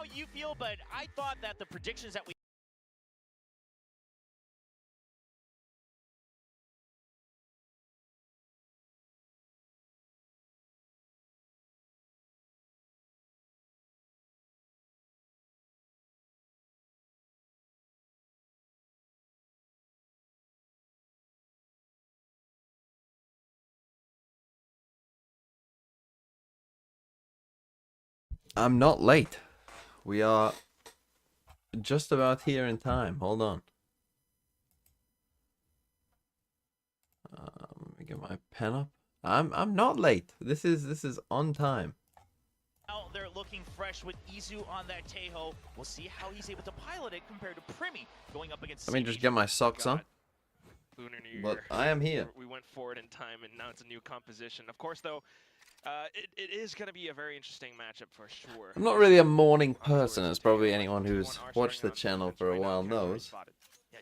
how you feel, but I thought that the predictions that we I'm not late. We are just about here in time. Hold on. Let me get my pen up. I'm not late. This is on time. out there looking fresh with Izu on that Tejo. We'll see how he's able to pilot it compared to Primi going up against. Let me just get my socks on. Lunar New Year. But I am here. We went forward in time, and now it's a new composition. Of course, though, it is going to be a very interesting matchup for sure. I'm not really a morning person, as probably anyone who's watched the channel for a while knows.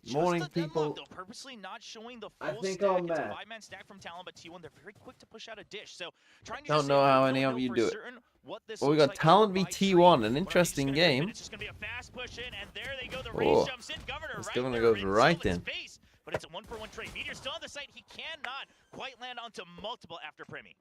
Yeah, Morning the deadlock, people. though, purposely not showing the I full think stack. I'll It's a match. 5-man stack from Talon, but T1 they're very quick to push out a dish. So trying to Don't just know say, how we any don't of know you for do it. certain what this Well, we looks got like Talon v by T1, tree, an but I think interesting it's gonna game. It's just gonna be a fast push in, and there they go. The Oh, race jumps in. Governor this right Governor there, goes in right Sylvan's in. face, but it's a 1-for-1 trade. Meteor still on the site. He cannot quite land onto multiple after Primi.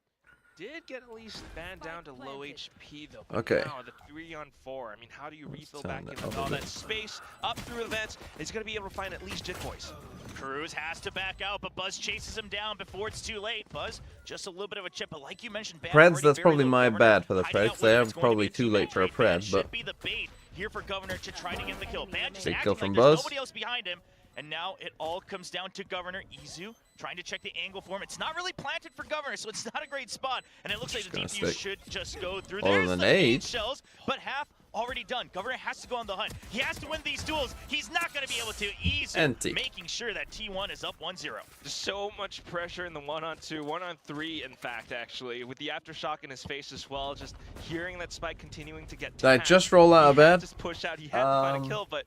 Did get at least banned down to low HP though. But Okay. now the 3-on-4. I mean, how do you refill turn back that in up with a all bit. that space up through the vents? He's going to be able to find at least Jit Boys. Cruz has to back out, but Buzz chases him down before it's too late. Buzz, just a little bit of a chip, but like you mentioned, Ban Preds, already that's very probably low. my Governor bad for the hiding out Preds. with They him. are It's going to probably be a too two-man late for a trade. Ban Pred, should but be the bait here for Governor to try to get the kill. Ban just big acting kill like from there's Buzz. nobody else behind him, and now it all comes down to Governor. Izu trying to check the angle for him. It's not really planted for Governor, so it's not a great spot, and it looks like the gonna DPU stick. should just go through. Oh, There's the the nade. shells, but half already done. Governor has to go on the hunt. He has to win these duels. He's not going to be able to. Izu Empty. making sure that T1 is up 1-0. So much pressure in the 1-on-2, 1-on-3 in fact, actually, with the aftershock in his face as well. Just hearing that spike continuing to get did I tapped, just roll out of he had bed? to just push out. He had to find a kill, but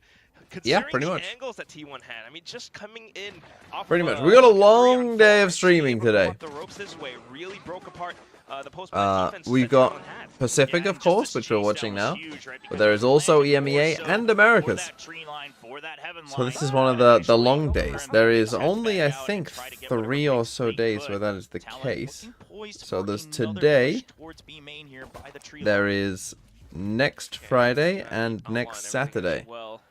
Yeah, considering pretty the much. angles that T1 had, I mean, just coming in off Pretty of much. a, We got a like long 3-on-4, day of actually streaming able to go today. up the ropes this way, really broke apart the post-play defense We've that got Talon had. Pacific, Yeah, of and just course, this which we're chase watching down now. was huge, right? But Because there he is also planted more EMEA so and for Americas. that tree line, for that heaven So this line. is one of And the actually, long Governor days. and There Primi is just have to only, back I out think, and try to get whatever 3 or breaks so they days could. where that is the Talon case. looking poised So for there's another today, push towards B main here by the tree there line. is next Friday and next Saturday. Well,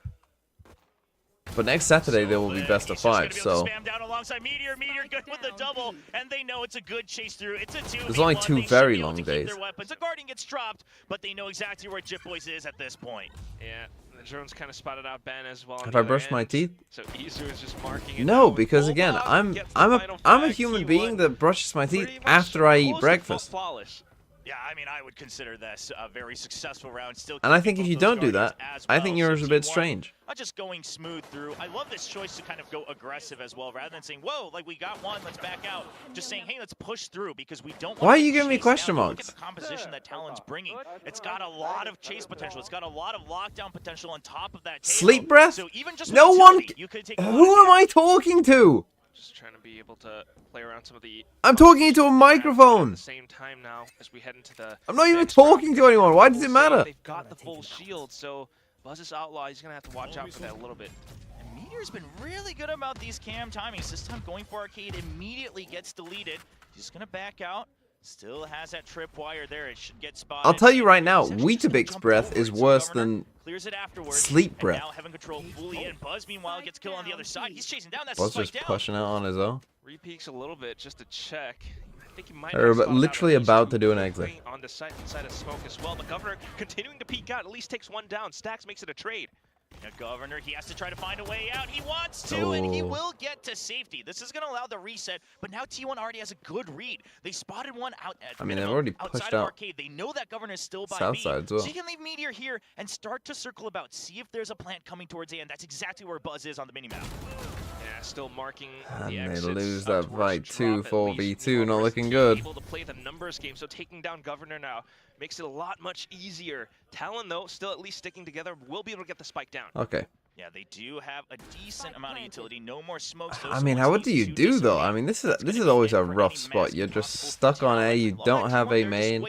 But next Saturday there will be best of 5, so Spam down alongside Meteor. Meteor good with the double, and they know it's a good chase through. It's a 2v1. There's only 2 They should very be able long to keep days. their weapons. A Guardian gets dropped, but they know exactly where Jit Boys is at this point. yeah, the drones kind of spotted out Ben as well. on have the I other brushed my end. teeth? So Izu is just marking it No, down. because again, Bulldog gets the I'm final a frag. human T1 being that brushes my teeth pretty much after I eat close to breakfast. flawless. Yeah, I mean, I would consider this a very successful round. Still, And I keeping think if both you those don't do Guardians that, as I well. think So you're a bit T1 strange. Not just going smooth through. I love this choice to kind of go aggressive as well, rather than saying, "Whoa, like we got one, let's back out." Just saying, "Hey, let's push through," because we don't. Want Why are to you get giving me chased question down. Look marks? at the composition that Talon's bringing. It's got a lot of chase potential. It's got a lot of lockdown potential on top of that. Sleep Table. breath? So even just No with one. utility, you could take a lot Who of am I talking to? Just trying to be able to play around some of the. I'm talking into a At microphone. the same time now, as we head into the. I'm not even next round, talking to anyone. Why does it people matter? say They've got the full shield, so Buzz's outlaw. He's gonna have to watch out for that a little bit. And Meteor's been really good about these cam timings. This time going for Arcade immediately gets deleted. He's gonna back out. Still has that tripwire there. It should get spotted. I'll tell you right now, He's actually just gonna Weetabix jump breath over is it, so worse Governor than clears it afterwards. sleep And breath. now having control fully in. Buzz meanwhile gets kill on the other side. He's chasing down that Buzz spike just down. pushing out on his own. Repeaks a little bit just to check. I think he might. They're have spotted out literally at least about two to do an quickly exit. on the side inside of smoke as well. But Governor continuing to peek out. At least takes one down. Stacks makes it a trade. Now Governor, he has to try to find a way out. He wants to, and he Oh. will get to safety. This is going to allow the reset, but now T1 already has a good read. They spotted one out at I mean, they've minimum already outside pushed of out Arcade. They know that Governor is still by South B. side as well. So you can leave Meteor here and start to circle about, see if there's a plant coming towards A, and that's exactly where Buzz is on the minimap. Yeah, still marking And the they exits lose up that towards fight drop too, at 4v2, least. not Meanwhile, looking Team good. Able to play the numbers game, so taking down Governor now makes it a lot much easier. Talon though, still at least sticking together, will be able to get the spike down. Okay. Yeah, they do have a decent amount of utility. No more smokes. I mean, what do you do though? I mean, this is always a rough spot. You're just stuck on A. You don't have a main.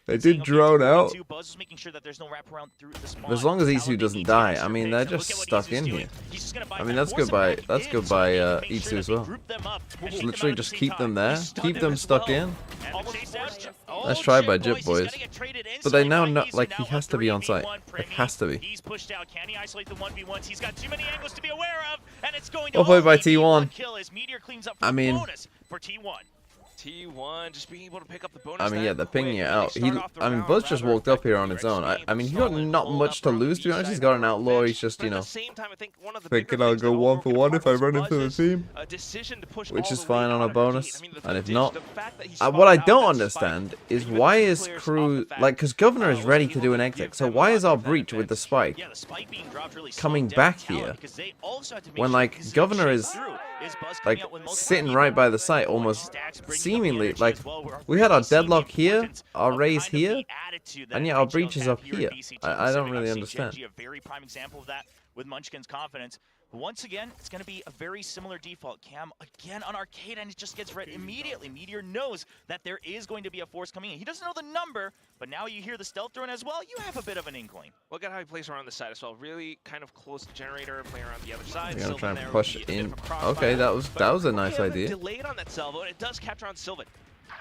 They did drone out. Buzz is making sure that there's no wraparound through the spawn. As long as Talon Isu doesn't making die, sure I mean, picks, they're and just look at what stuck Isu's in doing. here. He's just gonna I mean, that's force them back good in, so by they can make sure Itsu that as they well. group them up and Just take them literally out at just the keep same them time. there, He stunned keep him them as stuck well. in. And the chase out. Nice try by Jip Jip He's boys. gotta get traded But they instantly now by know, Isu. like, Now he a has to be on site. 3v1 Like, Premi. has to be. He's pushed out. Can he isolate the 1v1s? He's got too many angles to be aware of, and it's going to Well played by only be T1. one kill as Meteor cleans up for I mean- bonus for T1. T1 just being able to pick up the bonus. I mean, yeah, they're quick, pinging it and they out. start off the I mean, round Buzz just rather walked up here on his effectively. own. I mean, he's got Solid not hold much up to around lose, the to be honest. east He's side got of an the outlaw. bench, He's just, but you at know, the same time, I think one of the thinking bigger I'll things go that 1 for 1 if I Buzz's run into the team. decision to push Which all is the way fine on a out of bonus. gate. I mean, And if the not, fact that he what I spotted out don't that spike, understand is even why two is players off crew, the fact, like, because Governor is was ready able to do an give exit. So them why a is our lot of breach with the advantage. spike Yeah, the spike being dropped really coming slowed down back Talon here? because they also had to make when, sure like, he's Governor chase is, through. Is Buzz like, coming out with most sitting people? right by the site, almost Stacks bringing up the seemingly, energy like, as well. We're we had our really seeing the deadlock here, importance our of raise kind of here, the attitude that and yet our IGLs breach is have up here here. in BCT. I don't Considering really obviously understand. GENG, a very prime example of that with Munchkin's confidence. But once again, it's going to be a very similar default. Cam, again, on Arcade, and it just gets read immediately. Meteor knows that there is going to be a force coming in. He doesn't know the number, but now you hear the stealth drone as well. You have a bit of an inkling. Look at how he plays around the side as well. Really kind of close to generator, playing around the other side. They're gonna try and Sylvan there push would be a bit in. of a crossfire, Okay, that was a but nice Korea idea. Delayed on that salvo, and it does capture on Sylvan.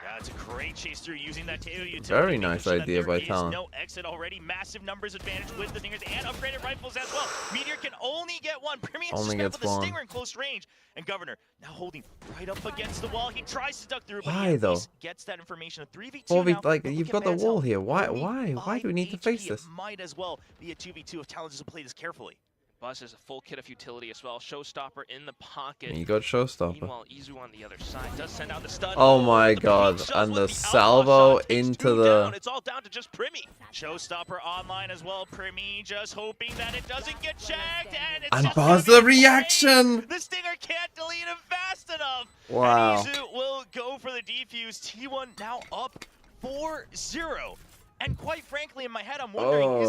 Yeah, it's a great chase through using that Teo utility. Very making nice sure that idea by there is Talon. no exit already. Massive numbers advantage with the Stingers and upgraded rifles as well. Meteor can only get one. Premium's Only just gets with the one. Stinger in close range. And Governor now holding right up against the wall. He tries to duck through, but Why, he at though? least gets that information. A 3v2 Well, now. like, But you've look got at the Man's wall health. here. Why Only do we need to 5 face HP. this? It might as well be a 2v2 if Talon doesn't play this carefully. Buzz has a full kit of utility as well. Showstopper in the pocket. And you got Showstopper. Meanwhile, Izu on the other side does send out the stun. Oh my The god, peak and shoves the with salvo outlaw shot takes into 2 the... down. It's all down to just Primi. Showstopper online as well. Primi just hoping that it doesn't get checked. And it's And just pause gonna the be reaction! The Stinger can't delete him fast enough. Wow. And Izu will go for the defuse. T1 now up 4-0. And quite frankly, in my head, I'm wondering,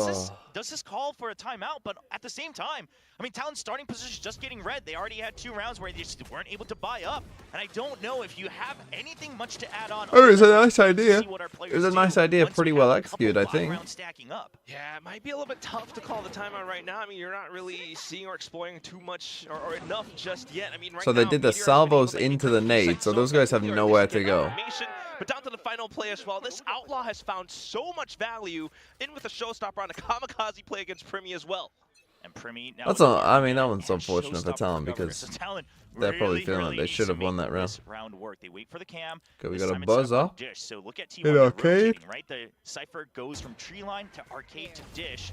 does this call for a timeout? But at the same time, I mean, Talon's starting position is just getting red. They already had 2 rounds where they just weren't able to buy up. And I don't know if you have anything much to add on. Oh, it's a other than nice idea. see what our It players was a do nice idea, once pretty we well have a couple executed, I live think. rounds stacking up. Yeah, it might be a little bit tough to call the timeout right now. I mean, you're not really seeing or exploring too much or enough just yet. I mean, right So they now, did the Meteor has been able salvos to make into a the few nade, sites so those guys have Meteor nowhere just to get go. information, but down to the final play as well. This Outlaw has found so much value in with a Showstopper on a kamikaze play against Primi as well. And Primi now That's with all. the I mean, that and one's unfortunate for Showstopper Talon Governor. because So Talon they're probably feeling really they needs should to have won make that round. this round work. They wait for the cam. Okay, we This got a time it's buzz up up. for Dish. So look at T1 In they're arcade. rotating, right? The Cypher goes from tree line to arcade to Dish.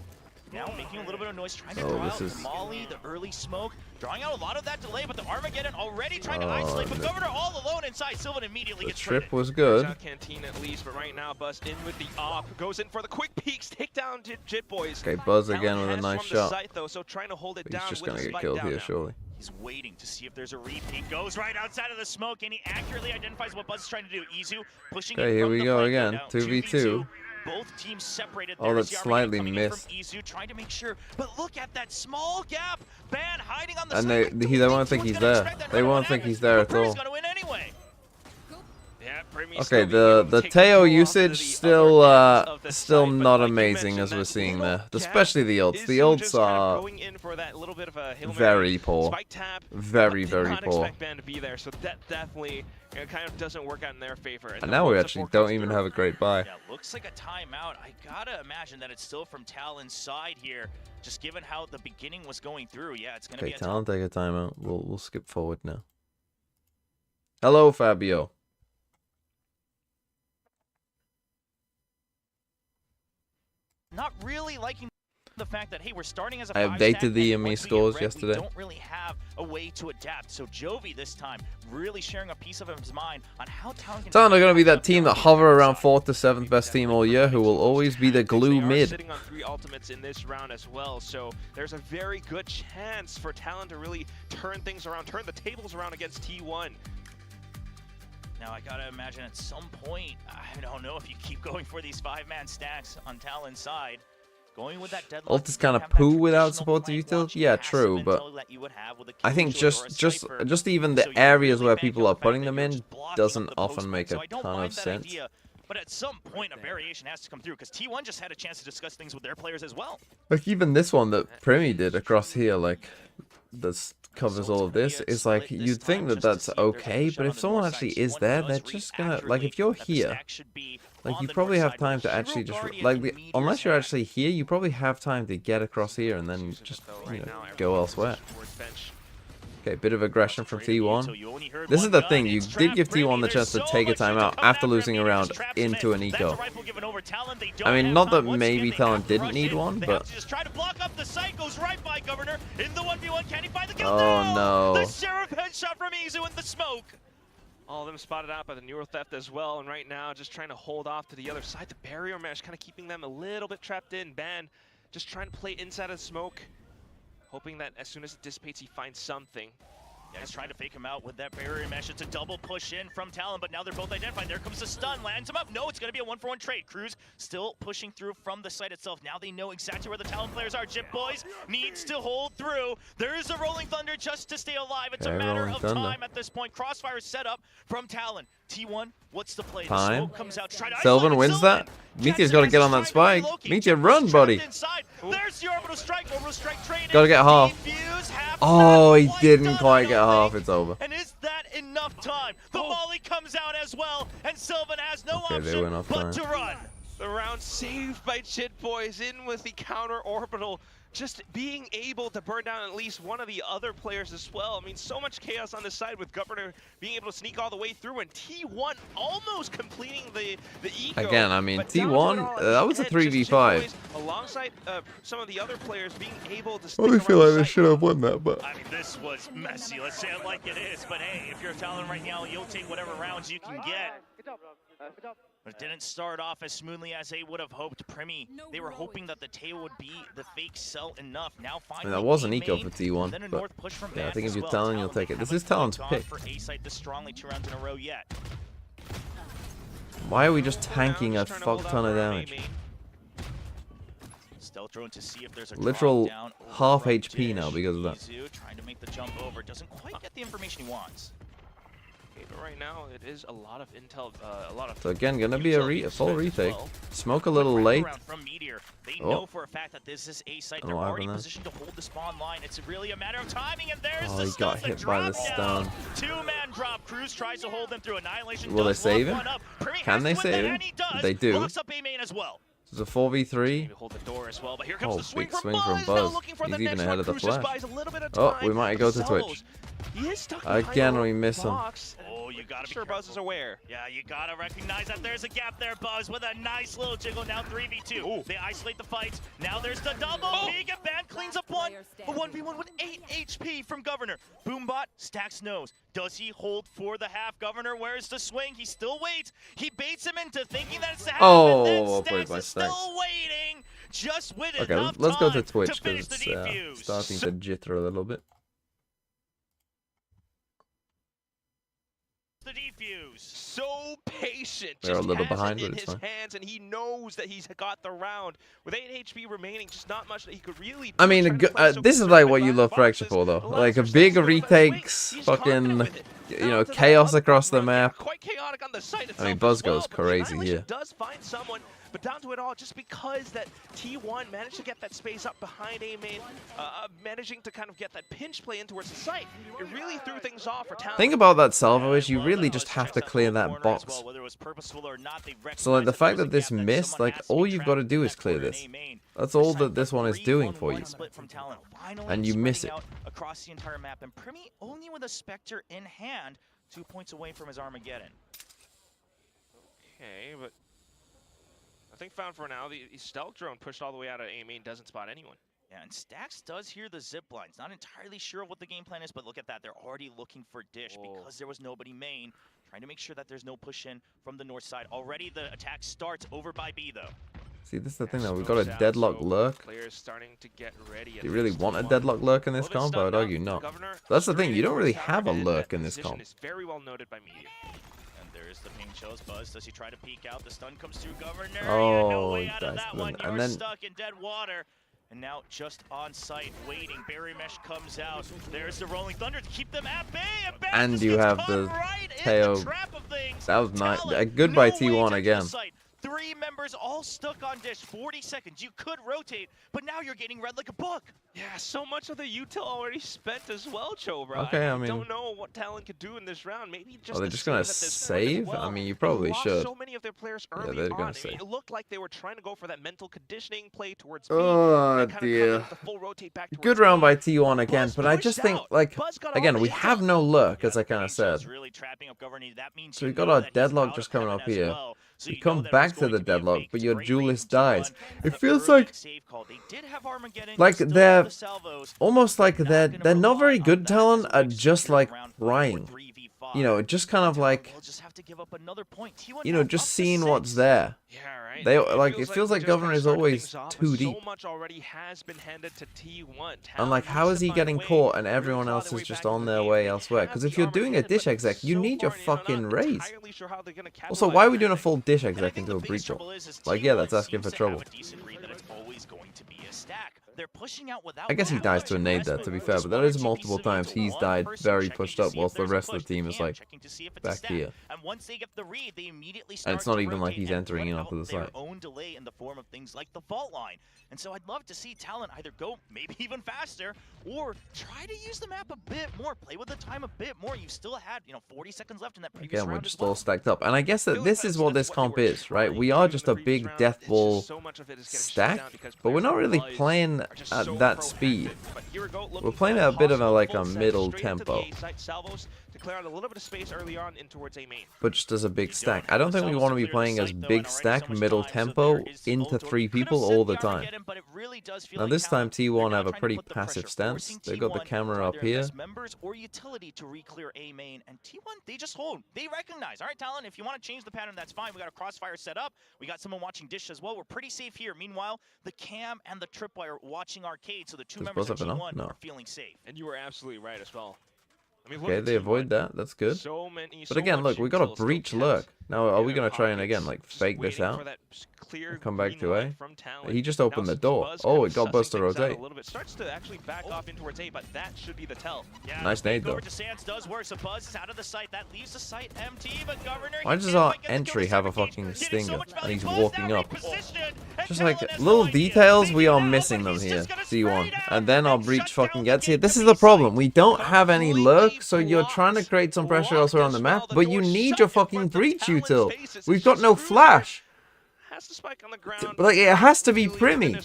Now making a little bit of noise, trying to Oh, draw this out is- the Molly, the early smoke, drawing out a lot of that delay, but the Armageddon already trying to isolate, but the- Governor all alone inside. Sylvan immediately The gets trip traded. was Turns good. out Canteen at least, but right now Buzz in with the op, goes in for the quick peeks, take down Jit Boys. Okay, Buzz Talon again with a has nice swarmed the shot. site, though, so trying to hold it He's down just with gonna the get spike killed down here, now. surely. He's waiting to see if there's a repeat. Goes right outside of the smoke, and he accurately identifies what Buzz is trying to do. Izu pushing Okay, in here from we the go flank, again. now 2v2. Both teams separated. Oh, There's that's the Armageddon slightly coming in missed. from Izu, trying to make sure. But look at that small gap. Ban hiding on the And side. they I don't won't think T1's he's gonna there. expect that They no won't one think happens, he's there but at Primi's all. gonna win anyway. Yeah, Primi Okay, still being able to the take Teo control off usage to the still other ends of the still site, but not like you amazing mentioned, as we're that seeing little there, gap especially the ults. The is ults just kind of are going in for that little bit of a Hail Mary very poor. spike tap, Very, but very did not poor. expect Ban to be there, so that definitely kind of doesn't work out in their favor. And then now we once the actually four don't comes even through, have a great buy. Yeah, looks like a timeout. I gotta imagine that it's still from Talon's side here, just given how the beginning was going through. Yeah, it's gonna Okay, be a Talon, take a timeout. We'll skip forward now. Hello, Fabio. not really liking the fact that, hey, we're starting as a I 5 updated stack, the and EME once we get scores red, yesterday. We don't really have a way to adapt. So Jovi this time really sharing a piece of his mind on how Talon can... Talon are going to be that up team that on the hover around side. 4th to 7th best team all year, who will always be the glue They are mid. sitting on 3 ultimates in this round as well, so there's a very good chance for Talon to really turn things around, turn the tables around against T1. Now I gotta imagine at some point, I don't know if you keep going for these 5-man stacks on Talon's side. Going with that deadlock, Ult is you kind of have that poo without traditional supportive flank utility. watching Yeah, passive true, but mentality that you would have with a I think Killjoy or a just Cypher. even So the you areas really where bank people on are the fact putting that them you're in just blocking doesn't up the often post make so a I don't ton mind of that sense. idea. but at some point a variation has to come through because T1 just had a chance to discuss things with their players as well. Like even this one that Primi did across here, like this covers all of this, is like you'd think that that's okay, but if someone actually is there, they're just gonna, like if you're here, like you probably have time to actually just unless you're actually here, you probably have time to get across here and then just, you know, go elsewhere. Okay, bit of aggression from T1. This is the thing, you did give T1 the chance to take a timeout after losing a round into an eco. I mean, not that maybe Talon didn't need one, but... Oh no. The Sheriff headshot from Izu in the smoke. All of them spotted out by the Neuro Theft as well, and right now just trying to hold off to the other side. The barrier mesh kind of keeping them a little bit trapped in. Ban just trying to play inside of smoke, hoping that as soon as it dissipates, he finds something. Yeah, he's trying to fake him out with that barrier mesh. It's a double push in from Talon, but now they're both identified. There comes the stun, lands him up. No, it's going to be a 1-for-1 trade. Cruz still pushing through from the site itself. Now they know exactly where the Talon players are. Jip Boys needs to hold through. There is a Rolling Thunder just to stay alive. It's a matter of time at this point. Crossfire is set up from Talon. T1, what's the play? The smoke comes out to try to Sylvan wins that. Meteor's got to get on that spike. Meteor, run, buddy. There's the orbital strike. Orbital strike trade. Got to get half. Oh, he didn't quite get half. It's over. And is that enough time? The volley comes out as well, and Sylvan has no option but to run. The round saved by Chit Boys in with the counter orbital. Just being able to burn down at least one of the other players as well. I mean, so much chaos on this side with Governor being able to sneak all the way through, and T1 almost completing the eco. Again, I mean, T1, that was a 3v5. Alongside some of the other players being able to I feel like they should have won that, but... I mean, this was messy. Let's say it like it is. But hey, if you're Talon right now, you'll take whatever rounds you can get. But it didn't start off as smoothly as they would have hoped. Primi, they were hoping that the tail would be the fake sell enough. Now finally, that was an eco for T1, but yeah, I think if you're Talon, you'll take it. This is Talon's pick. For A-site this strongly 2 rounds in a row yet. Why are we just tanking a fuck ton of damage? Stealth drone to see if there's a literal down half HP now because of that. Izu trying to make the jump over, doesn't quite get the information he wants. Okay, but right now it is a lot of intel, So again, gonna be a full retake. Smoke a little late. They know for a fact that this is a site. They're already positioned to hold the spawn line. It's really a matter of timing, and there's the he got hit by the stun. 2-man drop. Cruz tries to hold them through. Annihilation. Will they save him? Can they save him? They do. Locks up A main as well. It's a 4v3. Hold the door as well, but here comes the swing big swing from Buzz. He's even ahead of the flash. Oh, we might go to Twitch. He is stuck again, we miss him. Oh, you gotta be sure Buzz is aware. Yeah, you gotta recognize that there's a gap there, Buzz, with a nice little jiggle. Now 3v2. Ooh. They isolate the fights. Now there's the double. Peek and Ban cleans up one. A 1v1 with 8 HP from Governor. Boombot stacks nose. Does he hold for the half? Governor, where's the swing? He still waits. He baits him into thinking that it's the half. Oh, and then Stacks is still waiting. Just with okay, enough let's go to time Twitch finish because the it's starting to jitter a little bit. The defuse. So patient. They're a little behind, but it's in his fine. hands, and he knows that he's got the round. With 8 HP remaining, just not much that he could really do. I mean, this is like what you love Fracture for, though. Like a big retakes, fucking, you know, chaos across the map. Quite chaotic on the site itself. I mean, Buzz as well, goes crazy but here. Does find someone, but down to it all, just because that T1 managed to get that space up behind A main, managing to kind of get that pinch play in towards the site. It really threw things off for Talon. Thing about that salvo is you really just have to clear that box. So like the fact that this missed, like all you've got to do is clear this. That's all that this one is doing for you. And you miss it. Across the entire map, and Primi only with a Spectre in hand, 2 points away from his Armageddon. Okay, but I think found for now, the stealth drone pushed all the way out of A main doesn't spot anyone. Yeah, and Stax does hear the zip lines. Not entirely sure what the game plan is, but look at that. They're already looking for Dish because there was nobody main. Trying to make sure that there's no push in from the north side. Already the attack starts over by B, though. See, this is the thing though. We've got a deadlock lurk. Players starting to get ready. Do you really want a deadlock lurk in this comp? I would argue not. That's the thing. You don't really have a lurk in this comp. Is very well noted by media. And there's the ping shows. Buzz, does he try to peek out? The stun comes through Governor. Oh, no way out of that one. and You're then stuck in dead water. And now just on site, waiting. Barrier Mesh comes out. There's the Rolling Thunder to keep them at bay. And you have the tail. That was nice. Good by T1 again. 3 members all stuck on dish. 40 seconds. You could rotate, but now you're getting read like a book. Yeah, so much of the util already spent as well, Chobra. Okay, I mean, don't know what Talon could do in this round. Maybe just. Are they just gonna save? Well. I mean, you probably should. So many of their players early they're on. gonna save. It looked like they were trying to go for that mental conditioning play towards B. Oh dear. Good round by T1 again, but I just think, like, again, we have no luck, as I kind of said. So we got our deadlock just coming up here. You come back to the deadlock, but your duelist dies. It feels like they're almost like they're not very good, Talon, at just like trying. You know, just kind of like, you know, just seeing what's there. Yeah, right. They like, it feels like Governor is always too deep. So much already has been handed to T1. And like, how is he getting caught and everyone else is just on their way elsewhere? Because if you're doing a dish exec, you need your fucking raise. Also, why are we doing a full dish exec into a breach roll? Like, yeah, that's asking for trouble. I guess he dies to a nade there, to be fair, but that is multiple times he's died very pushed up, whilst the rest of the team is like back here. And it's not even like he's entering in onto the side. Own delay in the form of things like the fault line. And so I'd love to see Talon either go maybe even faster or try to use the map a bit more, play with the time a bit more. You still had, 40 seconds left in that previous round. Again, we're just all stacked up. And I guess that this is what this comp is, right? We are just a big death ball stack, but we're not really playing at that speed. We're playing at a bit of a middle tempo. But just as a big stack. I don't think we want to be playing as big stack, middle tempo, into 3 people all the time. Now this time T1 have a pretty passive stance. They've got the camera up here. Members or utility to re-clear A main, and T1, they just hold. They recognize, all right, Talon, if you want to change the pattern, that's fine. We got a crossfire set up. We got someone watching dish as well. We're pretty safe here. Meanwhile, the cam and the tripwire watching arcade, so the 2 members of T1 are feeling safe. And you were absolutely right as well. I mean, okay, they avoid that. That's good. But again, look, we got a breach lurk. Now, are we going to try and, again, like, fake this out? Come back to A? He just opened the door. Oh, it got Buzz to rotate. Starts to actually back off in towards A, but that should be the tell. Nice nade, though. Does work, so Buzz is out of the site. That leaves the site empty, but Governor, why does our entry have a fucking stinger? And he's walking up. Just like, little details, we are missing them here. T1. And then our breach fucking gets here. This is the problem. We don't have any lurk, so you're trying to create some pressure elsewhere on the map, but you need your fucking breach util. We've got no flash. Has to spike on the ground. But like, it has to be Primmy.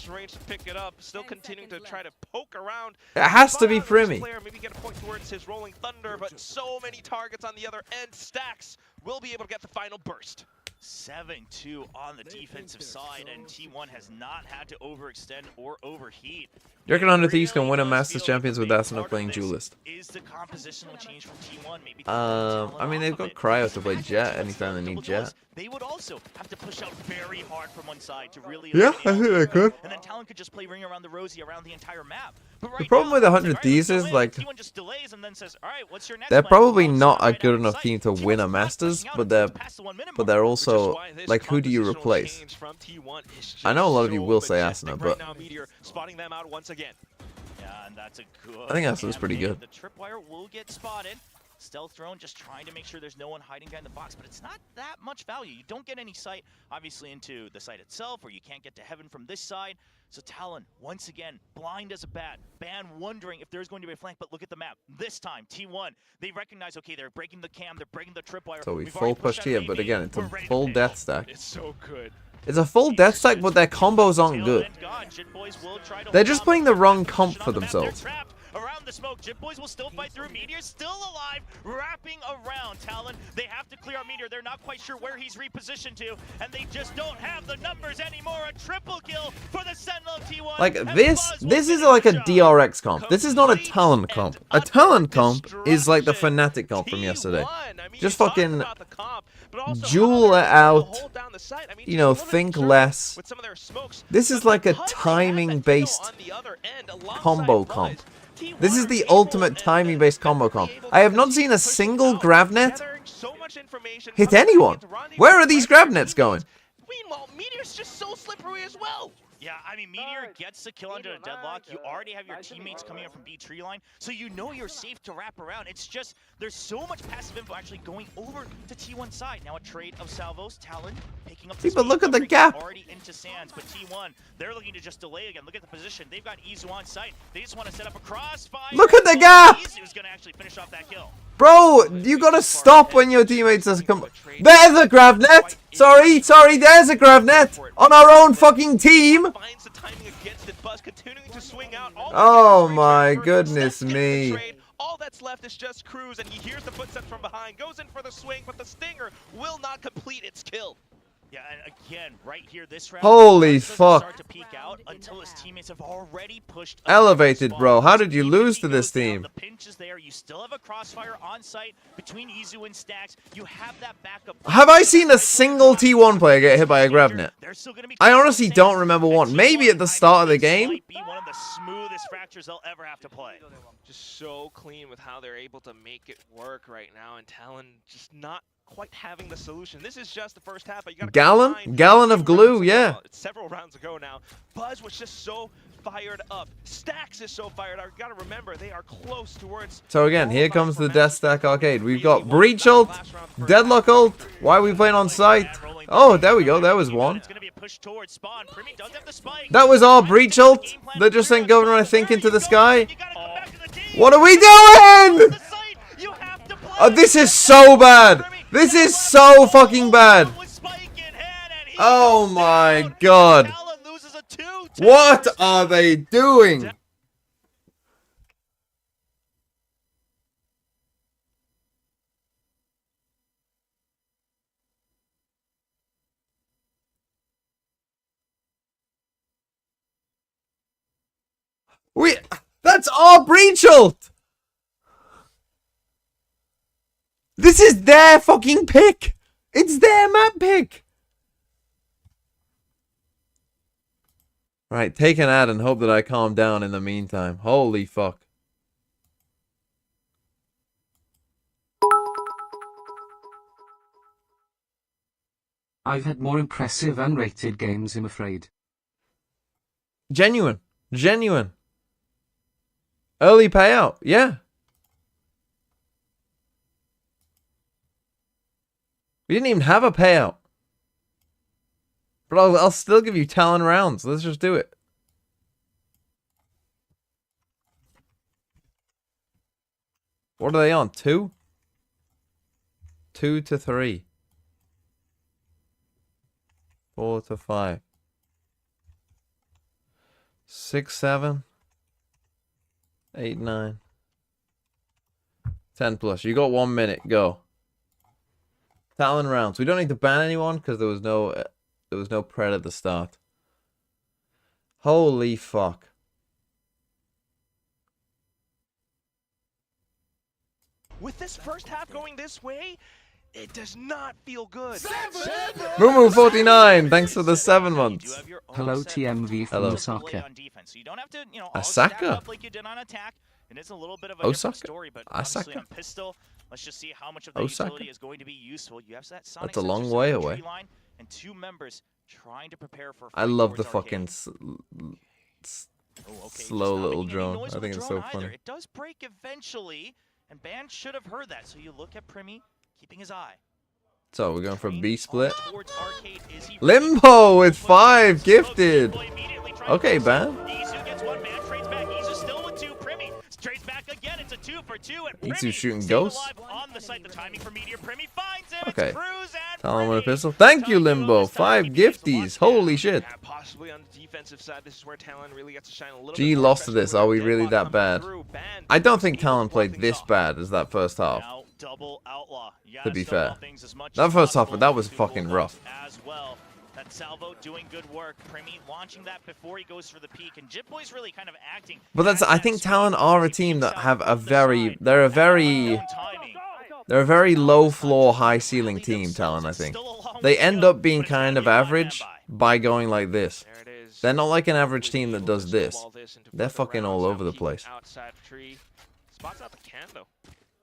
Still continuing to try to poke around. It has to be Primmy. Maybe get a point towards his Rolling Thunder, but so many targets on the other end. Stacks will be able to get the final burst. 7-2 on the defensive side, and T1 has not had to overextend or overheat. Do you reckon Under Thieves can win a Masters Champions with Asuna playing Duelist? Is the compositional change from T1 maybe? I mean, they've got Cryo to play Jet anytime they need Jet. They would also have to push out very hard from one side to really. Yeah, I think they could. And then Talon could just play Ring Around the Rosie around the entire map. But The problem with 100 Thieves is, like, T1 just delays and then says, all right, what's your next they're plan? probably not a good enough team to win a Masters, but they're also, like, who do you replace? I know a lot of you will say Asuna, but I think Asuna's pretty good. The tripwire will get spotted. Stealth drone just trying to make sure there's no one hiding behind the box, but it's not that much value. You don't get any sight, obviously, into the site itself, or you can't get to heaven from this side. So Talon, once again, blind as a bat. Ban wondering if there's going to be a flank, but look at the map. This time, T1, they recognize, okay, they're breaking the cam, they're breaking the tripwire. So we full pushed here, but again, it's a full death stack. It's so good. It's a full death stack, but their combos aren't good. They're just playing the wrong comp for themselves. Around the smoke, Jit Boys will still fight through. Meteor's still alive, wrapping around Talon. They have to clear out Meteor. They're not quite sure where he's repositioned to, and they just don't have the numbers anymore. A triple kill for the Sentinel of T1. Like, this is like a DRX comp. This is not a Talon comp. A Talon comp is like the Fnatic comp from yesterday. Just fucking jewel it out, you know, think less. This is like a timing-based combo comp. This is the ultimate timing-based combo comp. I have not seen a single Gravnet hit anyone. Where are these Gravnets going? Meanwhile, Meteor's just so slippery as well. Yeah, I mean, Meteor gets the kill under a deadlock. You already have your teammates coming in from B tree line, so you know you're safe to wrap around. It's just, there's so much passive info actually going over to T1 side. Now a trade of salvos, Talon picking up the But speed, look at the Upgrade gap. already into Sands, but T1, they're looking to just delay again. Look at the position. They've got Izu on site. They just want to set up a crossfire. Look at the gap! Izu's going to actually finish off that kill. Bro, you gotta stop when your teammates just come. There's a grab net. Sorry, there's a grab net on our own fucking team. Finds the timing against it. Buzz continuing to swing out. Oh my goodness me. All that's left is just Cruz, and he hears the footsteps from behind, goes in for the swing, but the Stinger will not complete its kill. Yeah, and again, right here, this round, Holy Buzz doesn't fuck. start to peek out until his teammates have already pushed Elevated, bro. How did you lose to this team? The pinch is there. You still have a crossfire on site between Izu and Stacks. You have that backup. Have I seen a single T1 player get hit by a grab net? I honestly don't remember one. Maybe at the start of the game. Might be one of the smoothest fractures they'll ever have to play. Just so clean with how they're able to make it work right now, and Talon just not quite having the solution. This is just the first half, but you gotta Gallon of glue, yeah. It's several rounds ago now. Buzz was just so fired up. Stacks is so fired up. You gotta remember, they are close towards... So again, here comes the Death Stack Arcade. We've got Breach ult, Deadlock ult. Why are we playing on site? Oh, there we go. There was one. That was our Breach ult that just sent Governor, I think, into the sky. What are we doing? Oh, this is so bad. This is so fucking bad. Oh my god. What are they doing? That's our Breach ult. This is their fucking pick. It's their map pick. Right, take an ad and hope that I calm down in the meantime. Holy fuck. I've had more impressive unrated games, I'm afraid. Genuine. Genuine. Early payout. Yeah. We didn't even have a payout. But I'll still give you Talon rounds. Let's just do it. What are they on? 2? 2 to 3. 4 to 5. 6, 7. 8, 9. 10 plus. You got 1 minute. Go. Talon rounds. We don't need to ban anyone because there was no pred at the start. Holy fuck. With this first half going this way, it does not feel good. Mumu49, thanks for the 7 months. Hello TMV from Hello. Osaka. So you don't have to, Osaka? like you did on attack. It is a little bit of a Osaka? different story, but Osaka? obviously on pistol, let's just see how much of the Osaka? utility is going to be useful. You have that sonic That's a long sensor way set in the away. tree line, and 2 members trying to prepare for a I fight love the towards fucking Arcade. Okay, slow just not little making any drone. noise I with think the it's so drone either. funny. It does break eventually, and Ban should have heard that. So you look at Primi, keeping his eye. So we're going for a B split. Towards Arcade. Is he Limbo with 5 gifted. Okay, Ban. Izu gets 1, Ban trades back. Izu still with 2. Primi trades back again. It's a 2 for 2. And Primi Izu shooting still ghosts. alive on the site. The timing for Meteor. Primi finds him. Okay. It's Cruz and Talon with a Primi. pistol. Thank you, Limbo. 5 gifties. Holy shit. Yeah, possibly on the defensive side, this is where Talon really gets to shine a little G bit more, lost to especially this. with Are we their really deadlock that coming bad? through. Ban I don't think able to Talon blow played things this off. bad as that first half. Now double outlaw. You To gotta be snowball fair. things as much That as first half, possible. that was Two fucking bulldogs rough. As well. That salvo doing good work. Primi launching that before he goes for the peak, and Jitboy's really kind of acting. But that's, as I that think speed Talon are a as he team peeks that out have a from the very, side. they're a Own very, timing. they're a very low floor, high ceiling team, Talon, I think. They end up being kind of average by going like this. There it is. They're not like an average Really team that able does to this. snowball this into They're further fucking all rounds. Now over the peeking place. outside tree. Spots out the can though.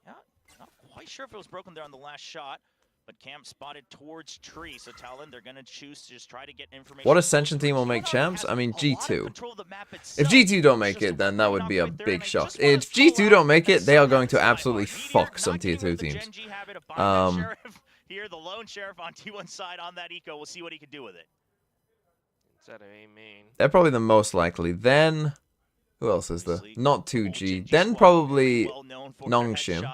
Yeah, not quite sure if it was broken there on the last shot. But Cam spotted towards tree, so Talon, they're gonna choose to just try to get information. What Ascension team will make champs? I mean, G2. If G2 don't make it, then that would be a big shock. If G2 don't make it, they are going to absolutely fuck some tier 2 teams. Here, the lone sheriff on T1 side on that eco. We'll see what he can do with it. Is that a main? They're probably the most likely. Then, who else is there? Not 2G. Then probably Nongshim.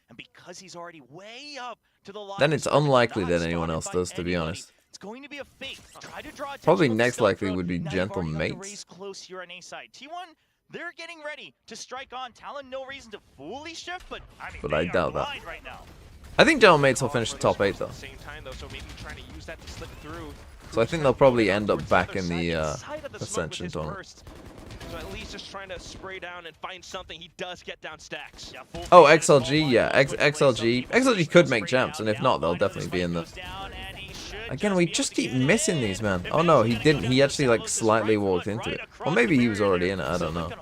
And because he's already way up to the line, Then it's unlikely that anyone else does, to be honest. It's going to be a fake. Try to draw Probably next likely would be Gentle Mates. Close here on A side. T1, they're getting ready to strike on Talon. No reason to fully shift, but I mean, I doubt that. Right now. I think Gentle Mates will finish the top 8 though. So I think they'll probably end up back in the Ascension tournament. So at least just trying to spray down and find something. He does get down stacks. Oh, XLG, yeah, XLG could make champs, and if not, they'll definitely be in the. Again, we just keep missing these, man. Oh no, he didn't. He actually like slightly walked into it, or maybe he was already in it. I don't know. That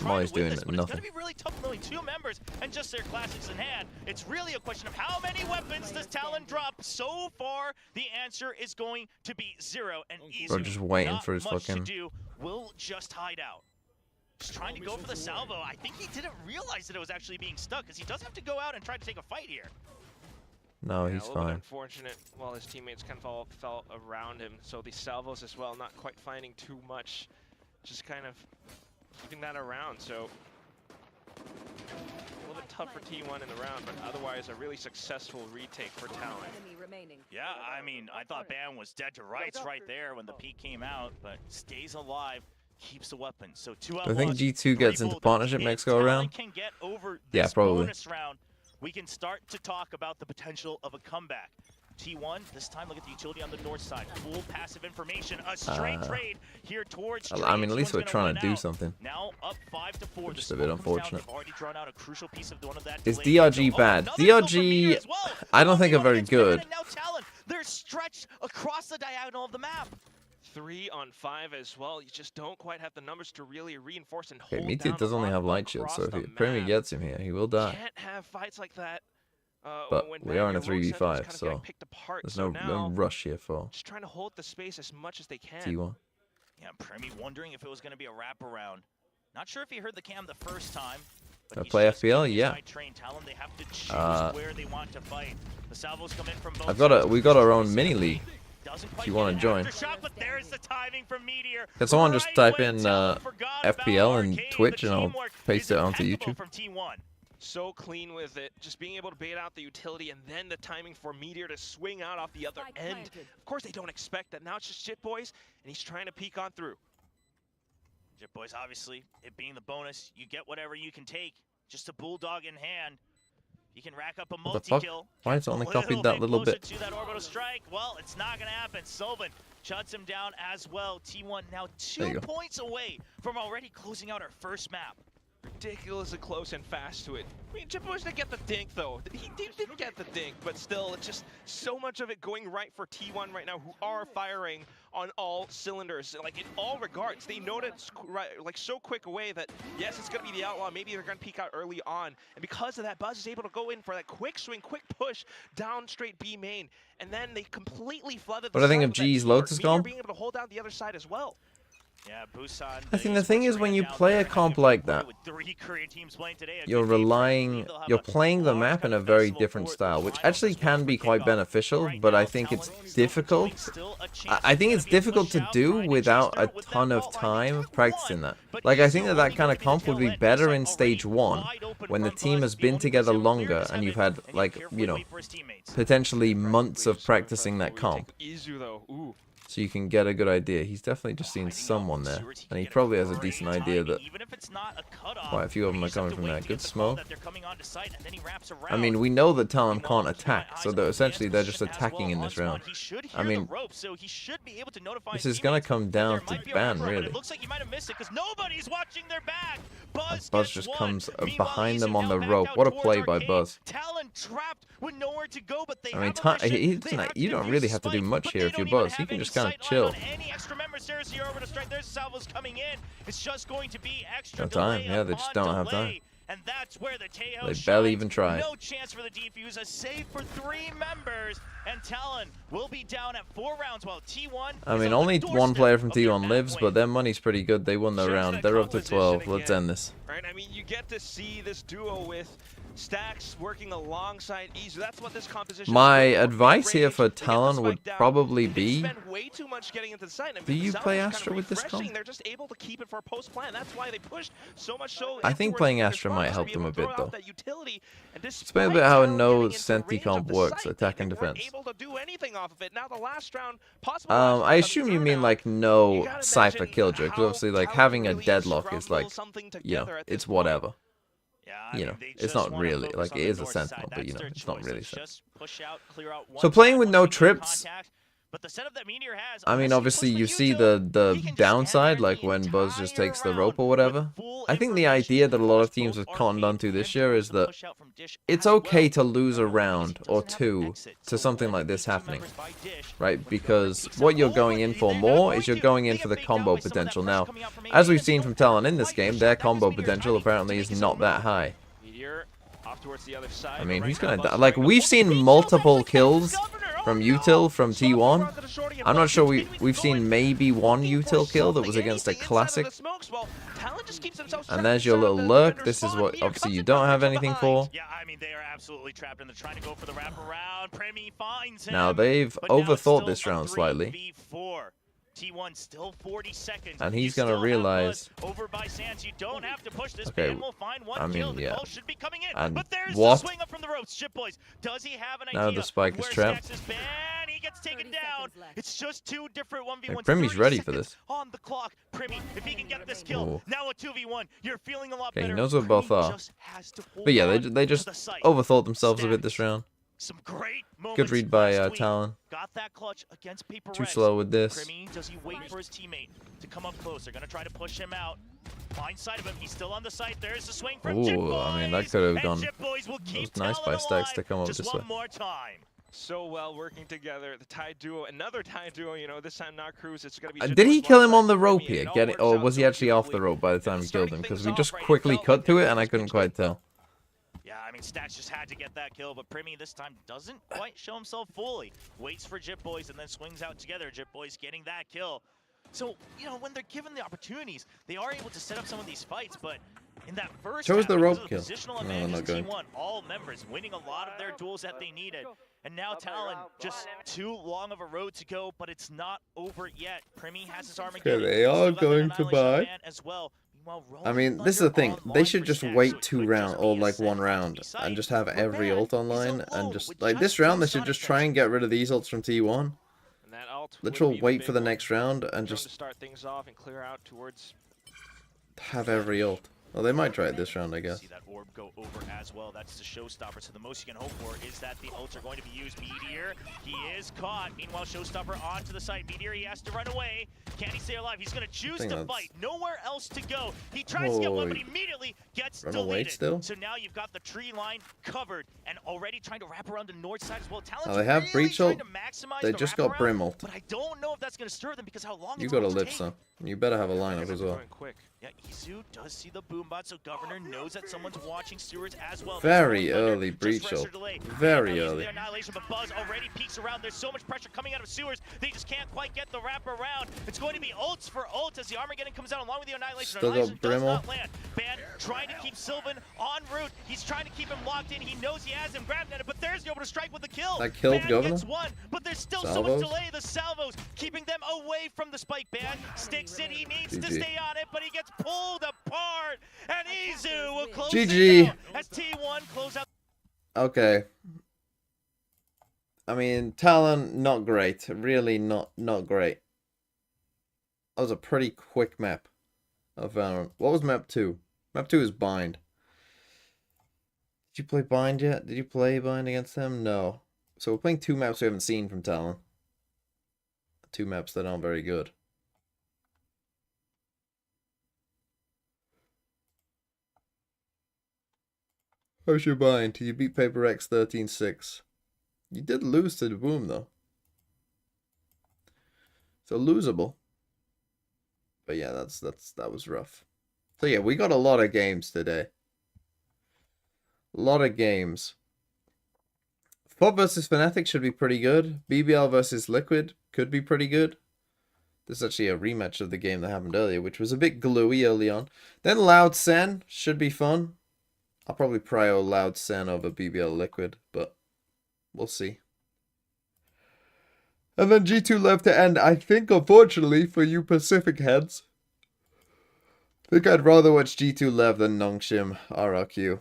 Molly's doing nothing. It's gonna be really tough with only 2 members and just their classics in hand. It's really a question of how many weapons does Talon drop. So far, the answer is going to be 0 and easy. We're just waiting for his fucking. We'll just hide out. Just trying to go for the salvo. I think he didn't realize that it was actually being stuck, because he does have to go out and try to take a fight here. No, yeah, he's a little fine. bit unfortunate while his teammates kind of all fell around him. So the salvos as well, not quite finding too much. Just kind of keeping that around. So a little bit tough for T1 in the round, but otherwise a really successful retake for Talon. Yeah, I mean, I thought Bam was dead to rights right there when the peak came out, but stays alive, keeps the weapon. So 2 out. I think G2 gets into partnership next go around. Yeah, probably. Round, we can start to talk about the potential of a comeback. T1, this time look at the utility on the north side. Full passive information, a straight trade here towards I mean, at least we're trying to do something. Now up 5-4. Just a bit unfortunate. Is Is DRG bad? DRG, I don't think are very good. Now Talon, they're stretched across the diagonal of the map. 3 on 5 as well. You just don't quite have the numbers to really reinforce and hold Okay, Meteor down does a only lot have light shield, so if across the Premier map. gets him here, he will die. Can't have fights like that. But when we are in a your rogue 3v5, center's kind of so getting picked apart. there's So no now, rush here for just trying to hold the space as much as they can. T1. Yeah, Premi wondering if it was going to be a wraparound. Not sure if he heard the cam the first time. Can I play FPL? Yeah. Talon, they have to choose where they want to fight. The salvos come in from both we got our own mini league. If you want to join. But there's the timing from Meteor. Can someone just type in FPL and Twitch, and I'll paste it onto YouTube? From T1. So clean with it, just being able to bait out the utility and then the timing for Meteor to swing out off the other end. Of course they don't expect that. Now it's just Shit Boys, and he's trying to peek on through. Shit Boys, obviously, it being the bonus, you get whatever you can take. Just a bulldog in hand. You can rack up a multi-kill. Why it's only copied that little bit? To that orbital strike. Well, it's not going to happen. Sylvan shuts him down as well. T1 now 2 points away from already closing out our first map. Ridiculously close and fast to it. I mean, Chip Boys didn't get the dink, though. He didn't get the dink, but still, it's just so much of it going right for T1 right now, who are firing on all cylinders. Like, in all regards, they noticed like so quick away that, yes, it's going to be the Outlaw. Maybe they're going to peek out early on. And because of that, Buzz is able to go in for that quick swing, quick push down straight B main. And then they completely flooded the But I think side if with that G's teamwork. Lotus Meteor comp, being able to hold down the other side as well. Yeah, Busan, I think the thing is when you play a comp like that, you're playing the map in a very different style, which actually can be quite beneficial, but I think it's difficult. I think it's difficult to do without a ton of time practicing that. Like, I think that kind of comp would be better in stage 1, when the team has been together longer and you've had, like, you know, potentially months of practicing that comp. So you can get a good idea. He's definitely just seen someone there, and he probably has a decent idea that quite a few of them are coming from there. Good smoke. I mean, we know that Talon can't attack, so essentially they're just attacking in this round. I mean, this is gonna come down to ban, really. Buzz just comes behind them on the rope. What a play by Buzz. I mean, you don't really have to do much here if you're Buzz. You can just kind of chill. No time. Yeah, they just don't have time. And that's where the Tejo They shines. barely even tried. No chance for the defuse. A save for 3 members. And Talon will be down at 4 rounds while T1 I is mean, on the only one doorstep player from of their T1 map lives, win. but their money's pretty good. They won the Just round. that They're up to composition 12. Let's again, end this. Right? I mean, you get to see this duo with Stacks working alongside Izu. That's what this composition My is. advice here for They get the Talon spike would down. probably They be, spend way too much getting into the site. I mean, do you the play Salvage Astra kind of with this refreshing. comp? They're just able to keep it for post-plan. That's why they pushed so much so. I think towards playing the Astra might response to help be them able a to throw bit, out though. that utility. And Explain a bit despite how it Talon knows getting into Senti range comp of the works, site, attack and they weren't defense. able to do anything off of it. Now the last round, possible last I round coming assume you through mean now. like You no gotta Cypher imagine killjoy, because how obviously like Talon having a really deadlock is scramble like, something you know, together at this it's point. whatever. Yeah, You I know, mean, they it's just not wanna really, focus like, on it the is a north sentinel, side. but, you That's know, their it's not choice. really Let's sentinel. just push out, clear out one So side, playing with once no we gain trips, contact. But the setup that Meteor has, I mean, unless you obviously push you with see U2, the he can just stand downside, there like the when Buzz just entire takes the round rope or with whatever. full I think the information. idea that a lot of Plus, teams both have cottoned Arcade onto this and year Dish is that push out from Dish it's as okay well. to lose a Remember, round Easy or doesn't have an two exit, to so something when like this the two happening, members by Dish, right? when the Because peeks what out, you're oh, going in for they're not more going is you're to. going They in get for the faked out combo by some of that potential. pressure Now, coming out from as AD, we've and they seen don't from have Talon the in this right game, push their out. That gives combo Meteor potential time to apparently make is his not own that move. high. Meteor off towards the other side. I mean, but he's right now, gonna Buzz die. Like, trying to we've hold seen the multiple actually catches kills Governor. Oh, from no! Util from Soft T1. run to the shorty, and I'm not Buzz sure continuing we've to go seen in, maybe one looking for Util kill that was something, against a anything inside of classic. the smokes. Well, Talon just keeps themselves And trapped there's your inside of little the lurk. defender's This is spawn. what Meteor obviously comes you in don't from have from anything behind. for. Yeah, I mean, they are absolutely trapped and they're trying to go for the wraparound. Premi finds him. Now they've But now it's overthought still this a round slightly. 3v4. T1 still 40 seconds. And You he's gonna still have realize- Buzz over by Sands. You don't have to push this. Okay, Man will find one I mean, kill. The yeah. call should be coming in. And but there's what? the swing up from the ropes. Ship Boys, does he have an Now idea the spike of is where trapped. Stacks is banned? He gets taken down. It's just 2 different 1v1s. Like, Primi's 30 ready for seconds this. on the clock. Primi, if he can get this kill, Ooh. now a 2v1. You're feeling a lot Okay, he better. knows what both Primi are. just has to hold But yeah, on they to just the site. overthought themselves a bit this Stacks. round. Some great moments. Good read by last week. Talon. Got that clutch against Paper Too Rex. slow with this. Primi, does he wait for his teammate to come up close? They're gonna try to push him out. Find sight of him. He's still on the site. There's the swing from Jip Ooh, Boys. I mean, that could have And gone- Jip Boys will keep was nice Talon by Stacks alive to come up just this one way. more time. So well working together. The Tide duo, another Tide duo. You know, this time not Cruz. It's gonna be. Did he Jitbois kill him one on the side, rope Primi, here? and it all Get it, works or out was he so actually off the beautifully. rope by the time And he killed him? starting Because things we off just right, it quickly felt cut like to they it and I just couldn't pitched quite it. tell. Yeah, I mean, Stats just had to get that kill, but Primi this time doesn't quite show himself fully. Waits for Jip Boys and then swings out together. Jip Boys getting that kill. So, you know, when they're given the opportunities, they are able to set up some of these fights, but in that first Chose half, the because rope of the kill. positional No, advantage not of going. T1, all members winning a lot of their duels that they needed. And now Talon, just too long of a road to go, but it's not over yet. Primi has his Armageddon. they are Still got that going to Annihilation buy. ban as well. Meanwhile, I Rolling mean, this is the Thunder thing. online They should for just Stacks, wait which 2 could rounds just or be a like set 1 up round beside. and just have But every Ban ult is online alone and just with like this just round one they should Sonic just try and get rid of these ults from T1. And that ult would Literal be the wait for big the one. next round and Drone just to start things off and clear out towards. have every ult. Well, they might try it this round, I guess. See that orb go over as well. That's the showstopper. So the most you can hope for is that the ults are going to be used. Meteor, he is caught. Meanwhile, showstopper onto the site. Meteor, he has to run away. Can he stay alive? He's going to choose think to that's- fight. Nowhere else to go. He tries to get one, but Oh, immediately gets run away deleted. still? So now you've got the tree line covered and already trying to wrap around the north side as well. Talon's they have really breach trying ult. to maximize They the just got wraparound, Brim ult. but I don't know if that's going to stir them because how long You it's gotta going to live, take. son. You better have a lineup as well. Going quick. Yeah, Izu does see the boombot, so Governor knows that someone's watching stewards as well. Very Rolling Thunder early just breach pressure ult. delay. Very And now using early. the Annihilation, but Buzz already peeks around. There's so much pressure coming out of sewers. They just can't quite get the wrap around. It's going to be ults for ult as the Armageddon comes out along with the Annihilation. Still got Annihilation does Brim not ult. land. Ban trying to keep Sylvan en route. He's trying to keep him locked in. He knows he has him grabbed at it, but there's able to strike with the kill. That killed Ban Governor? gets one, but there's still so Salvos? much delay. The salvos keeping them away from the spike. Ban sticks it. He needs to GG. stay on it, but he gets pulled apart. And Izu will close GG. it out as T1 close out. Okay. I mean, Talon, not great. Really not great. That was a pretty quick map of Valorant. What was map 2? Map 2 is Bind. Did you play Bind yet? Did you play Bind against them? No. So we're playing 2 maps we haven't seen from Talon. 2 maps that aren't very good. How's your Bind? You beat Paper X 13-6. You did lose to the Boom though. So losable. But yeah, that was rough. So yeah, we got a lot of games today. A lot of games. FOB versus Fnatic should be pretty good. BBL versus Liquid could be pretty good. This is actually a rematch of the game that happened earlier, which was a bit gluey early on. Then Loud Sen should be fun. I'll probably prio Loud Sen over BBL Liquid, but we'll see. And then G2 left to end. I think, unfortunately, for you Pacific heads, I think I'd rather watch G2 Lev than Nongshim RRQ.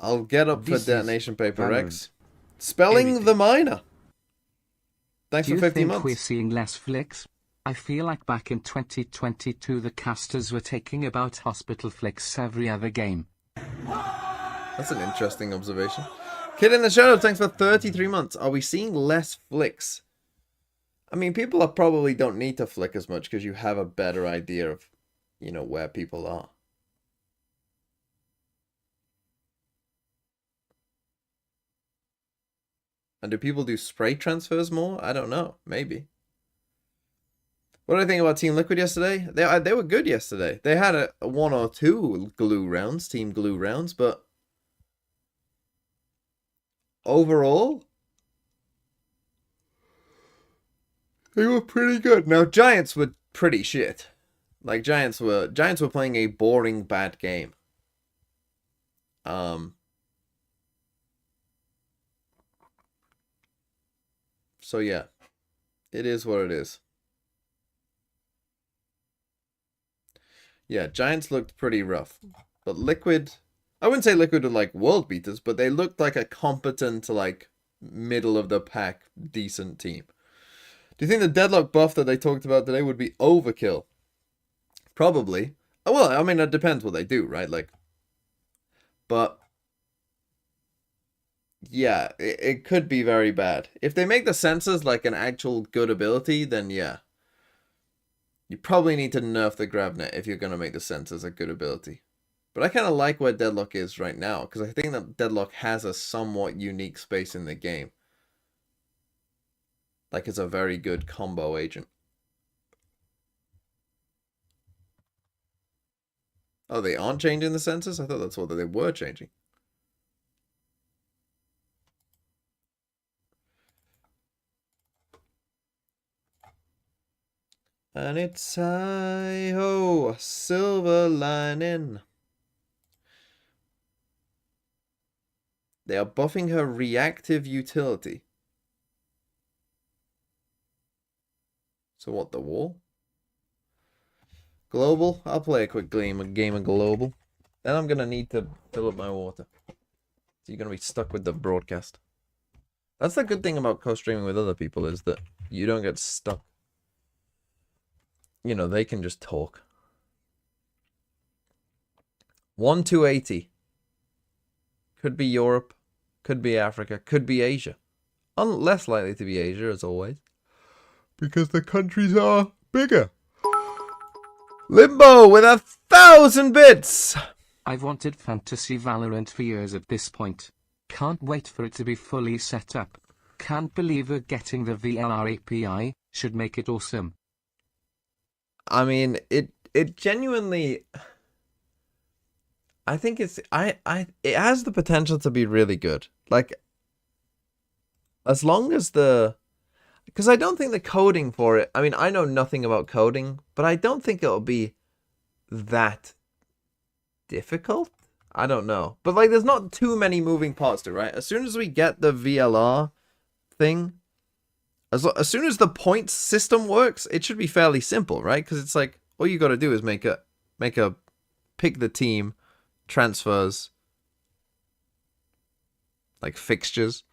I'll get up for Detonation Paper X. Spelling the minor. Thanks for 50 months. Do you think we're seeing less flicks? I feel like back in 2022 the casters were taking about hospital flicks every other game. That's an interesting observation. Kid in the Shadow, thanks for 33 months. Are we seeing less flicks? I mean, people probably don't need to flick as much because you have a better idea of, you know, where people are. And do people do spray transfers more? I don't know. Maybe. What do I think about Team Liquid yesterday? They were good yesterday. They had a 1 or 2 glue rounds, team glue rounds, but overall, they were pretty good. Now, Giants were pretty shit. Like, Giants were playing a boring, bad game. So, yeah. It is what it is. Yeah, Giants looked pretty rough. But Liquid, I wouldn't say Liquid were like world beaters, but they looked like a competent, like, middle of the pack, decent team. Do you think the deadlock buff that they talked about today would be overkill? Probably. Oh, well, I mean, it depends what they do, right? Like, but yeah, it could be very bad. If they make the sensors like an actual good ability, then yeah. You probably need to nerf the Gravnet if you're going to make the sensors a good ability. But I kind of like where Deadlock is right now, because I think that Deadlock has a somewhat unique space in the game. Like, it's a very good combo agent. Oh, they aren't changing the sensors? I thought that's what they were changing. And it's hi-ho, silver lining. They are buffing her reactive utility. So what, the wall? Global? I'll play a quick game of Global. Then I'm going to need to fill up my water. So you're going to be stuck with the broadcast. That's the good thing about co-streaming with other people, is that you don't get stuck. You know, they can just talk. 1-280. Could be Europe. Could be Africa. Could be Asia. Less likely to be Asia, as always. Because the countries are bigger. Limbo with 1,000 bits! I've wanted Fantasy Valorant for years at this point. Can't wait for it to be fully set up. Can't believe we're getting the VLR API. Should make it awesome. I mean, it genuinely, I think it has the potential to be really good. Like, as long as because I don't think the coding for it, I mean, I know nothing about coding, but I don't think it'll be that difficult. I don't know. But, like, there's not too many moving parts to it, right? As soon as we get the VLR thing, as soon as the points system works, it should be fairly simple, right? Because it's like, all you got to do is pick the team, transfers, like fixtures.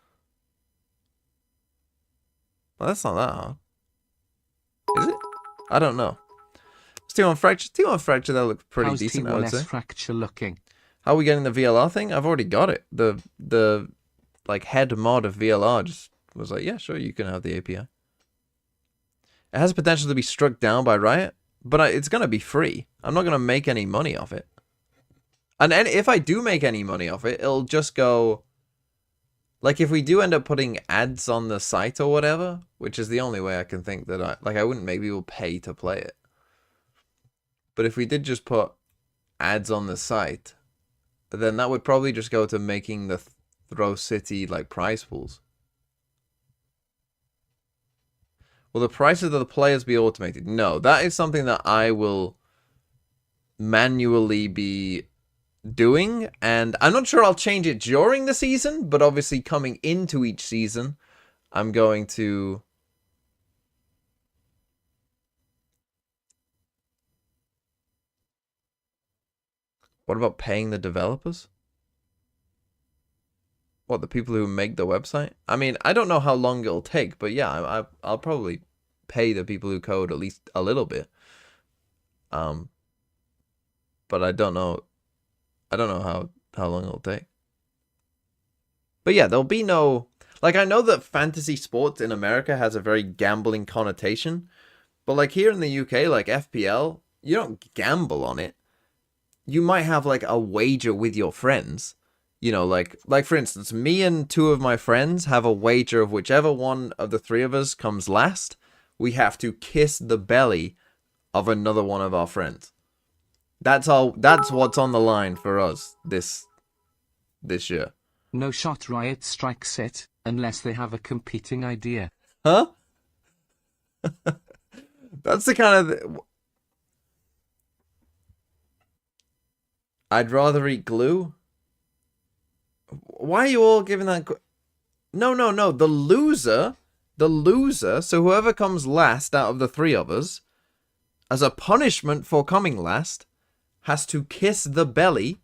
Well, that's not that hard. Is it? I don't know. T1 Fracture. T1 Fracture, that looks pretty decent, I would say. How's T1S Fracture looking? How are we getting the VLR thing? I've already got it. The like head mod of VLR just was like, yeah, sure, you can have the API. It has potential to be struck down by Riot, but it's going to be free. I'm not going to make any money off it. And if I do make any money off it, it'll just go... Like, if we do end up putting ads on the site or whatever, which is the only way I can think that I wouldn't maybe we'll pay to play it. But if we did just put ads on the site, then that would probably just go to making the Throw City like prize pools. Will the prices of the players be automated? No, that is something that I will manually be doing, and I'm not sure I'll change it during the season, but obviously coming into each season, I'm going to... What about paying the developers? What, the people who make the website? I mean, I don't know how long it'll take, but yeah, I'll probably pay the people who code at least a little bit. But I don't know how long it'll take. But yeah, there'll be no... Like, I know that fantasy sports in America has a very gambling connotation, but like here in the UK, like FPL, you don't gamble on it. You might have like a wager with your friends. You know, like for instance, me and two of my friends have a wager of whichever one of the three of us comes last, we have to kiss the belly of another one of our friends. That's all. That's what's on the line for us this year. No shot Riot strikes it, unless they have a competing idea. Huh? That's the kind of... I'd rather eat glue. Why are you all giving that... No. The loser, so whoever comes last out of the three of us, as a punishment for coming last, has to kiss the belly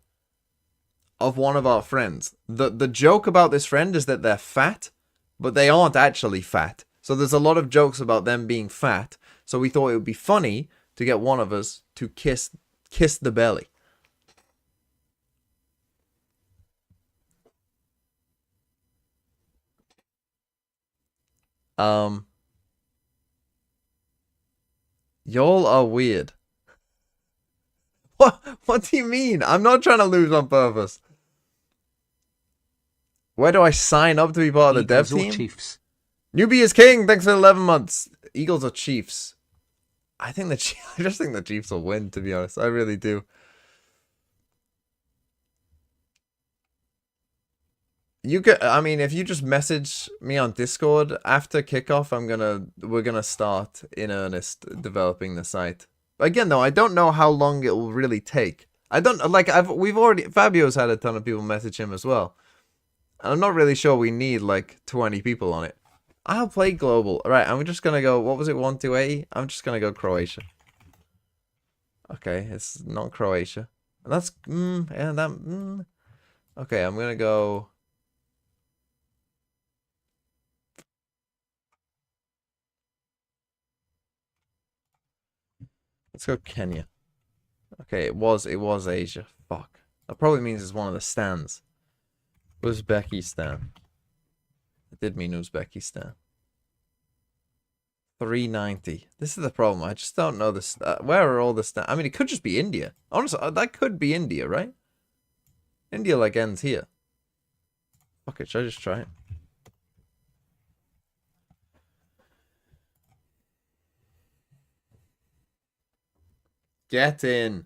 of one of our friends. The joke about this friend is that they're fat, but they aren't actually fat. So there's a lot of jokes about them being fat. So we thought it would be funny to get one of us to kiss the belly. Y'all are weird. What do you mean? I'm not trying to lose on purpose. Where do I sign up to be part of the dev team? Chiefs. Newbie is king. Thanks for 11 months. Eagles or Chiefs? I just think the Chiefs will win, to be honest. I really do. I mean, if you just message me on Discord after kickoff, we're gonna start in earnest developing the site. Again, though, I don't know how long it will really take. Fabio's had a ton of people message him as well. And I'm not really sure we need like 20 people on it. I'll play global. All right, I'm just gonna go. What was it? 1-2-80. I'm just gonna go Croatia. Okay, it's not Croatia. And that's Okay, I'm gonna go. Let's go Kenya. Okay, it was Asia. Fuck. That probably means it's one of the stands. Uzbekistan. It did mean Uzbekistan. 390. This is the problem. I just don't know this. Where are all the stands? I mean, it could just be India. Honestly, that could be India, right? India like ends here. Fuck it, should I just try it? Get in.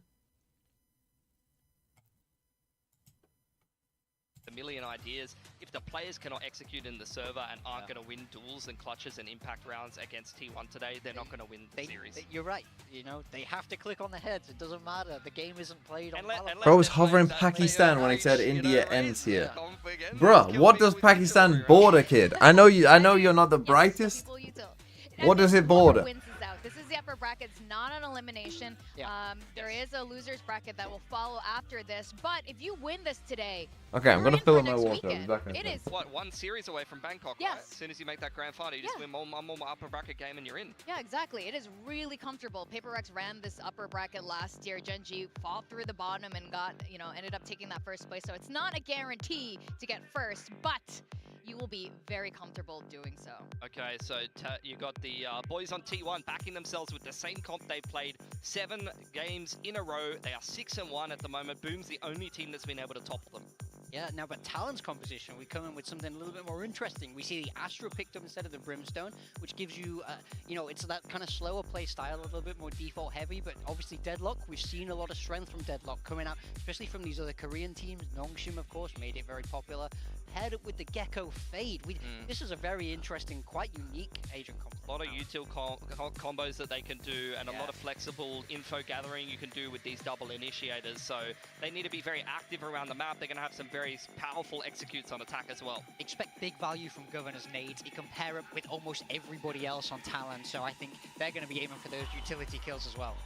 A million ideas. If the players cannot execute in the server and aren't going to win duels and clutches and impact rounds against T1 today, they're not going to win the series. You're right. You know, they have to click on the heads. It doesn't matter. The game isn't played on Bro was hovering Pakistan when he said India ends here. Bruh, what does Pakistan border, kid? I know you're not the brightest. What does it border? This is the upper bracket. It's not an elimination. There is a loser's bracket that will follow after this. But if you win this today, okay, I'm gonna fill up my water. water. It is one series away from Bangkok, yes. Right? As soon as you make that grand final, you just win one more upper bracket game and you're in. Yeah, exactly. It is really comfortable. PaperX ran this upper bracket last year. GENG fought through the bottom and ended up taking that first place. So it's not a guarantee to get first, but you will be very comfortable doing so. Okay, so you got the boys on T1 backing themselves with the same comp they played 7 games in a row. They are 6-1 at the moment. Boom's the only team that's been able to topple them. Yeah, now but Talon's composition, we come in with something a little bit more interesting. We see the Astra picked up instead of the Brimstone, which gives you, you know, it's that kind of slower play style, a little bit more default heavy, but obviously Deadlock, we've seen a lot of strength from Deadlock coming out, especially from these other Korean teams. Nongshim, of course, made it very popular. Paired up with the Gecko Fade. This is a very interesting, quite unique agent combo. A lot of util combos that they can do, and a lot of flexible info gathering you can do with these double initiators. So they need to be very active around the map. They're going to have some very powerful executes on attack as well. Expect big value from Governor's nades. You can pair up with almost everybody else on Talon, so I think they're going to be aiming for those utility kills as well.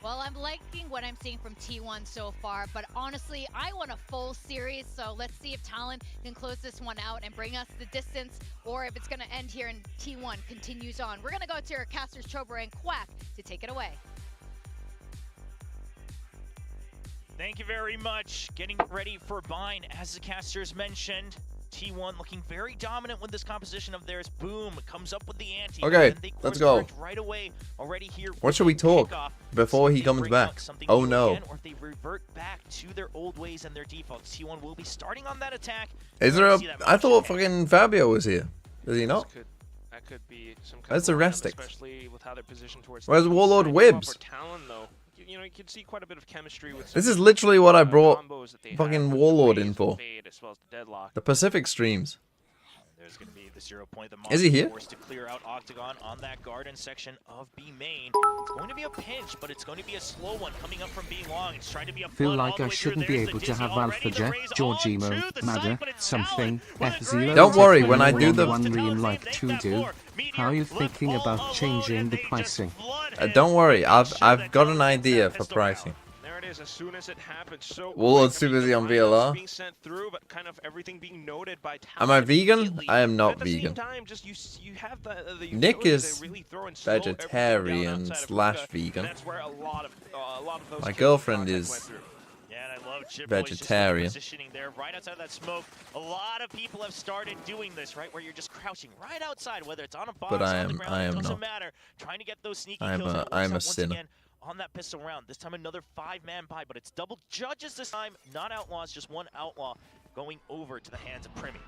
Well, I'm liking what I'm seeing from T1 so far, but honestly, I want a full series, so let's see if Talon can close this one out and bring us the distance, or if it's going to end here and T1 continues on. We're going to go to our casters, Trober and Quack, to take it away. Thank you very much. Getting ready for Bind, as the casters mentioned. T1 looking very dominant with this composition of theirs. Boom, comes up with the ante. Okay, let's go. Right away, already here. What should we talk before he comes back? Oh no. Or if they revert back to their old ways and their defaults. T1 will be starting on that attack. Is there a... I thought fucking Fabio was here. Is he not? That could be some kind That's of a Restic. especially with how they're positioned towards Where's Warlord Wibbs? Talon, though. You know, you can see quite a bit of chemistry with This is literally what I brought fucking have, Warlord in for. As well as the Deadlock. The Pacific streams. There's going to be the 0 point. The Is he here? Forced to clear out Octagon on that garden section of B main. It's going to be a pinch, but it's going to be a slow one coming up from B long. It's trying to be a Feel like I shouldn't be able to have Alphaja, Georgimo, Madder, something, F0. Don't worry, when I do the... one ream like to do. How are you thinking about changing the pricing? Don't worry, I've got an idea for pricing. There it is, as soon as it happens. So Warlord's too busy on VLR. being sent through, but kind of everything being noted by Am I vegan? immediately. I am not At the same vegan. time, just you have the Nick utility is to really throw and slow everything down vegetarian outside of slash Hookah, vegan. and that's where a lot of those My kills girlfriend contact is went through. Yeah, and I love Chip Boy's just vegetarian. positioning there right outside of that smoke. A lot of people have started doing this, right, where you're just crouching right outside, whether it's on a box, But I on the am- ground, I am it doesn't not. matter. Trying to get those sneaky I'm kills. a- and it works I'm out a once sinner. again on that pistol round. This time another 5-man buy, but it's double judges this time, not outlaws, just one outlaw going over to the hands of Primi.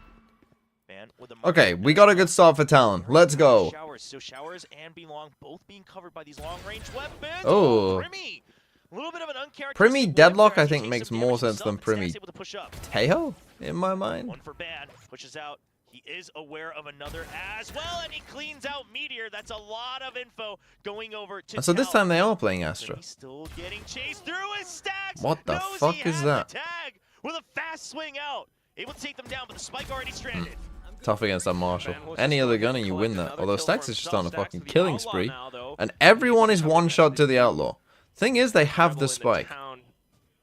Man, with a Okay, we got a good start for Talon. Let's go. Showers, so Showers and Belong both being covered by these long-range weapons. Oh. Primi! A little bit of an uncharacteristic Primi weapon Deadlock, there, I think, actually makes takes some more damage sense than himself, and Primi Stack's able to push up. Tejo, in my mind. One for Bad, pushes out. He is aware of another as well, and he cleans out Meteor. That's a lot of info going over to So this time Talon. they are playing But Astra. he's still getting chased through his stacks. What the Knows fuck he is has that? the tag with a fast swing out. Able to take them down, but the spike already stranded. Tough against that Marshall. Any other gun and you win that. Although Stacks is just on a fucking Stacks killing to the spree. Outlaw now, though. And everyone is one shot to the Outlaw. Thing is, they have the Travel in spike. town,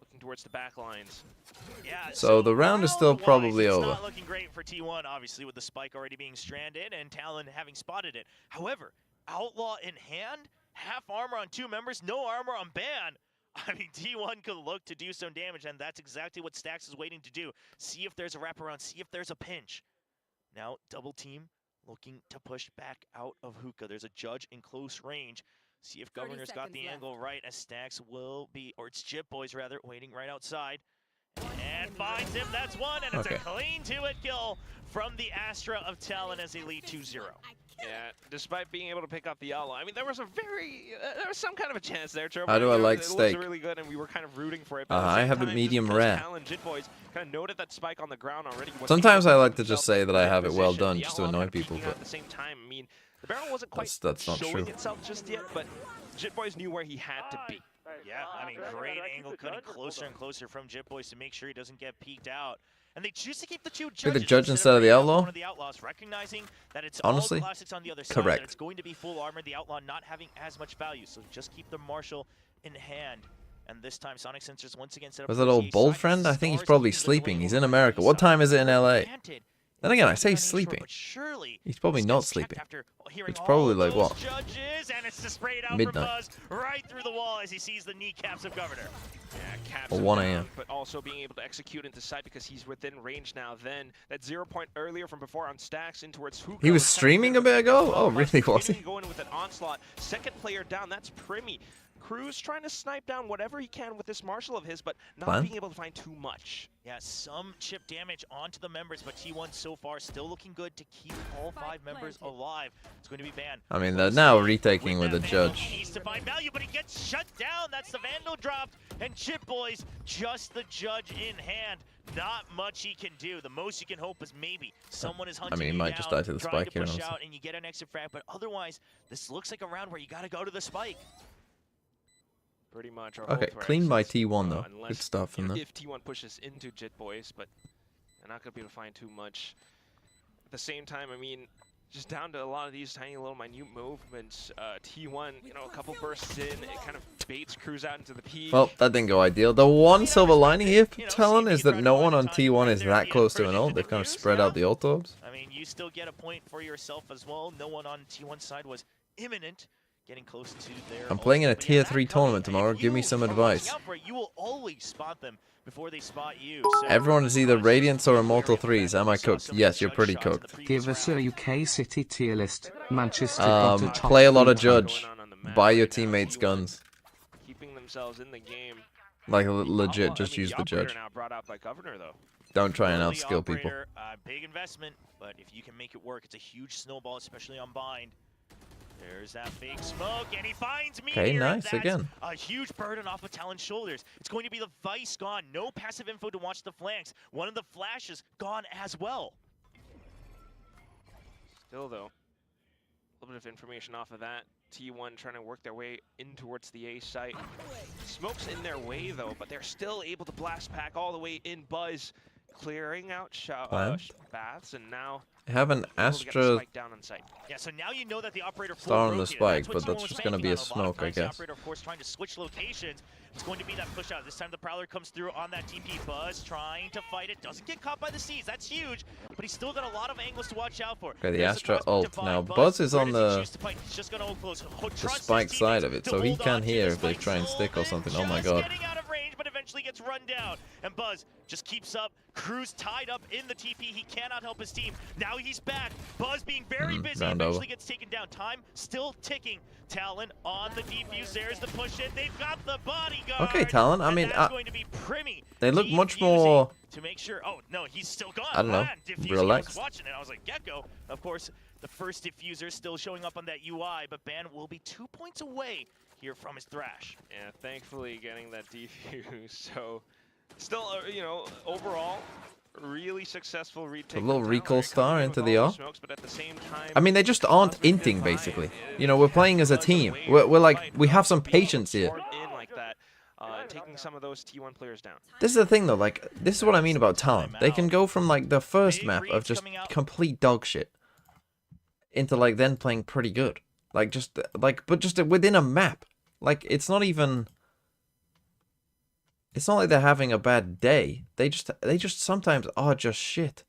looking towards the back lines. Yeah, So the round is still round-wise, probably it's over. not looking great for T1, obviously, with the spike already being stranded and Talon having spotted it. However, Outlaw in hand, half armor on 2 members, no armor on Ban. I mean, T1 could look to do some damage, and that's exactly what Stax is waiting to do. See if there's a wraparound, see if there's a pinch. Now, double team looking to push back out of Hookah. There's a judge in close range. See if Governor's got the angle right, as Stax will be, or it's Jip Boys rather, waiting right outside. And finds him, that's one, and it's Okay. a clean 2-hit kill from the Astra of Talon as they lead 2-0. Yeah, despite being able to pick up the Outlaw. I mean, there was some kind of a chance there, Turbo. How do I like it steak? looked really good, and we were kind of rooting for it. But at the I same have it time, medium just because rare. Talon Jit Boys kind of noted that spike on the ground already. Sometimes I like to just say that I have it well done, just to annoy people, At but the same time, I mean, the barrel wasn't quite that's not showing true. itself just yet, but Jit Boys knew where he had to be. Yeah, I mean, great angle cutting closer and closer from Jip Boys to make sure he doesn't get peeked out. And they choose to keep the 2 judges. the judge instead of the bringing out Outlaw? One of the Outlaws, recognizing that it's Honestly, all classics on the other side, correct. that it's going to be full armor, the Outlaw not having as much value. So just keep the Marshal in hand. And this time, Sonic Sensors once again set up. Was that old bold friend? I think he's probably sleeping. He's in America. What time is it in LA? Then again, I say sleeping. He's probably not sleeping. It's probably like what? Midnight. Right through the wall as he sees the kneecaps of Governor. Yeah, caps Or him 1 down, a.m. But also being able to execute into sight because he's within range now. Then that 0 point earlier from before on Stacks in towards Hookah. He was streaming a bit ago? Oh, really, was he? Going with an onslaught. Second player down, that's Primi. Cruz trying to snipe down whatever he can with this Marshall of his, but not Plan? being able to find too much. Yeah, some chip damage onto the members, but T1 so far still looking good to keep all 5 members alive. It's going to be banned. I mean, they're now retaking with the judge. He needs to find value, but he gets shut down. That's the Vandal dropped, and Chip Boys, just the judge in hand. Not much he can do. The most you can hope is maybe someone is hunting I mean, he you might down, just die to the trying spike to here. push Honestly. out, and you get an extra frag, but otherwise, this looks like a round where you got to go to the spike. Pretty much. Okay, clean by T1 though. Good stuff from them. If T1 pushes into Jit Boys, but they're not going to be able to find too much. At the same time, I mean, just down to a lot of these tiny little minute movements. T1, you know, a couple bursts in, it kind of baits Cruz out into the peak. Well, that didn't go ideal. The one silver lining here for Talon is that no one on T1 is that close to an ult. They've kind of spread out the ult orbs. I mean, you still get a point for yourself as well. No one on T1 side was imminent. Getting close to their I'm playing in a ultimate, but yeah, tier that 3 coming, tournament tomorrow. if Give me you some are advice. watching out for it, you will always spot them before they spot you. So Everyone is either Radiance or Immortal 3s. Am I cooked? Yes, you're pretty cooked. Give us a UK City tier list. Manchester got a top Play a lot 3 of Judge. Buy your teammates guns. Keeping themselves in the game. Like legit, I just mean, use the Judge. Now brought out by Governor, though. Don't try and early outskill people. operator, big investment, but if you can make it work, it's a huge snowball, especially on bind. There's that big smoke, and he finds me. Okay, nice That's again. A huge burden off of Talon's shoulders. It's going to be the Vice gone. No passive info to watch the flanks. One of the flashes gone as well. Still, though, a little bit of information off of that. T1 trying to work their way in towards the A site. Smoke's in their way, though, but they're still able to blast pack all the way in. Buzz clearing out baths, and now I have an Astra down on site. Yeah, so now you know that the operator star on the rotated. spike, what but T1 that's was just going to banking be a on. lot of smoke, I times the guess. operator, of course, trying to switch locations. It's going to be that push out. This time the Prowler comes through on that TP. Buzz trying to fight it. Doesn't get caught by the seas. That's huge, but he's still got a lot of angles to watch out for. Okay, the There's Astra crossbow ult. divide. Now, Buzz is where on does he the choose to fight? He's just gonna ult close. Trusts his spike side teammates of it, to so he hold can on to hear the if they spike. try and stick or something. Oh my Just god. getting out of range, but eventually gets run down. And Buzz just keeps up. Cruz tied up in the TP. He cannot help his team. Now he's back. Buzz being very busy. round Eventually over. gets taken down. Time still ticking. Talon on the defuse. There's the push in. They've got the bodyguard. Okay, Talon. I and mean, that's going to be Primmy they look much defusing more. to make sure. Oh no, he's still gone. I don't know, Man, defusing. relaxed. I was watching it. I was like, Gecko. Of course, the first diffuser still showing up on that UI, but Ban will be 2 points away here from his Thrash. Yeah, thankfully getting that defuse. So, still, you know, overall, really successful retake. A little from recall Talon, star coming in into with the all R. smokes, but at the same time, I mean, they just aren't inting, basically. You know, we're playing as a team. We're like, we have some patience here. in like that, taking some of those T1 players down. This is the thing, though. Like, this is what I mean about Talon. They can go from, like, the first map of just complete dog shit into, like, then playing pretty good. Like, just, like, but just within a map. Like, it's not even... It's not like they're having a bad day. They just sometimes are just shit.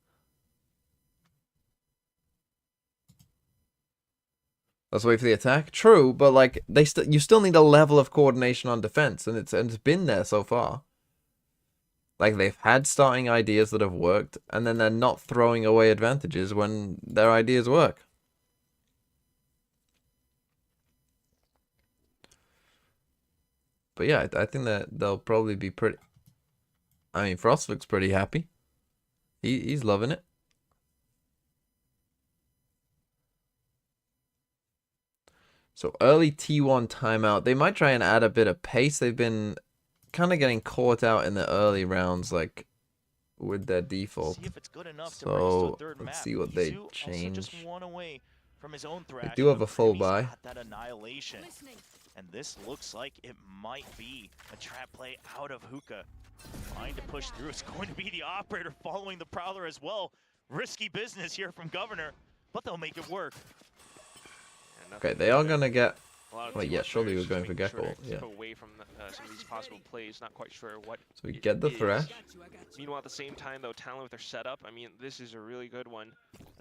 Let's wait for the attack. True, but like you still need a level of coordination on defense, and it's been there so far. Like they've had starting ideas that have worked, and then they're not throwing away advantages when their ideas work. But yeah, I think that they'll probably be pretty... I mean, Frost looks pretty happy. He's loving it. So early T1 timeout. They might try and add a bit of pace. They've been kind of getting caught out in the early rounds, like with their default. See if it's good enough to So third let's map. see what they Izu also change. just one away from his own Thrash. They do have but a full Primmy's buy. got that annihilation. And this looks like it might be a trap play out of Hookah. Trying to push through. It's going to be the operator following the Prowler as well. Risky business here from Governor, but they'll make it work. Okay, they are gonna get... Wait, Wait, yeah, surely we're going for Gecko. Yeah. Away from some of these possible plays, not quite sure what. So we get the it is. Thrash. Meanwhile, at the same time, though, Talon with their setup, I mean, this is a really good one.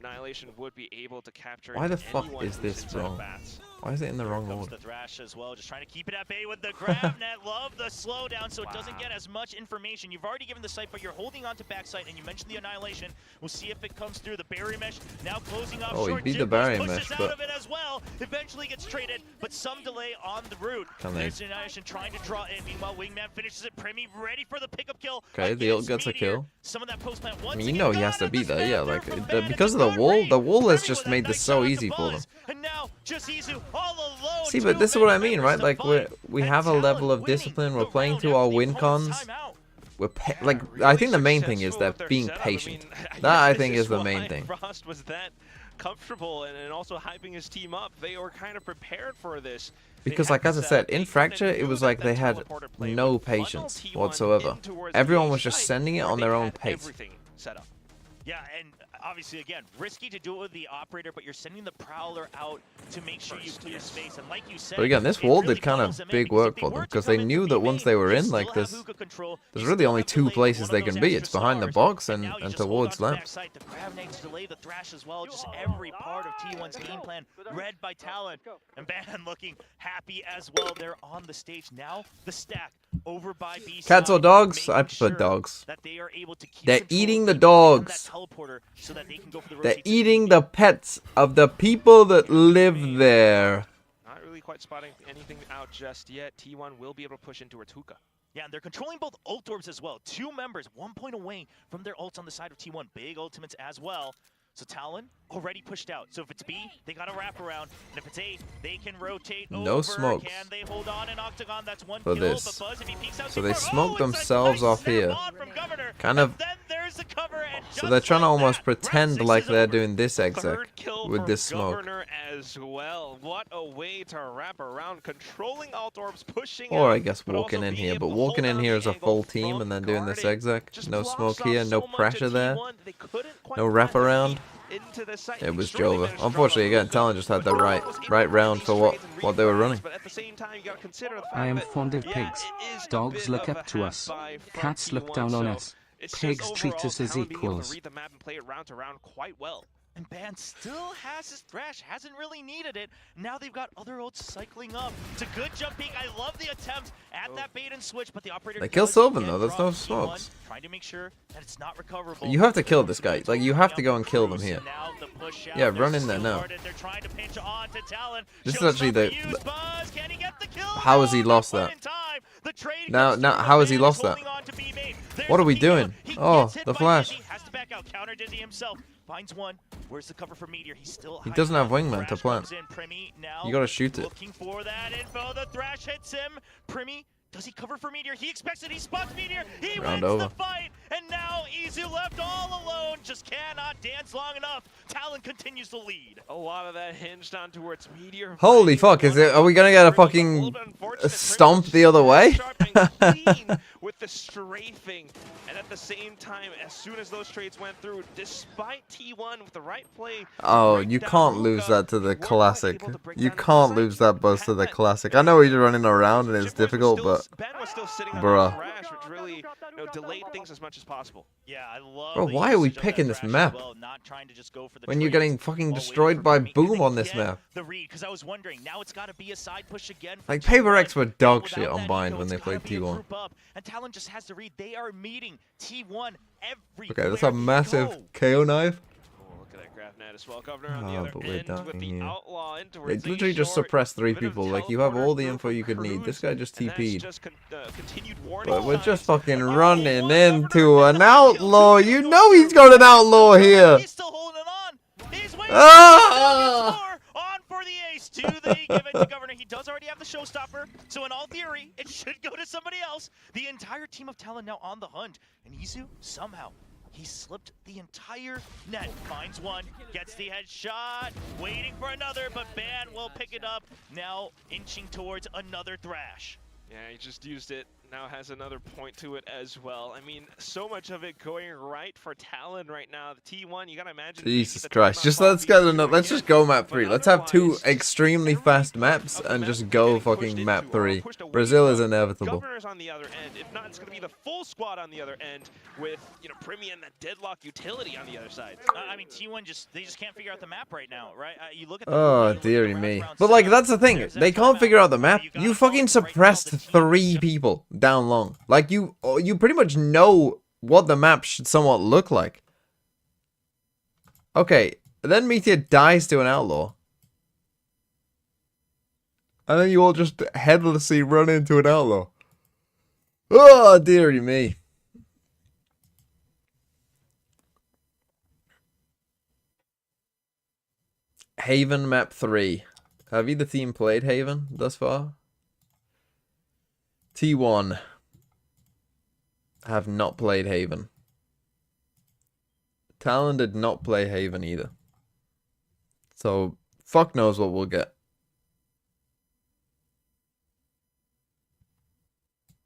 Annihilation would be able to capture. Why the fuck anyone is who's this inside of wrong? bats. Why is it in the wrong Comes order? the Thrash as well, just trying to keep it at bay with the grab net. Love the slowdown so it doesn't get as much information. You've already given the site, but you're holding on to backside, and you mentioned the Annihilation. We'll see if it comes through the barrier mesh. Now closing off Oh, he short. beat the Jimbo's barrier pushes mesh, out but- of it as well. Eventually gets traded, but some delay on the route. Can they- There's the Annihilation trying to draw in. Meanwhile, Wingman finishes it. Premi ready for the pickup kill. Okay, the ult against gets a Meteor. kill. Some of that post plant I once mean, you again know he gone has to at be the there, yeah. spammer Like from the, Ban. because of It's the a wall. good The wall has Premi just with made that this nice so shot easy to for them. Buzz. And now just Izu all alone. See, but this is what I mean, right? Like we And have a Talon level of winning discipline. We're the playing round to after our the win opponent's cons. timeout. We're Yeah, like really I think the main thing is successful they're with their being setup. I patient. mean, That I guess think this is the why main thing. Frost was that comfortable and also hyping his team up. They were kind of prepared for this. They Because, had like the as I setup. said, They in kinda Fracture, it knew was that like that they had teleporter play no would funnel patience T1 whatsoever. in towards Everyone the was just site sending it where on they their own had pace. Everything set up. Yeah, and obviously, again, risky to do it with the operator, but you're sending the Prowler out to make sure you clear space. And like you said, But again, this it wall really did kind funnels of them in, big because work if for were them to because come they in knew from that B once main, they were you in, still like have there's hookah control, there's you really still only have two delay places one they of can those be. extra It's behind the stars. box And and now you just towards hold on to lamp. backside. The grab nades delay the Thrash as well. Just every part of T1's game plan read by Talon. And Ban looking happy as well. They're on the stage now. The stack over by B side. Cats or dogs? I making prefer sure dogs. that they are able to keep They're control eating of the and dogs. that teleporter so that they can go for the They're rotates if eating need the be. pets of the people that live there. Not really quite spotting anything out just yet. T1 will be able to push in towards hookah. Yeah, and they're controlling both ult orbs as well. 2 members, 1 point away from their ults on the side of T1. Big ultimates as well. So Talon already pushed out. So if it's B, they got to wrap around. And if it's A, they can rotate No over. smokes Can they hold on in Octagon? That's 1 for kill. this. But Buzz, if he peeks out So too they far, smoked it's a themselves nice off snap here. on from Governor. Kind And of. then there's the cover, and So just they're trying to like almost that, pretend round 6 like is they're over. doing this exec Third kill with from this smoke. Governor as well. What a way to wrap around, controlling alt orbs, pushing Or out, I guess but walking also in being here. able But to hold walking in down here the as a angle full team from and then doing this guarding. exec. Just No blocks smoke off here, so no much pressure at there. T1, they couldn't quite No find the wraparound. lead into the site. It was Extremely Jova. managed to Unfortunately, draw again, Talon just had the right was able to right win round these for trades and what they were rebrands, running. but at the same time, you got to consider the fact I am that, fond of yeah, pigs. it is a Dogs bit look of up a to half us. buy from Cats look T1, down on so us. it's just Pigs treat overall us as Talon being able to equals. read the map and play it round to round quite well. And Ban still has his Thrash, hasn't really needed it. Now they've got other ults cycling up. It's a good jump peek. I love the attempt at that bait and switch, but the operator They kill does Sylvan, get though. There's no dropped. T1 smokes. trying to make sure that it's not recoverable. You have to kill this guy. Like, you have to go and kill them here. Now the push out. Yeah, They're run in there still now. guarded. They're trying to pinch on to Talon. This is Showstopper actually the- used. Buzz. Can he get the kill? How has he No, lost not that? in time. The trade Now- comes now, through, how but has he Ban is lost that? holding on to B main. There's What are the we peek out. doing? He Oh, gets hit the by flash. Dizzy, has to back out. Counter Dizzy himself. Finds one. Where's the cover for Meteor? He's still He hiding doesn't have out. wingman to Thrash plant. comes in. Premi now You gotta shoot it. looking for that info. The Thrash hits him. Premi, does he cover for Meteor? He expects it. He spots Meteor. He Round wins over. the fight. And now Izu left all alone. Just cannot dance long enough. Talon continues to lead. A lot of that hinged on towards Meteor. Holy fuck, is it? Are we gonna get a fucking stomp the other way? With the strafing, and at the same time, as soon as those trades went through, despite T1 with the right play. Oh, break you down can't lose Hookah, that to they the weren't classic. able to break You down can't inside. lose that buzz to Had the that classic. I know he's running around and it's Chip was difficult, still- but Ben was still sitting on bruh. the Thrash, which really delayed things as much as possible. Yeah, I love Bro, the why are we usage of that picking this Thrash as map? well, not trying to just go for the when you're trades getting fucking while waiting destroyed for by Premi. Boom And on this again, map. The read, because I was wondering, now it's got to be a side push again. for Like, T1. Paper X were dog Without shit on that Bind eco, when it's they gotta played be a T1. group up, and Talon just has to read. They are meeting T1 every Okay, that's a massive go. KO knife. Oh, look at that grab net as well. Governor on the Oh, other but we're end with dying the here. outlaw in They towards literally just short. suppressed 3 Bit of people. Like, you have all the teleporter info you could need. This guy just and that's TP'd. just continued warning But we're signs. just fucking Oh, running one into Governor an gets the kill. outlaw. Two You kills know he's got an outlaw here. He's still holding on. He's waiting. Ah! Still gets more. On for the ace. 2 they give it to Governor. He does already have the showstopper, so in all theory, it should go to somebody else. The entire team of Talon now on the hunt, and Izu somehow he slipped the entire net. Finds one, gets the headshot, waiting for another, but Ban will pick it up. Now inching towards another Thrash. Yeah, he just used it. now has another point to it as well. I mean, so much of it going right for Talon right now. The T1, you gotta imagine. Jesus the Christ. timeout Just clock let's being go. too Let's just again. go map But 3. Let's have 2 otherwise, extremely every fast part maps of the and map just is go getting pushed fucking map into or 3. pushed away Brazil is from. inevitable. Governor's on the other end. If not, it's gonna be the full squad on the other end with, you know, Primi and that deadlock utility on the other side. I mean, T1 they just can't figure out the map right now, right? You look at the Oh, you look at the dearie round me. round But, like, setup, that's the thing. there's that They can't timeout. figure out the map. You gotta You call fucking it right now, suppressed the team 3 people down long. Like, you pretty much know what the map should somewhat look like. Okay, then Meteor dies to an outlaw. And then you all just headlessly run into an outlaw. Oh, dearie me. Haven map 3. Have either team played Haven thus far? T1 have not played Haven. Talon did not play Haven either. So, fuck knows what we'll get.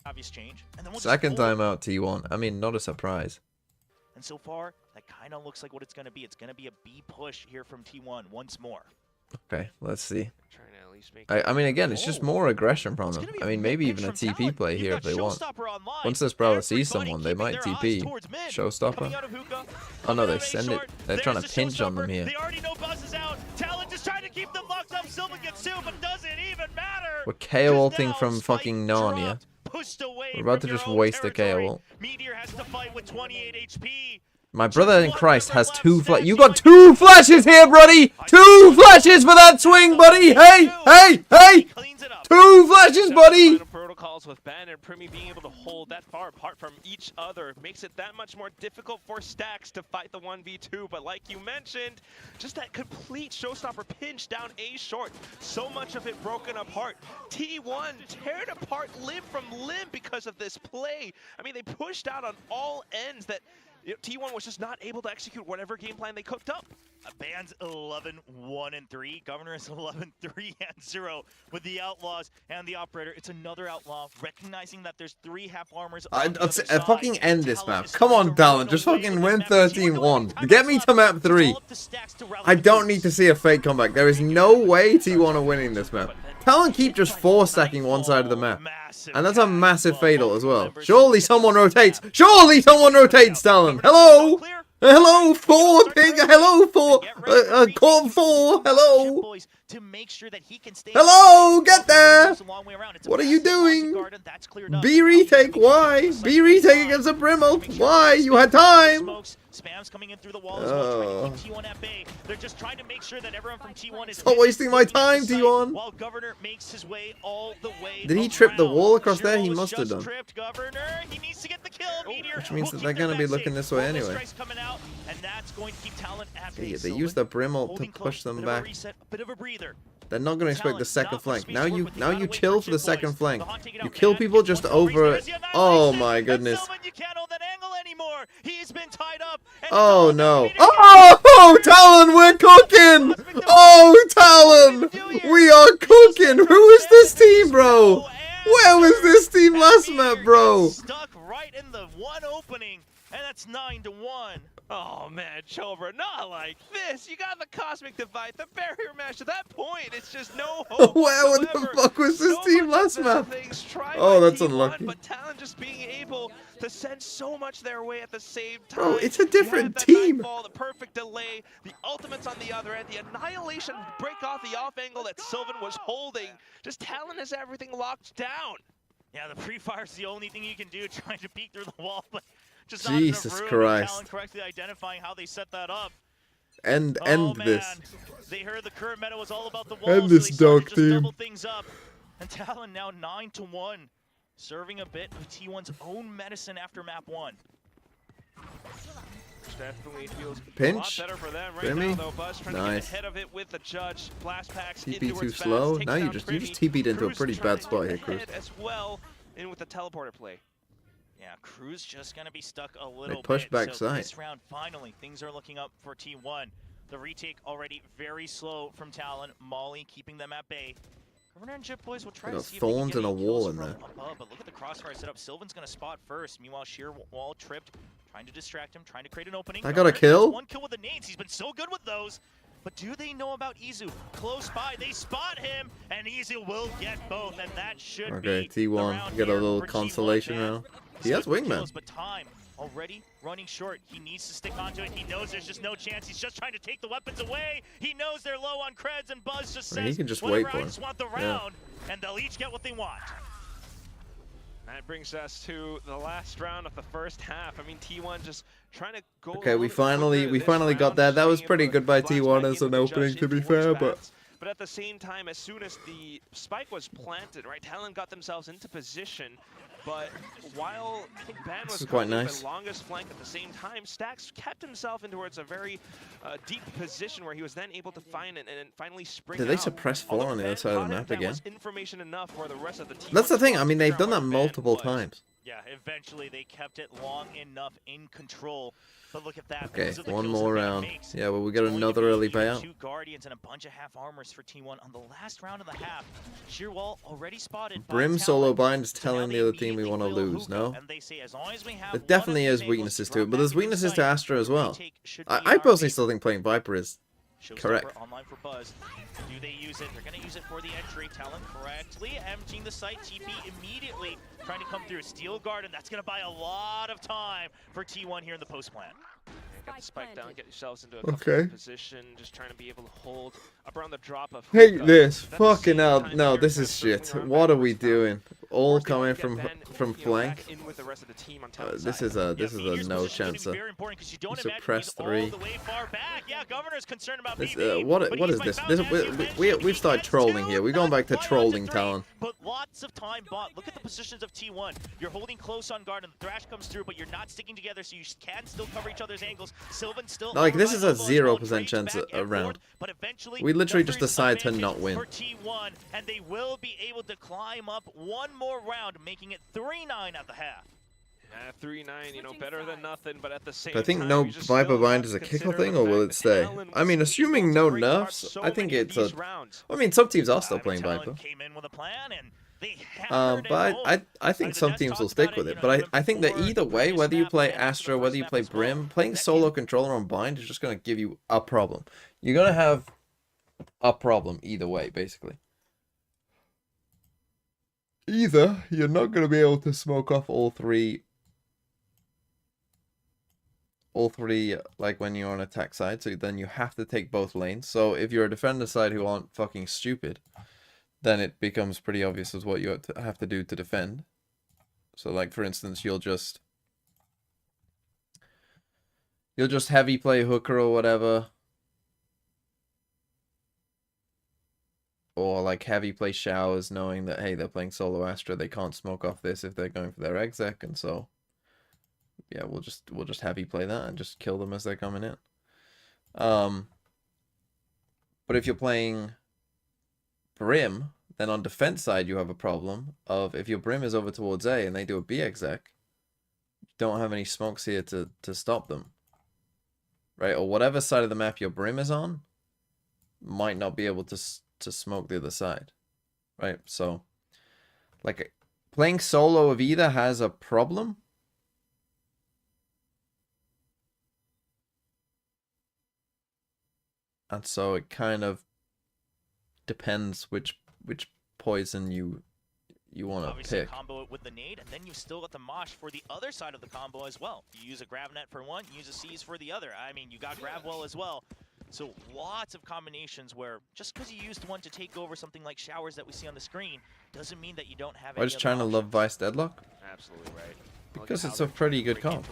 Obvious change. And then we'll Second just time out T1. I mean, not a surprise. And so far, that kind of looks like what it's going to be. It's going to be a B push here from T1 once more. Okay, let's see. Trying to at least make I mean, again, it's just more aggression from them. I mean, maybe even a TP play here if they want. Once this brother sees someone, they might TP. Showstopper. Oh no, they send it. They're trying to pinch on them here. They already know Buzz is out. Talon just trying to keep them locked up. Silva gets 2, but doesn't even matter. We're KO ulting from fucking Narnia. We're about to just waste a KO ult. Meteor has to fight with 28 HP. My brother in Christ has 2 flash. You got 2 flashes here, buddy! 2 flashes for that swing, buddy! Hey! Hey! Hey! 2 flashes, buddy! Final protocols with Banter and Primi being able to hold that far apart from each other makes it that much more difficult for Stacks to fight the 1v2. But like you mentioned, just that complete showstopper pinch down A short. So much of it broken apart. T1 teared apart limb from limb because of this play. I mean, they pushed out on all ends that T1 was just not able to execute whatever game plan they cooked up. Band's 11-1-3. Governor is 11-3-0 with the Outlaws and the Operator. It's another Outlaw recognizing that there's 3 half armors. I'd fucking end this map. Come on, Talon. Just fucking win 13-1. Get me to map 3. I don't need to see a fake comeback. There is no way T1 are winning this map. Talon keep just 4-stacking one side of the map. And that's a massive fatal as well. Surely someone rotates. Surely someone rotates, Talon. Hello? Hello, 4 pig. Hello, 4. Corp 4. Hello. Hello, get there. What are you doing? B retake, why? B retake against a Brim ult. Why? You had time. Spams coming in through the wall as well, trying to keep T1 at bay. They're just trying to make sure that everyone from T1 is Stop wasting my time, T1. While Governor makes his way all the way. Did he trip the wall across there? He must have done. Tripped Governor. He needs to get the kill. Meteor Which means will that they're keep going to them be looking this way anyway. coming out, and that's going to keep Talon at bay. Yeah, they use the Brim ult to push them back. Bit of a breather. They're not going to expect the second flank. Now you chill for the second flank. You kill people just over. Oh my goodness. Oh no. Oh, Talon, we're cooking. Oh, Talon, we are cooking. Who is this team, bro? Where was this team last map, bro? Stuck right in the one opening, and that's 9-1. Oh man, Chobra, not like this. You got the Cosmic Divide, the Barrier Mesh. At that point, it's just no hope. Where the fuck was this team last map? Oh, that's unlucky. But Talon just being able to send so much their way at the same time. Bro, it's a different team. Nightfall, the perfect delay, the ultimates on the other end, the annihilation break off the off angle that Sylvan was holding. Just Talon has everything locked down. Yeah, the pre-fire's the only thing you can do, trying to peek through the wall, but just Jesus not enough room. Christ. Talon correctly identifying how they set that up. End this. They heard the current meta was all about the walls, End this so they dog started team. just double things up. And Talon now 9-1, serving a bit of T1's own medicine after map 1. Definitely feels Pinch. a lot better for them right Primi. now, though. Buzz trying to get Nice. ahead of it with the judge. Blast packs TP into too its slow. fast, Now takes you down just Primi. TP'd into a Cruz pretty trying bad to spot get here, Cruz. ahead as well, in with the teleporter play. Yeah, Cruz just gonna be stuck a little They push bit. back So side. this round, finally, things are looking up for T1. The retake already very slow from Talon. Molly keeping them at bay. Governor and Jip Boys will try They to got see if they can thorns get and a any wall kills in from there. above, but look at the crossfire setup. Sylvan's gonna spot first. Meanwhile, Sheer Wall tripped, trying to distract him, trying to create an opening. I got a Governor kill? gets one kill with the nades. He's been so good with those. But do they know about Izu? Close by, they spot him, and Izu will get both, and that should Okay, be the T1, round get a here little for T1, consolation man. round. He has Good wingman. kills, but time already running short. He needs to stick onto it. He knows there's just no chance. He's just trying to take the weapons away. He knows they're low on creds, and Buzz just I mean, he says, can just whatever, wait for I him. just want the Yeah. round, and they'll each get what they want. That brings us to the last round of the first half. I mean, T1 just trying to go. Okay, we finally got that. That was pretty good by T1 as an opening, to be fair, but at the same time, as soon as the spike was planted, right, Talon got themselves into position. But while I think Ban was is quite probably nice. the longest flank at the same time, Stax kept himself in towards a very deep position where he was then able to find and finally spring did they out. suppress 4 Although on the Ban other side of the caught him, map that again? was information enough for the rest of the team. That's the thing. I mean, they've Figure done out that where Ban multiple was. times. Yeah, eventually they kept it long enough in control. But look at that. Okay, those are the one kills more that Ban round. makes. Yeah, well, we got It's going to another be early here, payout. 2 Guardians and a bunch of half armors for T1 on the last round of the half. Sheerwall already spotted. by Brim solo Talon. bind is So now telling they the other team we immediately want to will lose, hookah, no? and they say, as long as we have There one definitely of is these angles weaknesses to drop it, but back there's into weaknesses to sight, Astra as well. Retake should be I in our personally favor. still think playing Viper is Showstopper correct. online for Buzz. Do they use it? They're going to use it for the entry. Talon correctly emptying the site. TP immediately trying to come through. Steel Guard, and that's going to buy a lot of time for T1 here in the post plant. Get the spike down, get yourselves into a comfortable Okay. position, just trying to be able to hold up around the drop of Hate hookah. this. At the Fucking same hell. time, No, they're this kind is of circling shit. around What are we backwards now. doing? All Course, they coming wanna get from Ben, flank. back in with the rest of the team on This Talon's is side. a Meteor's no position is gonna chance. be very important because you don't You imagine suppress he's 3. all the way far back. Yeah, Governor's concerned about This, BB, what but is he's this? by This Fountain, as you mentioned. we've He started gets trolling 2, here. We're going back to not quite trolling onto 3, Talon. But lots of time bought. Look at the positions of T1. You're holding close on guard, and the Thrash comes through, but you're not sticking together, so you can still cover each other's angles. Sylvan still Like, over this by is a elbow as well, 0% trades chance back and around. forth, but eventually We literally just numbers decide to advantage not win. for T1, and they will be able to climb up one more round, making it 3-9 at the half. 3-9, you know, better than nothing, but at the same I think time, no you just Viper still bind have is a to kicker consider thing, the or will fact it that stay? Talon I mean, was assuming able no to break apart nerfs, so I think many of it's a... these rounds. I mean, some teams are still I mean, playing Talon Viper. came in with a plan, and they hammered it But home. I think The some Nets teams will talked stick about with it, it. you But know, I think that before either the way, previous whether you map play and after the Astra, first whether you map play as well, Brim, playing that solo can- controller on bind is just going to give you a problem. You're going to have a problem either way, basically. Either you're not going to be able to smoke off all three, like when you're on attack side, so then you have to take both lanes. So if you're a defender side who aren't fucking stupid, then it becomes pretty obvious as what you have to do to defend. So like, for instance, you'll just heavy play hooker or whatever. Or like heavy play showers, knowing that, hey, they're playing solo Astra, they can't smoke off this if they're going for their exec, and so yeah, we'll just heavy play that and just kill them as they're coming in. But if you're playing Brim, then on defense side you have a problem of, if your Brim is over towards A and they do a B exec, you don't have any smokes here to stop them. Right? Or whatever side of the map your Brim is on might not be able to smoke the other side. Right? So like, playing solo of either has a problem. And so it kind of depends which poison you want to Obviously, pick. combo it with the nade, and then you've still got the mosh for the other side of the combo as well. You use a grab net for one, you use a seize for the other. I mean, you got grab well as well. So lots of combinations where just because you used one to take over something like showers that we see on the screen doesn't mean that you don't have I'm any just other trying to love options. Vice Deadlock. Absolutely right. Because it's a pretty good comp.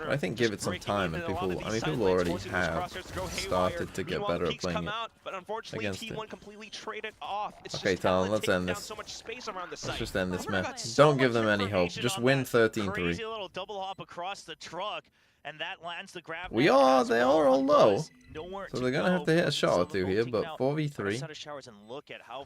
I think give it some time, and people already have started to get better at playing it against it. Completely traded off. It's Okay, just Talon, Talon let's taking end down this. so much space around the Let's site. just end this Governor match. got so Don't give much them any hope. information Just on win that 13-3. Crazy little double hop across the truck. and that lands the grab. They are all low. So they're gonna have to hit a shot or two here, but 4v3.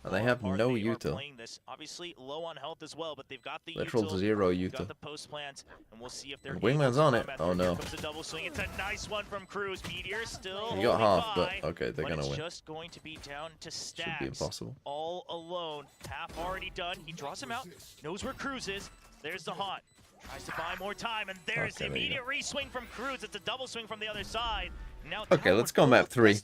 And they have no util. Obviously low on health as well, but they've got the Literal util, 0 got util. the post plants, and we'll see if they're Wingman's on it. Oh no. comes the double swing. It's a nice one from Cruz. Meteor still You got half, but by, okay, they're gonna it's win. just going to be down to Stacks. Should be impossible. All alone. Half already done. He draws him out. Knows where Cruz is. There's the haunt. Tries to buy more time, and there's the immediate re-swing from Cruz. It's a double swing from the other side. Now Okay, let's go map 3.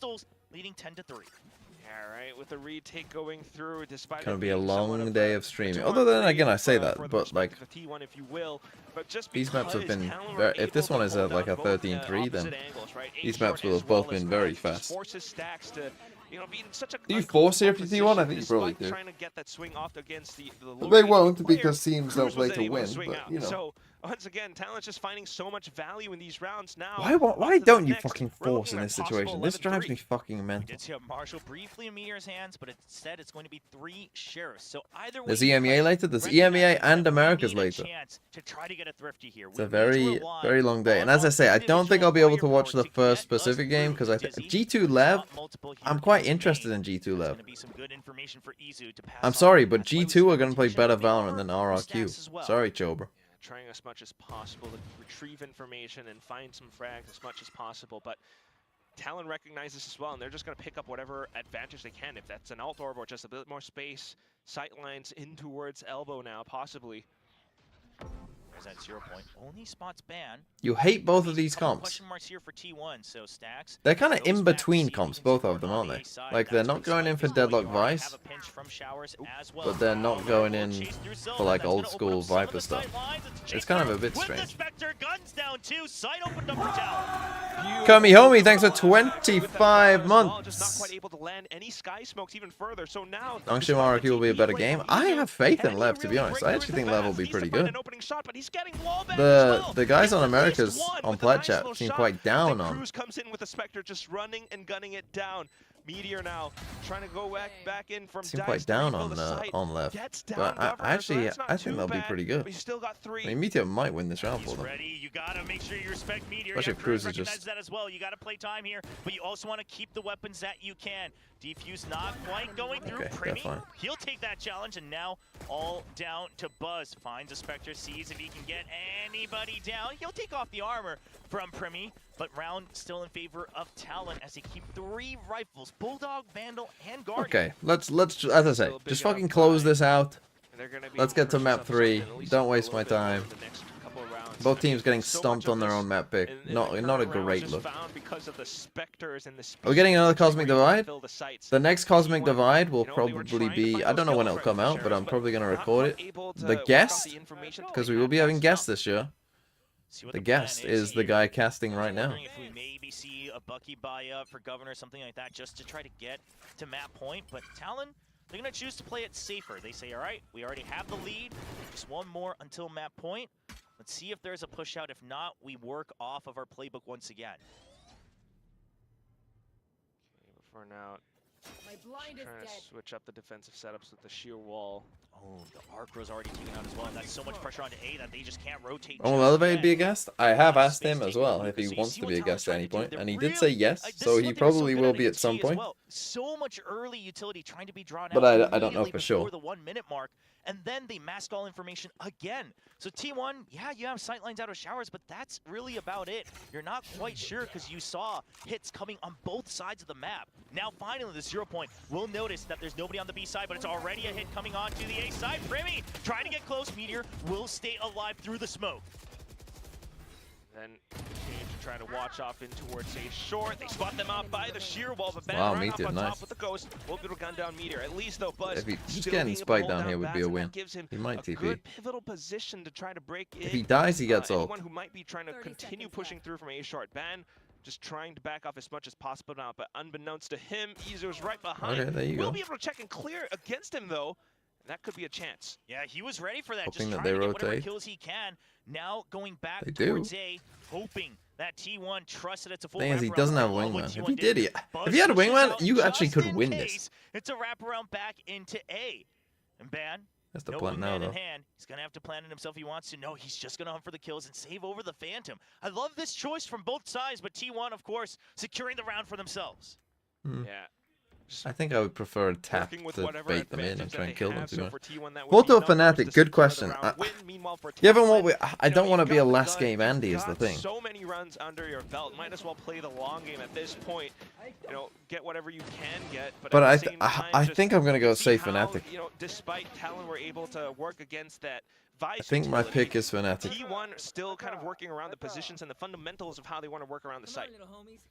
Leading 10-3. All right, with the retake going through, despite Gonna be a long day of streaming. Although then again, I say that, but like T1, if you will, but just these maps have been Talon very. were If this able one to is hold like a down both, 13-3, then opposite angles, right? these A-short maps will as have both well as been very Max, fast. Forces Stacks to, be in such a Do you force here if you T1? I think you probably despite do. trying to get that swing off against the They low won't player, because teams don't Cruz play was to able win, swing but out. you know. So once again, Talon's just finding so much value in these rounds now. Why On to don't the you next. fucking We're force looking in at this possible situation? This drives 11-3. me fucking We mental. did see a Marshall briefly in Meteor's hands, but instead it's going to be 3 sheriffs. So either way, There's you EMEA play, later. There's recognize EMEA and that we Americas need a later. chance to try to get a thrifty here. It's a very long day. And as I say, I don't think I'll be able to watch the first Pacific game because G2 Lev. I'm quite interested in G2 Lev. I'm sorry, but G2 are going to play better Valorant than RRQ. Sorry, Chobra. Trying as much as possible to retrieve information and find some frags as much as possible, but Talon recognizes as well, and they're just going to pick up whatever advantage they can. If that's an alt orb or just a bit more space, sight lines in towards elbow now, possibly. There's that 0 point. Only spots ban. You hate both of these comps. Question marks here for T1, so Stacks. They're kind of in between comps, both of them, aren't they? Like, they're not going in for Deadlock Vice, but they're not going in for like old school Viper stuff. It's kind of a bit strange. Kami Homie, thanks for 25 months. Not quite able to land any sky smokes even further. So now Angshim RRQ will be a better game. I have faith in Lev, to be honest. I actually think Lev will be pretty good. The guys on Americas on Plat Chat seem quite down on. Cruz comes in with a Spectre, just running and gunning it down. Meteor now trying to go back in from Seem quite down on Lev, but I think they'll be pretty good. But still got 3. I mean, Meteor might win this round for them. You gotta make sure you respect Meteor. Especially if Cruz is just that as well. You gotta play time here, but you also want to keep the weapons that you can. Defuse not quite going through. Okay, that's fine. He'll take that challenge, and now all down to Buzz. Finds a Spectre, sees if he can get anybody down. He'll take off the armor from Primi, but round still in favor of Talon as they keep 3 rifles: Bulldog, Vandal, and Guardian. Okay, let's as I say, just fucking close this out. Let's get to map 3. Don't waste my time. Both teams getting stomped on their own map pick. Not a great look. Are we getting another Cosmic Divide? The next Cosmic Divide will probably be, I don't know when it'll come out, but I'm probably going to record it. The guest, because we will be having guests this year. The guest is the guy casting right now. If we maybe see a Bucky buy up for Governor, something like that, just to try to get to map point. But Talon, they're going to choose to play it safer. They say, all right, we already have the lead. Just one more until map point. Let's see if there's a push out. If not, we work off of our playbook once again. Okay, for now, trying to switch up the defensive setups with the sheer wall. Oh, the arc row's already taken out as well. That's so much pressure onto A that they just can't rotate. Will Elevate be a guest? I have asked him as well if he wants to be a guest at any point, and he did say yes, so he probably will be at some point. So much early utility trying to be drawn out. But I don't know for sure. Before the 1 minute mark, and then they mask all information again. So T1, yeah, you have sightlines out of showers, but that's really about it. You're not quite sure because you saw hits coming on both sides of the map. Now finally the 0 point. We'll notice that there's nobody on the B side, but it's already a hit coming onto the A side. Primi trying to get close. Meteor will stay alive through the smoke. Then continue to try to watch off in towards a short. They spot them out by the sheer wall, but Ben wow, right Meteor, off on nice. top with the ghost. Will be able to gun down Meteor. At least though, Buzz. If he just still getting being able to spiked hold down here would be bats, a and win. that gives him He might a TP. good pivotal position to try to break in. If he dies, he gets ult. Anyone who might be trying to continue pushing through from a short. Ban just trying to back off as much as possible now, but unbeknownst to him, Izo's right behind. Okay, there you We'll go. be able to check and clear against him though. That could be a chance. Yeah, he was ready for that. Hoping just that trying they to get whatever rotate. kills he can. Now going back They towards do. A, hoping that T1 trusted it's a full Thing is, he wraparound. doesn't have I love what wingman. If T1 he did, If if he had a pushes wingman, out you actually just could in win case, this. It's a wraparound back into A. And Ban, That's the No plan now, wingman in though. hand. He's going to have to plan it himself if he wants to. No, he's just going to hunt for the kills and save over the Phantom. I love this choice from both sides, but T1, of course, securing the round for themselves. Yeah. I think I would prefer a tap Working with to whatever bait them in advantage and that try and they kill them. have, To so be for T1 that would Photo be Fanatic, numbers to good secure the question. round win. Meanwhile, for Given Talon, what I don't want to you've be a got the last gun, game Andy you've is the got thing. So many runs under your belt. Might as well play the long game at this point. You know, get whatever you can get. But at the same time, I just think I'm gonna go see say how, Fnatic. You know, despite Talon were able to work against that Vice I think my utility, pick is Fnatic. T1 still kind of working around the positions and the fundamentals of how they want to work around the site.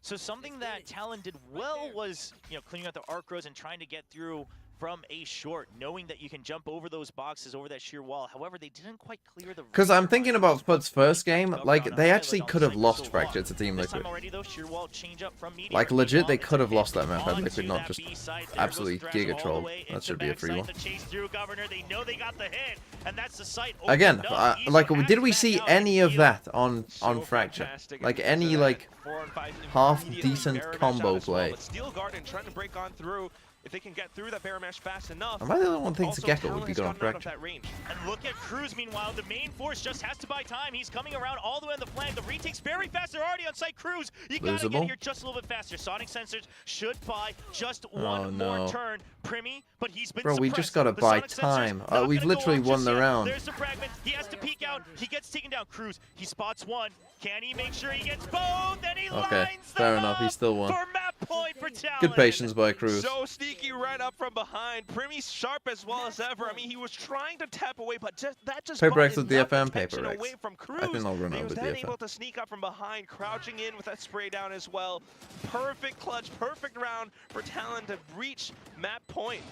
So something that Talon did well was, cleaning out the arc rows and trying to get through from a short, knowing that you can jump over those boxes, over that sheer wall. However, they didn't quite clear the. Because I'm thinking about Put's first game, like, they actually could have lost Fracture to Team This time Liquid. already, though, sheer wall change up from Meteor. Like, legit, they Meanwhile, could have it's a lost hit that map had onto Liquid not that just B side. There goes absolutely Thrash giga all the trolled. way That into should be a free backside one. to chase through Governor. They know they got the hit, and that's the site Again, opened up. like, Eastwood did has we that see now, any and of that on So Fracture? fantastic, Like, and any, because of like, that 4 and 5 half immediately decent Baramash combo out as well, play? but Steel Garden trying to break on through. If they can get through that Baramash fast enough. Am I the only one who thinks Also, Gecko Talon would be has good on gotten out of Fracture? that range. And look at Cruz, meanwhile. The main force just has to buy time. He's coming around all the way on the flank. The retake's very fast. They're already on site. Cruz, you gotta get Losable? here just a little bit faster. Sonic Sensors should buy just one more no. turn. Primy, but he's been Bro, we suppressed. just gotta The buy Sonic Sensors time. not We've gonna go literally off won just the yet. round. There's the fragment. He has to peek out. He gets taken down. Cruz, he spots one. Can he make sure he gets both? And he Okay, lines fair them enough. He up still won. for map point for Talon. Good patience by Cruz. So sneaky right up from behind. Primy's sharp as well as ever. I mean, he was trying to tap away, but that just Paper brought X with enough DFM, attention Paper X. away from Cruz. I think I'll run He out was with then DFM. able to sneak up from behind, crouching in with that spray down as well. Perfect clutch, perfect round for Talon to reach map point.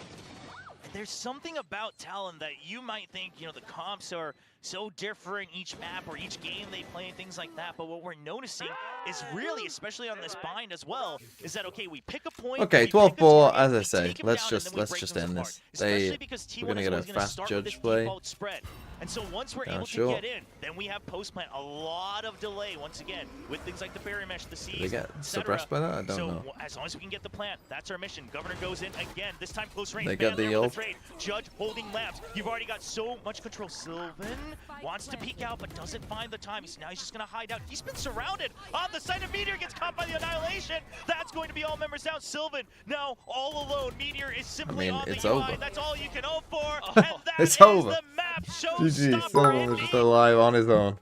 There's something about Talon that you might think, the comps are so different each map or each game they play and things like that. But what we're noticing is really, especially on this bind as well, is that, okay, we pick a point. Okay, we pick a 12-4, target, as I we say. take him Let's down, just and then we break just them end apart. this. Especially because We're T1 gonna is get a always gonna fast start judge with this play. default spread. And so once we're able sure. to get in, then we have post-plant a lot of delay once again with things like the berry mesh, the Did seeds, they get etc. suppressed by that? I don't so know. as long as we can get the plant, that's our mission. Governor goes in again, this time close range. They got Bandler the with ult. trade. Judge holding lamps. You've already got so much control. Sylvan wants to peek out, but doesn't find the time. Now he's just going to hide out. He's been surrounded on the side of Meteor, gets caught by the Annihilation. That's going to be all members down. Sylvan now all alone. Meteor is simply on the it's UI. over. That's all you can hope for. And that It's is over. the map. GG, Showstopper Solomon was just indeed. alive on his own.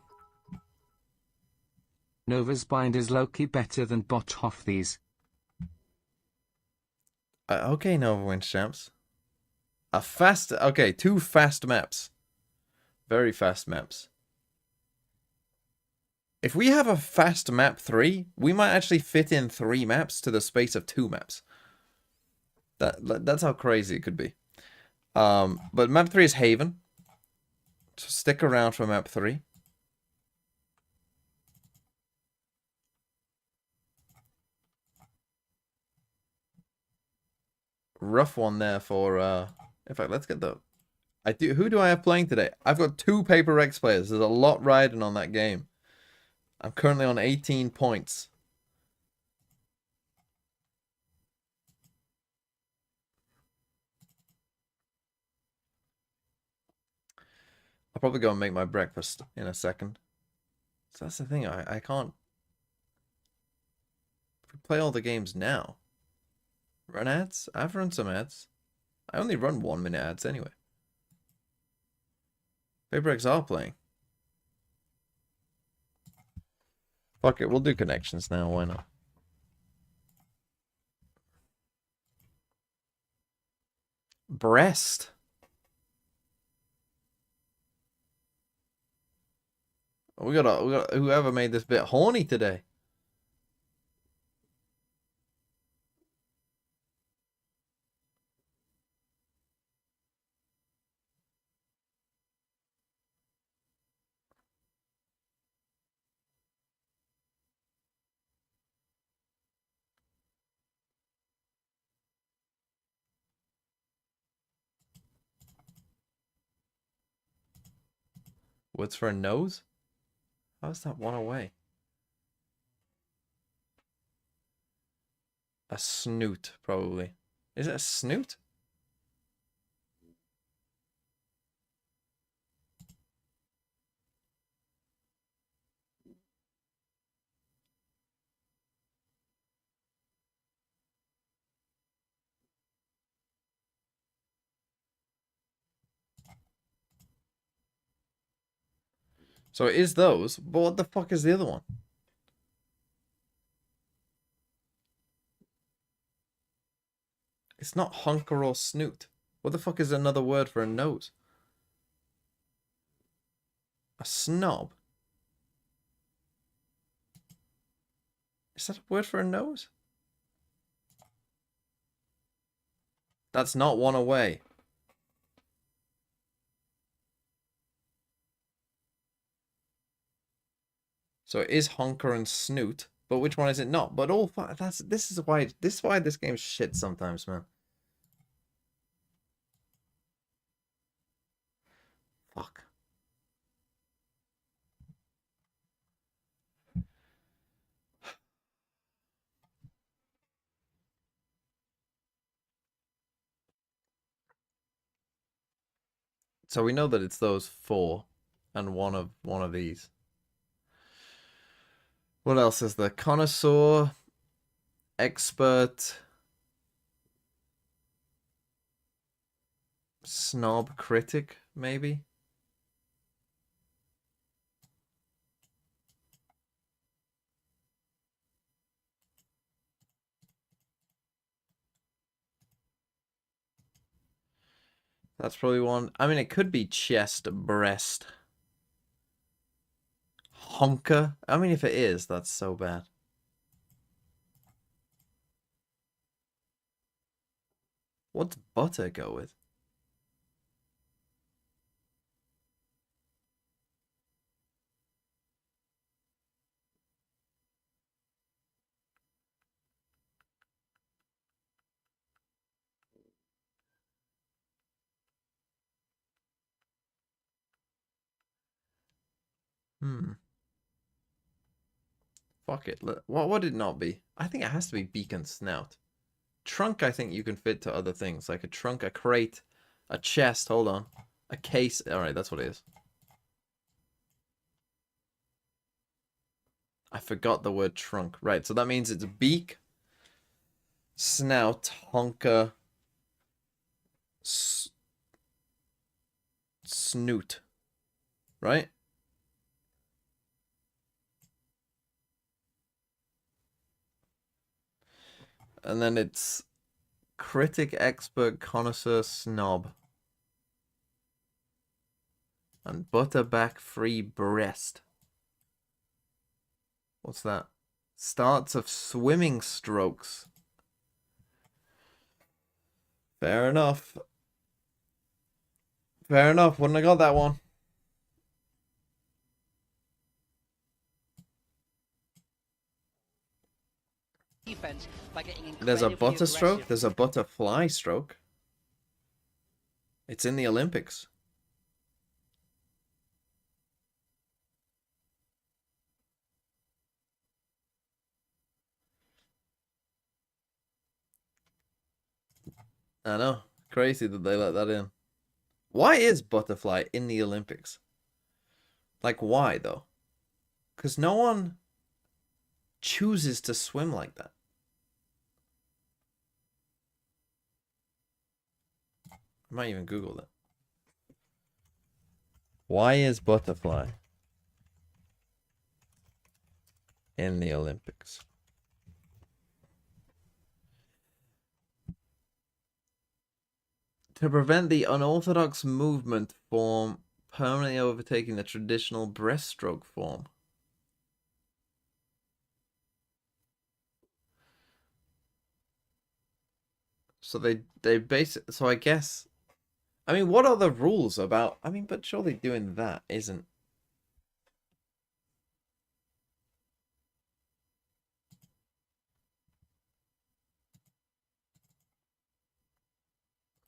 Nova's bind is low-key better than Bothoff these. Okay, Nova wins champs. Okay, 2 fast maps. Very fast maps. If we have a fast map 3, we might actually fit in 3 maps to the space of 2 maps. That's how crazy it could be. But map 3 is Haven. So stick around for map 3. Rough one there for in fact, let's get the who do I have playing today? I've got 2 Paper X players. There's a lot riding on that game. I'm currently on 18 points. I'll probably go and make my breakfast in a second. So that's the thing, I can't play all the games now. Run ads? I've run some ads. I only run 1-minute ads anyway. Paper X are playing. Fuck it, we'll do connections now, why not? Breast. We got whoever made this bit horny today. What's for a nose? How's that one away? A snoot, probably. Is it a snoot? So it is those, but what the fuck is the other one? It's not honker or snoot. What the fuck is another word for a nose? A snob? Is that a word for a nose? That's not one away. So it is honker and snoot, but which one is it not? But all this is why this game's shit sometimes, man. Fuck. So we know that it's those 4 and one of these. What else is there? Connoisseur, expert, snob, critic, maybe? That's probably one. I mean, it could be chest, breast, honker. I mean, if it is, that's so bad. What's butter go with? Fuck it. What would it not be? I think it has to be beak and snout. Trunk, I think you can fit to other things. Like a trunk, a crate, a chest. Hold on. A case. Alright, that's what it is. I forgot the word trunk. Right, so that means it's beak, snout, honker, snoot. Right? And then it's critic, expert, connoisseur, snob. And butterback free breast. What's that? Starts of swimming strokes. Fair enough. Fair enough. Wouldn't have got that one. Defense by getting There's a butter stroke. aggressive. There's a butterfly stroke. It's in the Olympics. I know. Crazy that they let that in. Why is butterfly in the Olympics? Like, why, though? Because no one chooses to swim like that. I might even Google that. Why is butterfly in the Olympics? To prevent the unorthodox movement form permanently overtaking the traditional breaststroke form. So they base it, so I guess, I mean, what are the rules about, I mean, but surely doing that isn't.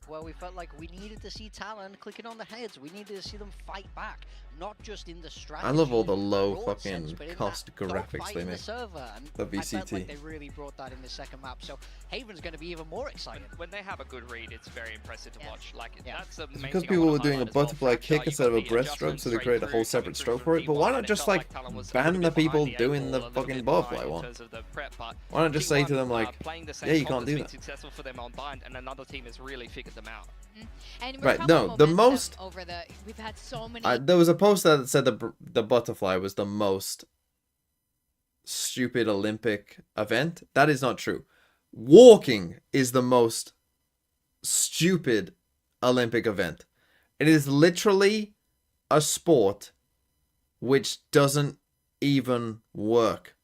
Well, we felt like we needed to see Talon clicking on the heads. We needed to see them fight back, not just in the strategy. I love all the low broad fucking sense, but in cost that graphics dogfight they in the make. server. And The I felt like VCT. they really brought that in the second map. So Haven's going to be even more excited. When they have a good read, it's very impressive to Yeah. watch. Like Yeah. that's the main Because thing I people wanna were doing a highlight as well. butterfly Fracture, kick you've instead got of a the breaststroke, adjustments so they straight created a through, whole coming separate through stroke from for it. But why V1, not and it just felt like Talon was a ban little the bit behind people the eight doing ball, the a little fucking bit butterfly behind in one? terms of the prep, but Why not just say to T1, them like, playing the same yeah, you comp can't that's do been that. successful for them on bind, and another team has really figured them out. And we're Right, talking no, about the momentum most- over we've had so many. There was a post that said the butterfly was the most stupid Olympic event. That is not true. Walking is the most stupid Olympic event. It is literally a sport which doesn't even work.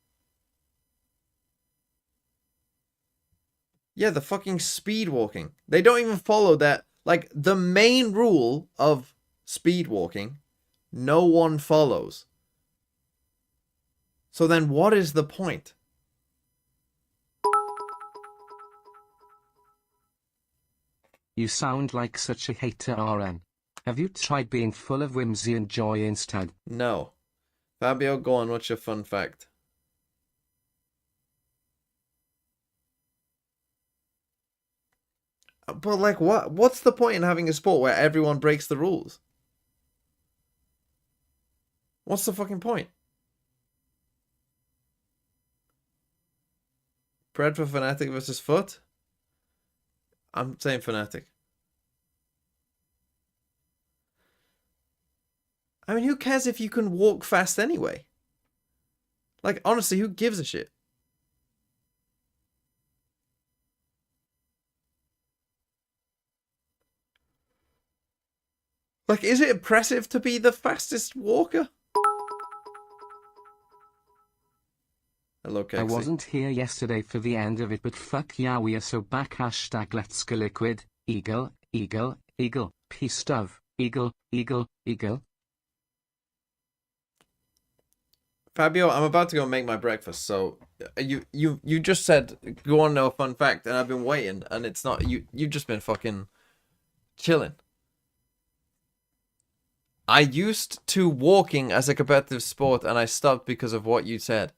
Yeah, the fucking speed walking. They don't even follow that. Like, the main rule of speed walking, no one follows. So then what is the point? You sound like such a hater, RN. Have you tried being full of whimsy and joy instead? No. Fabio, go on, what's your fun fact? But like, what's the point in having a sport where everyone breaks the rules? What's the fucking point? Bread for Fnatic versus Foot? I'm saying Fnatic. I mean, who cares if you can walk fast anyway? Like, honestly, who gives a shit? Like, is it impressive to be the fastest walker? Hello, Kexi. I wasn't here yesterday for the end of it, but fuck yeah, we are so back. Hashtag let's go liquid. Eagle, eagle, eagle. Peace dove. Eagle, eagle, eagle. Fabio, I'm about to go make my breakfast, so you just said go on know a fun fact, and I've been waiting, and it's not you've just been fucking chilling. I used to walking as a competitive sport, and I stopped because of what you said.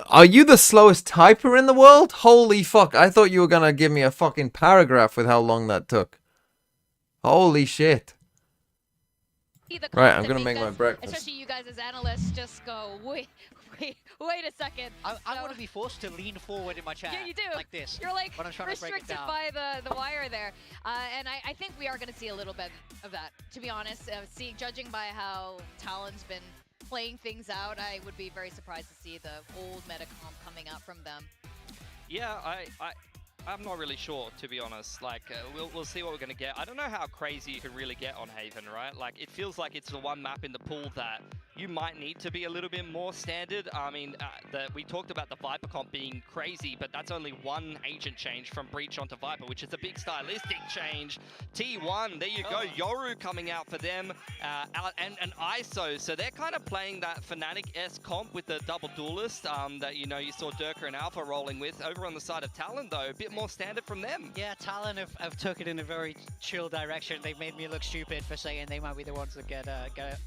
Are you the slowest typer in the world? Holy fuck, I thought you were gonna give me a fucking paragraph with how long that took. Holy shit. Right, I'm gonna make my breakfast. Especially you guys as analysts just go, wait a second. I want to be forced to lean forward in my chair. Yeah, you do. Like this. You're like when I'm trying to break it restricted down. by the wire there. And I think we are going to see a little bit of that, to be honest. Judging by how Talon's been playing things out, I would be very surprised to see the old meta comp coming out from them. Yeah, I'm not really sure, to be honest. Like, we'll see what we're going to get. I don't know how crazy you can really get on Haven, right? Like, it feels like it's the one map in the pool that you might need to be a little bit more standard. I mean, we talked about the Viper comp being crazy, but that's only one agent change from Breach onto Viper, which is a big stylistic change. T1, there you go. Yoru coming out for them, and ISO. So they're kind of playing that Fnatic-esque comp with the double duelist that, you know, you saw Durka and Alpha rolling with. Over on the side of Talon, though, a bit more standard from them. Yeah, Talon have took it in a very chill direction. They've made me look stupid for saying they might be the ones that get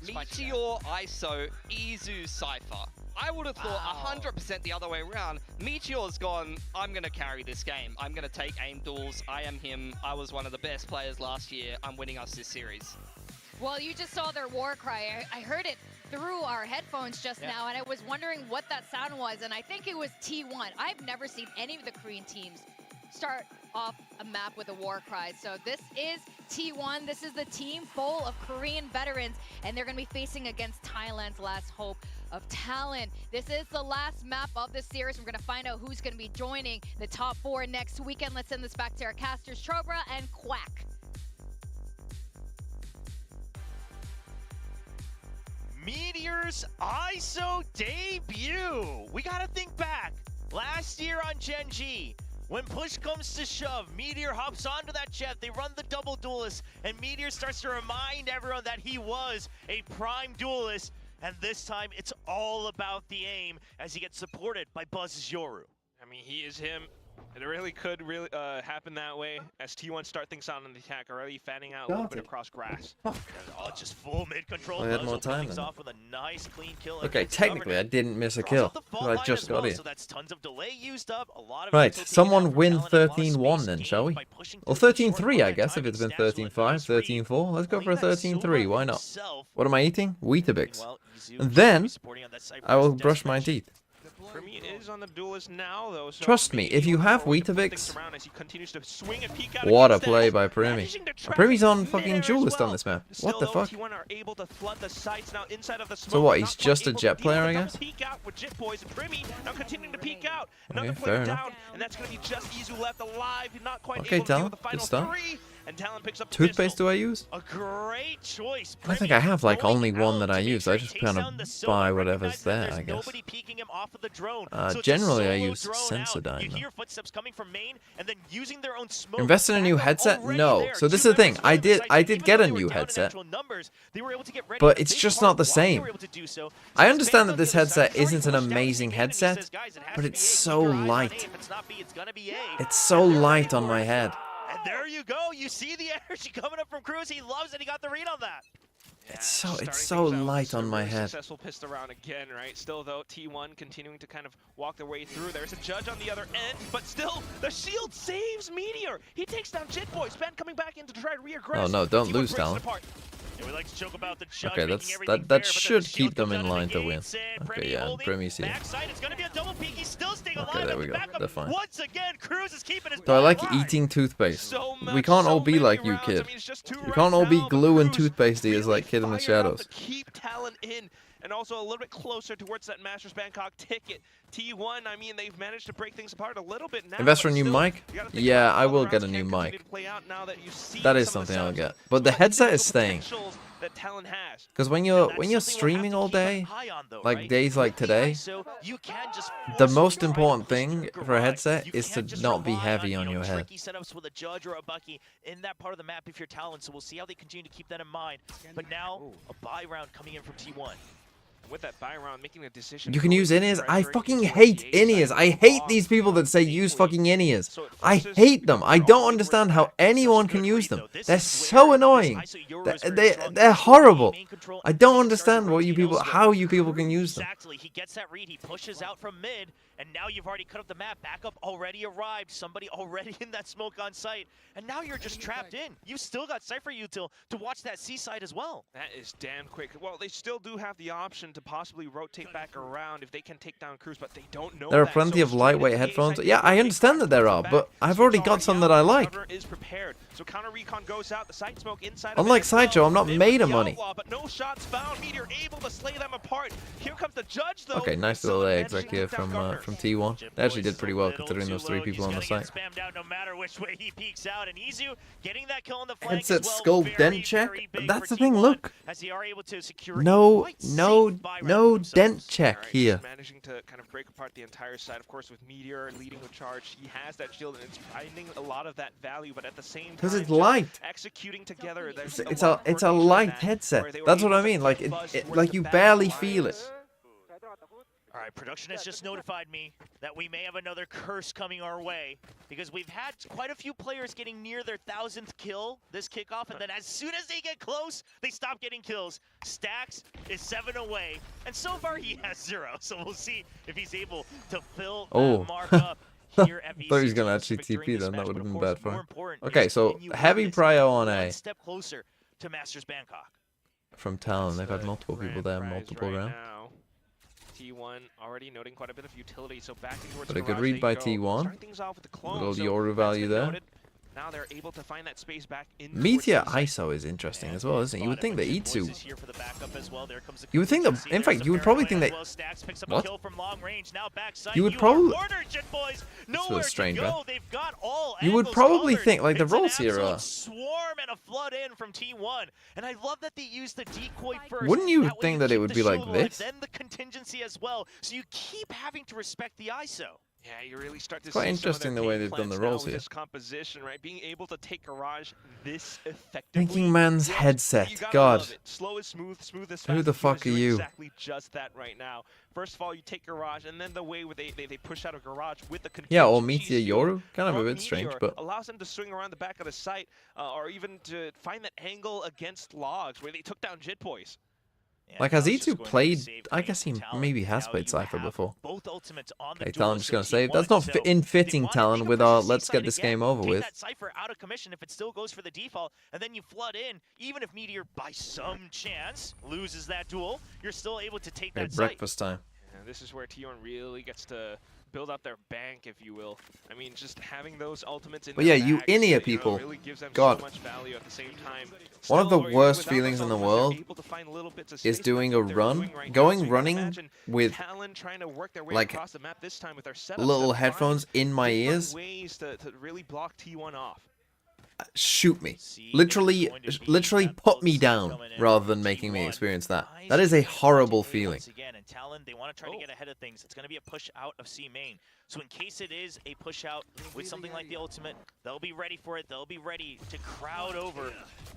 Meteor, ISO, Izu, Cypher. I would have thought 100% the other way around. Meteor's gone, I'm going to carry this game. I'm going to take aim duels. I am him. I was one of the best players last year. I'm winning us this series. Well, you just saw their war cry. I heard it through our headphones just now, and I was wondering what that sound was, and I think it was T1. I've never seen any of the Korean teams start off a map with a war cry. So this is T1. This is the team full of Korean veterans, and they're going to be facing against Thailand's last hope of Talon. This is the last map of this series. We're going to find out who's going to be joining the top 4 next weekend. Let's send this back to our casters, Trobra and Quack. Meteor's ISO debut. We got to think back. Last year on GENG, when push comes to shove, Meteor hops onto that jet, they run the double duelist, and Meteor starts to remind everyone that he was a prime duelist, and this time it's all about the aim as he gets supported by Buzz's Yoru. I mean, he is him. It really could happen that way as T1 start things out on the attack, already fanning out a little bit across grass. Oh, just full mid control. I had more time things then. off with a nice clean kill. Okay, technically I didn't miss a kill. I just got here. So that's tons of delay used up, a lot of Right, mental taken someone out from win Talon, and a lot of 13-1 space then, gained shall we? by pushing Or through the short 13-3, I line. guess, if Timing it's been stabs will 13-5, let those 13-4. Let's go for a believe that 13-3, why not? himself. What am I eating? Weetabix. Meanwhile, Izu And then, supporting on that side I will first brush my deathmatch. teeth. Primi is on the duelist now, though. So Trust me, if you have Weetabix, what what a play by Primi. Primi's on fucking duelist on this map. What the fuck? So what, he's just a Jet player, I guess? Okay, fair enough. And that's going to be just Izu left alive. Not quite Okay, able to deal Talon, with the good final stuff. 3. And Talon picks up the Toothpaste pistol. do I use? A great choice. I think Primi I have like going only one out that to I make use. sure I he just takes kind down the of Silva, buy whatever's recognizing that there, there's I guess. nobody peeking him off of the drone. So it's a Generally I solo use drone out. Sensodyne You though. hear footsteps coming from main and then using their own smoke. Invest in a new backup headset? already No. there. So this Two is the thing. members I of the site, did even get though a they were new down in headset. actual numbers, they were able to get ready. But And a it's big just part not the of why they same. were able to do so. I So understand that Spans this on the other side, headset he's already isn't an pushed down amazing to main, and he headset, says, "Guys, it has but to it's be A. so Keep your eyes on light. A. If it's not B, it's gonna be A." It's so light on my head. And there you go. You see the energy coming up from Cruz. He loves it. He got the read on that. It's so light on my head. Successful pistol round again, right? Still though, T1 continuing to kind of walk their way through. There's a judge on the other end, but still the shield saves Meteor. He takes down Jitboy. Spen coming back in to try to reaggress. Oh no, don't T1 lose, breaks it Talon. apart. Yeah, we like to joke about the judge Okay, making everything that fair, but then should the shield keep them comes in out of line the to win. gates, and Okay, Primi yeah, and holding Primi's here. backside. It's gonna be a double peek. He's still staying alive. Okay, there and we the go. backup, They're fine. once again, Cruz is keeping his So I like ball alive. eating toothpaste. So We much, can't all so be many like you, rounds. kid. I mean, it's just two You right can't all be now, but glue and Cruz toothpastey as really like Kid in the fired up Shadows. to keep Talon in, and also a little bit closer towards that Masters Bangkok ticket. T1, I mean, they've managed to break things apart a little bit now. Invest for a but new still, mic? you gotta think Yeah, about I how will the get a rounds new can mic. continue to play out now that you see That is some of the something I'll subs, get. But the some of headset is individual staying. potentials that Talon has. Because when And you're that's when you're something we'll have streaming to all keep an day, eye on, though, like right? days like With the today, ISO, you can just the force most your important rifles thing to for a garage. headset You is to can't just not be rely heavy on you know, your head. tricky setups with a Judge or a Bucky in that part of the map if you're Talon, so we'll see how they continue to keep that in mind. But now, a buy round coming in from T1. With that buy round, making a decision. You can going use with in-ears. I treasury fucking towards hate the A in-ears. side I of the hate box, these people that say use deeply. fucking in-ears. So it I forces hate them. I Talon don't to understand take how back. anyone Such a can good use read, them. though. This They're is so where annoying. this ISO Euro is very They're strong. horrible. Main control, I don't and he starts to understand what you rotate people, elsewhere. how you people can use them. Exactly. He gets that read. He pushes out from mid, and now you've already cut up the map. Backup already arrived. Somebody already in that smoke on site, and now you're just trapped in. You still got Cypher Util to watch that C side as well. That is damn quick. Well, they still do have the option to possibly rotate back around if they can take down Cruz, but they don't know There are that. plenty So of straight lightweight into the A headphones. side, Yeah, they I rotate understand that there back, are, back. but I've So already it's got some that out. I like. Cover is prepared. So counter recon goes out. The side smoke inside of Unlike it as well. Sideshow, I'm not They made with of the money. outlaw, but no shots found. Meteor able to slay them apart. Here comes the judge, though. Okay, nice Still little managing exec to here take down Governor. from T1. They actually did pretty well considering those three people on the site. Spammed out no matter which way he peeks out, and Izu getting that kill on the flank Headset as well. skull Very, dent check. very big That's for the thing. T1, Look, as they are able to secure a no quite safe buy round for themselves. dent check Alright, here. just managing to kind of break apart the entire side. Of course, with Meteor leading with charge, he has that shield, and it's finding a lot of that value. But at the same time, Because it's just light. executing together. There's It's lot a of coordination in light that, headset. where they were That's what able I to mean. Like get buzzed towards like the you back barely line. feel it. All right, production has just notified me that we may have another curse coming our way because we've had quite a few players getting near their 1,000th kill this kickoff, and then as soon as they get close, they stop getting kills. Stacks is 7 away, and so far he has 0, so we'll see if he's able to fill Oh. that mark up here at Thought he was VCG's gonna actually victory in TP this then, that match, would've but of been course, bad for more him. important Okay, is so can you heavy win this prio on one A step closer to Masters Bangkok. from Talon. They've had The multiple people grand there, prize multiple right rounds. now. T1 already noting quite a bit of utility, so back towards But a good garage read they by go. T1. Starting things off with the clone, Little so Yoru that's value been there. noted. Now they're able to find that space back in Meteor towards the site. ISO is interesting as well, isn't it? You would think that Itsu. You You would think that. In fact, you would probably think that. What? You would probably. This strange, man. You would probably think like the rolls here are. Swarm and a flood in from T1, and I love that they used the decoy first. Wouldn't you way think that it keep would the be like shield alive, this? Then the contingency as well, so you keep having to respect the ISO. Yeah, you really start to Quite see interesting some of the way their they've done game the plans now rolls with here. This composition, right? Being able to take Garage this effectively. Thinking man's You headset. gotta God. love it. Slow is smooth, smooth is fast. Who the He fuck was are doing you? Exactly just that right now. First of all, you take Garage, and then the way they push out of Garage with the Yeah, or contingency Meteor shield Yoru. Kind of a from bit strange, Meteor but. allows them to swing around the back of the site, or even to find that angle against logs where they took down Jitboys. Yeah, Like, has Talon's just E2 going to played? save I Queen guess he Talon. maybe has Now played you Cypher have before. both ultimates on the Okay, duelist Talon's just of gonna save. T1, That's not so in if fitting they wanna Talon make a with push our to let's C get side this again, game over take with. that Cypher out of commission if it still goes for the default, and then you flood in. Even if Meteor, by some chance, loses that duel, you're still able to take Okay, that site. breakfast time. And this is where T1 really gets to build up their bank, if you will. I mean, just having those ultimates in But their yeah, you bags, Inia people, really gives them God. so much value at the same time. One of the Still, worst without feelings those in the ultimates, they're world able to find little bits of is space, doing that's a what they're run, doing right now. So going you can running imagine with Talon trying to work their way like across the map this time with their setups little to find headphones in my different ears. ways to really block T1 off. Shoot me. See, Literally, it's going to be literally that put me build down coming in rather from than making me T1. experience that. Eyes That is a shifting onto horrible A feeling. once again, and Talon, they want to try to get ahead of things. It's going to be a push out of C main. So in case it is a push out with something like the ultimate, they'll be ready for it. They'll be ready to crowd over.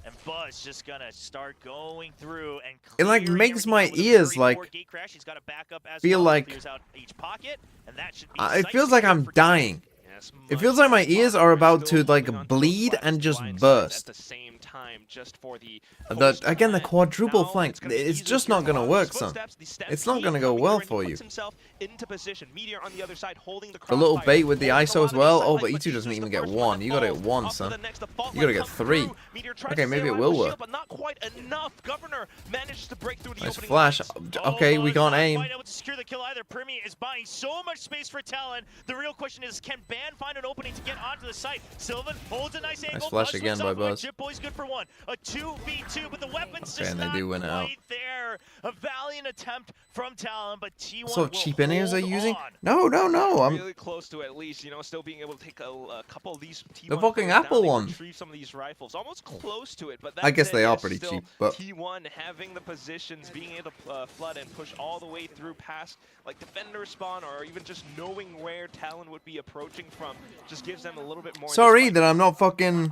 And Buzz just going to start going through and It like clearing makes everything my out with a ears very like poor gate crash. He's got to back up as feel well. like Clears out each pocket, and that should be it site feels like secure I'm for T1. dying. Yes, It feels like my ears are about to like bleed and just burst. At the same time, just for the Again, the quadruple Now flank, gonna be it's easier just here not to gonna follow work, his son. footsteps. The steps It's not keep gonna go coming well through, and for he you. puts himself into position. Meteor on the other side, holding the The little crossfire, bait with the holding ISO a as lot of well. the Oh, side but light, E2 doesn't he's even the get first one. that You gotta get falls. one, Up to son. the next, the fault You gotta line get comes 3. through. Meteor tries Okay, to maybe stay it alive will with work. shield, but not quite enough. Governor manages to break through the Nice opening flash. lines. Okay, we Buzz can't not aim. quite able to secure the kill either. Primi is buying so much space for Talon. The real question is, can Ban find an opening to get onto the site? Sylvan holds a nice angle. flash Buzz again swings by off of it. Buzz. Chip Boy's good for one. A 2v2, but the weapon's Okay, just and they not do win it out. quite there. A valiant attempt from Talon, but T1 What sort of will cheap Inias are hold you using? on. No, no, no. I'm really close to at least, still being able to take a couple of these T1 the fucking players Apple down. They one. retrieve some of these rifles, almost close to it, but I that guess said, they are yes, pretty still, cheap, but T1 having the positions, being able to flood and push all the way through past like defender spawn, or even just knowing where Talon would be approaching from, just gives them a little bit more. in this sorry fight. that I'm not fucking.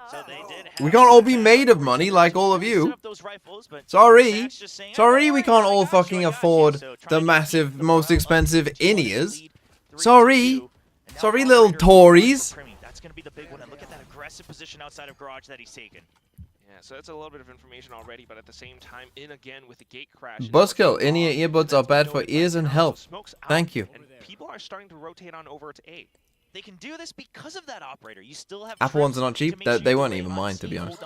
So they did We have can't all be that made of back money forward like to all of set you. up those rifles, but Sorry. Zach's just saying, Sorry, "Don't we worry, can't I all got you, fucking I got you." afford So trying the to massive, keep the most morale up. expensive T1 is in the Inias. lead, 3-2, Sorry. and now Sorry, Operator little going for Tories. Primi. That's going to be the big one, and look at that aggressive position outside of Garage that he's taken. Yeah, so that's a little bit of information already, but at the same time, in again with the gate crash. Buzzkill, Inia earbuds are bad for ears and health. Thank you. And people are starting to rotate on over to A. They can do this because of that operator. You still have Apple ones are not cheap. They weren't even mine, to be honest.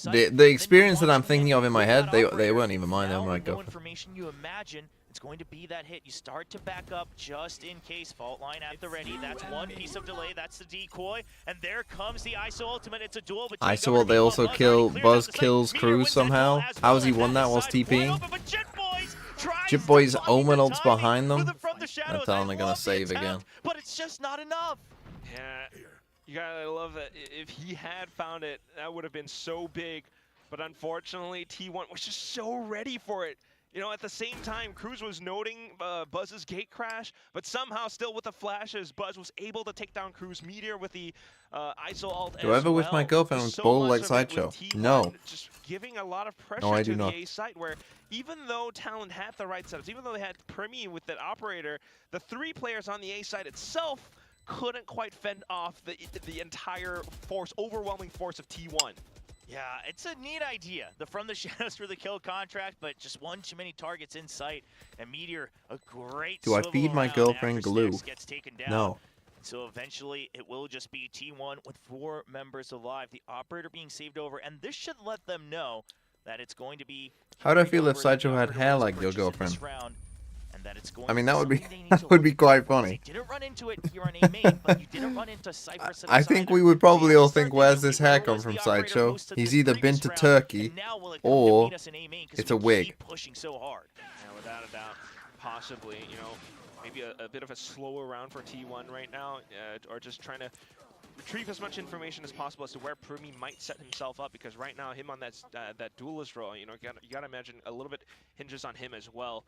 The experience that I'm thinking of in my head, they weren't even mine. They were my No girlfriend. information you imagine. It's going to be that hit. You start to back up just in case. Fault line at the ready. That's one piece of delay. That's the decoy. And there comes the ISO ultimate. It's a duel between ISO Governor ult, they Meanwhile, also Buzz kill. already cleared Buzz out the site. kills Meteor Cruz wins that somehow. duel as How has well he won at that the while side. TPing? Wide open, but Jet Boys tries Chip to Boy's find Omen the ult's timing behind with them. it from the shadows. Talon I are gonna love the save again. attempt, but it's just not enough. Yeah, you gotta love that. If he had found it, that would have been so big. But unfortunately, T1 was just so ready for it. At the same time, Cruz was noting Buzz's gate crash, but somehow still with the flashes, Buzz was able to take down Cruz. Meteor with the ISO ult Do I as ever wish my well. girlfriend Just was bald much like of it with Sideshow? T1 No. Just giving a lot of pressure No, I to do the not. A site, where even though Talon had the right setups, even though they had Primi with that operator, the 3 players on the A site itself couldn't quite fend off the entire force, overwhelming force of T1. Yeah, it's a neat idea. The From the Shadows for the kill contract, but just one too many targets in sight. And Meteor, a great Do I swivel feed my around girlfriend after glue? Sticks gets taken down. No. So eventually, it will just be T1 with 4 members alive. The operator being saved over, and this should let them know that it's going to be. How do I feel if over the Sideshow had operator hair was like your purchased in girlfriend? this round, and that it's going I mean, to that would be something they need that to would be look quite for. funny. You didn't run into it here on A main, but you didn't run into Cypress. I think we would probably all think, where's this hair come from, Sideshow? He's either been to Turkey, or it's a wig. Pushing so hard. Yeah, without a doubt, possibly, maybe a bit of a slower round for T1 right now, or just trying to retrieve as much information as possible as to where Primi might set himself up, because right now, him on that duelist role, you gotta imagine a little bit hinges on him as well.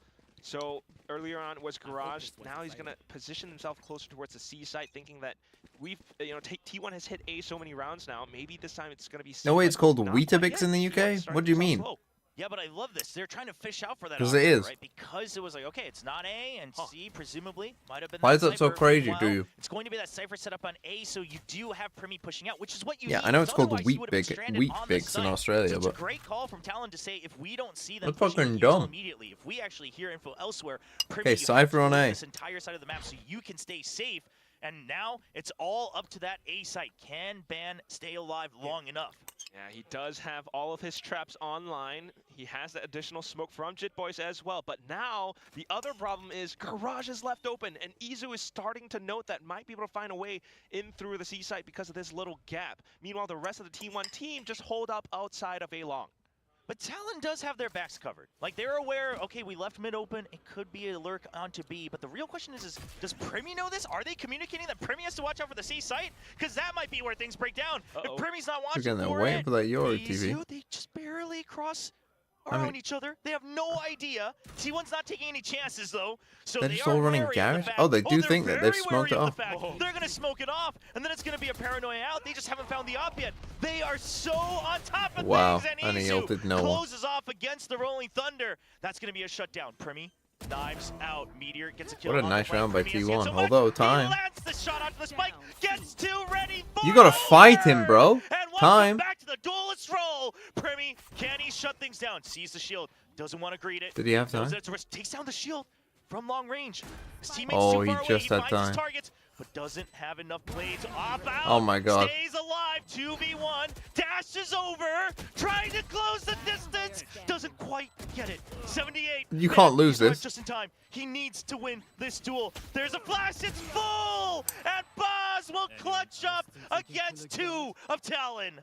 So earlier on was Garage. Now he's gonna position himself closer towards the C site, thinking that T1 has hit A so many rounds now. Maybe this time it's gonna be C. No way, it's called Not quite Weetabix yet. in the T1 UK? starting What do you himself mean? slow. Yeah, but I love this. They're trying to fish out for that. 'Cause it operator, is. right? Because it was like, okay, it's not A, and C presumably might have been. Why that is that so Cypher. crazy to Meanwhile, you? It's going to be that Cypher setup on A, so you do have Primi pushing out, which is what you Yeah, need. I know it's because called otherwise you would have been stranded on the Weet-Bix in site. Australia, So it's but a great call from Talon to say, if we don't see them That's pushing fucking the user dumb. immediately, if we actually hear info elsewhere, Primi, Okay, you have to Cypher on clear A. this entire side of the map so you can stay safe. And now it's all up to that A site. Can Ban stay alive long enough? Yeah, he does have all of his traps online. He has the additional smoke from Jit Boys as well. But now, the other problem is Garage is left open, and Izu is starting to note that might be able to find a way in through the C site because of this little gap. Meanwhile, the rest of the T1 team just hold up outside of A long. But Talon does have their backs covered. Like, they're aware, okay, we left mid open, it could be a lurk onto B, but the real question is does Primy know this? Are they communicating that Primy has to watch out for the C site? Because that might be where things break down. If Primy's not watching Again, they're for waiting it, for that Euro TV. they just barely cross around each other. They have no idea. T1's not taking any chances, though. So They're they just are all running wary of the garage? fact- Oh, they do they're think that very they've smoked it wary of off. the fact They're going to smoke it off, and then it's going to be a paranoia out. They just haven't found the op yet. They are so on top of Wow, things, and he Izu ulted no one. closes off against the Rolling Thunder. That's going to be a shutdown. Primy knives out. Meteor gets a kill. What a on nice the flank. round by Primy has T1, hit so much. although He time. lands the shot onto the spike. Gets two ready for You gotta fight him, over. bro. And welcome Time. back to the duelist role. Primy, can he shut things down? Sees the shield. Doesn't want to greet it. Did he have time? Knows that it's a risk. Takes down the shield from long range. His teammate's Oh, too he far away. just He had finds time. his targets, but doesn't have enough blades. Off out. Oh my god. Stays alive. 2v1. Dashes over. Trying to close the distance. Doesn't quite get it. 78. You Man, can't lose he's this. Just in time. He needs to win this duel. There's a flash. It's full. And Boz will clutch up against two of Talon.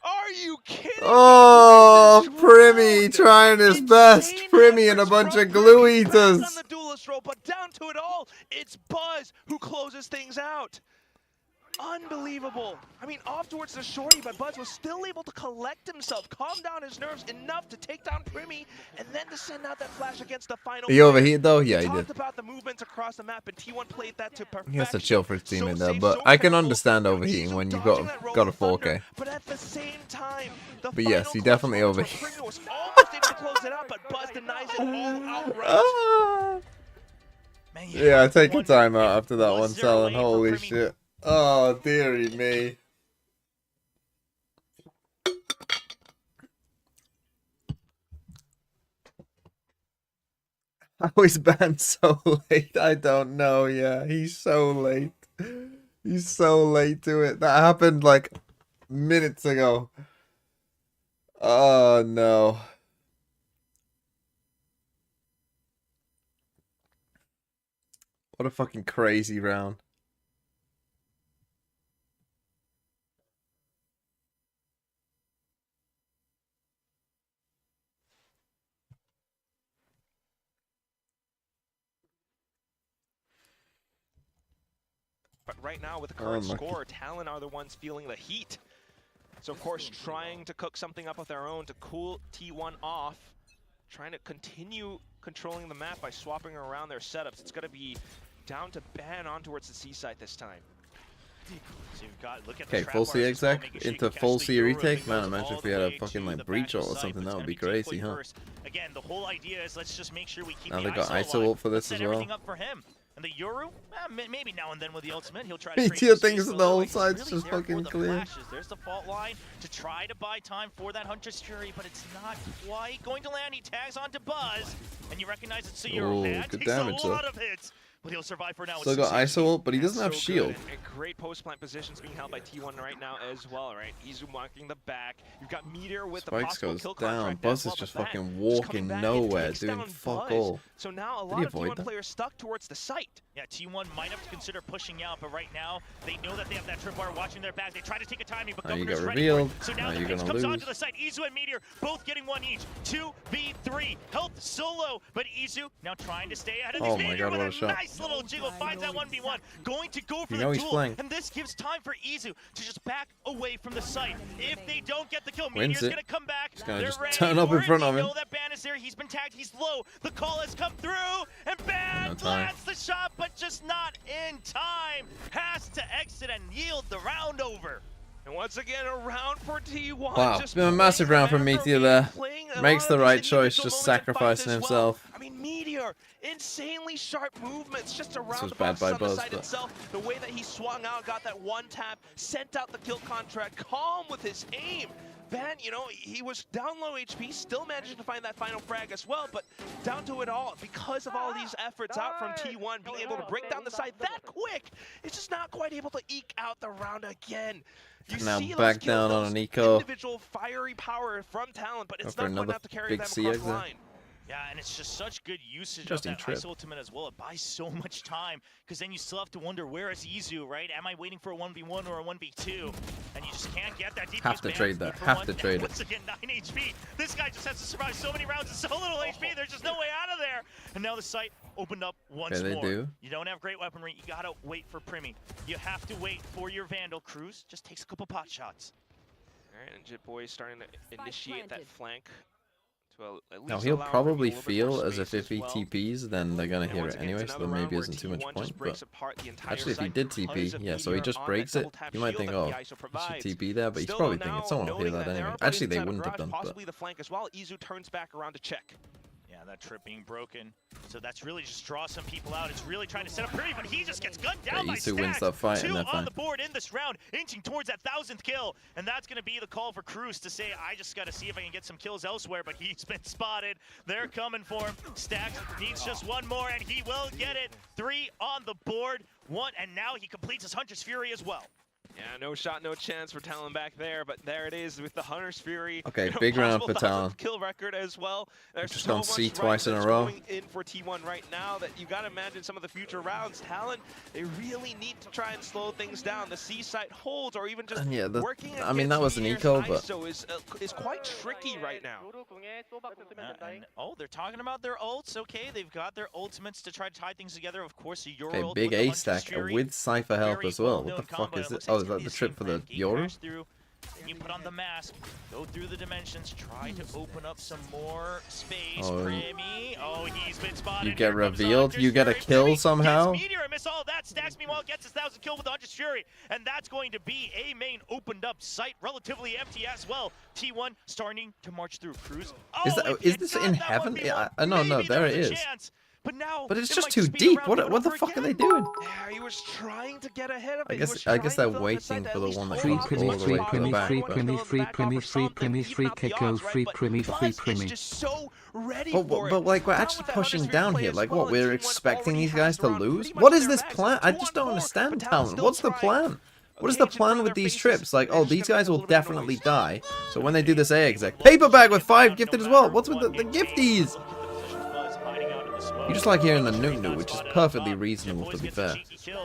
Are you kidding Oh, me? Primy trying his best. Insane Primy and a efforts bunch from of glue Primy. Back eaters. on the duelist role, but down to it all, it's Buzz who closes things out. Unbelievable. I mean, off towards the shorty, but Buzz was still able to collect himself, calm down his nerves enough to take down Primy, and then to send out that flash against the final He player. overheated though? Yeah, We he talked did. about the movements across the map, and T1 played that to perfection. He has to chill for his So teammate there, safe, but so I can careful. understand You know, overheating Izu when you dodging got that a Rolling 4K. Thunder, but at the same time, the But yes, final he clutch definitely moments where overheated. Primy was almost able to close it out, but Buzz denies it all outright. Ah. Man, Yeah, I take a one timeout minute, after that one, 1-0 Talon. lead for Holy Primy. shit. Oh, dearie me. How is banned so late? I don't know. Yeah, he's so late. He's so late to it. That happened like minutes ago. Oh no. What a fucking crazy round. But right now, with the current my score, Talon are the ones feeling the heat. So, of course, trying to cook something up of their own to cool T1 off. Trying to continue controlling the map by swapping around their setups. It's going to be down to ban on towards the C site this time. So you've got, look at the Okay, trap full bars C as well, exec making sure you into can catch full the C Euro retake. that Man, goes imagine all if we the had a way fucking to like the breach back ult of or the site, something. but That would be it's gonna crazy, quick huh? burst. Again, the whole idea is let's just make sure we keep Now the they got ISO ISO alive. ult for Let's this set as well. everything up for him. And the Yoru, maybe now and then with the ultimate, he'll try to He trade tier some space, things but on the whole otherwise, he's side's really just there for fucking the clear. flashes. There's the fault line to try to buy time for that Huntress Fury, but it's not quite going to land. He tags onto Buzz, and you recognize it's a Euro. Ooh, Man, good takes damage, a though. lot of hits, but he'll survive for now. Still with got ISO ult, but he doesn't have So shield. good. And great post-plant positions being held by T1 right now as well, right? Izu marking the back. You've got Meteor with the Spikes possible goes kill down. contract Buzz as well, is just but fucking coming walking back, it nowhere, takes doing down fuck Buzz. all. So now a Did lot he of avoid T1 that? players stuck towards the site. Yeah, T1 might have to consider pushing out, but right now they know that they have that tripwire watching their back. They try to take a timing, but Now you Governor's got ready for it. revealed. So Now now the you're pitch gonna comes lose. onto the site. Izu and Meteor both getting one each. 2v3. Health solo, but Izu now trying to stay ahead of Oh these. my Meteor God, what a with a shot. nice little jiggle finds that 1v1. Going to go for You the know he's duel, playing. and this gives time for Izu to just back away from the site. If they don't get the kill, Wins Meteor's it. gonna come back. He's gonna They're just ready turn up for in it. front They of him. know that Ban is there. He's been tagged. He's low. The call has come through, and Ban No time. lands the shot, but just not in time. Has to exit and yield the round over. And once again, a round for T1. Wow, just it's been a playing massive the round from macro Meteor game, there. playing a Makes lot the of right these choice, individual just moments in fights sacrificing as well. himself. I mean, Meteor, insanely sharp movements just around was the bad box by on the Buzz, side but- itself. The way that he swung out, got that one tap, sent out the kill contract, calm with his aim. Ben, you know, he was down low HP, still managed to find that final frag as well, but down to it all, because of all these efforts out from T1, being able to break down the side that quick, it's just not quite able to eke out the round again. You Now see back those down kills, on an those eco. individual fiery power from Talon, but it's for not good another enough to carry big them C across the exit. line. Yeah, and it's just such good usage Interesting of that trip. ice ultimate as well. It buys so much time, because then you still have to wonder, where is Izu, right? Am I waiting for a 1v1 or a 1v2? And you just can't get that defuse. Have to trade that. Have to trade it. Once again, 9 HP. This guy just has to survive so many rounds and so little HP. There's just no way out of there. And now the site opened up once they more. do. You don't have great weaponry. You gotta wait for Primi. You have to wait for your Vandal. Cruz just takes a couple pot shots. All right, and Jit Boy starting to initiate that flank. At Now least he'll allow him probably a little bit more feel as if space if he well. TPs, then they're gonna And hear once it again, anyway, it's so there another maybe round isn't too where much T1 point. just breaks But apart the entire actually, if he site. did Hundreds of TP, yeah, so he meteor just on breaks that it, double tap you might shield think, that oh, the ISO he should provides. TP there, but he's Still, probably though, thinking someone will hear knowing that there anyway. are players Actually, they inside of wouldn't have garage, done, but possibly the flank as well. Izu turns back around to check. Yeah, that trip being broken. So that's really just draw some people out. It's really trying to set up Primi, but he just gets gunned down by Isu wins Stacks. that fight, and 2 they're on fine. the board in this round, inching towards that 1,000th kill. And that's going to be the call for Cruz to say, I just got to see if I can get some kills elsewhere, but he's been spotted. They're coming for him. Stacks needs just one more, and he will get it. 3 on the board, 1, and now he completes his Hunter's Fury as well. Yeah, no shot, no chance for Talon back there, but there it is with the Hunter's Fury. Okay, You know, big round possible for Talon. 1,000th kill record as well. There's Just so gone much C right twice in a that's row. going in for T1 right now that you got to imagine some of the future rounds. Talon, they really need to try and slow things down. The C site holds, or even just And yeah, working I mean, that was an against eco, Meteor's but ISO is quite tricky right now. And, oh, they're talking about their ults. Okay, they've got their ultimates to try to tie things together. Of course, the Euro okay, ult big with the A Hunter's stack Fury. with Cypher help Very as well. What well-known the fuck combo. is It this? looks Oh, like is that it's the the trip same for the flank. Gate Euro? crash through, then you put on the mask, go through the dimensions, try to open up some more space. Oh, Primi, oh, he's been spotted. You get Here comes the revealed, Hunter's you get a Fury. kill Primi somehow? gets Meteor, miss all that. Stacks meanwhile gets his 1,000 kill with the Hunter's Fury, and that's going to be a main opened up site, relatively empty as well. T1 starting to march through. Cruz. Oh, Is this in heaven? Yeah, no, there it is. But now, But it's it just might too be deep. around What the over fuck are they again. doing? Yeah, he was trying to get ahead of it. I He guess was they're trying to fill up the waiting site to for at the least one that hold Free comes off as Primi, all much the as free way to possible. the Primi, back. free But Primi, Fill free the back Primi, offer free something, Primi, even free out the Kiko, odds, right? free But Primi, free Buzz is Primi. just so ready for it. But like we're Now actually with that pushing Hunter's down Fury here. as Like well, what? We're T1 expecting already these guys has to around lose? pretty much What is their this max. plan? It's I 2 just on don't 4, understand, but Talon's Talon. still What's the trying. plan? What is the Cage in front plan of with their these faces. trips? Like, They're oh, just these gonna guys make a will little bit of definitely noise. die. So when they do this A exec, paper bag with 5 gifted as well. What's with the gifties? You just like hearing the noo-noo, which is perfectly reasonable to be fair.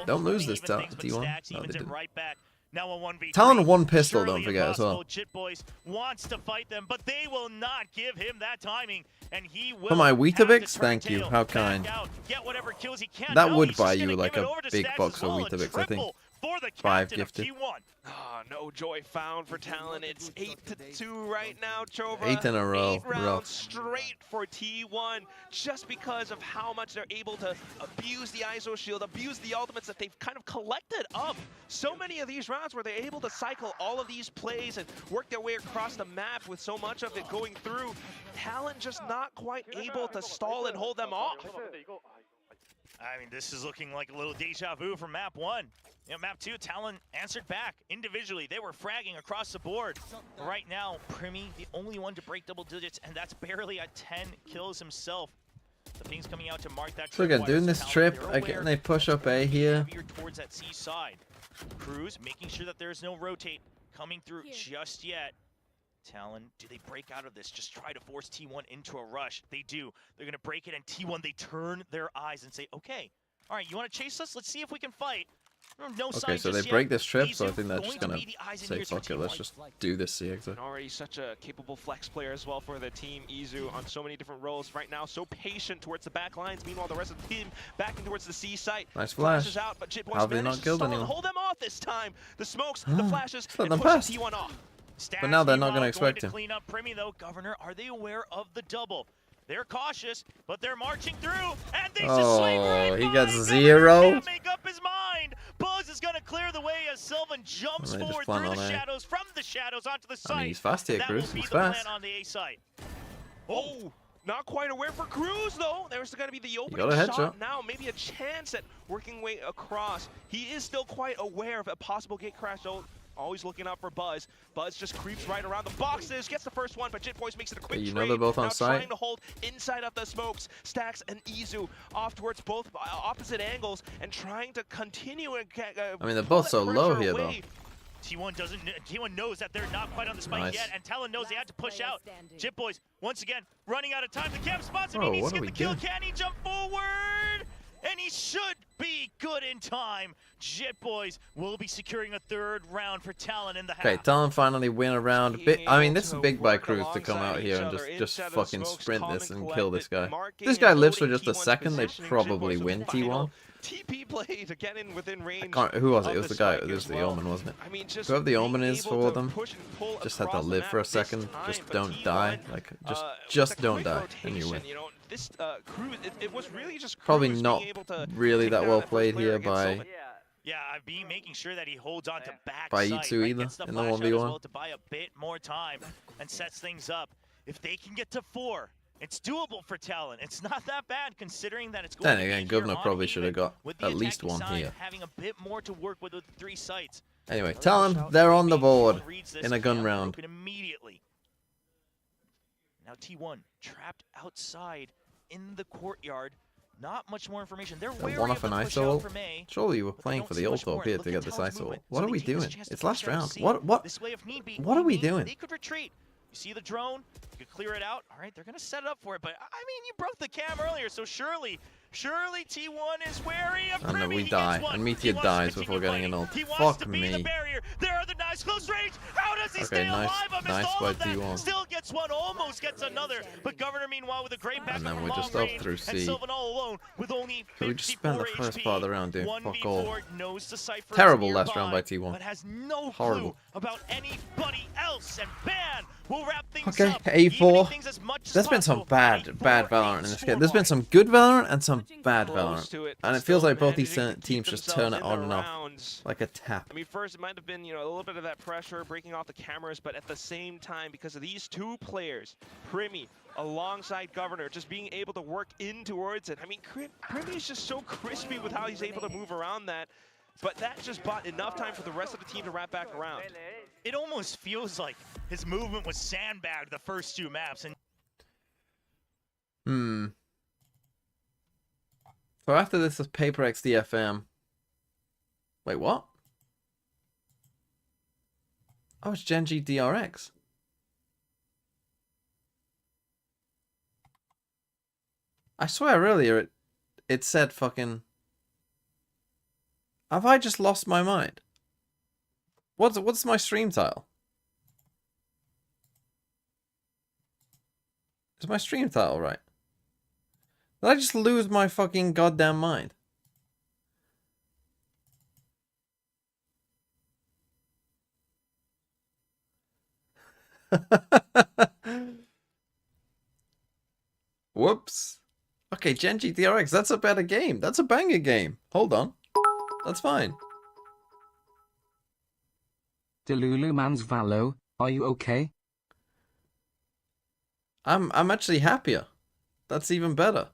Don't lose this, T1. No, they didn't. Talon one pistol, don't forget as well. Jit Boys wants to fight them, but they will not give him that timing, and he will For my have to Weetabix, turn thank you. tail, How back kind. out, get whatever kills he can. That No, would he's buy just you gonna like give it a over to big Stacks box as of well, a Weetabix, I think. triple for the 5 captain of gifted. T1. Ah, no joy found for Talon. It's 8-2 right now, Chova. 8 in a row. 8 rounds Rough. straight for T1, just because of how much they're able to abuse the ISO shield, abuse the ultimates that they've kind of collected up. So many of these rounds where they're able to cycle all of these plays and work their way across the map with so much of it going through. Talon just not quite able to stall and hold them off. I mean, this is looking like a little deja vu from map 1. You know, map 2, Talon answered back individually. They were fragging across the board. Right now, Primi, the only one to break double digits, and that's barely at 10 kills himself. The ping's coming out to mark that. So again, doing this trip, again, they push up A here. Heavier towards that C side. Cruz making sure that there's no rotate coming through just yet. Talon, do they break out of this? Just try to force T1 into a rush. They do. They're going to break it, and T1, they turn their eyes and say, okay, all right, you want to chase us? Let's see if we can fight. No Okay, signs so they just break yet. this trip, so I Izu think they're going just to gonna be the eyes and say, ears for fuck it, let's T1. just do this C exit. And already such a capable flex player as well for the team. Izu on so many different roles right now, so patient towards the back lines. Meanwhile, the rest of the team backing towards the C site. Nice Flashes flash. out, but Jit Boys How have they managed not to killed stall and anyone? hold them off this time. The smokes, the flashes, let and them pushes pass. T1 off. But now they're not Stacks, gonna expect to him. clean up Primi though. Governor, are they aware of the double? They're cautious, but they're marching through, and they just swing right Oh, he by. got Governor 0. can't make up his mind. Buzz is gonna clear the way as Sylvan jumps Well, they just forward plan through on the A. shadows, from the shadows onto the site. I mean, he's fast here, That Cruz. will be He's the fast. plan on the A site. Oh, not quite aware for Cruz though. There's going to be the opening got a shot headshot. now. Maybe a chance at working way across. He is still quite aware of a possible gate crash though. always looking out for Buzz. Buzz just creeps right around the boxes, gets the first one, but Jitboys makes it a quick You trade. know they're both on now site. trying to hold inside of the smokes. Stacks and Izu off towards both opposite angles and trying to continue and I mean, they're both so low here, though. T1 knows that they're not quite on the spike Nice. yet, and Talon knows they had to push out. Jitboys, once again, running out of time. The camp spots him. Bro, He needs what to are get we the kill. doing? Can he jump forward? And he should be good in time. Jitboys will be securing a third round for Talon in the half. Okay, Talon finally win a round. I mean, this is big by Cruz to come out here and just fucking sprint this and kill this guy. If this guy lives for just a second, they probably win T1. TP play to get in within range. Who was it? It was the guy. It was the Omen, wasn't it? I mean, just Whoever the Omen is being able for to them, push and pull just have to across the live map for a this second. time, Just but don't T1, die. Like, just with a don't quick die, and you rotation, win. You know, this Cruz, it was really just Probably Cruz not being able to really take that down well first played player here against so by many- Yeah, I've been making sure that he holds on to back by sight, Itsu right? either Gets the in the flash out as 1v1. well to buy a bit more time and sets things up. If they can get to 4, it's doable for Talon. It's not that bad considering that it's going Then to be again, here Governor on probably should have even, got with the at least attacking one side here. having a bit more to work with the 3 sites. Anyway, Another Talon, push out they're from on the T1 board reads this in a gun camp round. broken immediately. Now T1 trapped outside in the courtyard. Not much more information. They're wary one of off the an push ISO out ult? from A. Surely you were But they playing don't for see the much ult more. here Look to at get this Talon's ISO ult. movement. What So are we they take this doing? chance to It's push last out round. C. What? This way, if need be, What are we if need be, doing? They could retreat. You see the drone? You could clear it out. All right, they're gonna set it up for it. But I mean, you broke the cam earlier, so surely T1 is wary of And then Primi. we He die, gets one. and Meteor T1's dies continue before getting an fighting. ult. He wants Fuck to be the me. barrier. There are the knives, close range. How does he Okay, stay nice- alive amidst nice all by of that? T1. Still gets one, almost gets another. But Governor, meanwhile, with a great backup And then from we're long just off range, through and C. Sylvan all alone with only So we just spent the 54 first HP. part of the round doing fuck all. 1v4 knows the site for Terrible us last round by nearby, T1. but has no Horrible. clue about anybody else. And Ban will wrap things Okay, up. A4. evening things as much as There's been some possible. bad A4, Valorant in a this game. There's been score some good Valorant and some bad Close Valorant. to it, And it still feels like both these managing to keep teams just turn it themselves on in and the off rounds. like a tap. I mean, first it might have been, you know, a little bit of that pressure, breaking off the cameras, but at the same time, because of these 2 players, Primi alongside Governor, just being able to work in towards it. I mean, Primi is just so crispy with how he's able to move around that, but that just bought enough time for the rest of the team to wrap back around. It almost feels like his movement was sandbagged the first 2 maps. And So after this is Paper X DFM. Wait, what? Oh, it's GENG DRX. I swear earlier it said fucking... Have I just lost my mind? What's my stream title? Is my stream title right? Did I just lose my fucking goddamn mind? Whoops. Okay, GENG DRX, that's a better game. That's a banger game. Hold on. That's fine. Delulu Man's Valo, are you okay? I'm actually happier. That's even better.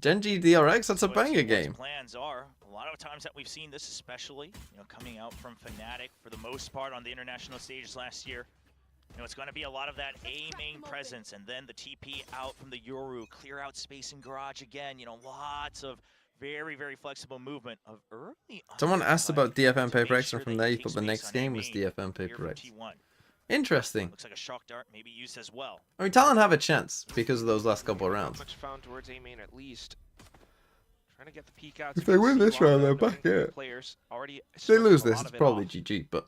GENG DRX, that's a banger game. Plans are a lot of times that we've seen this, especially coming out from Fnatic for the most part on the international stages last year. It's going to be a lot of that A main presence, and then the TP out from the Yoru, clear out space in garage again. Lots of very, very flexible movement of early. Someone asked about DFM to make Paper X, sure and from that there you you take put the space next on game A was main DFM here Paper for X. T1. Interesting. Looks like a shock dart may be used as well. I mean, Talon have a chance because of those last couple of rounds. Much found towards A main at least. Trying to get the peek out. If they win this round, they're back, yeah. Players already. If they lose smoked a this, lot it's of it probably off. GG, but...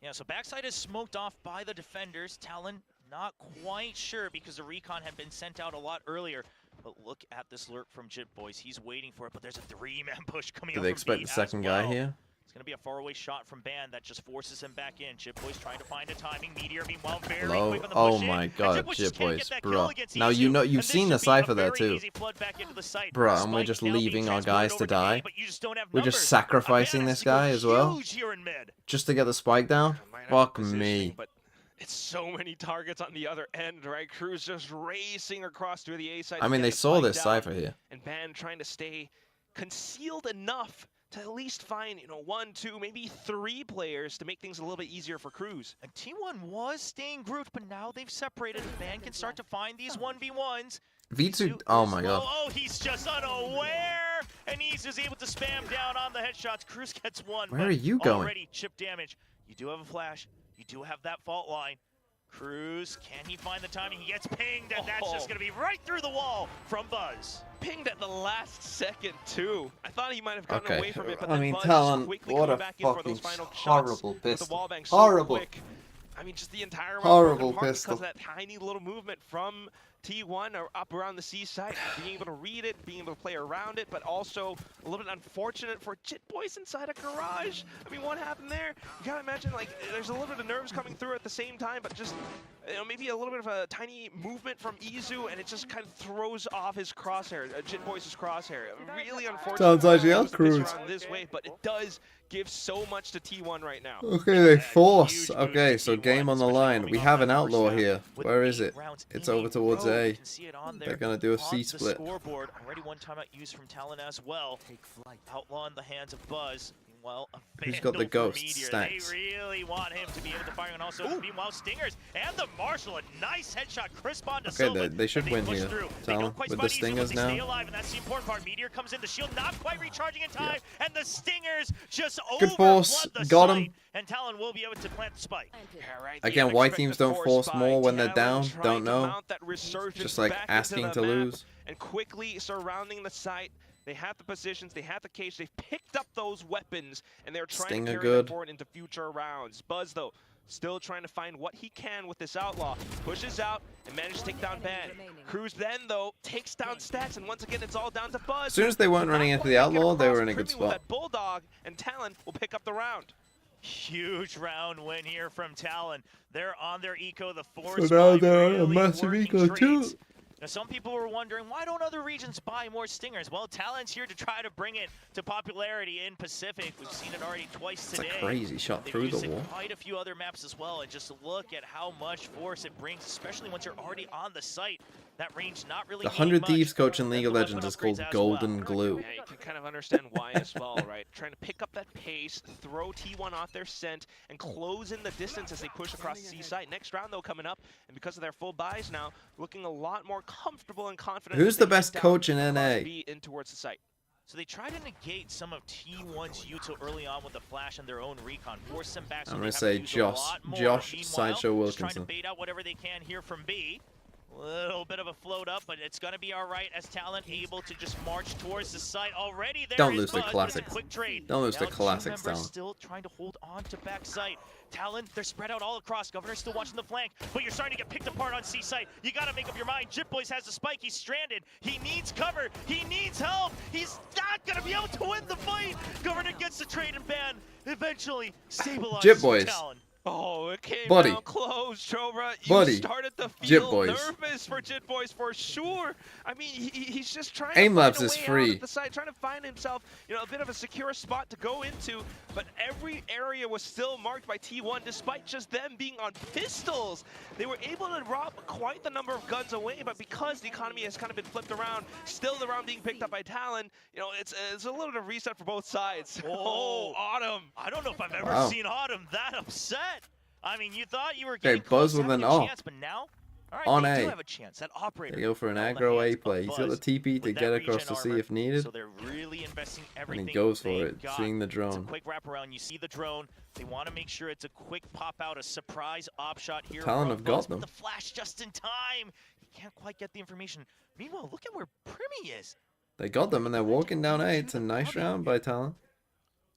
Yeah, so backside is smoked off by the defenders. Talon not quite sure because the recon had been sent out a lot earlier. But look at this lurk from Jitboys. He's waiting for it, but there's a 3-man push coming Do up they from expect B the second guy well. here? It's going to be a faraway shot from Ban that just forces him back in. Jitboys trying to find a timing. Meteor, meanwhile, very Hello? quick on the Oh push my in. god, And Jitboys just can't Jitboys, get that kill bruh. against Now Isu. you know, And you've this seen should the be a Cypher there very too. easy flood back into the site. Bruh, and we're Spike just now being leaving our transported guys over to die. A, but you just don't have We're just numbers. sacrificing Ban has this to go guy as well? huge here in mid. Just to get the spike down? Might have Fuck positioning, me. But it's so many targets on the other end, right? Cruz just racing across through the A side. I to mean, get they the saw spike this down, Cypher here. and Ban trying to stay concealed enough to at least find, 1, 2, maybe 3 players to make things a little bit easier for Cruz. And T1 was staying grouped, but now they've separated. Ban can start to find these 1v1s. V2, oh my god. Oh, he's just unaware, and he's just able to spam down on the headshots. Cruz gets one. Where are you going? Already chip damage. You do have a flash. You do have that fault line. Cruz, can he find the timing? He gets pinged, and that's just going to be right through the wall from Buzz. Pinged at the last second, too. I thought he might have gotten away from it, but I then mean, Buzz Talon, quickly what came a back in for fucking those final shots horrible with the pistol. wall bang so Horrible. quick. I mean, just the entire round Horrible apart pistol. because of that tiny little movement from T1 or up around the C side, being able to read it, being able to play around it, but also a little bit unfortunate for Jit Boys inside a garage. I mean, what happened there? You gotta imagine, like, there's a little bit of nerves coming through at the same time, but just, maybe a little bit of a tiny movement from Izu, and it just kind of throws off his crosshair, Jit Boys' crosshair. Really unfortunate. Sounds like the It goes Cruz. around this way, but it does give so much to T1 right now. Okay, they force. Okay, so game on the line. We have an outlaw here. Where is it? It's over towards A. They're gonna do a C split. Scoreboard. Already one timeout used from Talon as well. Outlaw in the hands of Buzz. Meanwhile, a Who's got the Vandal for ghost Meteor. stacks? They really want him to be able to fire, and also meanwhile Stingers and the Marshal, a nice headshot crisp onto Silva. Okay, they should and win push here. through. They Talon don't quite with spot the Izu, Stingers but they stay now. alive, and that's the important part. Meteor comes in, the shield not quite recharging in time, and the Stingers just Good force. overflood the Got site, him. and Talon will be able to plant the spike. Alright, Again, the white unexpected teams don't force by more when they're Talon, down. trying Don't to know. mount that resurgence Just like back into asking the to map lose. and quickly surrounding the site. They have the positions, they have the cage, they've picked up those weapons, and they're trying Stinger to carry good. them forward into future rounds. Buzz, though, still trying to find what he can with this outlaw. Pushes out and manages to take down Ban. Cruz then, though, takes down Stacks, and once again, it's all down to Buzz. As soon as they weren't running into the outlaw, they were in a good Privy with spot. that Bulldog, and Talon will pick up the round. Huge round win here from Talon. They're on their eco, the So forest now buy they're on a really massive working eco too. trades. Now, some people were wondering, why don't other regions buy more Stingers? Well, Talon's here to try to bring it to popularity in Pacific. We've seen it already twice It's a today. crazy shot They've through used the it wall. quite a few other maps as well, and just look at how much force it brings, especially once you're already on the site. That range not really The needing 100 much. Thieves coach in League of And the weapon Legends is upgrades called as Golden well. Glue. Yeah, you can kind of understand why as well, right? Trying to pick up that pace, throw T1 off their scent, and close in the distance as they push across the C site. Next round, though, coming up, and because of their full buys now, looking a lot more comfortable and confident. Who's as they the best get down coach in across NA? B in towards the site. So they try to negate some of T1's util early on with the flash and their own recon, force them back. So I'm they gonna have say to use a Josh lot more. Sideshow Meanwhile, just trying to Wilkinson. bait out whatever they can here from B. Little bit of a float up, but it's gonna be all right as Talon able to just march towards the site already. There Don't is lose to Buzz with a classics. quick trade. Don't lose to Now, team classics, members Talon. still trying to hold on to back site. Talon, they're spread out all across. Governor's still watching the flank, but you're starting to get picked apart on C site. You gotta make up your mind. Jit Boys has the spike. He's stranded. He needs cover. He needs help. He's not gonna be able to win the fight. Governor gets the trade and Ban eventually stabilizes Jit Boys. Talon. Oh, it came Buddy. down close, Chobra. You Buddy. started to Jit feel Boys. nervous for Jit Boys for sure. I mean, he's just trying Aim to Labs find a is way free. out at the side, trying to find himself, a bit of a secure spot to go into. But every area was still marked by T1, despite just them being on pistols. They were able to rob quite the number of guns away, but because the economy has kind of been flipped around, still the round being picked up by Talon, it's a little bit of reset for both sides. Oh, Autumn. I don't know if I've ever Wow. seen Autumn that upset. I mean, you thought you were Okay, getting close Buzz to with having an a AWP. chance, but now, all right, On they A. do have a chance. That operator. They go for an all in the aggro A hands of play. He's got the Buzz TP to with that get across regen to C armor, if needed. So they're really investing And everything he goes for they've it, got. seeing the It's a drone. quick wraparound. You see the drone. They want to make sure it's a quick pop out, a surprise op shot here. Talon from have got Buzz, but them. the flash just in time. He can't quite get the information. Meanwhile, look at where Primy is. They got them and they're walking down A. It's a nice round by Talon.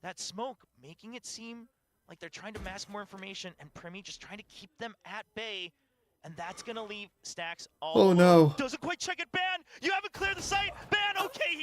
That smoke making it seem like they're trying to mask more information, and Primy just trying to keep them at bay, and that's gonna leave Stacks all Oh alone. no. Doesn't quite check it, Ban! You haven't cleared the site! Ban, okay, he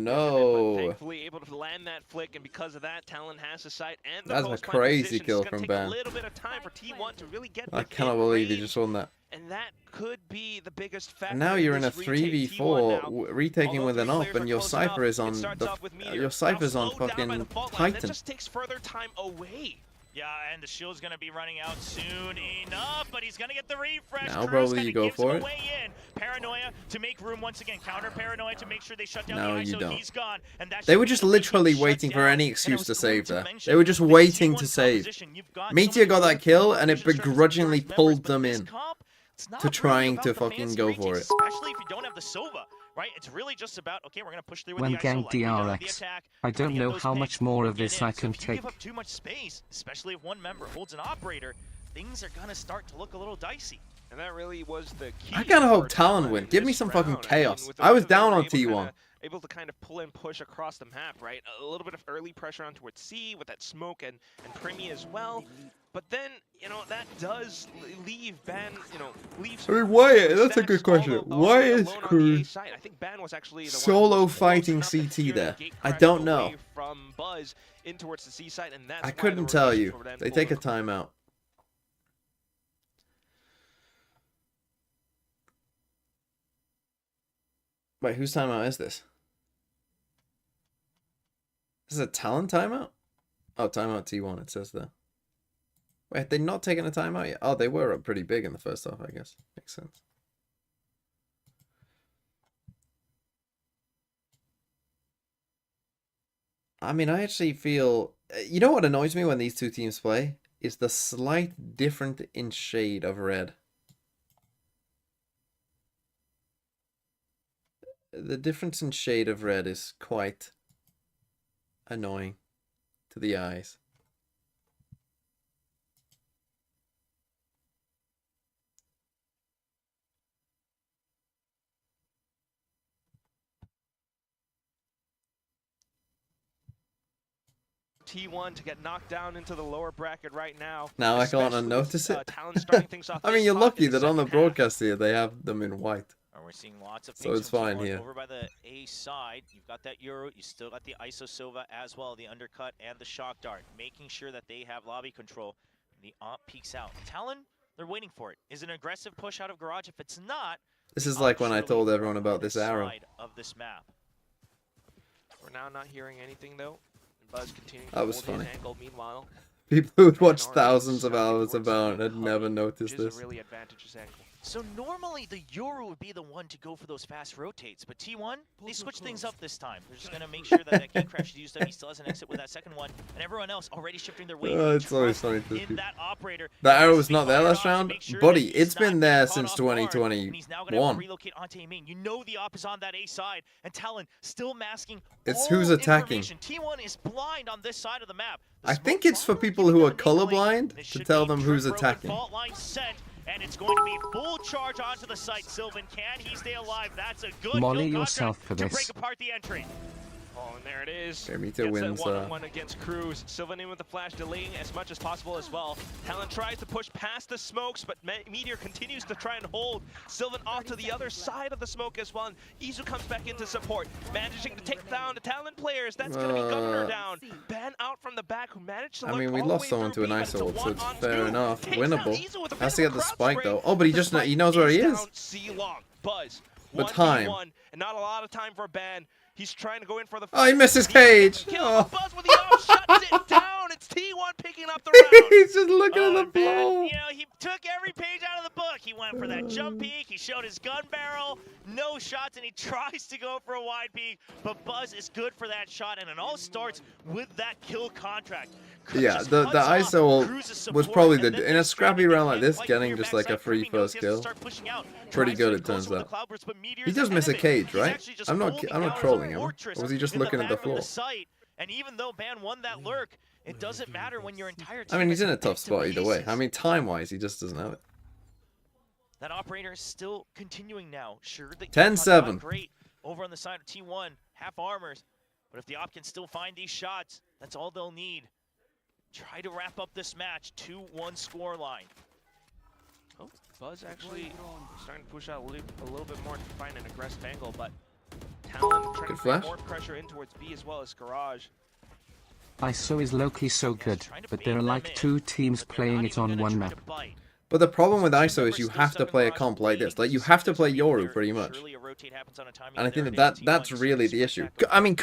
No. Thankfully able to land that flick, and because of that, Talon has the site and the That's a post-plant crazy position. kill It's gonna from take a Ban. little bit of time for T1 to really get I within cannot believe he range, just won that. and that could be the biggest factor. And now in you're in a this retake. T1 3v4, now, retaking although with an three op, players and are your close Cypher enough, is on it starts the off with Meteor. your Cypher's Now on slowed down by fucking the fault line. That Titan. just takes further time away. Yeah, and the shield's gonna be running out soon enough, but he's gonna get the refresh. Now Cruz probably kinda you go gives for him it. a way in. Paranoia to make room once again. Counter Paranoia to make sure they shut down No, the you ISO. don't. He's gone, and that They should were be just the way literally he shut waiting for down. any And I excuse was to going save to there. mention They were just the waiting T1 to save. composition. You've got so Meteor many got that really kill, good and it fusion strikers and begrudgingly members, pulled but them this in comp, it's not to really trying about to the fucking fancy go retakes, for it. especially if you don't have the Sova, right? It's really just about, okay, we're gonna push through with When the ISO GENG like we done with the DRX, attack. I don't Get know those how picks, much more of get this in. I So can if you take. give up too much space, especially if one member holds an operator, things are gonna start to look a little dicey. And that really was the key. I kinda hope for Talon win. in Give me this some fucking round. chaos. with the I was way that they down were on able to T1. able to kind of pull and push across the map, right? A little bit of early pressure on towards C with that smoke and Primi as well. But then, you know, that does leave Ban, leaves. I mean, why? That's a Stax good question. all Why the way is alone on the A Cruz side. I think Ban was actually the one solo who was close fighting enough to CT hear the there? gate I crash don't away know. From Buzz in towards the C side, and that's I why the couldn't tell rotations you. were then They pulled take a in. timeout. Wait, whose timeout is this? This is a Talon timeout? Oh, timeout T1, it says there. Wait, had they not taken a timeout yet? Oh, they were up pretty big in the first half, I guess. Makes sense. I mean, I actually feel... You know what annoys me when these two teams play? Is the slight difference in shade of red. The difference in shade of red is quite annoying to the eyes. T1 to get knocked down into the lower bracket right now. Now I can't especially unnotice with, it. Talon starting things off I mean, this you're hot lucky in the that on the second half. broadcast here they have them in white. And we're seeing lots of So things it's from fine T1 here. over by the A side. You've got that Euro, you still got the ISO Sova as well, the undercut and the shock dart, making sure that they have lobby control. The op peeks out. Talon, they're waiting for it. Is it an aggressive push out of garage? If it's not, This is like when I told everyone about this arrow. side of this map. We're now not hearing anything though. And Buzz continuing to That was hold his funny. angle. Meanwhile, People who would watch Already thousands of starting hours towards about the had never hub, noticed which is this. a really advantageous angle. So normally the Euro would be the one to go for those fast rotates, but T1, they switched things up this time. They're just going to make sure that that gate crash is used up. He still has an exit with that second one, and everyone else already shifting their weight. It's always funny to in see. that operator. That arrow He was has to not be there fired last off to round? make sure Buddy, that he's it's been not there caught since off guard, and he's now gonna have 2021. to relocate onto A main. You know the op is on that A side, and Talon still masking It's all who's attacking. information. T1 is blind on this side of the map. I think it's for people who are colorblind to tell them who's attacking. Fault line set, and it's going to be full charge onto the site. Sylvan, can he stay alive? That's a good Molly kill yourself contract for to this. break apart the entry. Oh, and there it is. Okay, Meteor Gets that wins. one-on-one against Cruz. Sylvan in with the flash, delaying as much as possible as well. Talon tries to push past the smokes, but Meteor continues to try and hold Sylvan off to the other side of the smoke as well. And Izu comes back into support, managing to take down the Talon players. That's going to be Governor down. Ban out from the back, who managed to I lurk mean, we all the lost way someone through to an B, but ISO, it's a so it's 1-on-2. fair enough. Takes down Winnable. Izu with a bit Has of to a get the crowd spike spray, though. Oh, but he the just spike he knows where he is. down C long. Buzz. But 1v1, time. and not a lot of time for Ban. He's trying to go in for the. Oh, he misses Cage. Kills Oh. Buzz with the off, shuts it down. It's T1 picking up the round. He's just looking at the And Ban, floor. you know, he took every page out of the book. He went for that jump peek. He showed his gun barrel. No shots, and he tries to go for a wide peek. But Buzz is good for that shot, and it all starts with that kill contract. Cruz Yeah, just the cuts off ISO Cruz's was support, probably and then in a they're scrappy starting to round like get this, Mike getting Meteor just like a backside. free Primi knows first he has to kill. start pushing out. Pretty Tries good, to it get closer turns with the out. Cloudburst, but Meteor's He does miss a ahead of it. cage, He's right? actually just I'm not holding down his trolling him. fortress Or was he just in the looking at the back of floor? site. And even though Ban won that lurk, it doesn't matter when your entire team I mean, he's is in a bent tough to spot either way. pieces. I mean, time-wise, he just doesn't have it. That operator is still continuing now. Sure, the 10-7. great over on the side of T1, half armors. But if the op can still find these shots, that's all they'll need. Try to wrap up this match, 2-1 score line. Oh, Buzz actually starting to push out a little bit more to find an aggressive angle, but Talon trying Good to flash. put more pressure in towards B as well as Garage. ISO is low-key so good, but there are like two teams playing it on one map. But the problem with ISO is you have to play a comp like this. Like, you have to play Yoru, pretty much. And I think that's really the issue. I mean,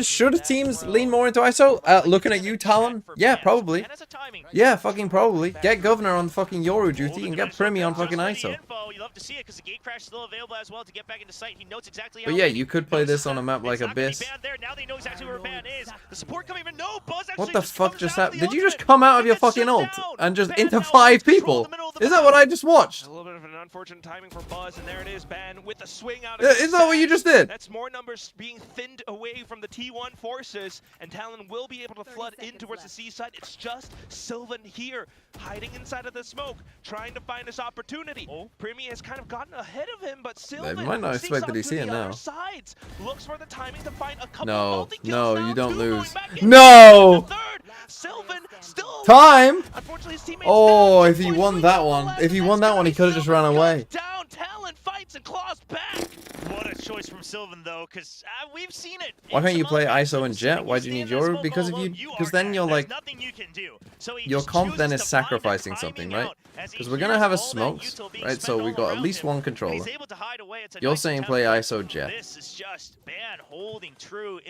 should teams lean more into ISO? Looking at you, Talon? Yeah, probably. Yeah, fucking probably. Get Governor on fucking Yoru duty and get Primi on fucking ISO. But yeah, you could play this on a map like Abyss. What the fuck just happened? Did you just come out of your fucking ult and just into 5 people? Is that what I just watched? A little bit of an unfortunate timing for Buzz, and there it is, Ben, with the swing out. Is that what you just did? That's more numbers being thinned away from the T1 forces, and Talon will be able to flood in towards the seaside. It's just Sylvan here, hiding inside of the smoke, trying to find his opportunity. Primi has kind of gotten ahead of him, but Sylvan They might not expect that he's here now. Sides. Looks for the timing to find a couple No, no, you don't lose. No! Sylvan still Time! Unfortunately, his teammates Oh, if he won that one, he could have just run away. Down, Talon fights and claws back. What a choice from Sylvan, though, because we've seen it. Why can't you play ISO and Jet? Why do you need Yoru? Because then you're like, your comp then is sacrificing something, right? Because we're gonna have a smokes, right? So we got at least one controller. You're saying play ISO Jet.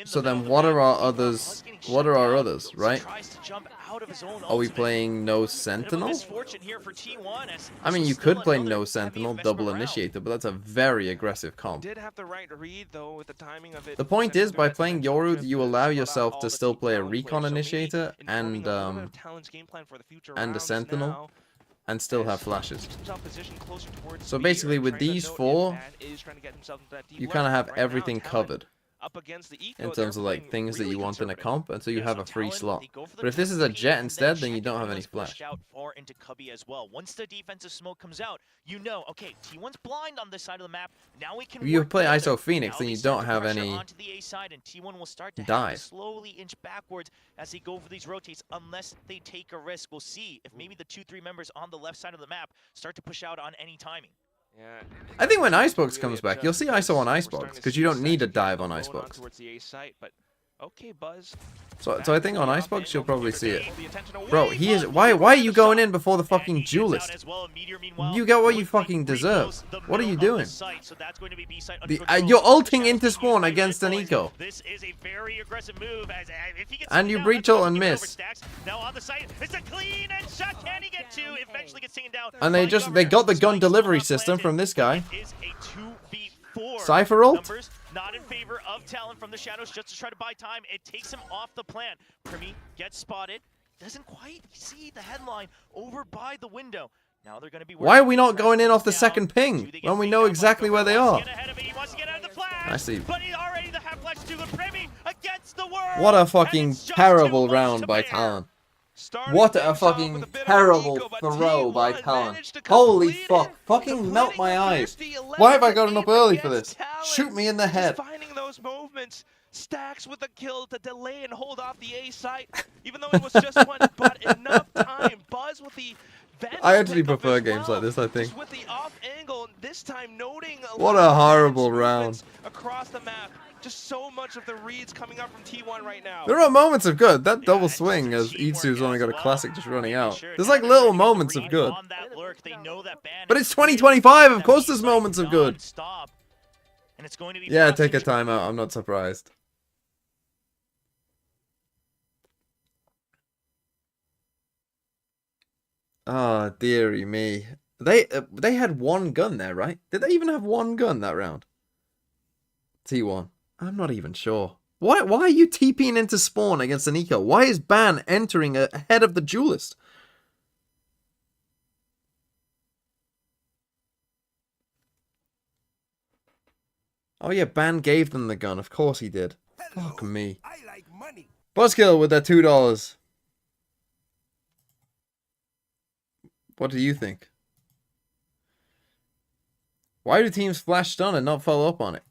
So then what are our others? What are our others, right? Are we playing no Sentinel? I mean, you could play no Sentinel, double Initiator, but that's a very aggressive comp. The point is, by playing Yoru, you allow yourself to still play a Recon Initiator and a Sentinel, and still have flashes. So basically, with these 4, you kind of have everything covered in terms of like things that you want in a comp, and so you have a free slot. But if this is a Jet instead, then you don't have any splash. Once the defensive smoke comes out, you know, okay, T1's blind on this side of the map. Now we can. If you play ISO Phoenix, then you don't have any dive. Slowly inch backwards as they go for these rotates, unless they take a risk. We'll see if maybe the 2-3 members on the left side of the map start to push out on any timing. I think when Icebox comes back, you'll see ISO on Icebox, because you don't need a dive on Icebox. Okay, Buzz. So I think on Icebox you'll probably see it. Bro, he is. Why are you going in before the fucking duelist? You get what you fucking deserve. What are you doing? You're ulting into spawn against an eco. This is a very aggressive move And you breach ult and miss. Now on the site, it's a clean and shot. Can he get 2? Eventually gets taken down. And they got the gun delivery system from this guy. It is a 2v4. Cypher ult? Numbers not in favor of Talon from the shadows just to try to buy time. It takes him off the plan. Primi gets spotted. Doesn't quite see the headline over by the window. Now they're going to be. Why are we not going in off the second ping when we know exactly where they are? I see. What a fucking terrible round by Talon. What a fucking terrible throw by Talon. Holy fuck. Fucking melt my eyes. Why have I gotten up early for this? Shoot me in the head. Finding those movements. Stacks with the kill to delay and hold off the A site. Even though it was just one, but enough time. Buzz with the I actually prefer games like this, I think. With the off angle, this time noting what a horrible round. Across the map. Just so much of the reads coming up from T1 right now. There are moments of good. That double swing as Itsu's only got a classic just running out. There's like little moments of good. But it's 2025, of course there's moments of good. Yeah, take a timeout, I'm not surprised. Ah, dearie me. They had one gun there, right? Did they even have one gun that round? T1. I'm not even sure. Why are you TPing into spawn against an eco? Why is Ban entering ahead of the duelist? Oh yeah, Ban gave them the gun. Of course he did. Hello, fuck me. I like money. Buzzkill with their $2. What do you think? Why do teams flash stun and not follow up on it?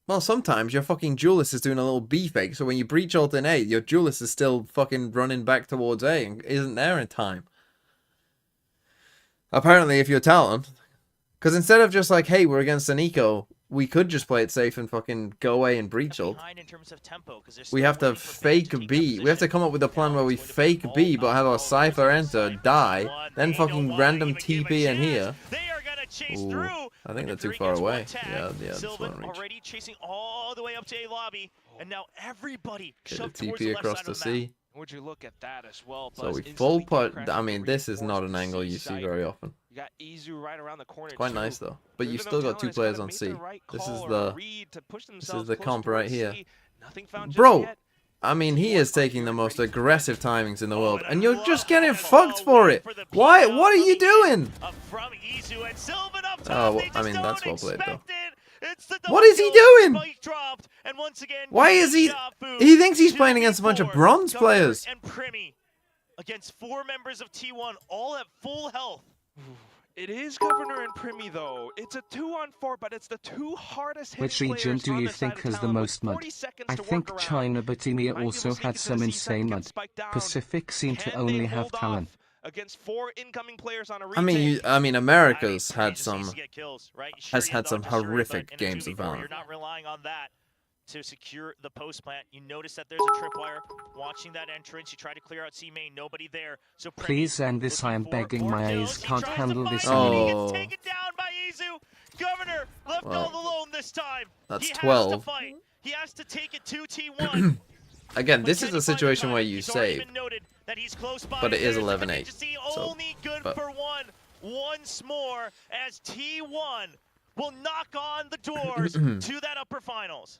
Well, sometimes your fucking duelist is doing a little B fake, so when you breach ult in A, your duelist is still fucking running back towards A and isn't there in time. Apparently, if you're Talon, because instead of just like, hey, we're against an eco, we could just play it safe and fucking go away and breach ult. Behind in terms of tempo, 'cause they're We still have to waiting for Ban fake take that B. We have to position. come up with a plan where we fake B, but have our Cypher enter, die, then fucking random TP in here. They are gonna chase Ooh, through. I think they're But too three far gets one away. tag. Yeah, this Sylvan won't reach. already chasing all the way up to A lobby, and now everybody Get a shoved towards TP the left across side the of the map. C. Would you look at that as well? So Buzz we instantly full get put. crashed I with mean, this is not an reinforcements angle to you C see site. very often. You got Izu right around the corner. Quite too. nice though. But you Even still though got two Talon has players kinda on made C. the right This call is or the read to push is themselves the close comp right towards here. C. Nothing found just Bro, yet. I mean, he is taking the most aggressive timings in the world, and you're just getting getting fucked for it. Why? What are you doing? From Izu and Sylvan up top. Oh, They just I mean, that's don't well played, though. expect it. It's the What is he double kill. doing? Spike dropped, and once again, Why is he? Shafu, He thinks he's playing against a bunch of 2v4. bronze Governor players. and Primi against 4 members of T1, all at full health. It is Governor and Primi though. It's a 2-on-4, but it's the two hardest hit Which region players do on you the side think of has the Talon with most mud? 40 seconds I to work think around. China, but Timea Might be also able to had sneak some into the C side, insane get mud. spiked down. Pacific seem to Can only they have hold Talon. off against 4 incoming players on a I mean, retake? America's Primi had just some. needs to get kills, right? Sure, Has you had have some Dr. Shuri, horrific but in a games of 2v4, Valorant. You're not relying on that to secure the post plant. You notice that there's a tripwire watching that entrance. You try to clear out C main, nobody there. So Primi Please end this, I am looking for begging, more my kills. eyes He can't tries to handle find this him, and he anymore. gets taken down by Izu. Governor left Well, all alone this time. that's He has 12. to fight. He has to take it to T1. Again, But this can is he a find the situation time? where you He's already save. been noted that he's close by, But it is there's the 11-8, contingency, so, only good but- for one. Once more, as T1 will knock on the doors to that upper finals.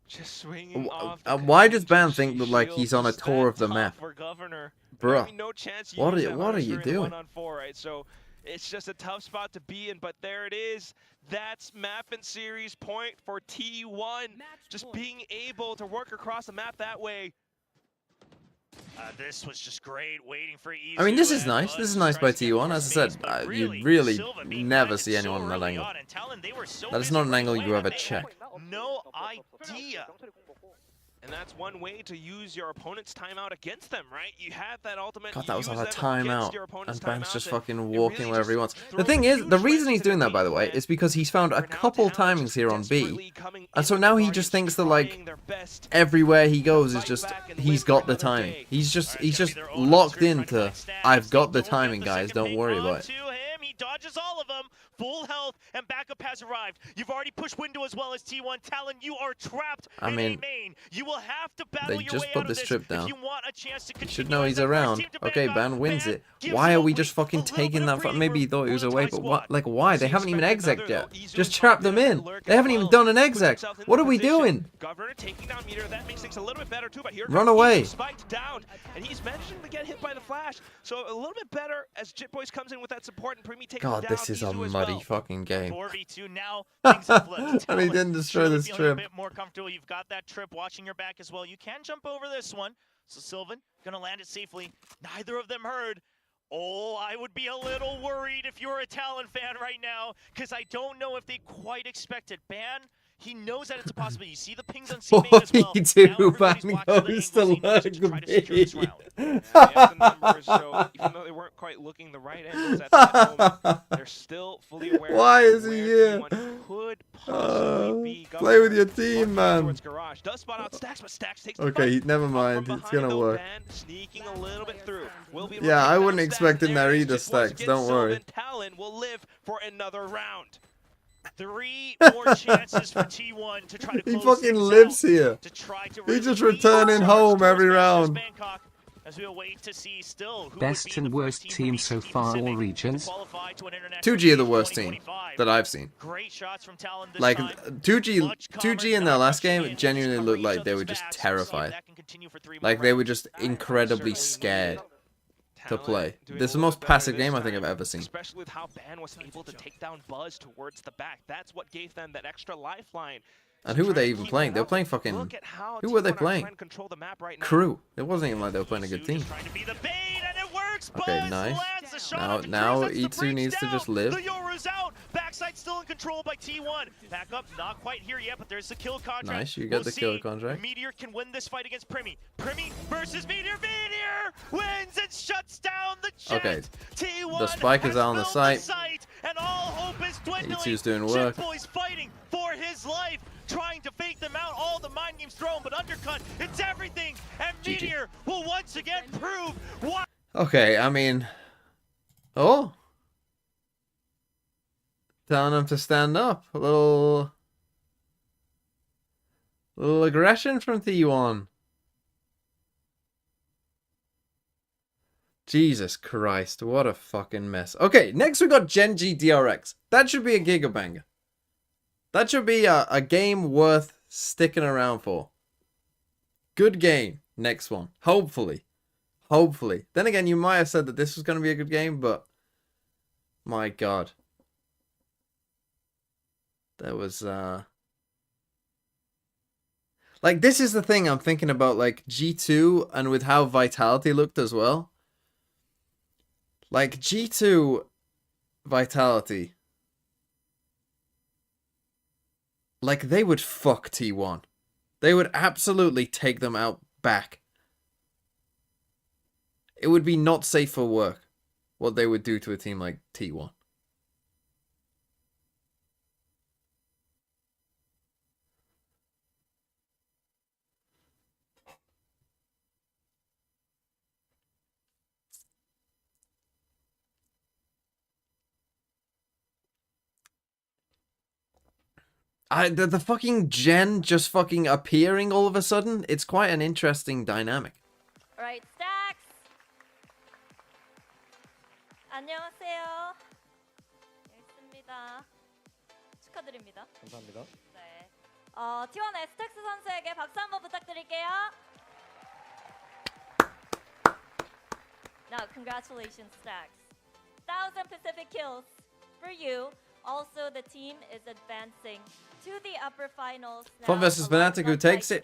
Just swinging off Why does Ban contingency think that like shield, he's on a just tour that of the tough map? for Governor. Bruh, I mean, no chance what use are- that what are Hunter you during the doing? 1-on-4, right? So it's just a tough spot to be in, but there it is. That's map and series point for T1. Just being able to work across the map that way. This was just great, waiting for Izu. I mean, this is and nice. Buzz This is nice by tries to get T1. more As I said, space, but you really Sylvan being never planted see anyone so in that early angle. on, and Talon, they were so That is busy not an right angle away you ever that they check. had no idea. And that's one way to use your opponent's timeout against them, right? You have that ultimate. God, that was use like a them against timeout, your opponent's and Ban's timeouts, just and fucking it walking really wherever he just wants. The throws thing a is, huge the reason wedge he's to the doing that, by the game way, plan. is because he's found a For now, couple Talon timings just here on B, desperately coming and so into the now he Guardians, just thinks that like trying their best. everywhere he goes is Fight just back and he's live got for the another timing. day. He's just Alright, it's gonna be their own locked script, trying to into find Stacks. I've got the They don't get timing, the guys. second Don't ping worry about it. onto him. He dodges all of them. Full health and backup has arrived. You've already pushed window as well as T1. Talon, you are trapped I in mean, a main. You will have to battle they your just way put out of this this trip if down. you want a chance to You continue should know as he's the first around. team to Okay, Bangkok. Ban wins Ban it. gives Why you are a we just little fucking bit taking of that? breathing Maybe he room thought he for was the away, Thai but what? squad. Like, why? They Seems haven't even expected exec'd another, yet. though. Izu Just is trap finding them a in. lurk They as haven't even well. done an Puts exec. himself in What the are we position. doing? Governor taking down Meter. That makes things a little bit better too. But here Run comes away. Izu spiked down, and he's managing to get hit by the flash. So a little bit better as Jitboys comes in with that support and Primi taking God, down this is a Izu as muddy well. fucking game. 4v2 now. Things have flipped. And he Talon didn't destroy surely this feeling a trip. bit more comfortable. You've got that trip watching your back as well. You can jump over this one. So Sylvan gonna land it safely. Neither of them heard. Oh, I would be a little worried if you're a Talon fan right now, because I don't know if they quite expected. Ban, he knows that it's a possibility. You see the pings on C main as well. 42, Now everybody's Ban watching the goes to angles he needs to try to secure this Lurk round. Yeah, they have the numbers, so even though they weren't quite looking the right angles at that moment, they're still fully aware. Why of is he where here? T1 could possibly be. Play with your Governor team, working man. towards Garage. Does spot out Stacks, but Stacks takes the Okay, fight. never Up mind. from It's behind, gonna though, work. Ban sneaking a little bit through. Will be able to Yeah, take I down wouldn't Stacks. expect him There there it is, either, just once Stacks. again, Don't worry. Sylvan Talon will live for another round. 3 more chances for T1 to try to He close fucking things lives out, here. to try to He's just really returning lead home towards every Masters round. Bangkok, as we await to see still who Best would be and the worst first team from so BCT far, all Pacific regions. to qualify to an international 2G are the stage worst team 2025. that I've seen. Great shots from Talon this Like, time. 2G in their last game genuinely looked like they were just terrified. Like, they were just incredibly scared to play. This is the most passive game I think I've ever seen. Especially with how Ban was able to take down Buzz towards the back. That's what gave them that extra lifeline. And who were they even playing? They were playing fucking... Look at how Who were they T1 are playing? trying to control the map right now. Crew. It wasn't even like they were playing a good team. Trying to be the bait, and it works. Okay, Buzz nice. lands the shot. Now That's the E2 breach needs to down. just live. The Yoru's out. Backside still in control by T1. Back up, not quite here yet, but there's the kill contract. Nice, you get the kill see. contract. Meteor can win this fight against Primy. Primy versus Meteor. Meteor wins and shuts down the Jet. Okay, T1 the spike is on the has site. filled and all hope is dwindling. E2's doing work. Boy's fighting for his life, trying to fake them out. All the mind games thrown, but undercut. It's everything, and GG. Meteor will once again prove why. Okay, I mean, oh, telling him to stand up. A little aggression from T1. Jesus Christ, what a fucking mess. Okay, next we got GENG DRX. That should be a gigabanger. That should be a game worth sticking around for. Good game. Next one. Hopefully. Hopefully. Then again, you might have said that this was going to be a good game, but my God. There was, like, this is the thing I'm thinking about, like, G2 and with how Vitality looked as well. Like, G2 Vitality, like, they would fuck T1. They would absolutely take them out back. It would be not safe for work what they would do to a team like T1. The fucking Gen just fucking appearing all of a sudden, it's quite an interesting dynamic. Alright, stacks. 안녕하세요. 여기 있습니다. 축하드립니다. 감사합니다. 네. T1의 스택스 선수에게 박수 한번 부탁드릴게요. Now, congratulations, Stacks. 1,000 Pacific kills for you. Also, the team is advancing to the upper finals. Fun versus Fnatic, who takes it?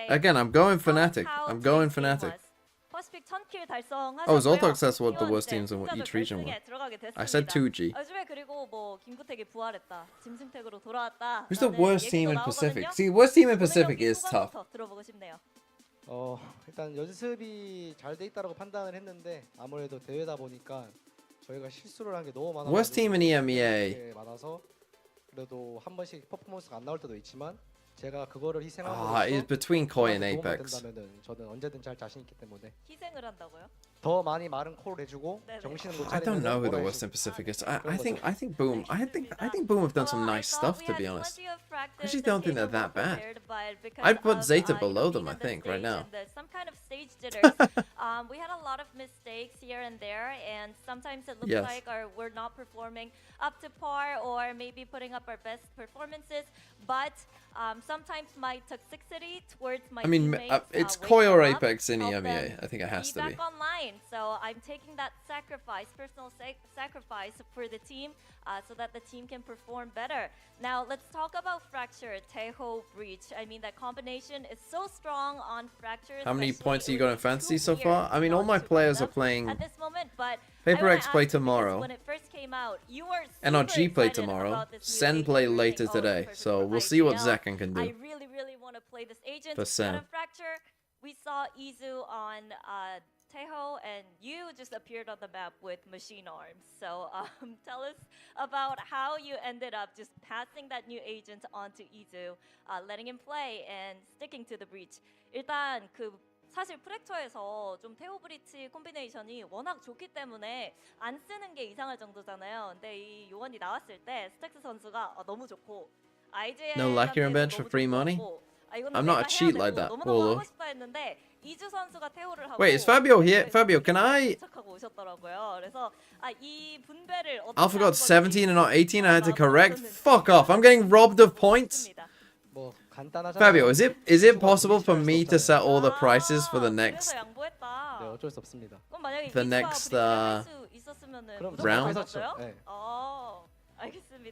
Again, I'm going Fnatic. I'm going Fnatic. Oh, Zoltok says what the worst teams in each region were. I said 2G. Who's the worst team in Pacific? See, worst team in Pacific is tough. 일단 연습이 잘 돼 있다라고 판단을 했는데 아무래도 대회다 보니까 저희가 실수를 한 게 너무 많아서 Worst team in EMEA. 많아서 그래도 한 번씩 퍼포먼스가 안 나올 때도 있지만 제가 그거를 희생하고 It's between Koi and Apex. 저는 언제든 잘 자신 있기 때문에 희생을 한다고요? 더 많이 마른 콜을 해주고 정신을 못 I don't 차리는 know who the Worst in Pacific is. I think Boom. I think Boom have done some nice stuff, to be honest. I actually don't think they're that bad. I'd put Zeta below them, I think, right now. Some kind of stage jitters. We had a lot of mistakes here and there, and sometimes it looks like we're not performing up to par or maybe putting up our best performances. But sometimes my toxicity towards my teammates, it's Koi or Apex in EMEA. I think it has to be. Back online, so I'm taking that sacrifice, personal sacrifice for the team, so that the team can perform better. Now let's talk about Fracture, Taeho, Breach. I mean, that combination is so strong on Fracture. How many points have you got in Fantasy so far? I mean, all my players are playing. At this moment, but Paper X play tomorrow. when it first came out, you were NRG play tomorrow. Sen play later today. So we'll see what Zakan can do. I really want to play this agent. For Sen. Out of Fracture, we saw Izu on Taeho, and you just appeared on the map with machine arms. So tell us about how you ended up just passing that new agent onto Izu, letting him play and sticking to the breach. 일단 사실 프랙처에서 좀 테오 브리치 콤비네이션이 워낙 좋기 때문에 안 쓰는 게 이상할 정도잖아요. 근데 이 요원이 나왔을 때 스택스 선수가 너무 좋고 IGL No lacquer and bench for free money? I'm not a cheat like that. Polo. Wait, is Fabio here? Fabio, can I? Alpha got 17 and not 18. I had to correct. Fuck off! I'm getting robbed of points. Fabio, is it possible for me to set all the prices for the next round?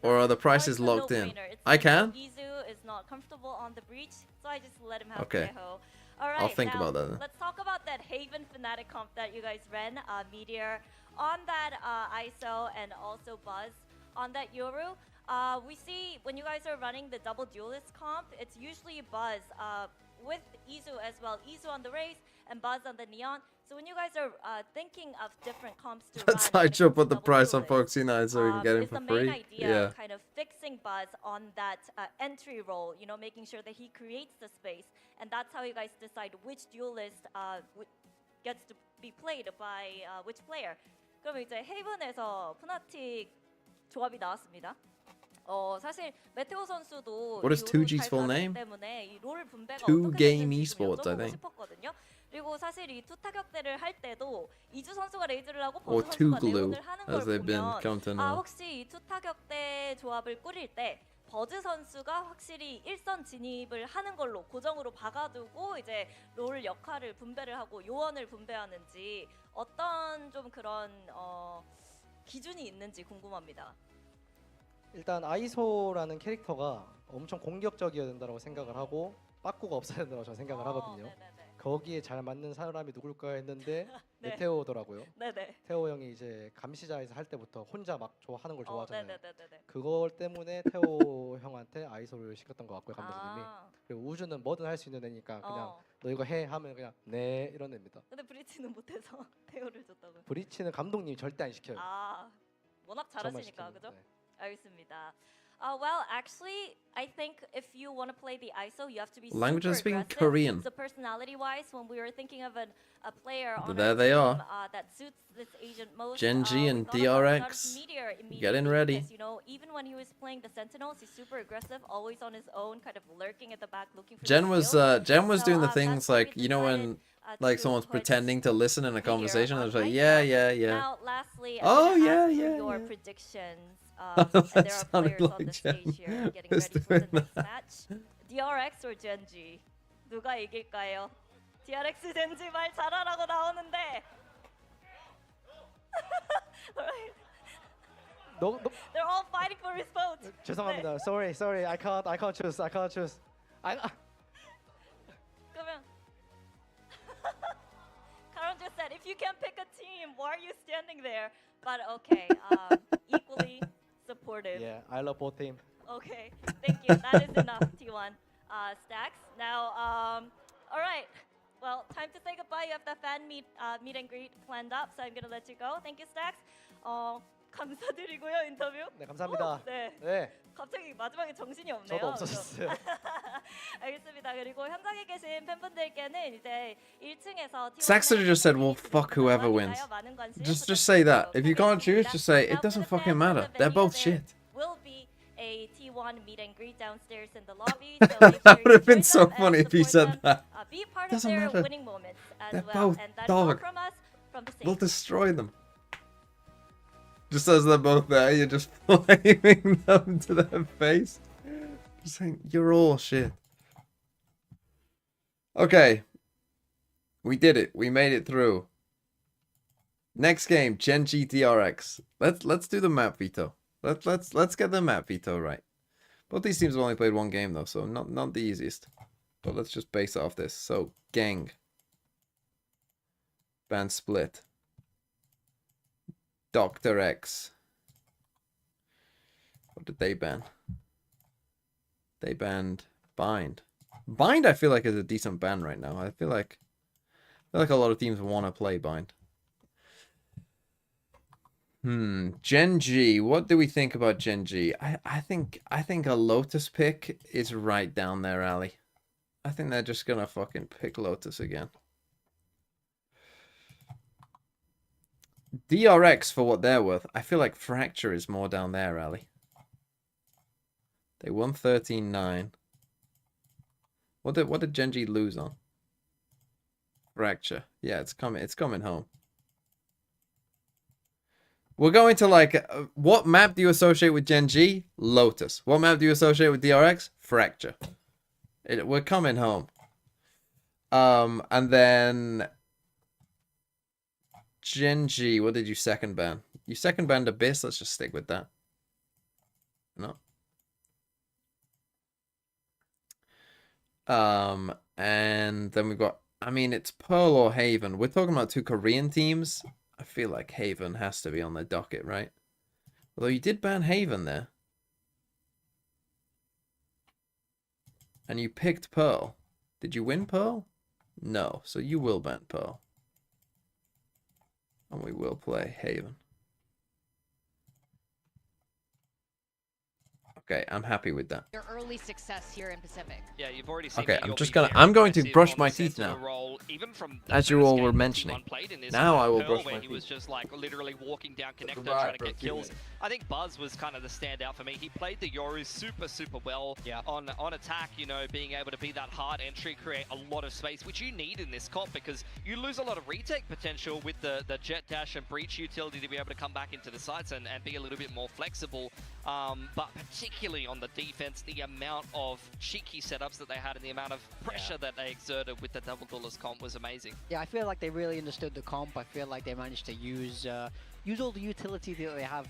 Or are the prices locked in? I can? Izu is not comfortable on the breach, so I just let him have Okay. Taeho. All right, I'll think now, about that then. let's talk about that Haven Fnatic comp that you guys ran, Meteor, on that ISO and also Buzz on that Yoru. We see when you guys are running the double duelist comp, it's usually Buzz with Izu as well. Izu on the Raze and Buzz on the Neon. So when you guys are thinking of different comps to Let's run, when it Sideshow comes put to the double price on duelist, Foxy 9 so we can get him is for the free. main idea Yeah. kind of fixing Buzz on that entry role, you know, making sure that he creates the space. And that's how you guys decide which duelist gets to be played by which player. 그럼 이제 헤이븐에서 푸나틱 조합이 나왔습니다. 사실 메테오 선수도 What is 이 2G's 잘 full 가기 name? 때문에 이 롤 분배가 Two 어떻게 Game 되는지 좀 Esports, I 여쭤보고 think. 싶었거든요. 그리고 사실 이 투 타격대를 할 때도 이주 선수가 레이즈를 하고 Or 버즈 Two 선수가 Glue, 네온을 하는 걸 as they've been 보면 come to know. 혹시 이 투 타격대 조합을 꾸릴 때 버즈 선수가 확실히 일선 진입을 하는 걸로 고정으로 박아두고 이제 롤 역할을 분배를 하고 요원을 분배하는지 어떤 좀 그런 기준이 있는지 궁금합니다. 일단 아이소라는 캐릭터가 엄청 공격적이어야 된다고 생각을 하고 빠꾸가 없어야 된다고 저는 생각을 하거든요. 네네네. 거기에 잘 맞는 사람이 누굴까 했는데 네. 메테오더라고요. 네네. 태호 형이 이제 감시자에서 할 때부터 혼자 막 하는 걸 좋아하잖아요. 네네네네. 그걸 때문에 태호 형한테 아이소를 시켰던 것 같고요, 감독님이. 그리고 우주는 뭐든 할 수 있는 애니까 그냥 너 이거 해 하면 그냥 네 이런 애입니다. 근데 브리치는 못해서 태호를 줬다고요? 브리치는 감독님이 절대 안 시켜요. 워낙 저만 잘하시니까 시킵니다. 그죠? 네. 알겠습니다. Well, actually, I think if you want to play the ISO, you have to be Language super I'm speaking aggressive. Korean. So personality-wise, when we were thinking of a player on There our they team, are. that suits this agent most, GENG we and thought about DRX. Meteor immediately Getting ready. because, you know, even when he was playing the Sentinels, he's super aggressive, always on his own, kind of lurking at the back, looking for Jen the was kill. doing the So, things that's why like, we you know, decided, when like to someone's put pretending to listen in a Meteor conversation. I on was like, ISO. yeah. Now, lastly, I'm Oh, gonna yeah, ask for yeah, your yeah. predictions. That And there are sounded players on like the Jen stage here getting was ready for the doing next that. match. DRX or GENG? 누가 이길까요? DRX GENG 말 잘하라고 나오는데. Alright. 너 They're all fighting for his vote. 죄송합니다. Sorry. I can't choose. 그러면 Karan just said, if you can pick a team, why are you standing there? But okay, equally supportive. Yeah, I love both team. Okay, thank you. That is enough, T1. Stacks. Now, all right. Well, time to say goodbye. You have the fan meet and greet planned up, so I'm gonna let you go. Thank you, Stacks. 감사드리고요, 인터뷰. 네, 감사합니다. 네. 네, 갑자기 마지막에 정신이 없네요. 저도 없어졌어요. 알겠습니다. 그리고 현장에 계신 팬분들께는 이제 1층에서 Saxter just said, well, fuck whoever wins. Just say that. If you can't choose, just say it doesn't fucking matter. They're both shit. Will be a T1 meet and greet downstairs in the lobby. So make That sure would have you been join so them and funny if he support said them. that. Be part Doesn't of their matter. winning moments as They're well. both And that's all dog. from us from the stage. We'll destroy them. Just as they're both there, you're just flaming them to their face. Just saying, you're all shit. Okay. We did it. We made it through. Next game, GENG DRX. Let's do the map veto. Let's get the map veto right. Both these teams have only played one game though, so not the easiest. But let's just base it off this. So GENG. Band split. DRX. What did they ban? They banned Bind. Bind I feel like is a decent ban right now. I feel like a lot of teams want to play Bind. GENG. What do we think about GENG? I think a Lotus pick is right down their alley. I think they're just gonna fucking pick Lotus again. DRX, for what they're worth, I feel like Fracture is more down their alley. They won 13-9. What did GENG lose on? Fracture. Yeah, it's coming home. We're going to like, what map do you associate with GENG? Lotus. What map do you associate with DRX? Fracture. We're coming home. And then GENG, what did you second ban? You second banned Abyss, let's just stick with that. No. And then we've got, I mean, it's Pearl or Haven. We're talking about two Korean teams. I feel like Haven has to be on the docket, right? Although you did ban Haven there. And you picked Pearl. Did you win Pearl? No, so you will ban Pearl. And we will play Haven. Okay, I'm happy with that. Your early success here in Pacific. Yeah, you've already seen. Okay, I'm going to brush my teeth now. Role, even from as you all were mentioning. Now I will brush my teeth. He was just like literally walking down connector trying to get kills. I think Buzz was kind of the standout for me. He played the Yoru super well on attack, you know, being able to be that hard entry, create a lot of space, which you need in this comp because you lose a lot of retake potential with the jet dash and breach utility to be able to come back into the sites and be a little bit more flexible. But particularly on the defense, the amount of cheeky setups that they had and the amount of pressure that they exerted with the double dollars comp was amazing. Yeah, I feel like they really understood the comp. I feel like they managed to use all the utility that they have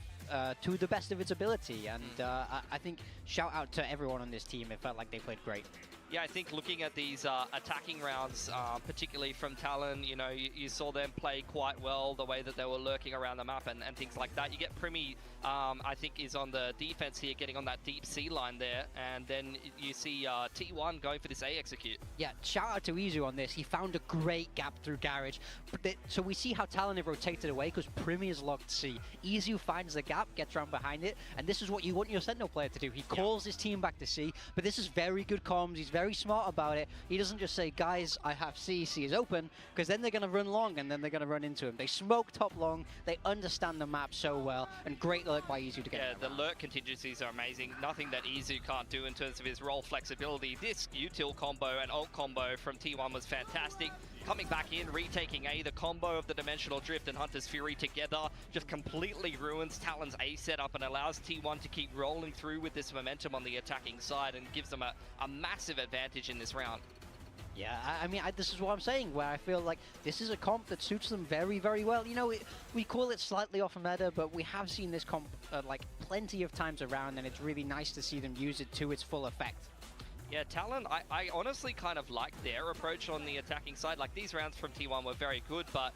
to the best of its ability. And I think shout out to everyone on this team. It felt like they played great. Yeah, I think looking at these attacking rounds, particularly from Talon, you know, you saw them play quite well, the way that they were lurking around the map and things like that. You get Primi, I think, is on the defense here, getting on that deep C line there, and then you see T1 going for this A execute. Yeah, shout out to Izu on this. He found a great gap through Garage. But so we see how Talon have rotated away because Primi is locked C. Izu finds the gap, gets around behind it, and this is what you want your Sentinel player to do. He calls his team back to C, but this is very good comms. He's very smart about it. He doesn't just say, guys, I have C, C is open, because then they're going to run long and then they're going to run into him. They smoke top long, they understand the map so well, and great lurk by Izu to get the lurk contingencies are amazing. Nothing that Izu can't do in terms of his role flexibility. This util combo and ult combo from T1 was fantastic. Coming back in, retaking A, the combo of the Dimensional Drift and Hunter's Fury together just completely ruins Talon's A setup and allows T1 to keep rolling through with this momentum on the attacking side and gives them a massive advantage in this round. Yeah, I mean, this is what I'm saying, where I feel like this is a comp that suits them very, very well. You know, we call it slightly off meta, but we have seen this comp like plenty of times around, and it's really nice to see them use it to its full effect. Yeah, Talon, I honestly kind of like their approach on the attacking side. Like, these rounds from T1 were very good, but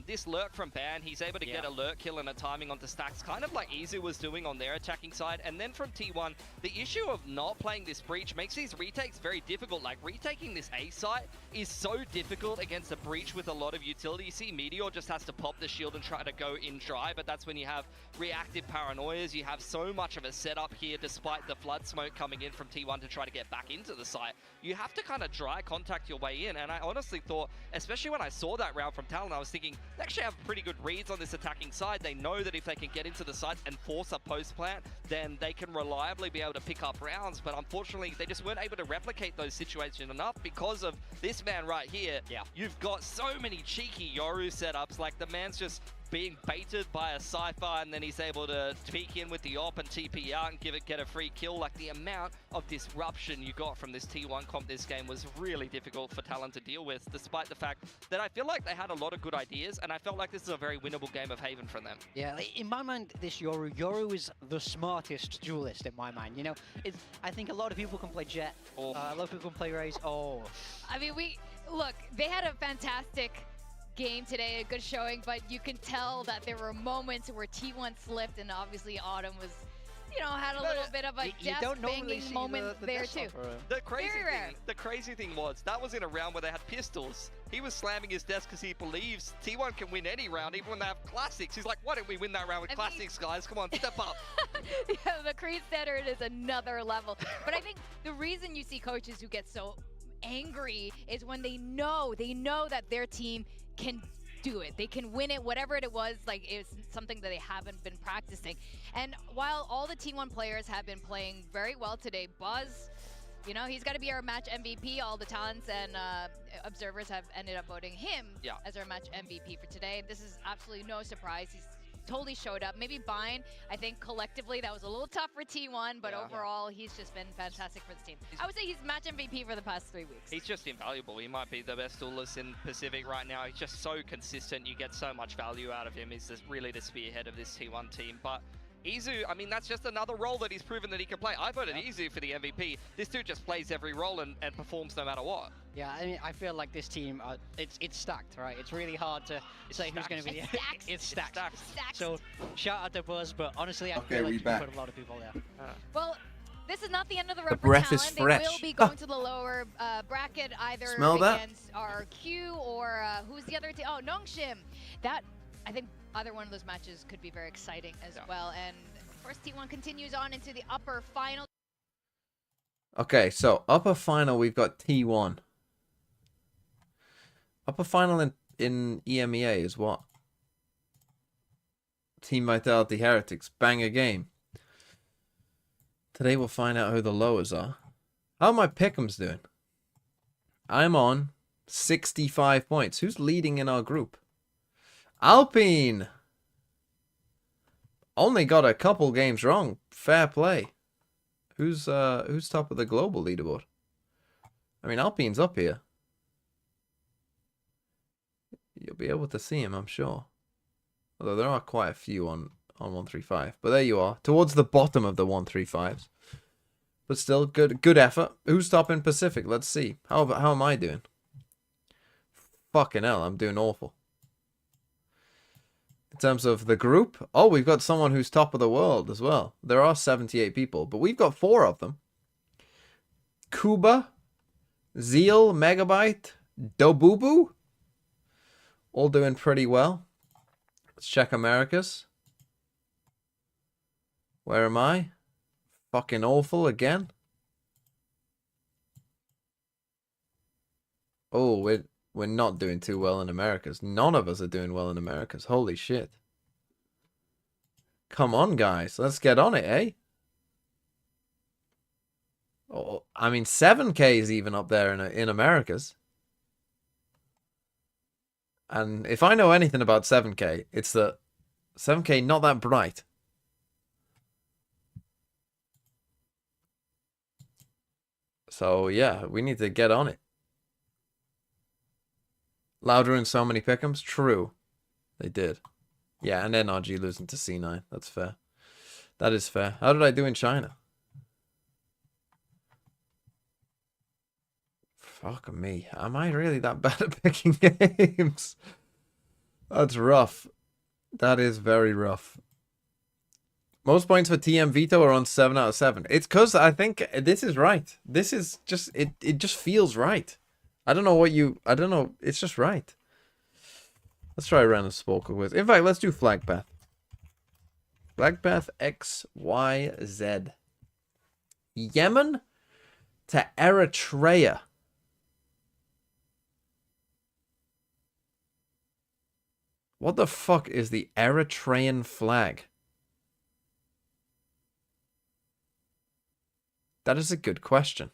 this lurk from Ban, he's able to get a lurk kill and a timing onto stacks, kind of like Izu was doing on their attacking side. And then from T1, the issue of not playing this breach makes these retakes very difficult. Like, retaking this A site is so difficult against a breach with a lot of utility. You see Meteor just has to pop the shield and try to go in dry, but that's when you have reactive paranoias. You have so much of a setup here, despite the flood smoke coming in from T1 to try to get back into the site. You have to kind of dry contact your way in, and I honestly thought, especially when I saw that round from Talon, I was thinking, they actually have pretty good reads on this attacking side. They know that if they can get into the site and force a post plant, then they can reliably be able to pick up rounds, but unfortunately, they just weren't able to replicate those situations enough because of this man right here. Yeah. You've got so many cheeky Yoru setups, like the man's just being baited by a Cypher and then he's able to peek in with the op and TP out and get a free kill. Like, the amount of disruption you got from this T1 comp this game was really difficult for Talon to deal with, despite the fact that I feel like they had a lot of good ideas and I felt like this is a very winnable game of Haven from them. Yeah, in my mind, this Yoru is the smartest duelist in my mind. You know, I think a lot of people can play Jet, a lot of people can play Raze. I mean, look, they had a fantastic game today, a good showing, but you can tell that there were moments where T1 slipped, and obviously Autumn was, you know, had a little bit of a desk-banging moment there too. The crazy thing was, that was in a round where they had pistols. He was slamming his desk because he believes T1 can win any round, even when they have classics. He's like, why don't we win that round with classics, guys? Come on, step up. Yeah, the Creed standard is another level. But I think the reason you see coaches who get so angry is when they know that their team can do it. They can win it, whatever it was. Like, it's something that they haven't been practicing. And while all the T1 players have been playing very well today, Buzz, you know, he's got to be our match MVP. All the talents and observers have ended up voting him as our match MVP for today. This is absolutely no surprise. He's totally showed up. Maybe Bine, I think collectively that was a little tough for T1, but overall he's just been fantastic for the team. I would say he's match MVP for the past 3 weeks. He's just invaluable. He might be the best duelist in Pacific right now. He's just so consistent. You get so much value out of him. He's just really the spearhead of this T1 team. But Izu, I mean, that's just another role that he's proven that he can play. I voted Izu for the MVP. This dude just plays every role and performs no matter what. Yeah, I mean, I feel like this team, it's stacked, right? It's really hard to say who's going to be. It's stacked. So shout out to Buzz, but honestly, I feel like you can put a lot of people there. Well, this is not the end of the road for breath is Talon. fresh. They will be going to the lower bracket, either Smell that? against our Q or who's the other team? Oh, Nongshim. That, I think either one of those matches could be very exciting as well. And of course, T1 continues on into the upper final. Okay, so upper final, we've got T1. Upper final in EMEA is what? Team Vitality Heretics. Bang a game. Today we'll find out who the lowers are. How are my pick'ems doing? I'm on 65 points. Who's leading in our group? Alpine! Only got a couple games wrong. Fair play. Who's top of the global leaderboard? I mean, Alpine's up here. You'll be able to see him, I'm sure. Although there are quite a few on 135. But there you are. Towards the bottom of the 135s. But still, good effort. Who's top in Pacific? Let's see. How am I doing? Fucking hell, I'm doing awful. In terms of the group, oh, we've got someone who's top of the world as well. There are 78 people, but we've got 4 of them. Kuba, Zeal, Megabyte, Dobubu. All doing pretty well. Let's check Americas. Where am I? Fucking awful again. Oh, we're not doing too well in Americas. None of us are doing well in Americas. Holy shit. Come on, guys. Let's get on it, eh? Oh, I mean, 7K is even up there in Americas. And if I know anything about 7K, it's that 7K not that bright. So, yeah, we need to get on it. Louder in so many pick'ems? True. They did. Yeah, and NRG losing to C9. That's fair. That is fair. How did I do in China? Fuck me. Am I really that bad at picking games? That's rough. That is very rough. Most points for TM Veto are on 7 out of 7. It's because I think this is right. This is just, it just feels right. I don't know what you, I don't know. It's just right. Let's try a random sport quiz. In fact, let's do Flag Path. Flag Path XYZ. Yemen to Eritrea. What the fuck is the Eritrean flag? That is a good question.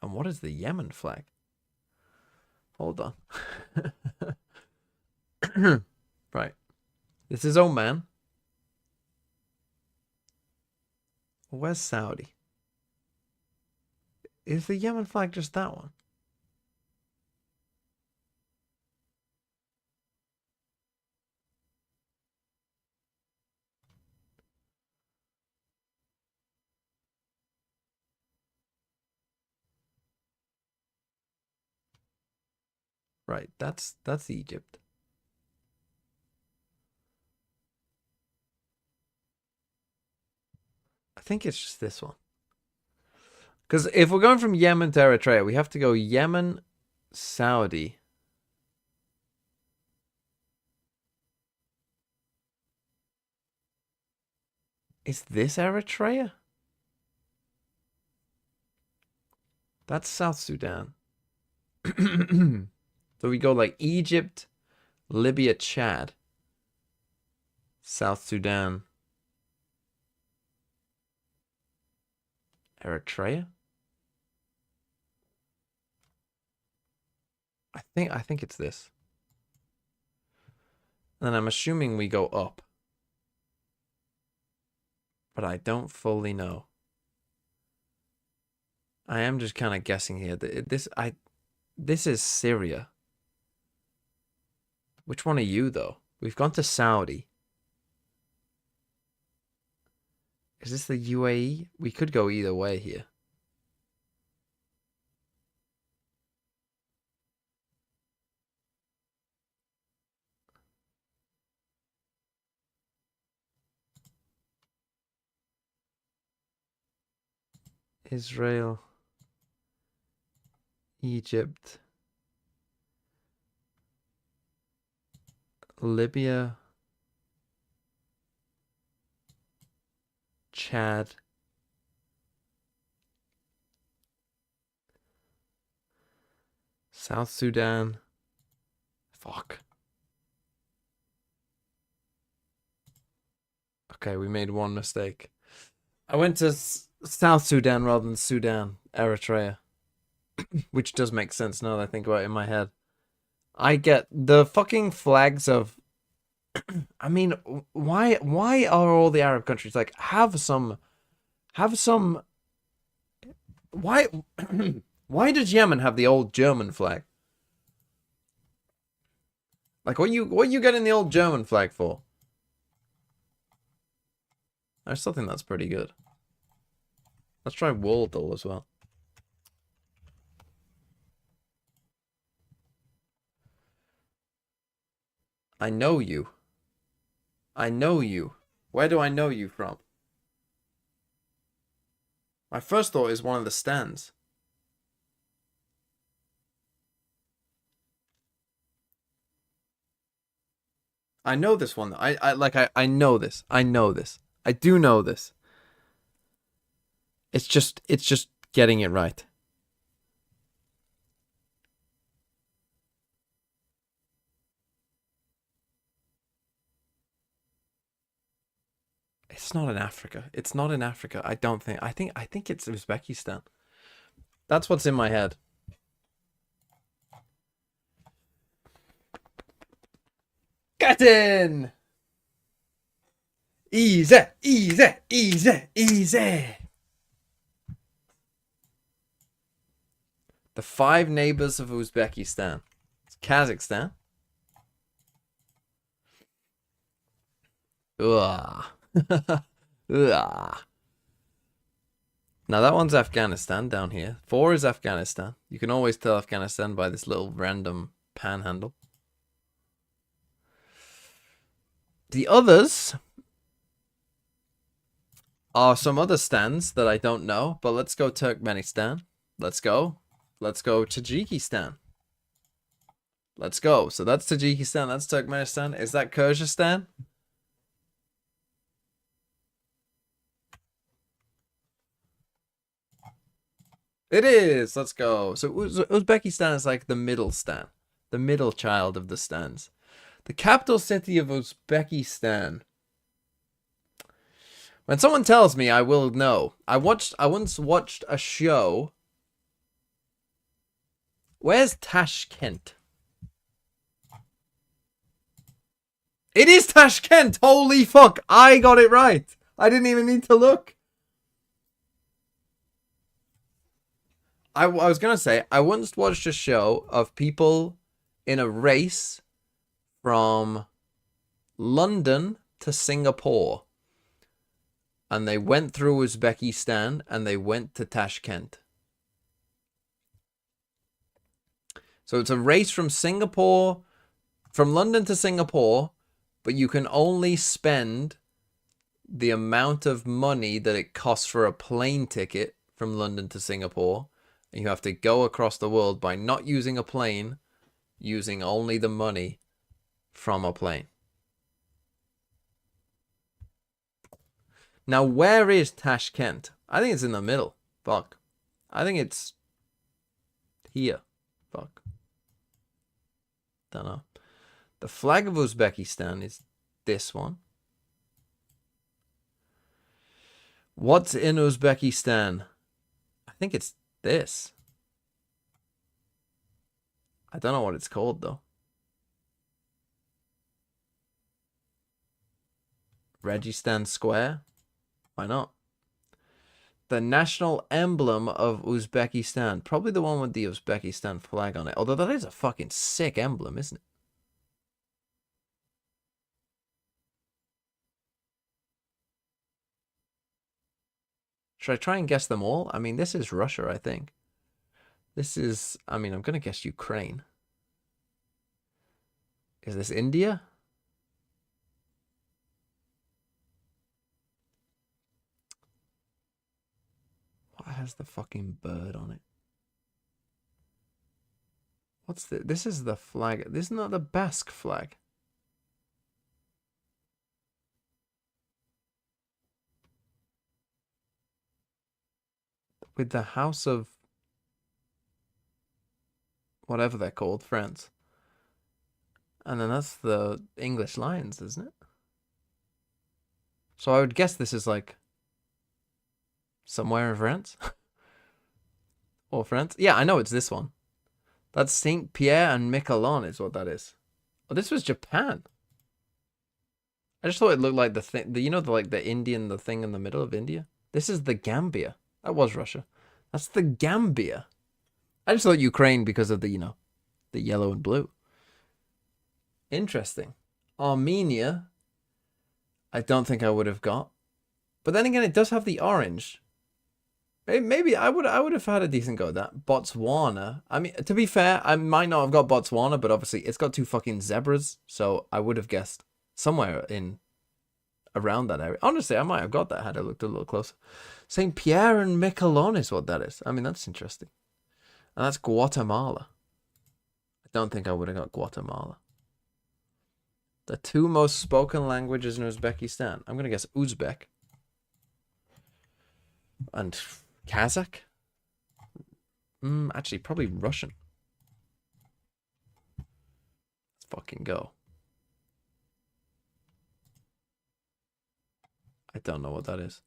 And what is the Yemen flag? Hold on. Right. This is Oman. Where's Saudi? Is the Yemen flag just that one? Right, that's Egypt. I think it's just this one. Because if we're going from Yemen to Eritrea, we have to go Yemen, Saudi. Is this Eritrea? That's South Sudan. So we go like Egypt, Libya, Chad, South Sudan, Eritrea. I think it's this. And I'm assuming we go up. But I don't fully know. I am just kind of guessing here. This is Syria. Which one are you, though? We've gone to Saudi. Is this the UAE? We could go either way here. Israel, Egypt, Libya, Chad, South Sudan. Fuck. Okay, we made one mistake. I went to South Sudan rather than Sudan, Eritrea. Which does make sense now that I think about it in my head. I get the fucking flags of... I mean, why are all the Arab countries like, have some... Why why does Yemen have the old German flag? Like, what you getting the old German flag for? I still think that's pretty good. Let's try Waldal as well. I know you. I know you. Where do I know you from? My first thought is one of the stands. I know this one. I know this. I know this. I do know this. It's just getting it right. It's not in Africa. It's not in Africa. I don't think. I think it's Uzbekistan. That's what's in my head. Get in! Easy, easy, easy, easy. The 5 neighbors of Uzbekistan. It's Kazakhstan. Ugh. Ugh. Now that one's Afghanistan down here. 4 is Afghanistan. You can always tell Afghanistan by this little random panhandle. The others are some other stands that I don't know, but let's go Turkmenistan. Let's go. Let's go Tajikistan. Let's go. So that's Tajikistan, that's Turkmenistan. Is that Kyrgyzstan? It is. Let's go. So Uzbekistan is like the middle stan. The middle child of the stands. The capital city of Uzbekistan. When someone tells me, I will know. I once watched a show. Where's Tashkent? It is Tashkent! Holy fuck! I got it right! I didn't even need to look. I was gonna say, I once watched a show of people in a race from London to Singapore. And they went through Uzbekistan and they went to Tashkent. So it's a race from Singapore, from London to Singapore, but you can only spend the amount of money that it costs for a plane ticket from London to Singapore. And you have to go across the world by not using a plane, using only the money from a plane. Now, where is Tashkent? I think it's in the middle. Fuck. I think it's here. Fuck. Don't know. The flag of Uzbekistan is this one. What's in Uzbekistan? I think it's this. I don't know what it's called, though. Registan Square? Why not? The national emblem of Uzbekistan. Probably the one with the Uzbekistan flag on it. Although that is a fucking sick emblem, isn't it? Should I try and guess them all? I mean, this is Russia, I think. This is, I mean, I'm going to guess Ukraine. Is this India? What has the fucking bird on it? What's the, this is the flag. This is not the Basque flag. With the House of whatever they're called, France. And then that's the English Lions, isn't it? So I would guess this is like somewhere in France. Or France. Yeah, I know it's this one. That's Saint Pierre and Miquelon is what that is. Oh, this was Japan. I just thought it looked like the thing, you know, like the Indian, the thing in the middle of India. This is the Gambia. That was Russia. That's the Gambia. I just thought Ukraine because of the, you know, the yellow and blue. Interesting. Armenia, I don't think I would have got. But then again, it does have the orange. Maybe I would have had a decent go at that. Botswana. I mean, to be fair, I might not have got Botswana, but obviously it's got 2 fucking zebras, so I would have guessed somewhere in around that area. Honestly, I might have got that had I looked a little closer. Saint Pierre and Miquelon is what that is. I mean, that's interesting. And that's Guatemala. I don't think I would have got Guatemala. The 2 most spoken languages in Uzbekistan. I'm going to guess Uzbek. And Kazakh? Actually, probably Russian. Let's fucking go. I don't know what that is.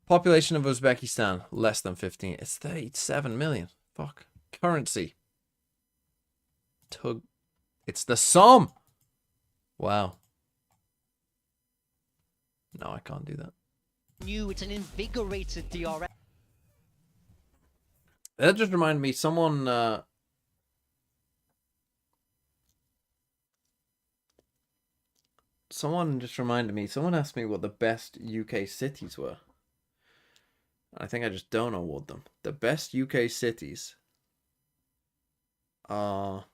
Population of Uzbekistan, less than 15. It's 37 million. Fuck. Currency. Tug. It's the Som. Wow. No, I can't do that. New, it's an invigorated DRX. That just reminded me, someone just reminded me, someone asked me what the best UK cities were. I think I just don't award them. The best UK cities are...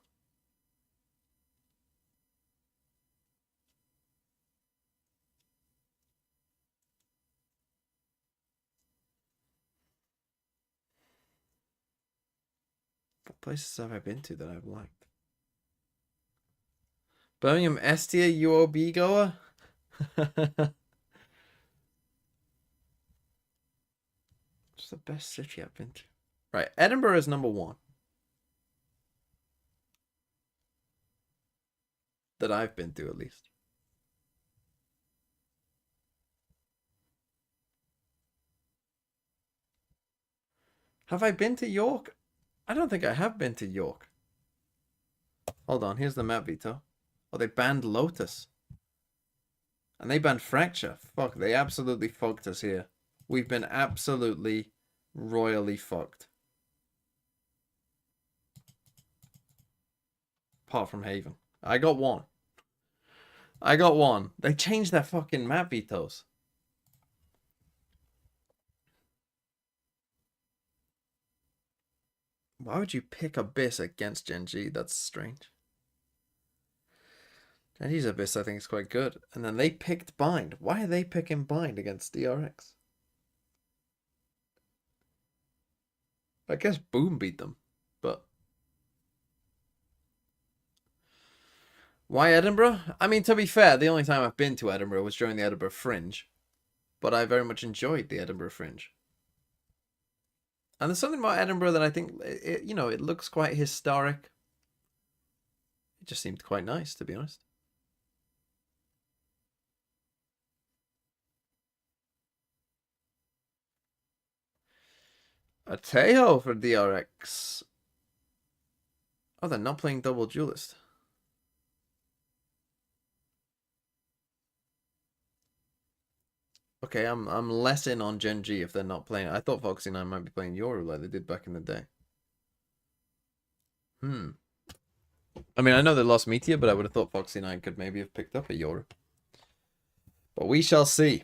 What places have I been to that I've liked? Birmingham Estia UOB goer? What's the best city I've been to? Right, Edinburgh is number 1. That I've been to, at least. Have I been to York? I don't think I have been to York. Hold on, here's the map, Vito. Oh, they banned Lotus. And they banned Fracture. Fuck, they absolutely fucked us here. We've been absolutely royally fucked. Apart from Haven. I got 1. I got 1. They changed their fucking map, Vitos. Why would you pick Abyss against GENG? That's strange. GENG's Abyss, I think, is quite good. And then they picked Bind. Why are they picking Bind against DRX? I guess Boom beat them, but... Why Edinburgh? I mean, to be fair, the only time I've been to Edinburgh was during the Edinburgh Fringe. But I very much enjoyed the Edinburgh Fringe. And there's something about Edinburgh that I think, you know, it looks quite historic. It just seemed quite nice, to be honest. A Tejo for DRX. Oh, they're not playing double duelist. Okay, I'm less in on GENG if they're not playing. I thought Foxy9 might be playing Yoru like they did back in the day. I mean, I know they lost Meteor, but I would have thought Foxy9 could maybe have picked up a Yoru. But we shall see.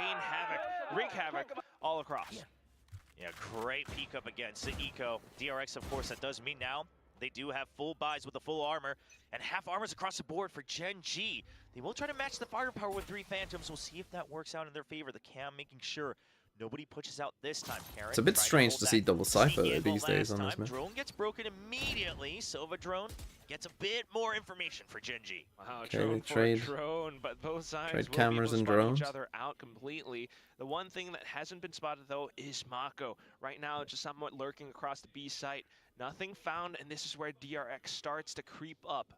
rain havoc, wreak havoc all across. Yeah, great peek up against the Eco. DRX, of course, that does mean now They do have full buys with the full armor, and half armors across the board for GENG. They will try to match the firepower with 3 Phantoms. We'll see if that works out in their favor. The Cam making sure nobody pushes out this time. Karen, It's a bit strange to see double Cypher these days on this map. Drone gets broken immediately. Sova Drone gets a bit more information for GENG. Wow, Okay, drone they for trade- drone, but both sides trade will cameras be able and to spot drones. each other out completely. The one thing that hasn't been spotted though is Mako. Right now, just somewhat lurking across the B site. Nothing found, and this is where DRX starts to creep up.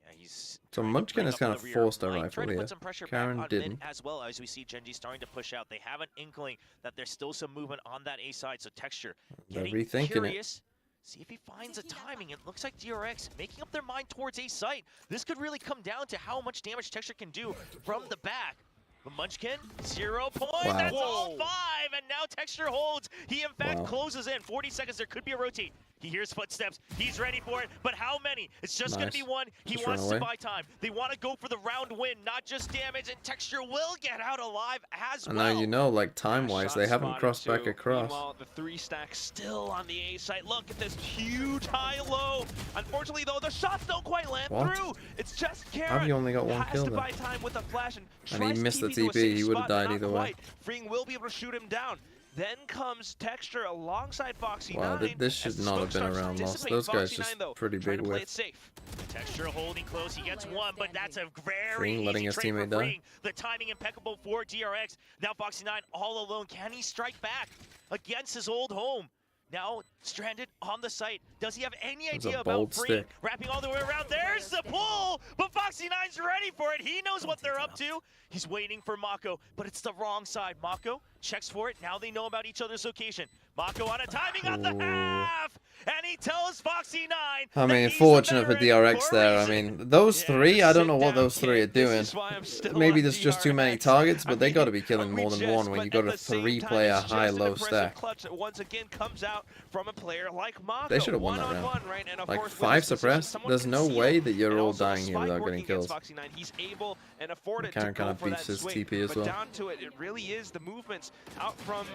Yeah, he's So trying to Munchkin bring has up kind the of rear forced a line, rifle trying to here. put some pressure Karen back on didn't. mid as well, as we see GENG starting to push out. They have an inkling that there's still some movement on that A side, so Texture They're getting rethinking it. curious. See if he finds a timing. It looks like DRX making up their mind towards A site. This could really come down to how much damage Texture can do from the back. But Munchkin, 0 points. Wow. That's all 5, and now Texture holds. He in fact Wow. closes in. 40 seconds. There could be a rotate. He hears footsteps. He's ready for it. But how many? It's just going to be Nice. one. He Just wants run to away. buy time. They want to go for the round win, not just damage. And Texture will get out alive as And well. now you know, like time-wise, they Shot haven't spotted crossed back too. across. Meanwhile, the 3 stack still on the A site. Look at this huge high-low. Unfortunately, though, the shots don't quite land What? through. It's just How have Karen. you only got one has kill to then? buy time with a flash and And he tries to missed the keep into a TP, safe he would've spot, died not either way. quite. Freeing will be able to shoot him down. Then comes Texture alongside Foxy Wow, 9. this should as the not smoke have been a starts to round loss. dissipate. Those guys Foxy just 9, though, pretty trying big to play whiff. it safe. Texture holding close. He gets one, but that's a very Freeing, letting easy his trade for teammate die. Freeing. The timing impeccable for DRX. Now Foxy 9 all alone. Can he strike back against his old home? Now stranded on the site. Does he have any That's a idea bold about Freeing? stick. Wrapping all the way around. There's the pull, but Foxy 9's ready for it. He knows what they're up to. He's waiting for Mako, but it's the wrong side. Mako checks for it. Now they know about each other's location. Mako on a timing on the Ooh. half, and he tells Foxy 9. I that mean, he's the fortunate for better DRX for a there. I reason. mean, those Yeah, 3, I don't know sit what down, those 3 are kid. This doing. is why I'm still Maybe on there's just too many DRX. targets, I but they got to be mean, killing more than one when you got but a at the same 3-player time, it's just an high-low impressive stack. clutch that once again comes out from a player like Mako. They should have won that round. One-on-one, right? And of Like, course, with 5 this position, suppressed? someone There's can no seal. way that you're And all also a dying here spike without working getting against kills. Foxy 9. He's able and afforded Karen to go kind of for that beats his swing. TP as but well. down to it, it really is the movements out from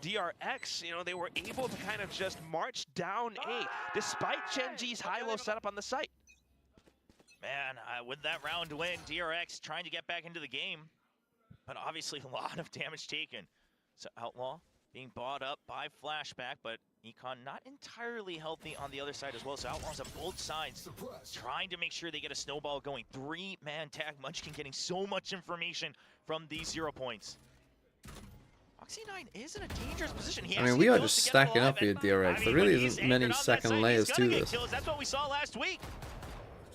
DRX. You know, they were able to kind of just march down A, despite GENG's high-low setup on the site. Man, with that round win, DRX trying to get back into the game, but obviously a lot of damage taken. So Outlaw being bought up by Flashback, but Econ not entirely healthy on the other side as well. So Outlaws on both sides trying to make sure they get a snowball going. 3-man tag. Munchkin getting so much information from these 0 points. Foxy 9 is in a dangerous position. He I mean, actually we are goes just to get stacking alive, up here, and, DRX. There really when he's isn't many anchored on that second side, layers he's to gonna get this. kills. That's what we saw last week.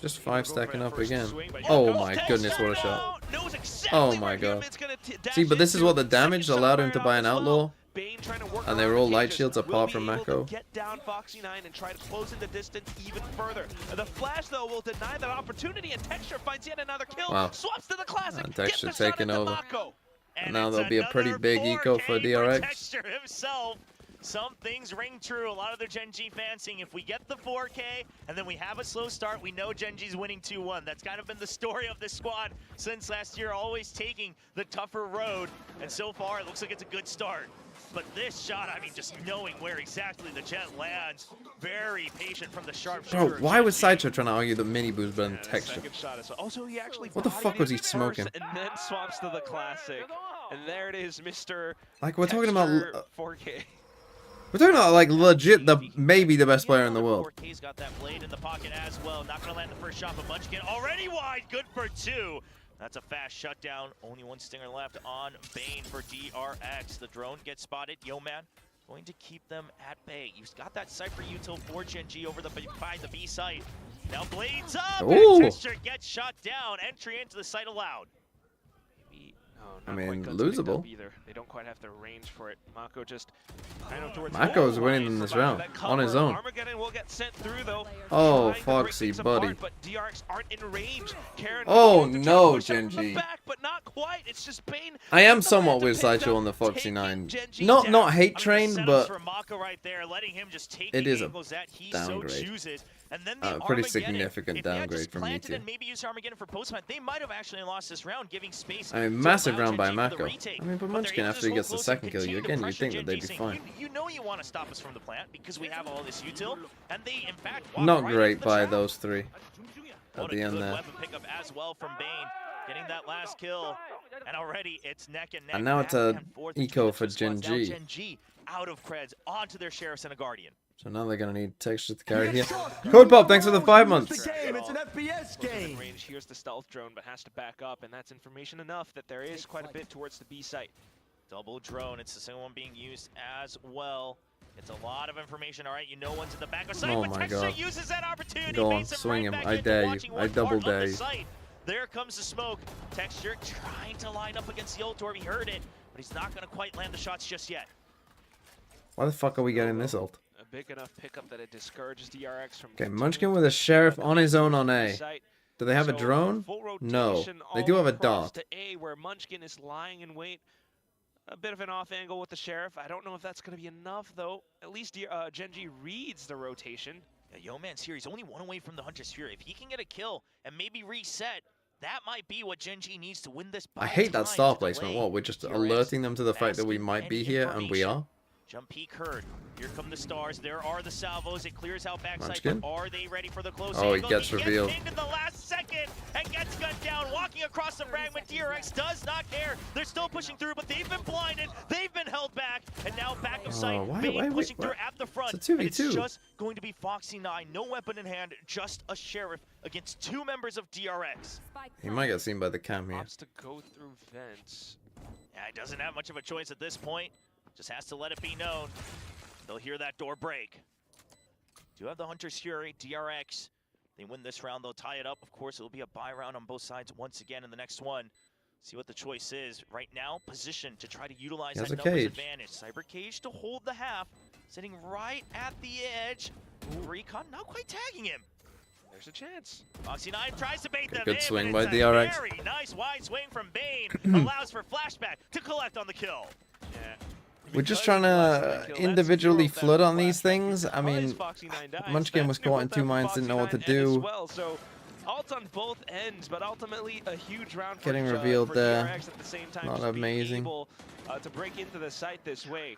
Just 5 stacking up again. But Oh here my goes goodness, what a Texture shot. now. Knows exactly Oh my where god. Human's gonna dash See, but this is into. what the damage Second allowed him to shot buy an as well. Outlaw. Bane trying to work And they were around all the light cages. shields Will apart be from able to Mako. Get down Foxy 9 and try to close in the distance even further. The flash though will deny that opportunity, and Texture finds yet another kill. Wow. Swaps to the classic. And gets Texture the shot taking into over. Mako. And now it's there'll be a pretty another big eco for 4K DRX. Texture himself. Some things ring true. A lot of the GENG fans saying if we get the 4K and then we have a slow start, we know GENG's winning 2-1. That's kind of been the story of this squad since last year, always taking the tougher road. And so far, it looks like it's a good start. But this shot, I mean, just knowing where exactly the jet lands, very patient from the sharpshooter. Bro, why was Sideshow trying to argue that mini boost better than And a Texture? second shot as well. Also, he actually What the bodied fuck was he it first smoking? And then swaps to the classic. And there it is, Mr. Like, we're talking about... Texture 4K. We're talking about, like, legit, maybe the best player in the world. 4K's got that blade in the pocket as well. Not gonna land the first shot, but Munchkin already wide. Good for 2. That's a fast shutdown. Only 1 stinger left on Bane for DRX. The drone gets spotted. Yo, man, going to keep them at bay. You've got that Cypher util for GENG over by the B site. Now blades up. Ooh. And Texture gets shot down. Entry into the site allowed. Maybe, no, I not mean, quite guns picked losable. up either. They don't quite have the range for it. Mako just kind of towards Mako's the winning line in this for round, that on his cover. own. Armageddon will get sent through though. Oh, Trying to break Foxy, things apart, buddy. but DRX aren't in range. Karen Oh, going to try to no, push up from the GENG. back, but not quite. It's just Bane. I am with the somewhat Phantom with picked Sideshow up, on the Foxy taking 9. GENG Not down. hate I train, mean, the but setups for Mako right there, letting him just take it the is a angles that he downgrade. so chooses. And then the pretty Armageddon, significant if they had downgrade just from planted Me2. and maybe used Armageddon for post-plant, they might have actually lost this round, giving space. I mean, to massive massive round by Gen G with the Mako. retake, I mean, but they're Munchkin, able to after he just gets the hold close second and kill, continue to you'd pressure think that Gen they'd G, be saying, fine. You know you want to stop us from the plant because we have all this util, and they in fact walk Not right great into the by trap. those three at What the a end good there. weapon pickup as well from Bane, getting that last kill, and already it's neck and neck. And now it's back a and forth eco between the for two squads. Gen Now G. Gen G out of creds onto their Sheriffs and a Guardian. So now they're gonna need textures to carry here. Code Pop, thanks for the 5 months. It's an FPS game. Range. Here's the stealth drone, but has to back up, and that's information enough that there is quite a bit towards the B site. Double drone, it's the single one being used as well. It's a lot of information. All right, you know one's at the back of sight, Oh but my Texture God. uses that opportunity. Go on, Baits him swing right him. back I into dare you. watching I one double part of dare the you. site. There comes the smoke. Texture trying to line up against the ult orb. He heard it, but he's not going to quite land the shots just yet. Why the fuck are we getting this ult? A big enough pickup that it discourages DRX from. Okay, Munchkin with a Sheriff on his own on A. Site. Do they have a So, drone? full No. rotation They do all have a across dart. To A, where Munchkin is lying in wait. A bit of an off angle with the Sheriff. I don't know if that's going to be enough, though. At least Gen G reads the rotation. Yeah, Yeoman's here. He's only one away from the Hunter's Fury. If he can get a kill and maybe reset, that might be what Gen G needs to win this. I hate that time star to placement. delay What, we're just DRX alerting them to the fact that we masking might be any here, and we information. are? Jump peek heard. Here come the stars. There are the salvos. It clears out backside. Munchkin? But are they ready for the close Oh, he angle? gets revealed. Gets pinged in the last second and gets gunned down. Walking across the fragment. DRX does not care. They're still pushing through, but they've been blinded. They've been held back. And now back of sight. Bane pushing through at the front. It's a 2v2. And it's just going to be Foxy9. No weapon in hand. Just a Sheriff against two members of DRX. He might get seen by the cam here. Opts to go through vents. Yeah, he doesn't have much of a choice at this point. Just has to let it be known. They'll hear that door break. Do have the Hunter's Fury, DRX. They win this round, they'll tie it up. Of course, it'll be a bye round on both sides once again in the next one. See what the choice is. Right now, position to try to utilize that numbers cage. advantage. Cyber cage to hold the half. Sitting right at the edge. Recon not quite tagging him. There's a chance. Foxy9 tries to bait them Good in, swing but by it's a DRX. very nice wide swing from Bane. Allows for flashback to collect on the kill. Yeah. We're just trying to individually flood on these things. I mean, Munchkin was caught in two minds, didn't know what to do. Well, so ult on both ends, but ultimately a huge round for Getting revealed for there. DRX at the same time, Not just being amazing. able, to break into the site this way.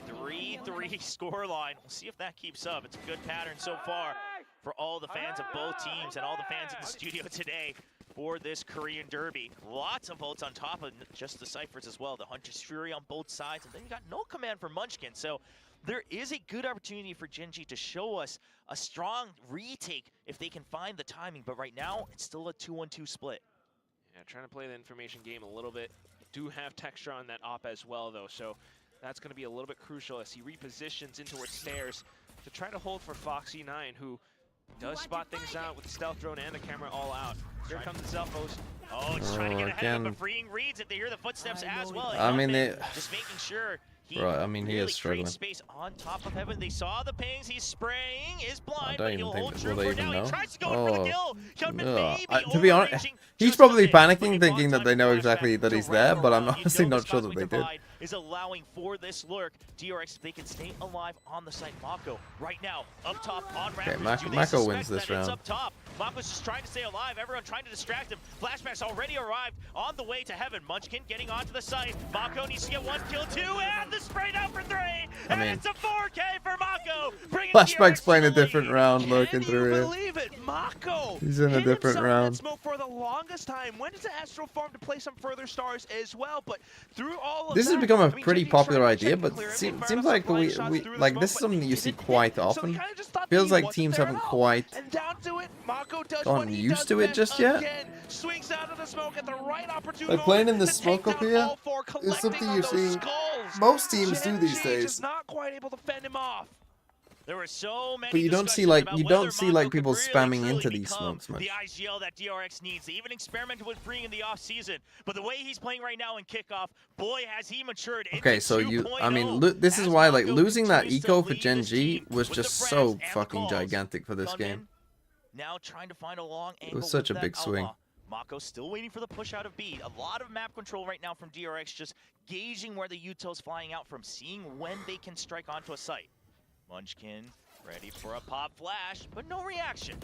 3-3 scoreline. We'll see if that keeps up. It's a good pattern so far for all the fans of both teams and all the fans in the studio today for this Korean Derby. Lots of ults on top of just the Cyphers as well. The Hunter's Fury on both sides, and then you got no command for Munchkin. So there is a good opportunity for Gen G to show us a strong retake if they can find the timing. But right now, it's still a 2-1-2 split. Yeah, trying to play the information game a little bit. Do have texture on that op as well, though, so that's going to be a little bit crucial as he repositions in towards stairs to try to hold for Foxy9, who does spot things out with the stealth drone and the camera all out. Here comes the Zelfos. Oh, it's trying to get ahead of him, again. but freeing reads it. They hear the footsteps as well. I mean, they- just making sure he Right, I mean, he is really struggling. creates space on top of Heaven. They saw the pings. He's spraying. Is blind, don't but even he'll think hold that- true will they for even now. know? He tries to go in for the Oh, kill. Hudman ugh. maybe To be honest, overreaching he's just probably a bit, but panicking, he thinking bought that they time know to exactly flashback that he's to there, wrap but I'm around. You honestly know not the sure that they Cosmic did. Divide is allowing for this lurk. DRX, they can stay alive on the site. Mako right now up top on Okay, Raptors. Do they Mako suspect wins this that it's round. up top? Mako's just trying to stay alive. Everyone trying to distract him. Flashback's already arrived on the way to Heaven. Munchkin getting onto the site. Mako needs to get 1 kill, 2, and the spray down for 3. And mean, it's a 4K for Mako. Bringing Flashback's DRX playing to a the different lead. round, Can lurking you through it. believe it? Mako! He's in a hid different himself in round. that smoke for the longest time. Went into Astral Farm to play some further stars as well, but through all of This that, has become a I mean, pretty JP popular tried to idea, check but and clear him. He seems fired off like some blind we shots through the like smoke, this is but something that you it see didn't quite hit, so he often. kinda just thought that Feels he like wasn't teams there haven't at all. quite And down to it, Mako does gotten what he used does to it best just yet. again. Swings out of the smoke at the right opportune Like, playing in moment the to smoke take up down here all four, is collecting something on you're those seeing skulls. most teams do Gen these G days. just not quite able to fend him off. There were so many But you don't see discussions like about you whether don't see Mako like could people really, spamming truly into these become smokes much. the IGL that DRX needs. They even experimented with freeing in the offseason. But the way he's playing right now in kickoff, boy, has he matured into Okay, so you, I mean, 2.0 this is as why like Mako losing that continues to eco for lead Gen this G team was with just the so frags and the fucking calls. gigantic for this Gunman game. now trying to find a long angle. was such with a that big swing. outlaw. Mako still waiting for the push out of B. A lot of map control right now from DRX, just gauging where the util's flying out from, seeing when they can strike onto a site. Munchkin ready for a pop flash, but no reaction.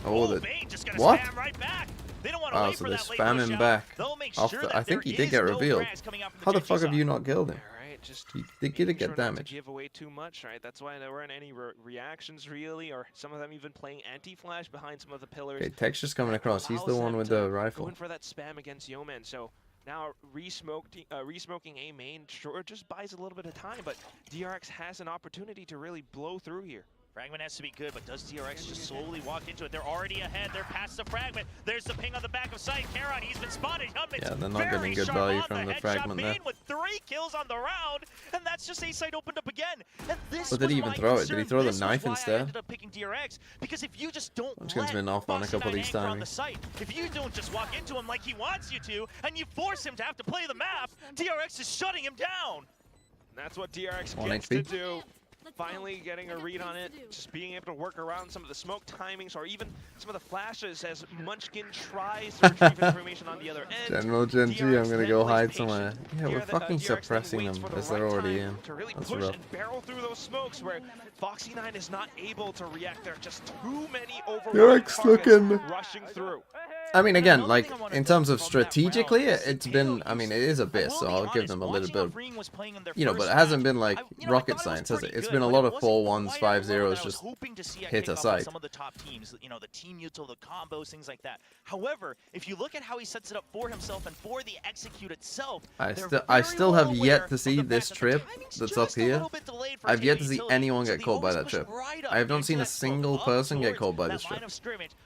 Oh, the Bane just gonna what? spam right back. They don't want to Oh, wait so for they that late spam push him out. back. They'll make Off sure the, that I think there he did is get no revealed. frags coming out from How the Gen G fuck have you side. not killed him? Alright, just They did making get sure not to damage. give away too much, right? That's why there weren't any reactions really, or some of them even playing anti-flash behind some of the pillars. Okay, Tech's just coming across. He's the Allows one them with to the go rifle. in for that spam against Yeoman. So now resmoking A main sure just buys a little bit of time, but DRX has an opportunity to really blow through here. Fragment has to be good, but does DRX just slowly walk into it? They're already ahead. They're past the fragment. There's the ping on the back of sight. Karon, he's been spotted. Yeah, they're not getting good value from the fragment there. With 3 kills on the round, and that's just A site opened up again. And this But did he was even my throw it? Did he concern. throw the This was knife why I instead? ended up picking DRX, because if you just don't Munchkin's let been off on a couple of these Foxy9 anchor on timings. the site, if you don't just walk into him like he wants you to, and you force him to have to play the map, DRX is shutting him down. And that's what DRX 1 gets HP. to do. Finally getting a read on it, just being able to work around some of the smoke timings or even some of the flashes as Munchkin tries to retrieve information on the other end. General Gen G, I'm DRX gonna then go plays hide patient. somewhere. Yeah, Here we're the, fucking DRX then suppressing waits them for the as they're right already time in. to really That's push rough. and barrel through those smokes where Foxy9 is not able to react. There are just too many DRX targets looking. rushing through. I mean, again, like, in terms of strategically, it's been, I mean, it is Abyss, so I'll give them a little bit of, you know, but it hasn't been like rocket science, has it? It's been a lot of 4-1s, 5-0s, just hit a site. Some of the top teams, you know, the team util, the combos, things like that. However, if you look at how he sets it up for himself and for the execute itself, I still have yet to see this trip that's up here. I've yet to see anyone get caught by that trip. I have not seen a single person get caught by this trip.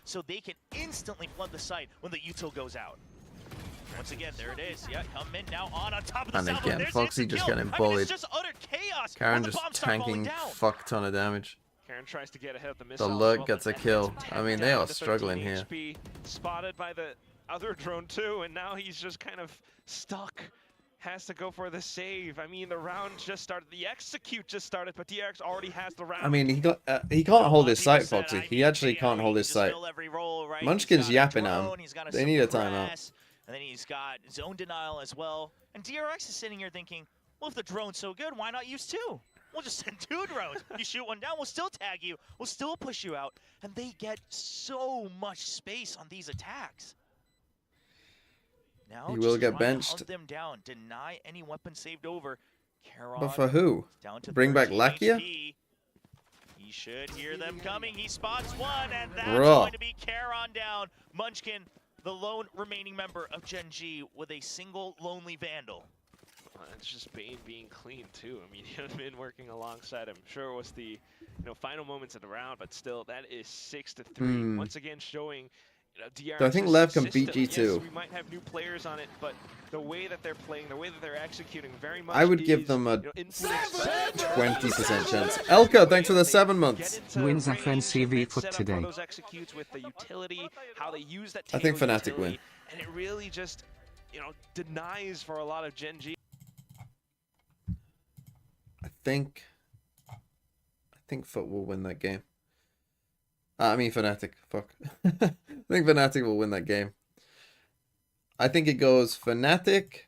So they can instantly flood the site when the util goes out. Once again, there it is. Yeah, come in now on top of the And salvo. again, There's Foxy the just kill. getting I mean, bullied. it's just utter chaos. Karon when the just bombs start falling tanking down. fuck ton of damage. Karon tries to get ahead of the The missile. lurk gets a kill. I mean, they are struggling here. HP, spotted by the other drone too, and now he's just kind of stuck. Has to go for the save. I mean, the round just started. The execute just started, but DRX already has the round. I mean, he can't hold his sight, Foxy. He actually can't hold his sight. Munchkin's yapping at him. They need a timeout. And then he's got zone denial as well. And DRX is sitting here thinking, well, if the drone's so good, why not use 2? We'll just send 2 drones. You shoot one down, we'll still tag you. We'll still push you out. And they get so much space on these attacks. Now He will just get trying to benched. hunt them down, deny any weapon saved over. Karon But for who? down to Bring back 13 Lakia? HP. He should hear them coming. He spots one, and that's Bruh. going to be Karon down. Munchkin, the lone remaining member of Gen G, with a single lonely Vandal. It's just Bane being clean too. I mean, he had been working alongside him. Sure, it was the final moments of the round, but still, that is 6-3. Once again, showing DRX's I think Lev can beat system. G2. Yes, we might have new players on it, but the way that they're playing, the way that they're executing, very much. I would give is, them a influenced by 20% chance. Elka, thanks for the 7 months. Wins FNCV for today. Those executes with the utility, how they use that I think Taylor Fnatic utility, win. and it really just, denies for a lot of Gen G. I think Foot will win that game. I mean Fnatic. Fuck. I think Fnatic will win that game. I think it goes Fnatic.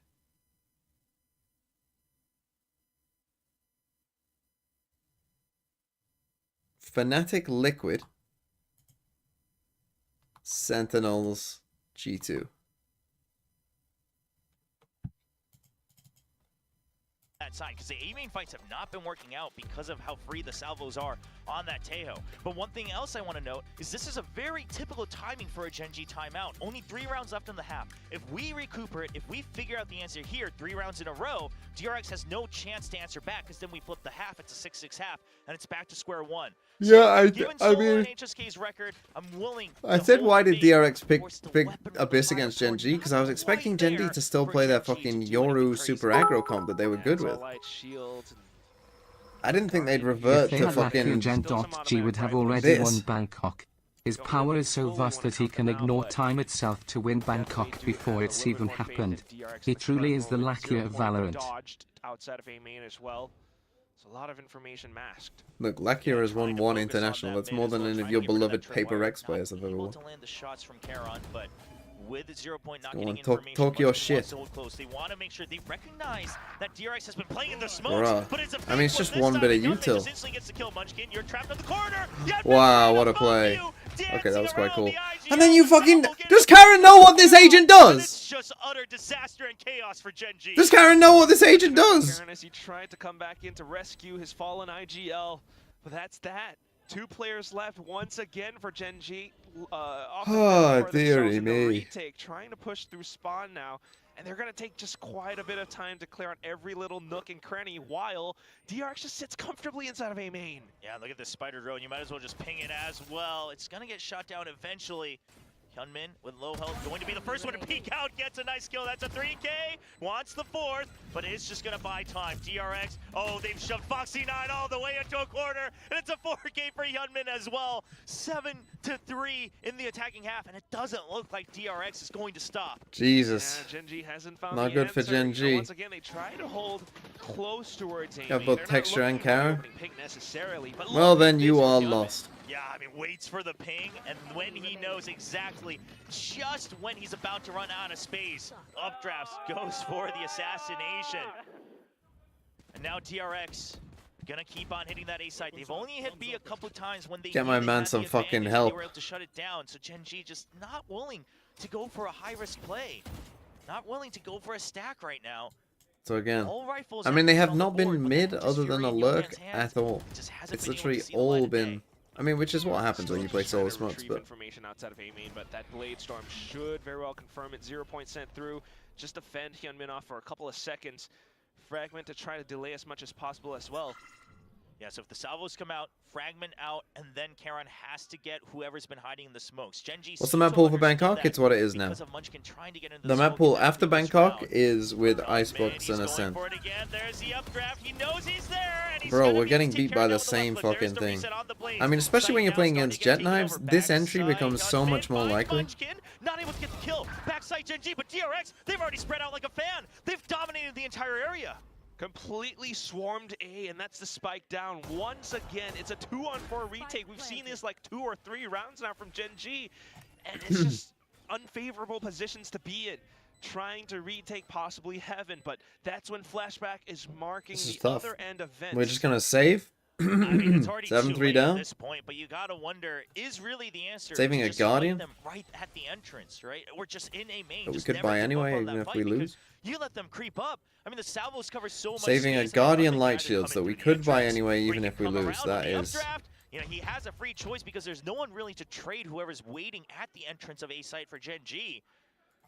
Fnatic Liquid. Sentinels G2. That side, because the A-main fights have not been working out because of how free the salvos are on that Tejo. But one thing else I want to note is this is a very typical timing for a Gen G timeout. Only 3 rounds left in the half. If we recuperate, if we figure out the answer here 3 rounds in a row, DRX has no chance to answer back, because then we flip the half. It's a 6-6 half, and it's back to square one. Yeah, given I Solo mean, and HSK's record, I'm willing. I to said, hold why did Bane, DRX pick force the big weapon Abyss of the against fire Gen G? sword. Because I was Not expecting quite Gen D there to still for play Gen that G to fucking do anything Yoru crazy. super aggro comp that they were good with. Light shields and I didn't think they'd If revert they to had Laku fucking Gen.G would have already this. won Bangkok. His power is so vast that he can ignore time itself to win Bangkok before it's even happened. He truly is the Lakia of Valorant. Dodged outside of A main as well. So a lot of information masked. Look, Lakia has won 1 international. That's more than any of your beloved Paper X players have ever Able won. to land the shots from Karon, but with 0 point not Go getting on, talk information, your Munchkin shit. wants to hold close. They want to make sure they recognize that DRX has been playing in the smokes, Bruh. but it's a I mean, it's big just this one time bit of Gunman util. just instantly gets the kill. Munchkin, you're trapped in the corner. You have Wow, no what a above play. you. Okay, that was quite cool. The And then you fucking... Salvo gets Does Karen know what this agent and it's does? just utter disaster and chaos for GENG. Does Karen know what this agent does? Karen, as he tried to come back in to rescue his fallen IGL, but that's that. 2 players left once again for GENG. Oh, dearie me. Retake, trying to push through spawn now, and they're going to take just quite a bit of time to clear out every little nook and cranny while DRX just sits comfortably inside of A main. Yeah, look at this spider drone. You might as well just ping it as well. It's going to get shot down eventually. Hyunmin with low health going to be the first one to peek out, gets a nice kill. That's a 3K, wants the 4th, but it's just gonna buy time. DRX, oh, they've shoved Foxy9 all the way into a corner, and it's a 4K for Hyunmin as well. 7-3 in the attacking half, and it doesn't look like DRX is going to stop. Jesus. Yeah, GENG hasn't found Not the good for answer. GENG. You know, once again, they try to hold close towards A Got main. both They're not Texture and looking for the Karen. opening pick necessarily, but Well, look at then you this are Hyunmin. lost. Yeah, I mean, waits for the ping, and when he knows exactly, just when he's about to run out of space, updrafts, goes for the assassination. And now DRX gonna keep on hitting that A site. They've only hit B a couple times when they Get my really man had the some fucking advantage, help. They were able to shut it down, so GENG just not willing to go for a high-risk play. Not willing to go for a stack right now. So again, All rifles I mean, they have on the not board, been but mid that other Fury than a in lurk Youngman's hands, at all. it just hasn't It's been able to literally see the light all of day. been... I mean, which is what happens when you play solo Trying to smokes, retrieve but... information outside of A main, but that Blade Storm should very well confirm it. 0 point sent through. Just defend Hyunmin off for a couple of seconds. Fragment to try to delay as much as possible as well. Yeah, so if the salvos come out, fragment out, and then Karen has to get whoever's been hiding in the smokes. GENG What's the map pool for Bangkok? It's what it is now. because of Munchkin trying to get into The map smoke pool and after this Bangkok round. is with Oh, Icebox man, and he's going Ascent. for it again. There's the updraft. He knows he's there, and he's Bro, gonna we're be getting taking beat Karen by the down with same left click. There's fucking the thing. reset on the Blaze. I mean, especially when you're Sight playing now against starting Jet to get Knives, taken over. this Back entry side, becomes so Hyunmin much more finds likely. Munchkin, not able to get the kill. Backside GENG, but DRX, they've already spread out like a fan. They've dominated the entire area. Completely swarmed A, and that's the spike down. Once again, it's a 2-on-4 retake. We've seen this like 2 or 3 rounds now from GENG, and it's just unfavorable positions to be in. Trying to retake possibly Heaven, but that's when Flashback is marking This is the tough. other end of Vents. We're just gonna save? I mean, it's already 7-3 too late down? at this point, but you gotta wonder, is really the answer Saving to a just fight Guardian? them right at the entrance, right? Or just in a main. But we just could never buy give up anyway, on even that if fight we because lose. You let them creep up. I mean, the salvos cover so much Saving a space, and Guardian Hyunmin light had to shields come that we into the could buy entrance, anyway, where even he if can we come lose. around That with the is... updraft. You know, he has a free choice because there's no one really to trade whoever's waiting at the entrance of A site for GENG.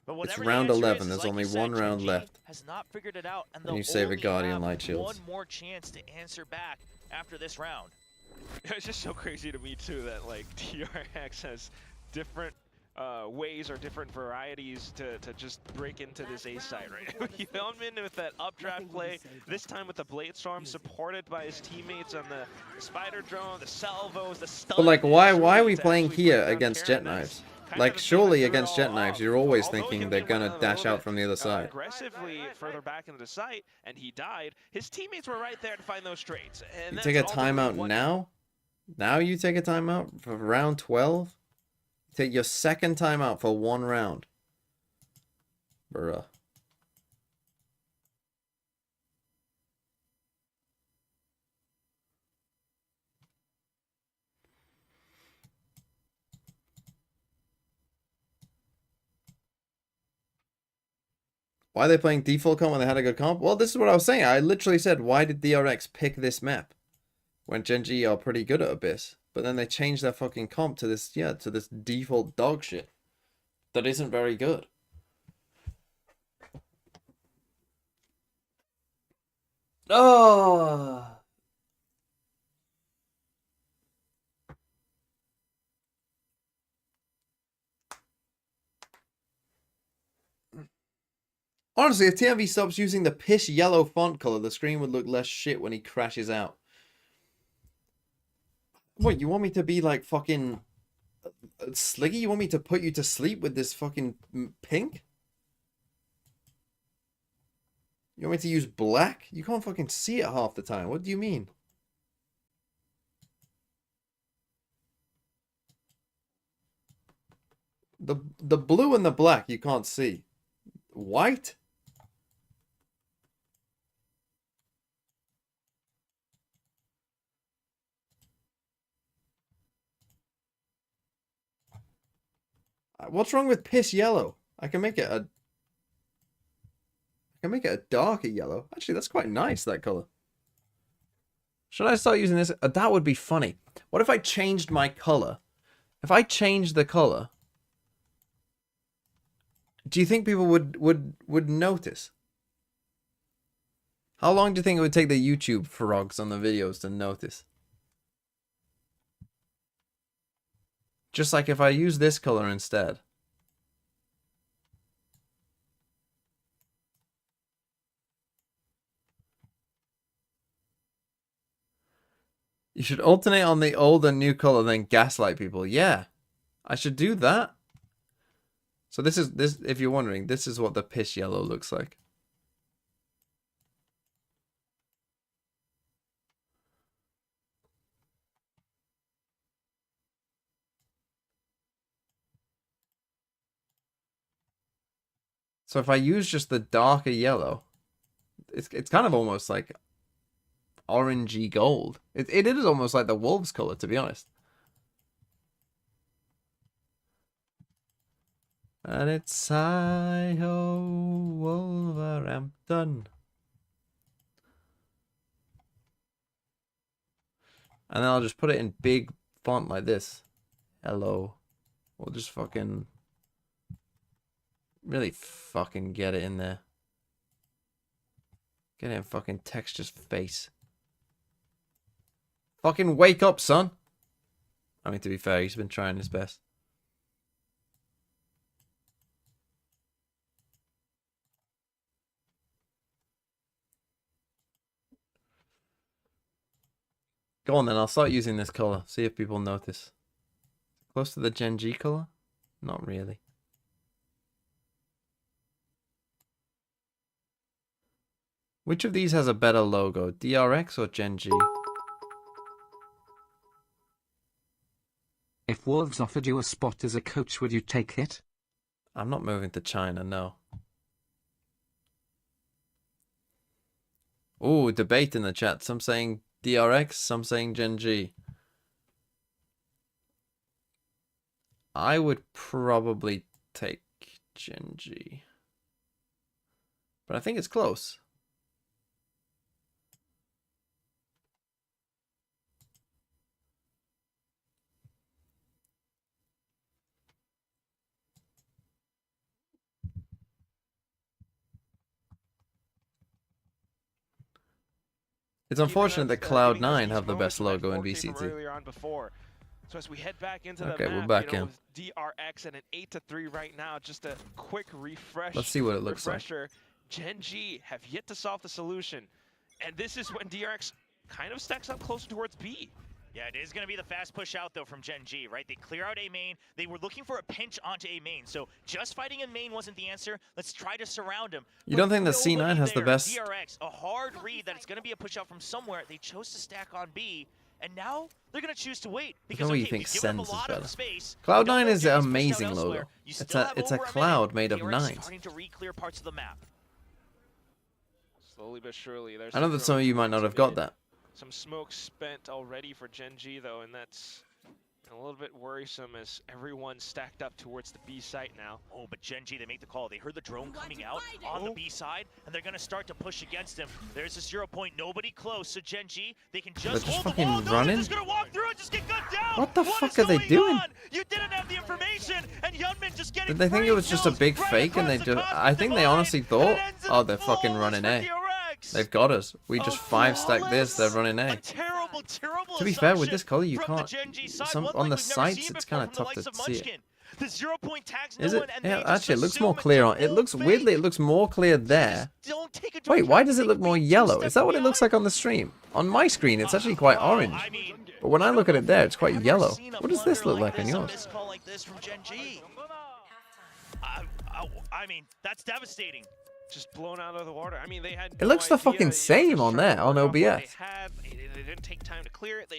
But It's whatever round the answer 11, is, there's like only you said, one round GENG left. has not figured it out, and And you they'll save a only Guardian have light shields. one more chance to answer back after this round. It's just so crazy to me too that like DRX has different ways or different varieties to just break into this A side right. Hyunmin with that updraft play, this time with the Blade Storm supported by his teammates on the Spider Drone, the Salvos, the stun. But like, why are we to playing actually here bring down against Karen. Jet That's Knives? kind of Like, the thing surely that threw it against all Jet Knives, off. you're always Although thinking Hyunmin they're went gonna a dash little out bit, from the other side. aggressively further back into the site, and he died. His teammates were right there to find those trades. And You that's take a all that we timeout wanted. now? Now you take a timeout for round 12? Take your second timeout for one round. Bruh. Why are they playing default comp when they had a good comp? Well, this is what I was saying. I literally said, why did DRX pick this map? When GENG are pretty good at Abyss. But then they changed their fucking comp to this, yeah, to this default dog shit. That isn't very good. Oh. Honestly, if TMV stops using the piss yellow font color, the screen would look less shit when he crashes out. What, you want me to be like fucking Sliggy? You want me to put you to sleep with this fucking pink? You want me to use black? You can't fucking see it half the time. What do you mean? The blue and the black you can't see. White? What's wrong with piss yellow? I can make it a darker yellow. Actually, that's quite nice, that color. Should I start using this? That would be funny. What if I changed my color? If I changed the color, do you think people would notice? How long do you think it would take the YouTube frogs on the videos to notice? Just like if I use this color instead. You should alternate on the old and new color, then gaslight people. Yeah, I should do that. So this, if you're wondering, this is what the piss yellow looks like. So if I use just the darker yellow, it's kind of almost like orangey gold. It is almost like the wolves color, to be honest. And it's hi-ho Wolverhampton. And then I'll just put it in big font like this. Hello. We'll just fucking really fucking get it in there. Get it in fucking Texture's face. Fucking wake up, son. I mean, to be fair, he's been trying his best. Go on then, I'll start using this color. See if people notice. Close to the Gen G color? Not really. Which of these has a better logo? DRX or Gen G? If Wolves offered you a spot as a coach, would you take it? I'm not moving to China, no. Ooh, debate in the chat. Some saying DRX, some saying Gen G. I would probably take Gen G. But I think it's close. It's unfortunate that Cloud9 have the best logo in VCT. So as we head back into Okay, the map, we're back in. with DRX and an 8-3 right now, just a quick refresh. Let's see what it looks like. Gen G have yet to solve the solution, and this is when DRX kind of stacks up closer towards B. Yeah, it is going to be the fast push out, though, from Gen G, right? They clear out A main. They were looking for a pinch onto A main, so just fighting in main wasn't the answer. Let's try to surround him. You don't think that C9 has the best? DRX, a hard read that it's going to be a push out from somewhere. They chose to stack on B, and now they're going to choose to wait. Because, okay, we you think give them a Sense lot is of better. space. Cloud9 is an amazing logo. It's a cloud made of DRX nines. starting to re-clear parts of the map. Slowly but surely. I know that some of you might not have got that. Some smoke spent already for Gen G, though, and that's a little bit worrisome as everyone's stacked up towards the B site now. Oh, but Gen G, they make the call. They heard the drone coming out on the B side, and they're going to start to push against him. There's a 0 point, nobody close, so Gen G, they can just hold the wall. No, they're just going to walk through and just get gunned down. What the fuck are they doing? On? You didn't have the information, and Yunmin just getting Did they think it was just a big fake and they just... I think they honestly thought, oh, they're fucking running A. They've got us. We just 5-stack this, they're running A. Terrible To be fair, with this color, you can't... on the sights, it's kind of tough to see it. The 0 point tags Is no it? one, Yeah, actually, it looks more clear on... It looks... Weirdly, it looks more clear there. Wait, Wait, why does it look more yellow? Is that what it looks like on the stream? On my screen, it's actually quite orange. But when I look at it there, it's quite yellow. What does this look like on yours? I mean, that's devastating. Just blown out of the water. I mean, they had. It looks the fucking same on there, on OBS. They didn't take time to clear it.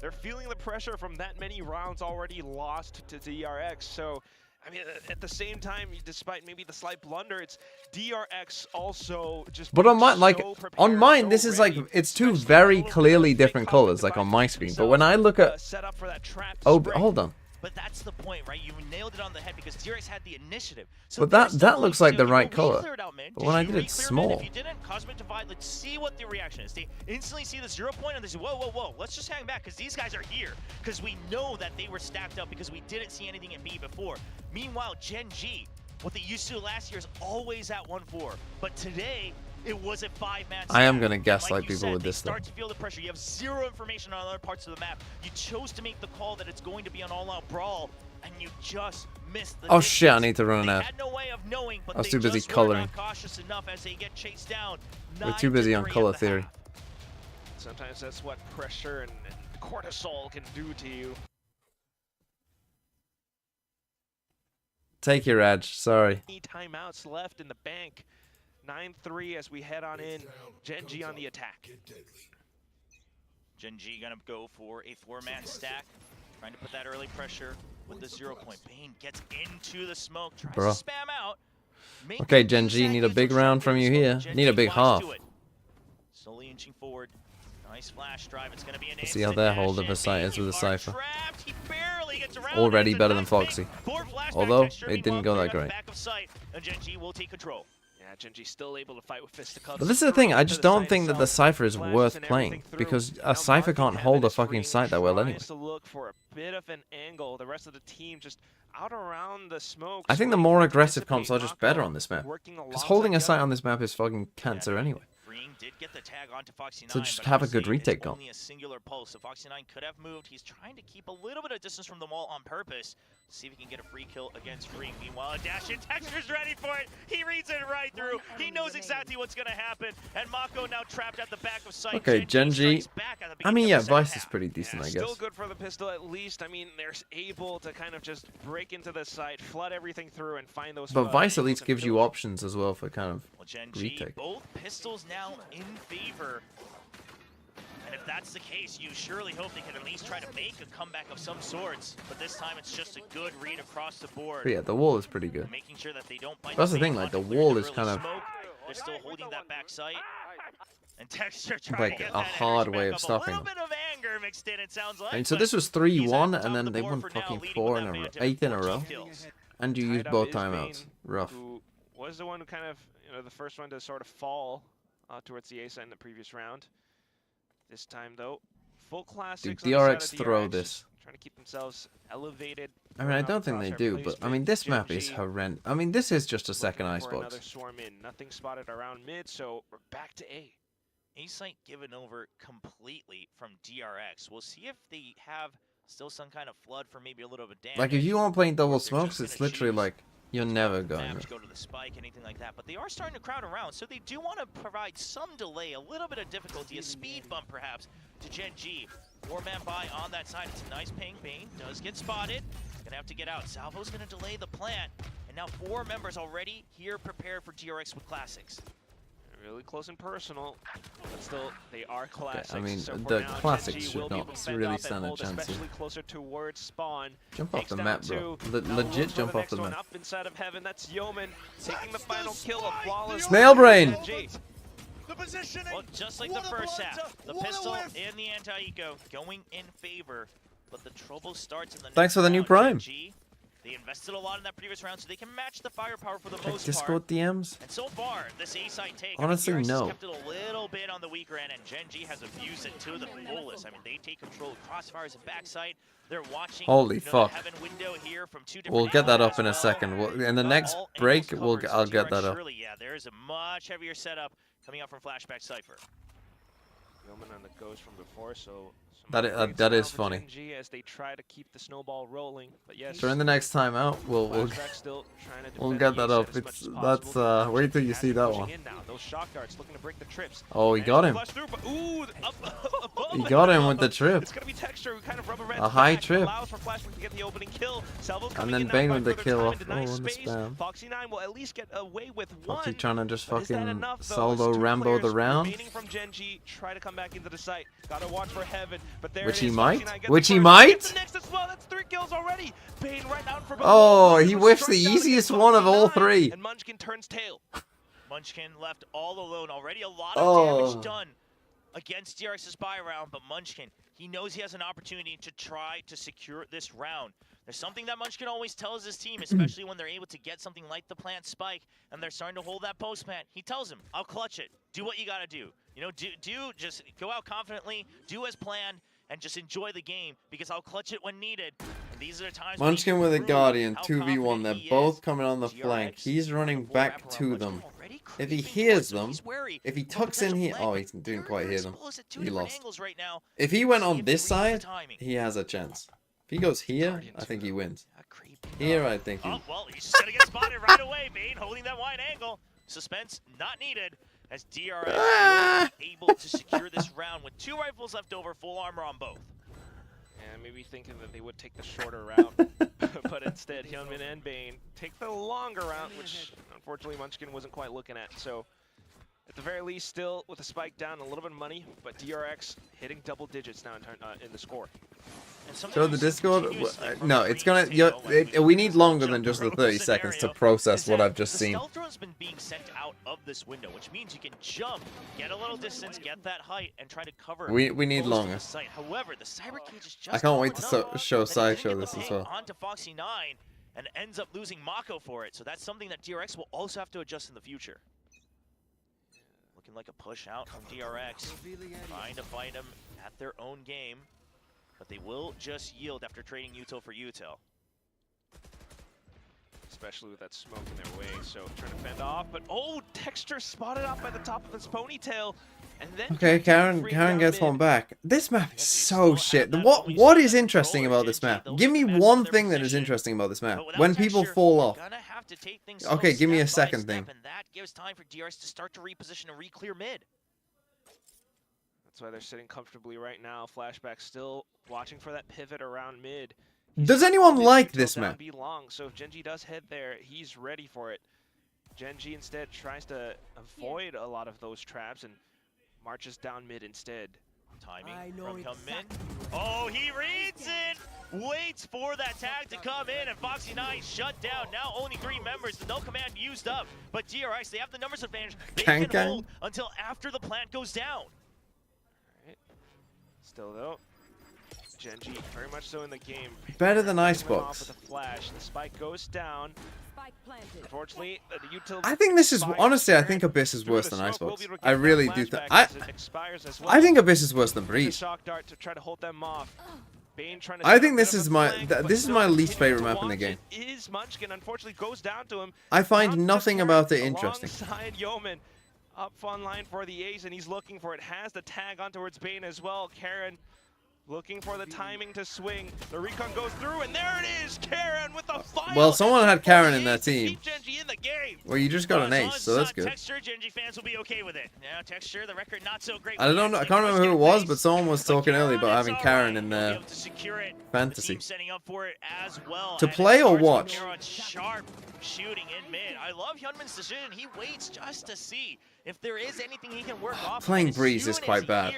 They're feeling the pressure from that many rounds already lost to DRX. So, I mean, at the same time, despite maybe the slight blunder, it's DRX also just. But on mine, like, so prepared, on mine, so this is ready, like, it's two very clearly different colors, like on my screen. But when I look at... set up for that trap Oh, hold on. But that's the point, right? You nailed it on the head because DRX had the initiative. So But that looks like the right color. color. But when I did it small. If you didn't, Cosmic Divide, let's see what the reaction is. They instantly see the 0 point and they say, whoa, whoa, whoa, let's just hang back because these guys are here. Because we know that they were stacked up because we didn't see anything in B before. Meanwhile, GENG, what they used to do last year is always at 1-4. But today, it was a 5-man stack. I am gonna gaslight people said, with this start to feel the pressure. You have zero information on other parts of the map. You chose to make the call that it's going to be an all-out brawl, and you just missed the Oh distance. shit, I need to run an ad. Had no way of knowing, but I was they too busy just were coloring. not cautious enough as they get chased down. We're too busy on 9-3 color in the theory. half. Sometimes that's what pressure and cortisol can do to you. Take your edge, sorry. Timeouts left in the bank. 9-3 as we head on in. GENG on the attack. GENG gonna go for a 4-man stack, trying to put that early pressure with the 0 point. Bane gets into the smoke, tries Bro. to spam out. Make Okay, it GENG, 2 need a big seconds or round from you here. GENG Need a big flies half. to it. Slowly inching forward. Nice flash drive. It's gonna be an See how instant their dash hold of in. a sight is Bane, with a you are Cypher. trapped. He barely gets around Already it. It's a better than nice bait. Foxy. Forward flashback Although, texture, it didn't meanwhile, go that cleared at the great. back of sight, and GENG will take control. Yeah, GENG still able to fight with fisticuffs. But this is the thing, I just don't think that the Cypher is worth playing. Because a Cypher can't hold a fucking sight that well anyway. To look for a bit of an angle. The rest of the team just out around the smoke. I think the more aggressive comps are just better on this map. Because holding a sight on this map is fucking cancer anyway. Green did get the tag onto Foxy 9, So just but have a good obviously retake it's goal. only a singular pulse, so Foxy 9 could have moved. He's trying to keep a little bit of distance from the wall on purpose. See if he can get a free kill against Green. Meanwhile, a dash in. Texture's ready for it. He reads it right through. He knows exactly what's going to happen. And Mako now trapped at the back of sight. Okay, GENG. strikes back at the I mean, beginning yeah, of the second Vice is half. pretty decent, I guess. Still good for the pistol at least. I mean, they're able to kind of just break into the site, flood everything through, and find those. But Vice at angles least and gives you kills. options as well for kind of Well, GENG, retake. both pistols now in favor. And if that's the case, you surely hope they can at least try to make a comeback of some sorts. But this time, it's just a good read across the board. But yeah, the wall is pretty good. Making sure that they don't bite That's the same thing, like, the pocket, clear wall the is early kind of smoke. They're still holding that back sight. And Texture trying Like to get a that hard energy way back of up. stopping A little them. bit of anger mixed in, it sounds like. I mean, so but this was he's 3-1, at the and then top of they the won board for now, fucking leading 4 with in a that row, banter, 8 in a 14 row. kills. And you Tied used up both is timeouts. Bane, Rough. Who was the one who kind of, the first one to sort of fall towards the A side in the previous round. This time, though, full classics. Dude, on the DRX side of throw DRX, this. Trying to keep themselves elevated. I mean, I don't think they do, but I mean, this map is horrendous. I mean, this is just a second Another icebox. swarm in. Nothing spotted around mid, so we're back to A. A-Site given over completely from DRX. We'll see if they have still some kind of flood for maybe a little bit of damage. Like, if you aren't playing double They're just smokes, gonna it's literally choose like, you're never to going. go to the spike, anything like that. But they are starting to crowd around, so they do want to provide some delay, a little bit of difficulty, a speed bump perhaps to GENG. 4-man buy on that side. It's a nice ping. Bane does get spotted. Gonna have to get out. Salvo's gonna delay the plant. And now 4 members already here prepared for DRX with classics. Really close and personal, but still, they are classics. I mean, so for the now, classics GENG should will be not able to fend really off stand and a hold, chance here. especially closer towards spawn. Jump off Takes the down map, bro. 2. Now Legit looks for jump off next the one map. Up inside of heaven, that's Yeoman taking the final kill, a flawless. Snail brain! GENG. The positioning. Well, just like What the a first blunder, half, the what a pistol whiff. and the anti-eco going in favor, but the trouble starts in the Thanks next for the new round. Prime. GENG, they invested a lot in that previous round, so they can match the firepower for the Check most Discord part. DMs? And so far, this A-side take, Honestly, I mean, DRX has no. kept it a little bit on the weaker end, and GENG has abused it to the fullest. I mean, they take control of crossfires and backside. They're watching Holy the fuck. heaven window here from 2 different We'll get that angles up in a as well. second. In the Got next all break, angles covered, so I'll get DRX that up. surely, yeah, there is a much heavier setup coming out from Flashback Cypher. Yeoman on the goes from before, so That is funny. GENG as they try to keep the snowball rolling, but yes. During the next timeout, we'll Flashback still trying to we'll defend get the that A up. side as much It's as that's possible. wait till you see that Pushing one. in now. Those shock darts looking to break the trips. Oh, he And got him. flush through, but ooh, above He and got him above. with the trip. It's gonna be Texture who kind of rubber A high back, trip. allows for Flashback to get the opening kill. Salvo's coming then in now Bane to with buy the further kill time off. into nice Oh, and the space. spam. Foxy 9 will at least get away with Foxy one. trying to just But is that fucking enough, though? solo As 2 Rambo the players round. remaining from GENG try to come back into the site. Gotta watch for heaven, but there Which it he is. might? Foxy 9 gets Which the he first, might? gets the next as well. That's 3 kills already. Bane right out for Oh, below. he Was whiffs the struck down easiest against one of all Foxy 9, 3. And Munchkin turns tail. Munchkin left all alone. Already a lot of Oh. damage done against DRX's buy round, but Munchkin, He knows he has an opportunity to try to secure this round. There's something that Munchkin always tells his team, especially when they're able to get something like the plant spike and they're starting to hold that post plant. He tells him, I'll clutch it. Do what you gotta do. You know, just go out confidently, do as planned, and just enjoy the game because I'll clutch it when needed. And these are the times Munchkin with a Guardian, 2v1. They're both coming on the flank. He's running back to them. If he hears them, if he tucks in here... Oh, he didn't quite hear them. He lost. If he went on this side, he has a chance. If he goes here, I think he wins. Here, I think he... Oh, well, he's just gonna get spotted right away. Bane holding that wide angle. Suspense not needed as DRX was able to secure this round with 2 rifles left over, full armor on both. And maybe thinking that they would take the shorter route, but instead Hyunmin and Bane take the longer route, which unfortunately Munchkin wasn't quite looking at. So at the very least, still with a spike down, a little bit of money, but DRX hitting double digits now in the score. So the Discord, no, it's gonna. We need longer than just the 30 seconds to process what I've just seen. The stealth drone's been being sent out of this window, which means you can jump, get a little distance, get that height, and try to cover. We need longer. However, the cyber cage is just I can't wait to show Sideshow this as well. Onto Foxy 9 and ends up losing Mako for it. So that's something that DRX will also have to adjust in the future. Looking like a push out from DRX, trying to fight him at their own game. But they will just yield after trading util for util. Especially with that smoke in their way, so trying to fend off, but oh, Texture spotted up by the top of his ponytail, and then okay, Karen gets one back. This map is so shit. What is interesting about this map? Give me one thing that is interesting about this map. When people fall off. Okay, give me a second thing. And that gives time for DRX to start to reposition and re-clear mid. That's why they're sitting comfortably right now. Flashback still watching for that pivot around mid. Does anyone like this map? Be long, so if GENG does head there, he's ready for it. GENG instead tries to avoid a lot of those traps and marches down mid instead. Timing from Hyunmin. Oh, he reads it! Waits for that tag to come in, and Foxy 9 shut down. Now only 3 members, the no command used up. But DRX, they have the numbers advantage. They can hold until after the plant goes down. Still though, GENG very much so in the game. Better than Icebox. With a flash, the spike goes down. Unfortunately, the utility. I think this is honestly. I think Abyss is worse than Icebox. I really do. I think Abyss is worse than Breeze. Shock dart to try to hold them off. Bane trying to I think this is my least favorite map in the game. Is Munchkin unfortunately goes down to him. I find nothing about it interesting. Alongside Yeoman. Up on line for the ace, and he's looking for it. Has the tag on towards Bane as well. Karen looking for the timing to swing. The recon goes through, and there it is! Karen with the final. Well, someone had Karen in their team. In the game. Well, you just got an ace, so that's good. Texture, GENG fans will be okay with it. Now, Texture, the record not so great. I don't know. I can't remember who it was, but someone was talking earlier about having Karen in their fantasy. Setting up for it as well. To play or watch? Sharp shooting in mid. I love Hyunmin's decision. He waits just to see if there is anything he can work off. Playing Breeze is quite bad.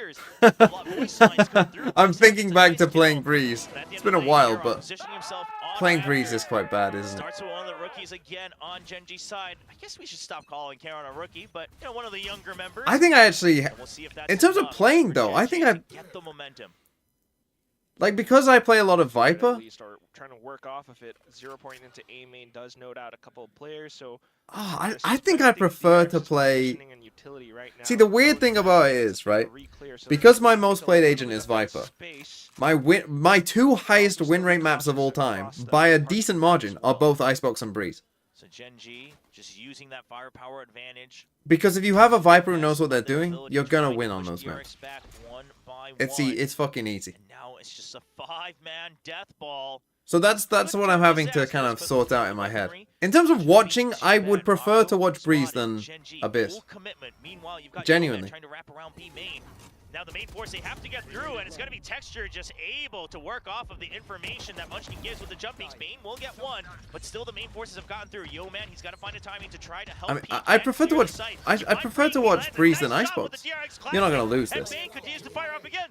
I'm thinking back to playing Breeze. It's been a while, but playing Breeze is quite bad, isn't it? Starts with one of the rookies again on GENG's side. I guess we should stop calling Karen a rookie, but you know, one of the younger members. I think I actually, in terms of playing though, I think I get the momentum. Like, because I play a lot of Viper. At least are trying to work off of it. 0 point into A main does note out a couple of players, so. Oh, I think I prefer to play. See, the weird thing about it is, right? Because my most played agent is Viper, my 2 highest win rate maps of all time, by a decent margin, are both Icebox and Breeze. So GENG just using that firepower advantage. Because if you have a Viper who knows what they're doing, you're gonna win on those maps. It's fucking easy. And now it's just a 5-man death ball. So that's what I'm having to kind of sort out in my head. In terms of watching, I would prefer to watch Breeze than Abyss. Genuinely. Now the main force, they have to get through, and it's going to be Texture just able to work off of the information that Munchkin gives with the jumpings. Bane will get one, but still the main forces have gotten through. Yo, man, he's got to find a timing to try to help. I mean, I prefer to watch. I prefer to watch Breeze than Icebox. You're not gonna lose this.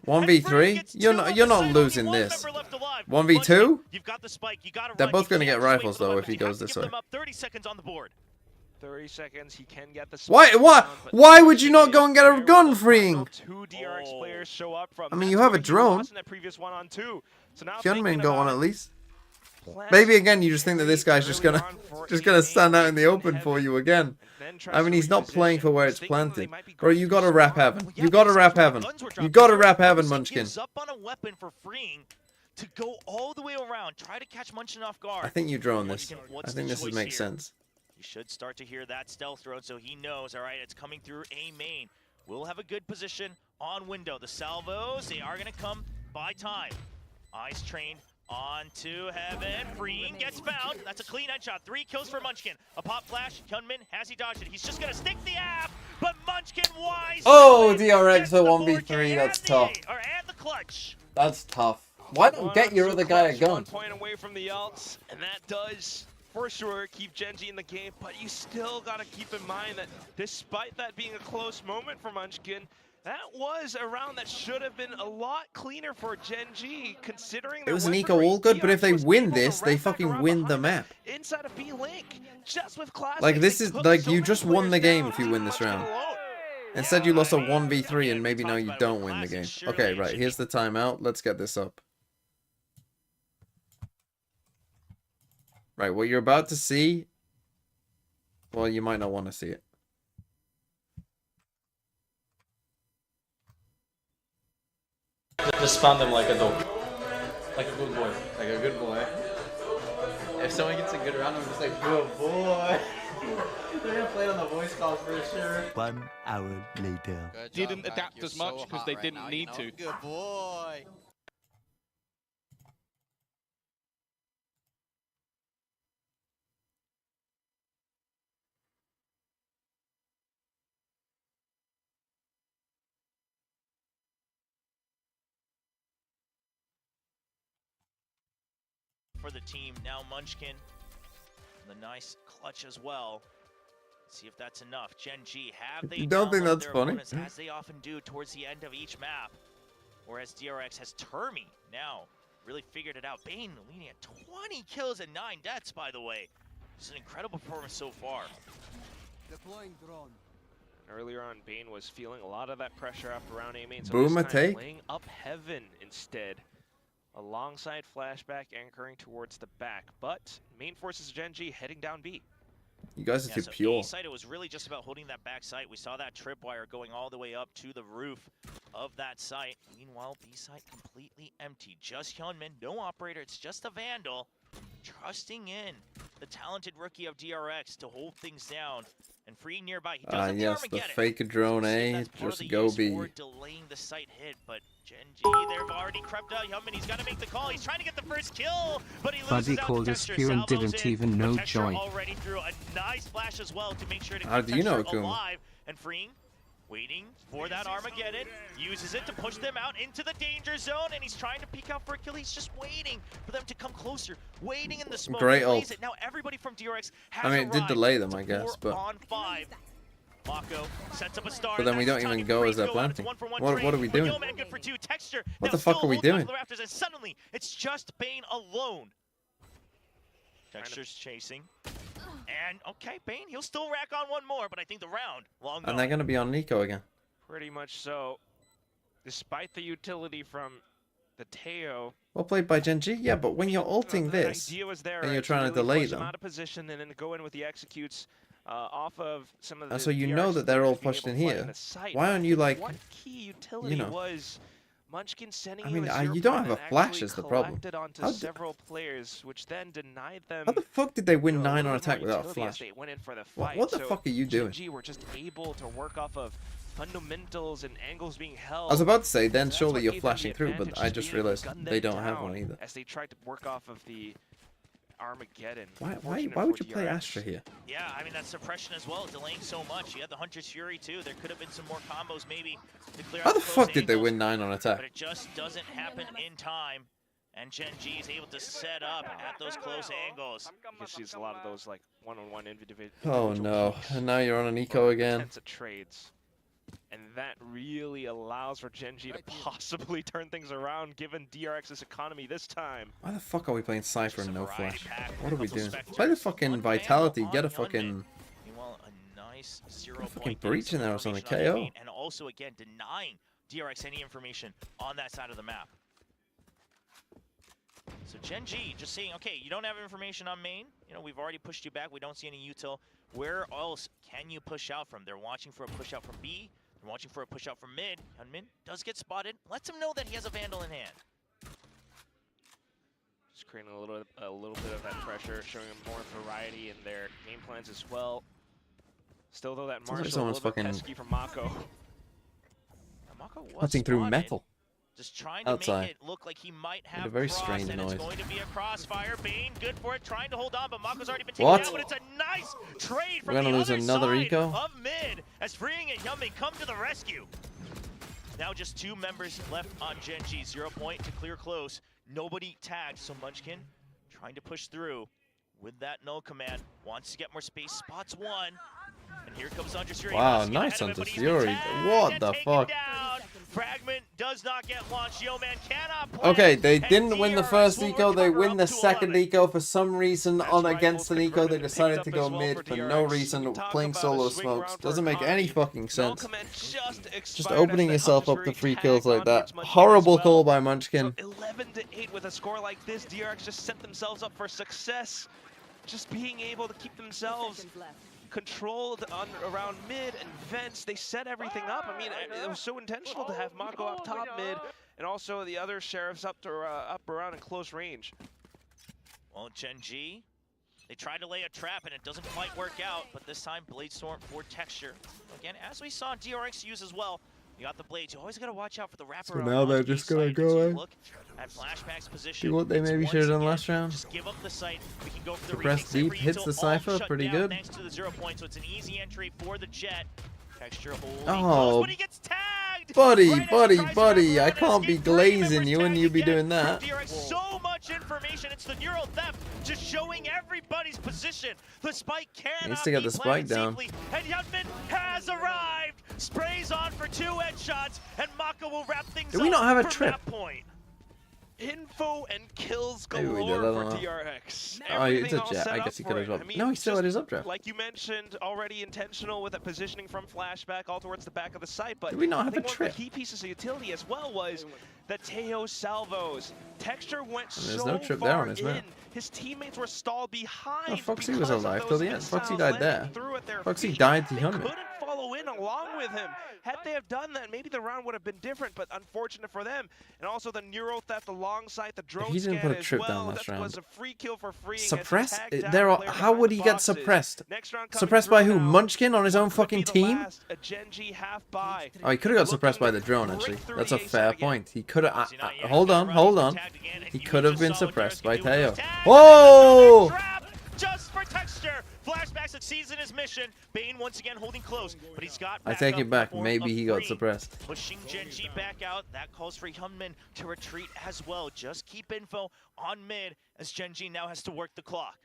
1v3, you're not losing this. 1v2, they're both gonna get rifles though if he goes this way. 30 seconds on the board. 30 seconds, he can get the Why? Why would you not go and get a gun, Freeing? Two DRX players show up from. I mean, you have a drone. That previous 1-on-2. So now Hyunmin got one at least. Maybe again, you just think that this guy's just gonna stand out in the open for you again. I mean, he's not playing for where it's planted. Bro, you gotta wrap heaven. You gotta wrap heaven. You gotta wrap heaven, Munchkin. Up on a weapon for Freeing to go all the way around, try to catch Munchkin off guard. I think you drone this. I think this would make sense. You should start to hear that stealth drone, so he knows, all right, it's coming through A main. We'll have a good position on window. The salvos, they are gonna come by time. Eyes trained onto heaven. Freeing gets found. That's a clean headshot. 3 kills for Munchkin. A pop flash. Hyunmin, has he dodged it? He's just gonna stick the app, but Munchkin wise. Oh, DRX for 1v3. That's tough. And the clutch. That's tough. Why don't get your other guy a gun? 1 point away from the ults, and that does for sure keep GENG in the game, but you still gotta keep in mind that despite that being a close moment for Munchkin, that was a round that should have been a lot cleaner for GENG, considering it was an eco all good, but if they win this, they fucking win the map. Inside of B-Link, just with classics, like, this is, like, you just won the game if you win this round. Instead, you lost a 1v3, and maybe now you don't win the game. Okay, right, here's the timeout. Let's get this up. Right, what you're about to see, well, you might not want to see it. Just spam them like a dog. Like a good boy. Like a good boy. If someone gets a good round, I'm just like, good boy. They're gonna play it on the voice call for sure. 1 hour later. Didn't adapt as much because they didn't need to. Good boy. For the team, now Munchkin, the nice clutch as well. See if that's enough. GENG, have they You don't think that's funny? as they often do towards the end of each map, whereas DRX has Termi now really figured it out. Bane leading at 20 kills and 9 deaths, by the way. This is an incredible performance so far. Deploying drone. Earlier on, Bane was feeling a lot of that pressure up around A main, so Boom, this a time take. laying up heaven instead. Alongside flashback anchoring towards the back, but main forces GENG heading down B. You guys are too so pure. A site, it was really just about holding that back site. We saw that tripwire going all the way up to the roof of that site. Meanwhile, B site completely empty. Just Hyunmin, no operator. It's just a Vandal, trusting in the talented rookie of DRX to hold things down. And Free nearby. He does Yes, the fake drone A, just go B. Delaying the site hit, but GENG, they've already crept out. Hyunmin, he's got to make the call. He's trying to get the first kill, but he loses Buddy out called to us Texture. Q and Salvos didn't in, even know but Texture joy. already threw a nice flash as well to make sure to How keep do you know, Texture Akuma? alive. And Freeing, waiting for that Armageddon, uses it to push them out into the danger zone, and he's trying to peek out for a kill. He's just waiting for them to come closer, waiting in the smoke. Great Delays ult. it. Now everybody from DRX has I mean, it did arrived. delay them, It's I guess, 4 but... on 5. Mako sets up a star, But then we don't even go as they're planting. What are we doing? What the fuck are we doing? And suddenly, it's just Bane alone. Texture's chasing. And, okay, Bane, he'll still rack on one more, but I think the round, long And they're going to be on Nico again. Pretty much so. Despite the utility from the Teo. Well played by GENG. Yeah, but when you're ulting this, idea was there, and you're right, trying to really delay push them, out of position and then go in with the executes off of some of the and so you DRX know that they're all players pushed being in able to play here, the site. why aren't you like, What key utility you know... was Munchkin sending I mean, you, a you don't have a and flash actually is the problem. collected onto How several players, which then denied them. How the fuck did they win you know, 9 a on little attack more without a utility as flash? they went in for the fight. What the So fuck are you doing? GENG were just able to work off of fundamentals and angles being held. I was about to say, then So surely that's you're what gave them flashing the through, but advantage, I just just being able to realized gun they them don't have one down either. as they tried to work off of the Armageddon. Why Unfortunate would for you play DRX. Astra here? Yeah, I mean, that's suppression as well, delaying so much. You had the Hunter's Fury, too. There could have been some more combos, maybe, to clear How out the close fuck did they angles, win 9 on attack? But it just doesn't happen in time. And GENG is able to set up at those close angles. You see a lot of those like one-on-one individual. Oh no, and now you're on an eco again. Intense trades. And that really allows for GENG to possibly turn things around given DRX's economy this time. Why the fuck are we playing Cypher and no flash? pack, What are we couple doing? specters, Play the fucking one Vitality, Vandal get a on Hyunmin. fucking... Meanwhile, nice 0 fucking point. breach in there or something, information on KO. main, and also, again, denying DRX any information on that side of the map. So GENG just saying, okay, you don't have information on main. You know, we've already pushed you back. We don't see any util. Where else can you push out from? They're watching for a push out from B. They're watching for a push out from mid. Hyunmin does get spotted. Lets him know that he has a Vandal in hand. Just creating a little bit of that pressure, showing them more variety in their game plans as well. Still though, that Marshall a little bit pesky from Mako. Mako was Hunting through spotted. metal. Just trying to Outside. make it look like he might have a very cross, strange and noise. it's going to be a crossfire. Bane, good for it, trying to hold on, but Mako's already been taken What? down, but it's a nice trade from We're gonna the lose other another side eco? of mid, as Freeing and Hyunmin come to the rescue. Now just 2 members left on GENG. 0 point to clear close. Nobody tagged, so Munchkin trying to push through with that null command. Wants to get more space, spots one. And here comes Under Fury. Wow, nice Under Fury. What the fuck? Fragment does not get launched. Yo man cannot play. Okay, they And didn't win the DRX first will eco, they recover win up the to second 11. eco. For some reason, That's on rifles against an eco, converted they and decided picked to up go as well mid for for DRX. no We reason, can talk playing about solo a swing smokes. round for Doesn't make any Akani. fucking Null sense. command just Just expired as opening the yourself Hunter up to Fury free kills tag like on that. Munchkin as Horrible well. call by Munchkin. 11-8 with a score like this, DRX just set themselves up for success. Just being able to keep themselves controlled around mid and vents. They set everything up. I mean, it was so intentional to have Mako up top mid, and also the other sheriffs up around in close range. Well, GENG, they tried to lay a trap and it doesn't quite work out, but this time Bladestorm for texture. Again, as we saw DRX use as well, you got the blades. You always got to watch out for the wrapper. So now they're just gonna go in. Look at Flashback's position. See what they maybe should have done last round? Just give up the site. We can go for the Suppress retake. deep Every hits util the all Cypher, shut pretty down good. Thanks to the 0 point, so it's an easy entry for the Jet. Texture holding Oh. close, but he gets tagged. Buddy, Right as he buddy, tries to buddy, wrap I around and can't be escape. 3 glazing members you and tagged you be again doing that. from DRX. So much information. It's the neural theft, just showing everybody's position. The spike cannot Needs to get be the spike planted down. safely, and Hyunmin has arrived. Sprays on for 2 headshots, and Mako will wrap things Did we up not have a from trip? that point. Info and kills Maybe we did, I galore don't for know. DRX. Oh, it's Everything a all Jet. set I up guess he for could have it. dropped. I mean, No, he still had his just updraft. Like you mentioned, already intentional with that positioning from Flashback all towards the back of the site. But Did we not I have think a one trip? of the key pieces of utility as well was the Teo salvos. Texture went And there's so no trip far there on his in. map. His teammates were stalled behind. Oh, Foxy because was of alive those till the end. missiles Foxy died landing there. through at their Foxy feet. died to They Hyunmin. couldn't follow in along with him. Had they have done that, maybe the round would have been different, but unfortunate for them. And also the neural theft alongside the drone he didn't scan put a as trip well. down last That round. was a free kill for freeing. Suppress? How would he get suppressed? Next round coming Suppressed by through who? now. Munchkin on his own Could be fucking the team? last, a GENG half buy. Oh, he could have got suppressed by the drone, actually. That's a fair point. He could have. Hold on, hold on. He could have been suppressed by Teo. Whoa! Just for texture. Flashback succeeds in his mission. Bane once again holding close, but he's got I take backup it back. in the form Maybe of he got Free. suppressed. Pushing GENG back out. That calls for Hyunmin to retreat as well. Just keep info on mid as GENG now has to work the clock.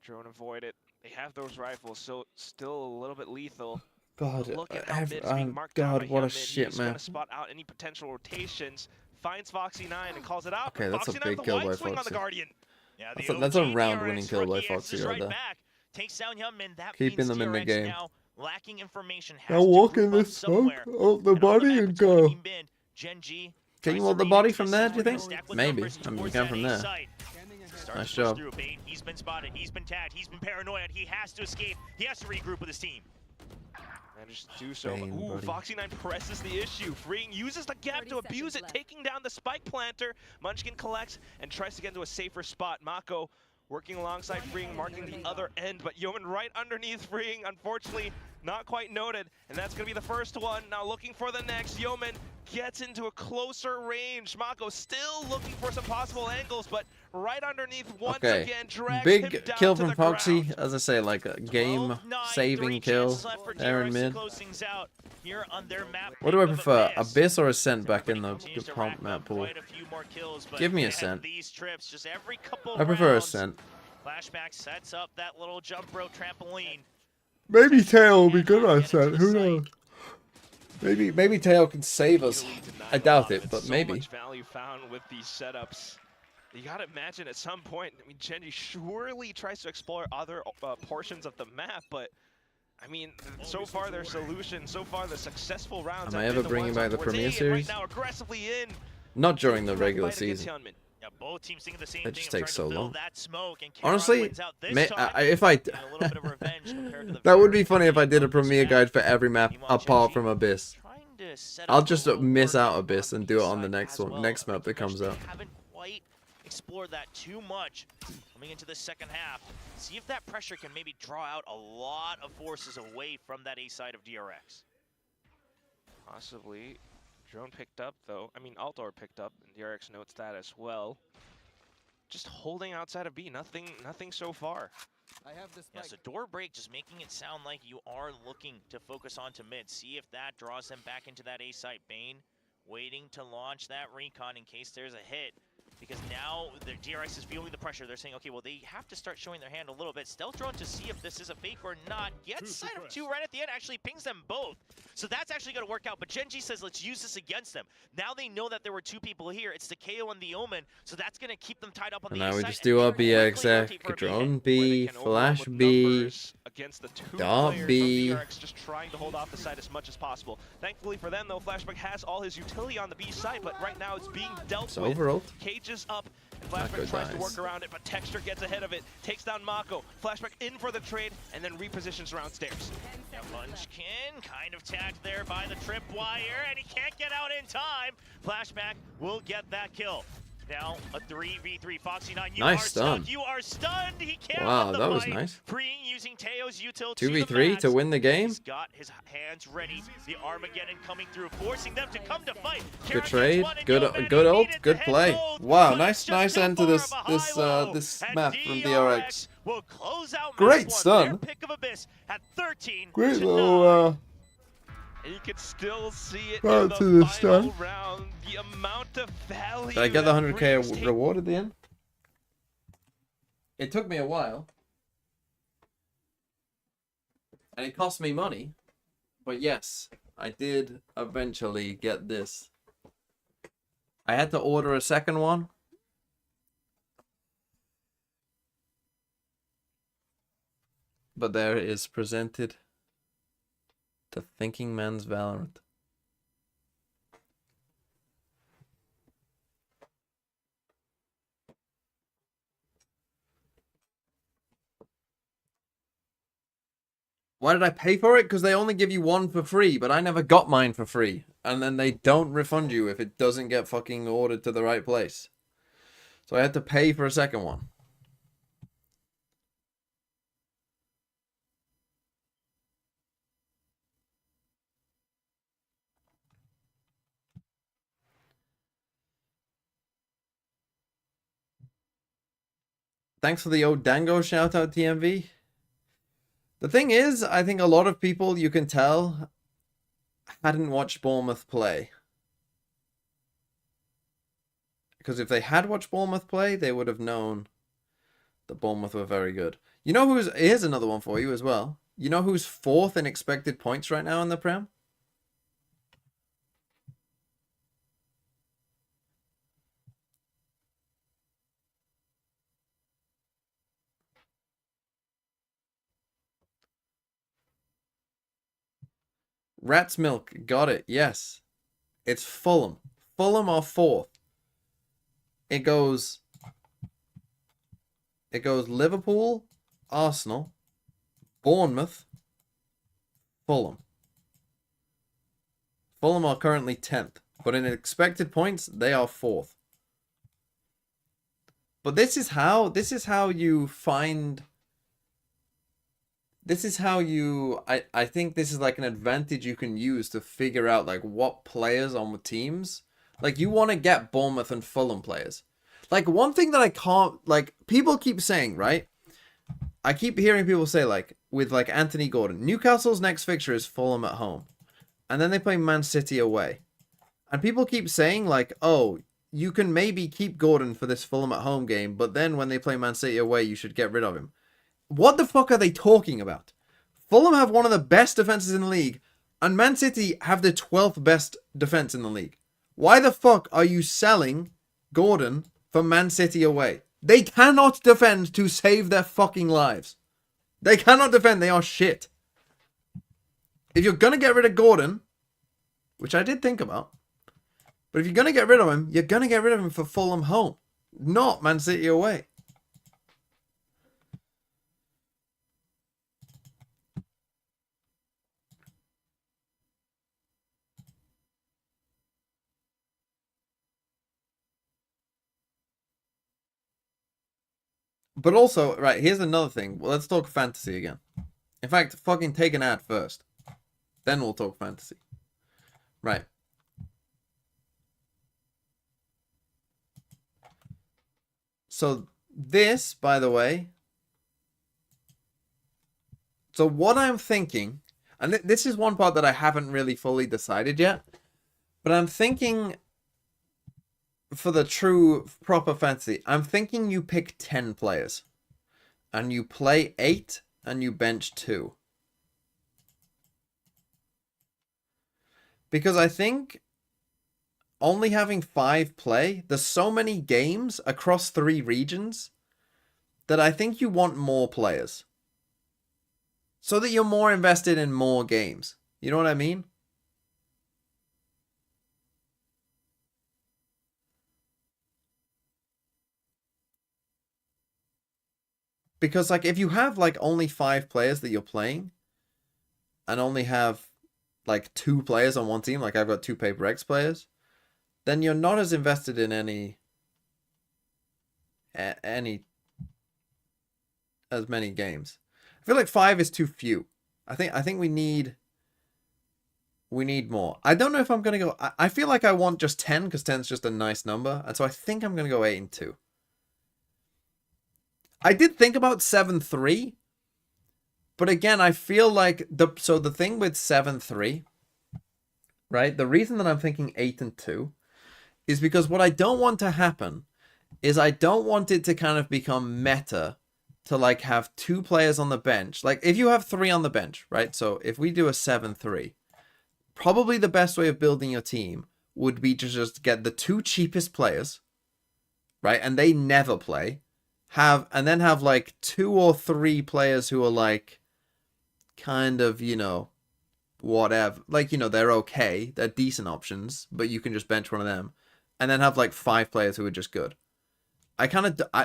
Drone avoided. They have those rifles, so still a little bit lethal. God, Look at how mid's being marked God, down by what a Hyunmin. shit He's map. gonna spot out any potential rotations. Finds Foxy 9 and calls it out. Okay, that's a Foxy 9 big with the kill white by swing on the Foxy. Guardian. Yeah, That's a OG round-winning DRX kill by rookie Foxy answers right there. back. Takes down Hyunmin. That Keeping means them in the DRX game. now lacking information. Now Has to walk group in up this smoke, somewhere. ult the And on body map, and it's gonna go. be mid. GENG Can you tries ult to the body remix from this. there, do you We're gonna think? stack with Maybe. numbers I mean, you towards can that from A there. site. Starts Nice to push job. through. Bane, he's been spotted, he's been tagged, he's been paranoid, he has to escape, he has to regroup with his team. Managed to do so. Bane, Ooh, buddy. Foxy 9 presses the issue. Freeing uses the gap to abuse it, taking down the spike planter. Munchkin collects and tries to get into a safer spot. Mako working alongside Freeing, marking the other end, but Yeoman right underneath Freeing, unfortunately not quite noted, and that's gonna be the first one. Now looking for the next. Yeoman gets into a closer range. Mako still looking for some possible angles, but right underneath once Okay, again, drags him big down kill to from the Foxy. ground. As I say, like a game-saving kill there in mid. What do I prefer, Abyss or Ascent back in the pump map pool? Give me Ascent. I prefer Ascent. Flashback sets up that little jump rope trampoline. Maybe Tail will be good on Ascent, who knows? Maybe Tail can save us. I doubt it, but So maybe. much value found with these setups. You gotta imagine at some point, I mean, GENG surely tries to explore other portions of the map, but I mean, so far their solution, so far the successful rounds. Am I ever bringing back the Premier Series? Right now aggressively in. Not during the regular season. Yeah, both teams thinking the same It thing. just takes so long. That smoke, and Honestly, if I a little bit of revenge compared to the that would be funny if I did a Premier guide for every map apart from Abyss. trying to set I'll up just a little miss more out Abyss and do it on the side next as one, well. next map that Think comes they out. haven't quite explored that too much coming into the second half. See if that pressure can maybe draw out a lot of forces away from that A side of DRX. Possibly. Drone picked up though. I mean, Altor picked up, and DRX notes that as well. Just holding outside of B. Nothing so far. I have the Yeah, spike. so door break just making it sound like you are looking to focus onto mid. See if that draws them back into that A site. Bane waiting to launch that recon in case there's a hit. Because now the DRX is feeling the pressure. They're saying, okay, well, they have to start showing their hand a little bit. Stealth drone to see if this is a fake or not. Gets sight of two right at the end, actually pings them both. So that's actually going to work out. But GENG says, let's use this against them. Now they know that there were two people here. It's the KO and the Omen. So that's going to keep them tied up on And the now we A just site do our and quickly rotate BXX, for a drone B B, flash B, Against the two dart players B. from DRX, just trying to hold off the side as much as possible. Thankfully for them, though, Flashback has all his utility on the B side, but right now it's being dealt It's with. overult. Cages up, and Mako Flashback tries to dies. work around it, but Texture gets ahead of it, takes down Mako. Flashback in for the trade, and then repositions around stairs. Yeah, Munchkin kind of tagged there by the tripwire, and he can't get out in time. Flashback will get that kill. Now a 3v3. Foxy9, you Nice are stun. stunned. You are stunned. He can't Wow, win the that was fight. nice. Freeing using Teo's util to the 2v3 to mats. win the game. He's got his hands ready. The Armageddon coming through, forcing them to come to fight. Good Karras trade, gets one and good Yeoman, good he ult, needed good to play. hit both, Wow, but nice just too end to far this of a high low. this And map from DRX DRX. will close out Great map one. stun. Their pick of Abyss at 13 Great to little 9. And you can still see it Right in to the the final stun. round. The amount of value. Did I get the that 100k brings reward at the end? It took me a while. And it cost me money. But yes, I did eventually get this. I had to order a second one. But there it is presented. The Thinking Man's Valorant. Why did I pay for it? Because they only give you one for free, but I never got mine for free. And then they don't refund you if it doesn't get fucking ordered to the right place. So I had to pay for a second one. Thanks for the Odango shout out, TMV. The thing is, I think a lot of people, you can tell, hadn't watched Bournemouth play. Because if they had watched Bournemouth play, they would have known that Bournemouth were very good. You know who's... Here's another one for you as well. You know who's fourth in expected points right now in the Prem? Rat's Milk, got it, yes. It's Fulham. Fulham are fourth. It goes Liverpool, Arsenal, Bournemouth, Fulham. Fulham are currently 10th, but in expected points, they are fourth. But this is how you find... This is how you... I think this is like an advantage you can use to figure out like what players on teams... Like you want to get Bournemouth and Fulham players. Like one thing that I can't... Like people keep saying, right? I keep hearing people say like, with like Anthony Gordon, Newcastle's next fixture is Fulham at home. And then they play Man City away. And people keep saying like, oh, you can maybe keep Gordon for this Fulham at home game, but then when they play Man City away, you should get rid of him. What the fuck are they talking about? Fulham have one of the best defenses in the league, and Man City have the 12th best defense in the league. Why the fuck are you selling Gordon for Man City away? They cannot defend to save their fucking lives. They cannot defend. They are shit. if you're going to get rid of Gordon, which I did think about, but if you're going to get rid of him, you're going to get rid of him for Fulham home, not Man City away. But also, right, here's another thing. Well, let's talk fantasy again. In fact, fucking take an ad first. Then we'll talk fantasy. Right. So this, by the way. So what I'm thinking, and this is one part that I haven't really fully decided yet. But I'm thinking, for the true, proper fantasy, I'm thinking you pick 10 players. And you play 8 and you bench 2. Because I think only having 5 play, there's so many games across 3 regions that I think you want more players. So that you're more invested in more games. You know what I mean? Because, like, if you have, like, only 5 players that you're playing, and only have, like, 2 players on one team, like I've got 2 Paper X players, then you're not as invested in any as many games. I feel like 5 is too few. I think we need more. I don't know if I'm going to go... I feel like I want just 10, because 10 is just a nice number, and so I think I'm going to go 8 and 2. I did think about 7-3, but again, I feel like the thing with 7-3, right? The reason that I'm thinking 8 and 2 is because what I don't want to happen is I don't want it to kind of become meta to like have 2 players on the bench. Like if you have 3 on the bench, right? So if we do a 7-3, probably the best way of building your team would be to just get the 2 cheapest players, right? And they never play. And then have like 2 or 3 players who are like kind of, you know, whatever, like, you know, they're okay, they're decent options, but you can just bench one of them, and then have like 5 players who are just good.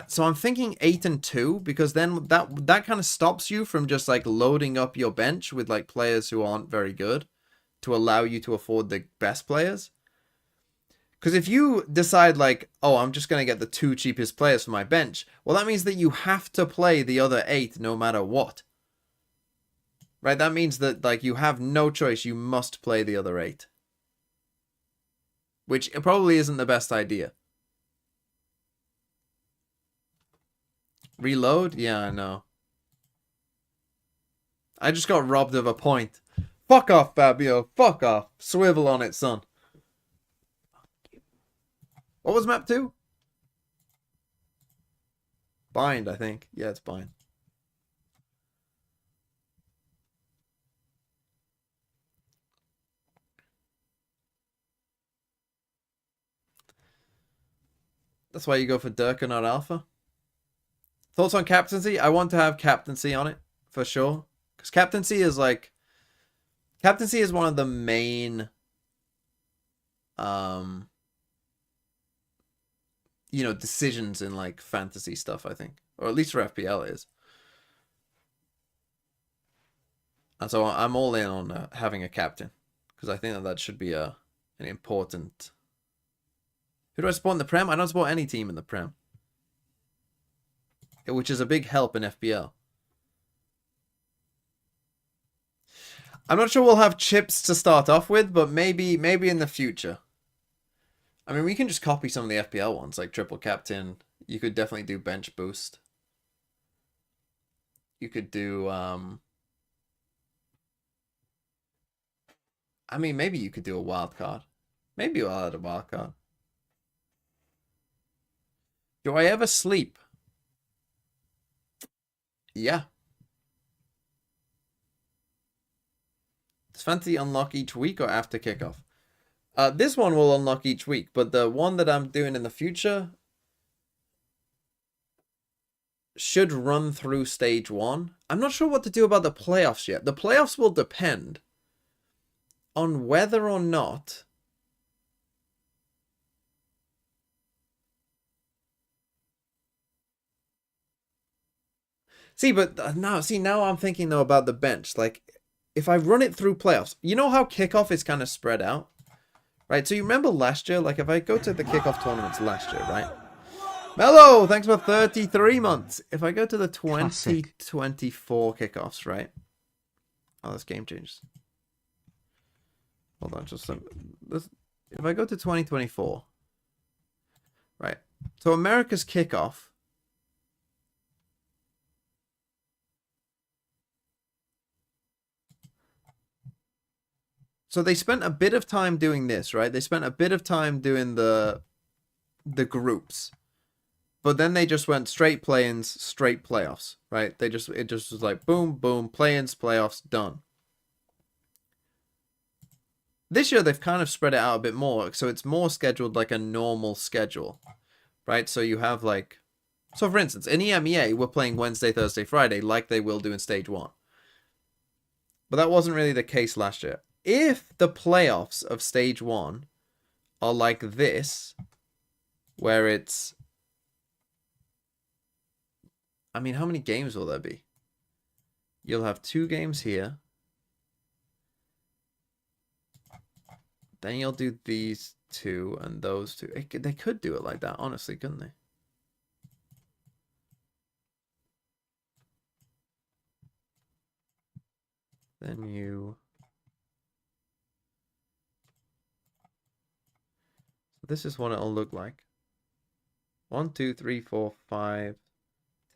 So I'm thinking 8 and 2, because then that kind of stops you from just like loading up your bench with like players who aren't very good to allow you to afford the best players. Because if you decide like, oh, I'm just going to get the 2 cheapest players for my bench, well, that means that you have to play the other 8 no matter what. Right? That means that like you have no choice. You must play the other 8. Which probably isn't the best idea. Reload? Yeah, I know. I just got robbed of a point. Fuck off, Fabio. Fuck off. Swivel on it, son. What was map 2? Bind, I think. Yeah, it's bind. That's why you go for Durka, not Alpha. Thoughts on captaincy? I want to have captaincy on it, for sure. Because captaincy is like... Captaincy is one of the main... you know, decisions in like fantasy stuff, I think, or at least for FPL is. And so I'm all in on having a captain, because I think that should be an important. Who do I support in the Prem? I don't support any team in the Prem, which is a big help in FPL. I'm not sure we'll have chips to start off with, but maybe in the future. I mean, we can just copy some of the FPL ones, like triple captain. You could definitely do bench boost. You could do, I mean, maybe you could do a wild card. Maybe I'll add a wild card. Do I ever sleep? Yeah. Does fantasy unlock each week or after kickoff? This one will unlock each week, but the one that I'm doing in the future should run through stage 1. I'm not sure what to do about the playoffs yet. The playoffs will depend on whether or not now I'm thinking though about the bench. Like, if I run it through playoffs, you know how kickoff is kind of spread out, right? So you remember last year, like if I go to the kickoff tournaments last year, right? Mello, thanks for 33 months. If I go to the 2024 kickoffs, right? Oh, this game changes. Hold on, just some. If I go to 2024, right? So America's kickoff. So they spent a bit of time doing this, right? They spent a bit of time doing the groups. But then they just went straight play-ins, straight playoffs, right? It just was like boom, boom, play-ins, playoffs, done. This year they've kind of spread it out a bit more, so it's more scheduled like a normal schedule, right? So you have like, so for instance, in EMEA we're playing Wednesday, Thursday, Friday, like they will do in Stage 1. But that wasn't really the case last year. If the playoffs of Stage 1 are like this, where it's, I mean, how many games will there be? You'll have 2 games here. Then you'll do these 2 and those 2. They could do it like that, honestly, couldn't they? Then you... This is what it'll look like. 1, 2, 3, 4, 5,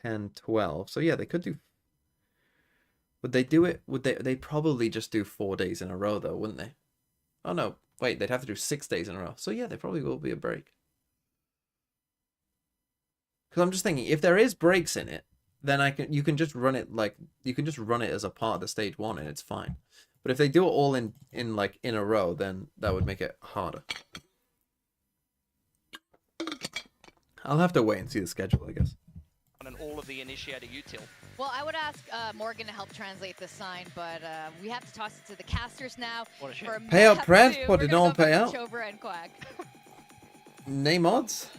10, 12. So yeah, they could do... Would they do it? Would they probably just do 4 days in a row though, wouldn't they? Oh no, wait, they'd have to do 6 days in a row. So yeah, there probably will be a break. Because I'm just thinking, if there is breaks in it, then you can just run it like, you can just run it as a part of the Stage 1 and it's fine. But if they do it all in a row, then that would make it harder. I'll have to wait and see the schedule, I guess. And all of the initiator util. Well, I would ask Morgan to help translate this sign, but we have to toss it to the casters now. For pay out Pred? two. What, We're did gonna no one go pay back out? to Chober and Quack. Name odds?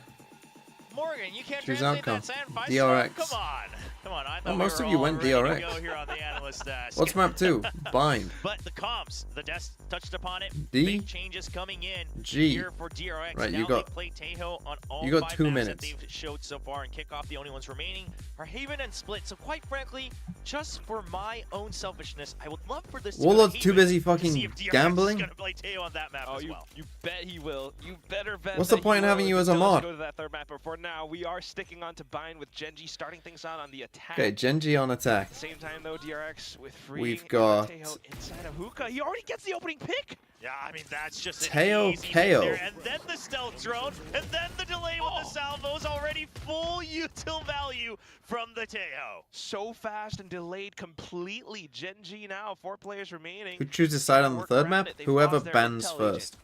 Morgan, you can't Choose translate outcome. that sound. Five DRX. Come on. Come on. I thought Oh, most we of were you all went ready to DRX. go here on the analyst desk. What's map 2? Bind. But the comps, the desk touched upon it. D, Big changes coming in G. here for DRX. Right, now you got. they play Tejo on all You got 5 2 maps minutes. that they've showed so far, and kickoff. The only ones remaining are Haven and Split. So quite frankly, just for my own selfishness, I would love for this. Warlord's to too busy fucking see if DRX gambling. Is gonna play Tejo on that map as well. You bet he will. You better bet. What's the that point in he having will you if as it a does mod? Go to that 3rd map, but for now, we are sticking on to Bind with GENG starting things out on the attack. Okay, GENG on attack. At the same time, though, DRX with free. We've got Tejo inside of Hookah. He already gets the opening pick. Yeah, I mean, that's just an Teo easy KO. there. And then the stealth drone, and then the delay with the salvos, already full util value from the Tejo. So fast and delayed completely. GENG now, 4 players remaining. Who chooses side on the 3rd map? Whoever bans first.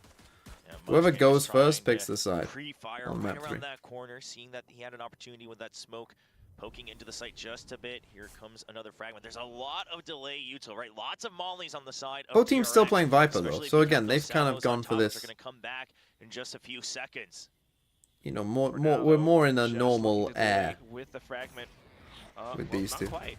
Yeah, Whoever Mustang goes is trying first to picks the side Pre-fire on right map around 3. that corner, seeing that he had an opportunity with that smoke. Poking into the site just a bit. Here comes another fragment. There's a lot of delay util, right? Lots of mollies on the side. Both teams still DRX, playing Viper though, especially so because again, those they've kind of salvos gone on for top this. are going to come back in just a few seconds. You know, we're more in a Just normal looking to air delay with the fragment. with Well, these not two. quite.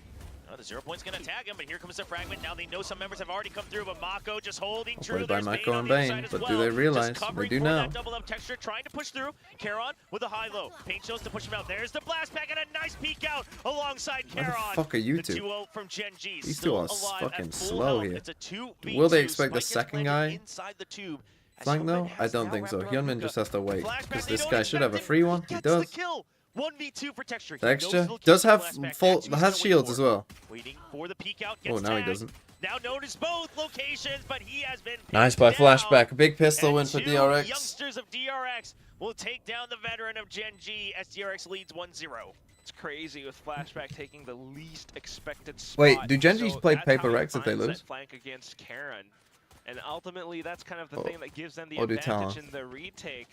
The 0 point's going to tag him, but here comes the fragment. Now they know some members have already come through, but Mako just holding true. Played by There's Mako Bane on and the other Bane, side as but well. do they Just realize? They covering do for now. that double up texture, trying to push through. Charon with a high-low. Pain shows to push him out. There's the blast pack and a nice peek out alongside Where Charon. the fuck are you The two? duo from GENG. These still two are alive fucking at full slow health. here. It's a 2v2. Will they expect the Spike gets second planted guy inside the tube. As flank Hyunmin though? I has don't now think so. wrapped around Hyunmin Hookah. just has to wait, Flashback, because they this don't guy should have a expect free it. one. He Gets does. the kill. 1v2 for texture. He Dexter knows he'll does keep have the flashback. full, That's what he's has gonna shields wait as for. well. Waiting for the peek out. Gets Oh, now he tagged. doesn't. Now notice both locations, but he has been Nice by pinned down. flashback. Big pistol And win for two DRX. youngsters of DRX will take down the veteran of GENG as DRX leads 1-0. It's crazy with flashback taking the least expected spot. Wait, do GENG's So play that's Paper how he Rex if they finds that lose? Flank against Karen. And ultimately, that's kind of the Oh. thing that gives them the Or do advantage Talon. in the retake.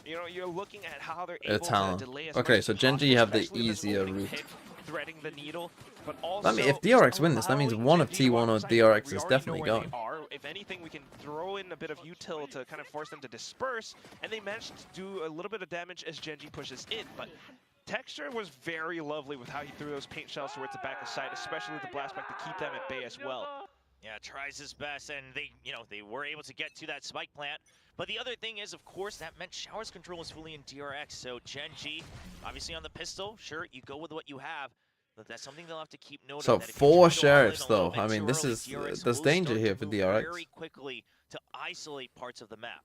You know, you're looking at how they're A able Talon. to delay as Okay, much as so GENG possible, have the especially with this easier opening route. pick, threading the needle, but also I mean, if DRX win this, that means allowing one of GENG to T1 or outside. DRX We is already definitely know where going. they are if anything, we can throw in a bit of util to kind of force them to disperse, and they managed to do a little bit of damage as GENG pushes in, but Texture was very lovely with how he threw those paint shells towards the back of sight, especially with the blast back to keep them at bay as well. Yeah, tries his best, and they were able to get to that spike plant. But the other thing is, of course, that meant Shower's control was fully in DRX, so GENG, obviously on the pistol, sure, you go with what you have, but that's something they'll have to keep noting. So 4 sheriffs, though. I mean, there's danger here for DRX. Very quickly to isolate parts of the map.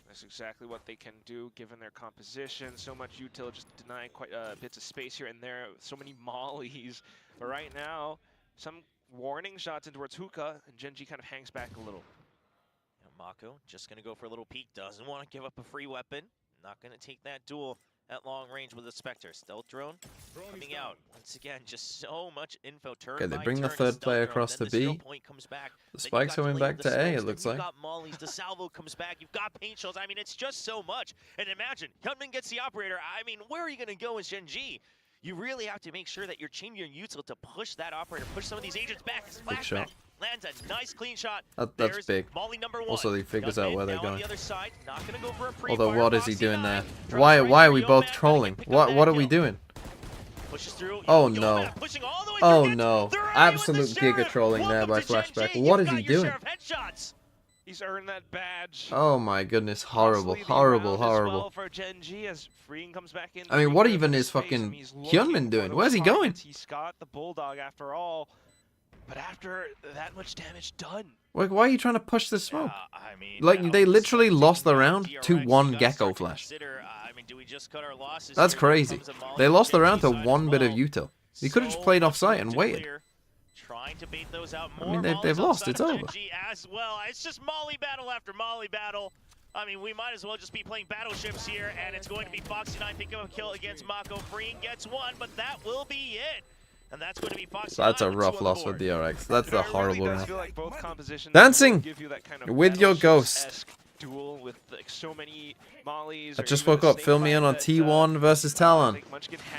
That's exactly what they can do, given their composition. So much util, just denying quite bits of space here and there. So many mollies. But right now, some warning shots in towards Hookah, and GENG kind of hangs back a little. Mako just going to go for a little peek. Doesn't want to give up a free weapon. Not going to take that duel at long range with the Spectre. Stealth drone coming out. Once again, just so much info. Okay, they bring the third player across to B. The spike's coming back to A, it looks like. You've got mollies, the salvo comes back, you've got paint shells. I mean, it's just so much. And imagine, Hyunmin gets the operator. I mean, where are you going to go as GENG? You really have to make sure that you're changing your util to push that operator, push some of these agents back. Big shot. Lands a nice clean shot. That's big. Molly number 1. Also, he figures out where they're going. The other side, not gonna go for a Although, what is he doing there? Why are we both trolling? What are we doing? Oh no. Oh no. Absolute giga trolling there by Flashback. What is he doing? He's earned that badge. Oh my goodness, horrible, horrible, horrible. For GENG as Freeing comes back in. I mean, what even is fucking Hyunmin doing? Where's he going? He's got the Bulldog after all. But after that much damage done. Why are you trying to push the smoke? Like, they literally lost the round to 1 Gecko Flash. That's crazy. They lost the round to 1 bit of util. He could have just played off site and waited. I mean, they've lost. It's over. As well. It's just Molly battle after Molly battle. I mean, we might as well just be playing battleships here, and it's going to be Foxy9 picking up a kill against Mako. Freeing gets 1, but that will be it. And that's going to be Foxy9. That's a rough loss for DRX. That's the horrible round. Like Dancing kind of with your ghost. Duel with like so many mollies. I just woke up. Fill me in on T1 versus Talon.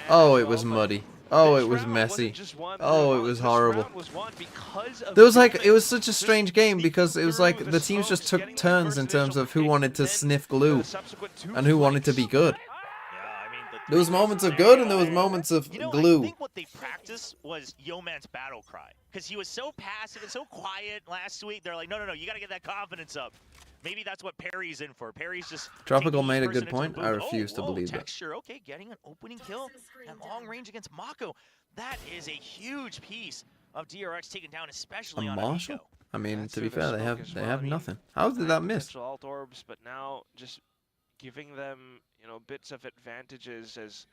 Oh, it was muddy. Oh, it was messy. Oh, it was horrible. There was like, it was such a strange game because it was like the teams just took turns in terms of who wanted to sniff glue and who wanted to be good. There was moments of good and there was moments of glue. I think what they practiced was Yeoman's battle cry. Because he was so passive and so quiet last week. They're like, no, you got to get that confidence up. Maybe that's what Perry's in for. Perry's just... Tropical made a good point. I refuse to believe that. Texture, okay, getting an opening kill at long range against Mako. That is a huge piece of DRX taken down, especially on Marshall? I mean, to be fair, they have nothing. How did that miss? Alt orbs, but now just giving them, bits of advantages as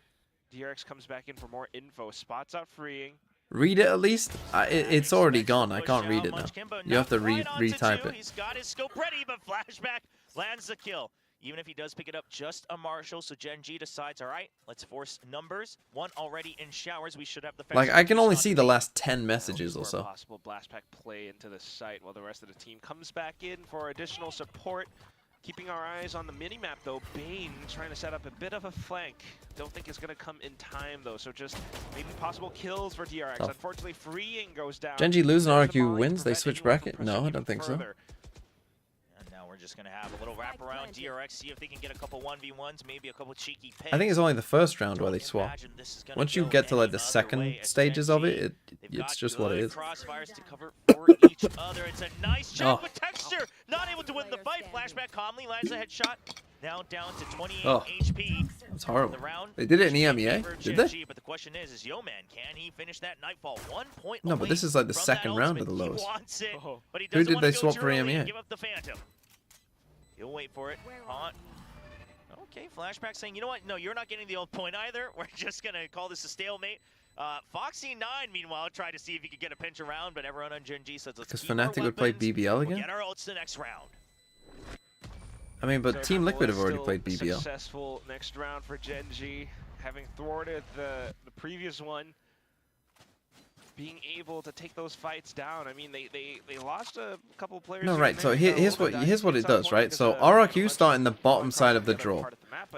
DRX comes back in for more info. Spots out Freeing. Read it at least? It's already gone. I can't read it now. You have to retype it. He's got his scope ready, but Flashback lands the kill. Even if he does pick it up, just a Marshall. So GENG decides, all right, let's force numbers. 1 already in showers. We should have the... Like, I can only see the last 10 messages or so. Possible blast pack play into the site while the rest of the team comes back in for additional support. Keeping our eyes on the mini-map, though. Bane trying to set up a bit of a flank. Don't think it's going to come in time, though. So just maybe possible kills for DRX. Oh. Unfortunately, Freeing goes down. GENG lose and RQ wins? They switch bracket? No, I don't think so. And now we're just going to have a little wrap around DRX, see if they can get a couple 1v1s, maybe a couple cheeky picks. I think it's only the first round where they swap. Once you get to like the second stages of it, it's just what it is. Crossfires to cover for each other. It's a nice job with Texture. Not able to win the fight. Flashback calmly lands a headshot. Now down to 28 HP. That's horrible. They did it in EMEA, did they? But the question is Yeoman, can he finish that Nightfall? 1 point No, but this is like the second round of the lowest. Who did they swap for EMEA? Give up the Phantom. He'll wait for it. Okay, Flashback saying, you know what? No, you're not getting the old point either. We're just going to call this a stalemate. Foxy9, meanwhile, tried to see if he could get a pinch around, but everyone on GENG says let's keep our Fnatic would play BBL again? We'll get our ults the next round. I mean, but Team Liquid have already played BBL. Successful next round for GENG, having thwarted the previous one. Being able to take those fights down. I mean, they lost a couple players. No, right. So here's what it does, right? So RRQ start in the bottom side of the draw,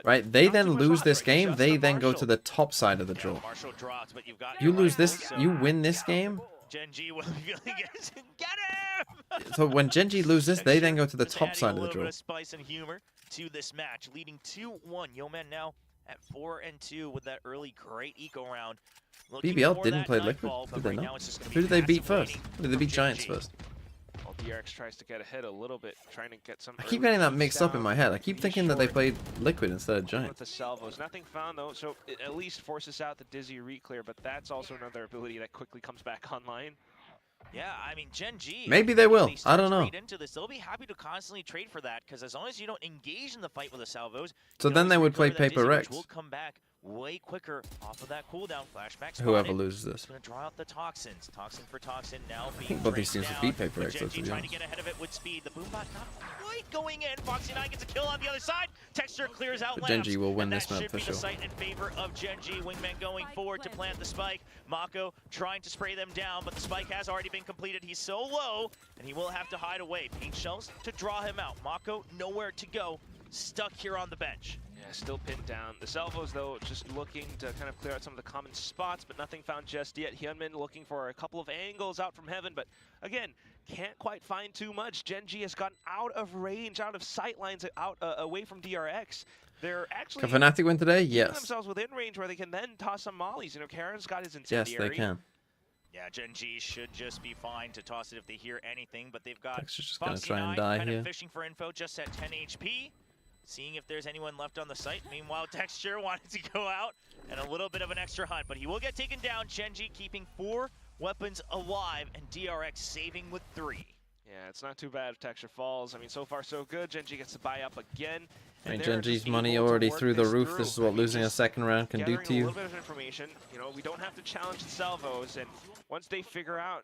right? They then lose this game. They then go to the top side of the draw. You lose this. You win this game. GENG will be feeling it. Get him! So when GENG loses, they then go to the Just top adding side a of the little draw. bit of spice and humor to this match, leading 2-1. Yeoman now at 4-2 with that early great eco round. Looking BBL for didn't that play Liquid, nightfall, did but they right not? now it's just gonna Who be did they beat passive first? waiting Who did they beat from Giants GENG. first? Well, DRX tries to get ahead a little bit, trying to get some. I keep getting that mixed up in my head. I keep thinking that they played Liquid instead of With Giants. the salvos, nothing found though, so it at least forces out the Dizzy reclear, but that's also another ability that quickly comes back online. Yeah, I mean, GENG. Maybe they will. If I don't know. trade into this, they'll be happy to constantly trade for that, because as long as you don't engage in the fight with the salvos, So you then can they always would play recover that Paper Dizzy, which Rex. will come back way quicker off of that cooldown. Flashback Whoever spotted. loses this. It's going to draw out the toxins. Toxin for toxin now being think both these breaks teams would down, beat Paper but Rex, though, GENG to be trying to honest. get ahead of it with speed. The Boombot not quite going in. Foxy9 gets a kill on the other side. Texture clears out But lamps, GENG will win and this that map should for be sure. the sight in favor of GENG. Wingman going forward to plant the spike. Mako trying to spray them down, but the spike has already been completed. He's so low, and he will have to hide away. Paint shells to draw him out. Mako nowhere to go. Stuck here on the bench. Yeah, still pinned down. The salvos, though, just looking to kind of clear out some of the common spots, but nothing found just yet. Hyunmin looking for a couple of angles out from heaven, but again, can't quite find too much. GENG has gotten out of range, out of sight lines, out away from DRX. They're actually Can Fnatic win today? keeping Yes. themselves within range where they can then toss some mollies. You know, Karen's got his Yes, incendiary. they can. Yeah, GENG should just be fine to toss it if they hear anything, but they've got Texture's just gonna try Foxy9 and die kind here. of fishing for info just at 10 HP, seeing if there's anyone left on the site. Meanwhile, Texture wanted to go out and a little bit of an extra hunt, but he will get taken down. GENG keeping 4 weapons alive and DRX saving with 3. Yeah, it's not too bad if Texture falls. I mean, so far so good. GENG gets to buy up again. I mean, and they're GENG's just money able to already work through the this roof. through. This is I what mean, losing a just second round can do gathering to a you. little bit of information. You know, we don't have to challenge the salvos, and once they figure out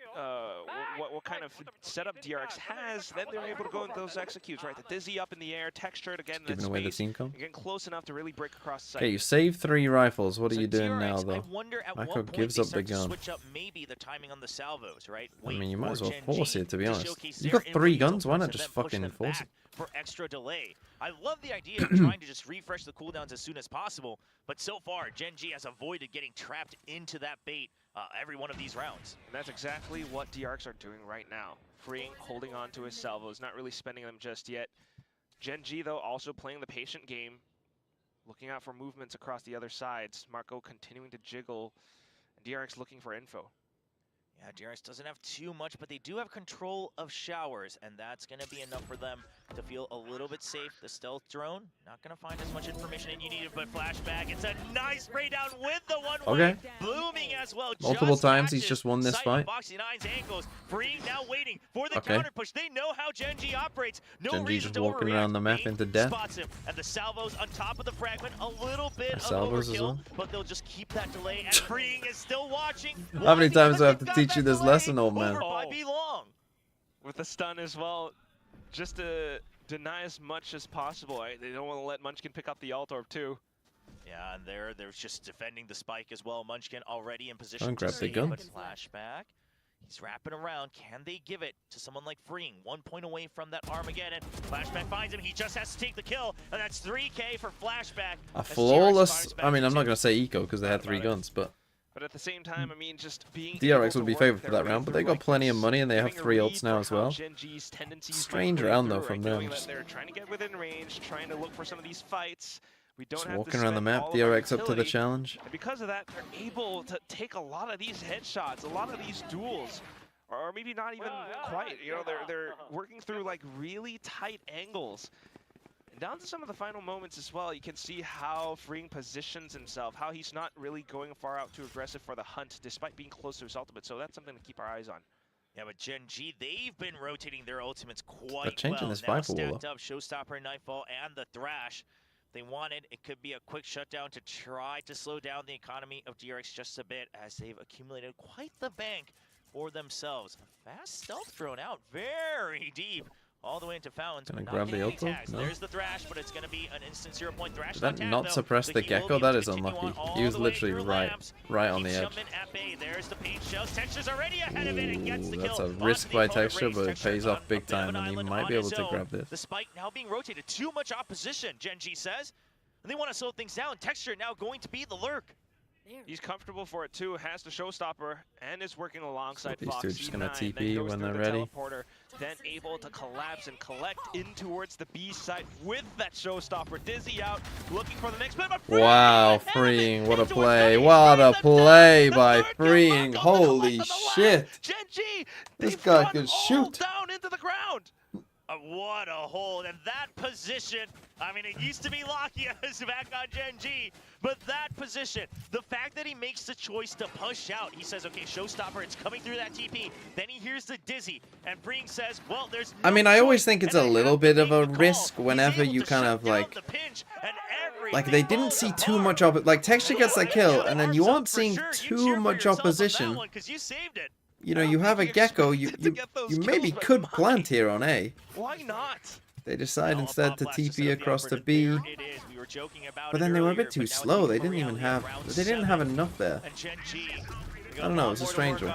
what kind of setup DRX has, then they're able to go into those executes, right? The Dizzy up in the air, Textured again in that Giving away the space, team comp. again close enough to really break across the site. Okay, you saved 3 rifles. What are So you doing DRX, now, I though? wonder at Mako what point gives they up the start to gun. switch up maybe the timing on the salvos, right? I mean, you Wait might as for well GENG force it, to be honest. showcase You their got 3 info guns, why not and just then push fucking them force it? back for extra delay. I love the idea of trying to just refresh the cooldowns as soon as possible, but so far, GENG has avoided getting trapped into that bait every one of these rounds. And that's exactly what DRX are doing right now. Freeing, holding on to his salvos, not really spending them just yet. GENG, though, also playing the patient game, looking out for movements across the other sides. Marco continuing to jiggle, and DRX looking for info. Yeah, DRX doesn't have too much, but they do have control of showers, and that's going to be enough for them to feel a little bit safe. The stealth drone, not going to find as much information as you needed, but flashback. It's a nice spray down with the one-way. Okay. Blooming as well. Multiple just times he's catches just won this sight fight. of Foxy9's ankles. Freeing now waiting for the Okay. counter push. They know how GENG operates. No GENG reason just to walking overreact. around the map Bait into death. Spots him, and the salvos on top of the fragment. A little bit of Salvos as overkill, well. but they'll just keep that delay. And Freeing is still watching. How many Why? times do I have Because to they've teach you got this that delay lesson, old man? over by B-Long. With the stun as well, just to deny as much as possible. They don't want to let Munchkin pick up the alt orb too. Yeah, and they're just defending the spike as well. Munchkin already in position Don't to grab the save, gun. but flashback. He's wrapping around. Can they give it to someone like Freeing? 1 point away from that Armageddon. Flashback finds him. He just has to take the kill, and that's 3K for Flashback. A as TRX flawless. fires back I mean, I'm into- not going to say eco because they had 3 guns, but But at the same time, I mean, just being DRX able would be to favored work for their that way round, but through they got like plenty of this, money and they have getting a 3 read ults now for as how well. GENG's tendencies to Strange play round, through, though, right? from Knowing them. that they're trying to get within range, trying to look for some of these fights. We don't Just have walking to around the spend map, all of our DRX up to the utility. challenge. And because of that, they're able to take a lot of these headshots, a lot of these duels, or maybe not even quite. You know, they're working through like really tight angles. And down to some of the final moments as well, you can see how Freeing positions himself, how he's not really going far out too aggressive for the hunt, despite being close to his ultimate. So that's something to keep our eyes on. Yeah, but GENG, they've been rotating their ultimates quite They're changing well. this Now Viper wall, stacked up, Showstopper, Nightfall, and the Thrash. They wanted, it could be a quick shutdown to try to slow down the economy of DRX just a bit, as they've accumulated quite the bank for themselves. A fast stealth drone out very deep, all the way into Fountains. Gonna but grab not the getting any ult? tags. No. There's the Thrash, but it's going to be an instant 0-point Thrash. Did that tag, not though, suppress so the he will Gecko? be That able is to continue unlucky. on all He was the way literally through right lamps. on the Keeps edge. jumping at bay. There's the paint shells. Texture's already ahead of it and gets the That's kill. a onto risk the by opponent Texture, race. but it Texture pays on off a big bit of time, an and he island might on be able his to own. grab this. The spike now being rotated. Too much opposition, GENG says. And they want to slow things down. Texture now going to be the lurk. He's comfortable for it too, has the showstopper, and is working alongside these Fox. two are just gonna C9, TP then goes when through they're the ready. Teleporter, then able to collapse and collect in towards the B side with that showstopper. Dizzy out, looking for the next play, but Wow, Freeing, what a play. What a play by Freeing. Holy shit. GENG, This guy can shoot. down into the ground. What a hold, and that position, I mean, it used to be Lakia's back on GENG, but that position, the fact that he makes the choice to push out, he says, okay, showstopper, it's coming through that TP, then he hears the Dizzy, and Freeing says, well, there's no I mean, I always choice, think it's and a I little have to bit of make a the call. risk He's whenever able you to kind shut of down like, the pinch, and like they didn't see too much like Texture gets that kill, and then you aren't seeing too much opposition. You saved it. You know, you have a Gecko, you maybe could plant here on A. Why not? They decide instead to TP across to B. But then they were a bit too slow. They didn't even have, they didn't have enough there. I don't know, it's a strange one.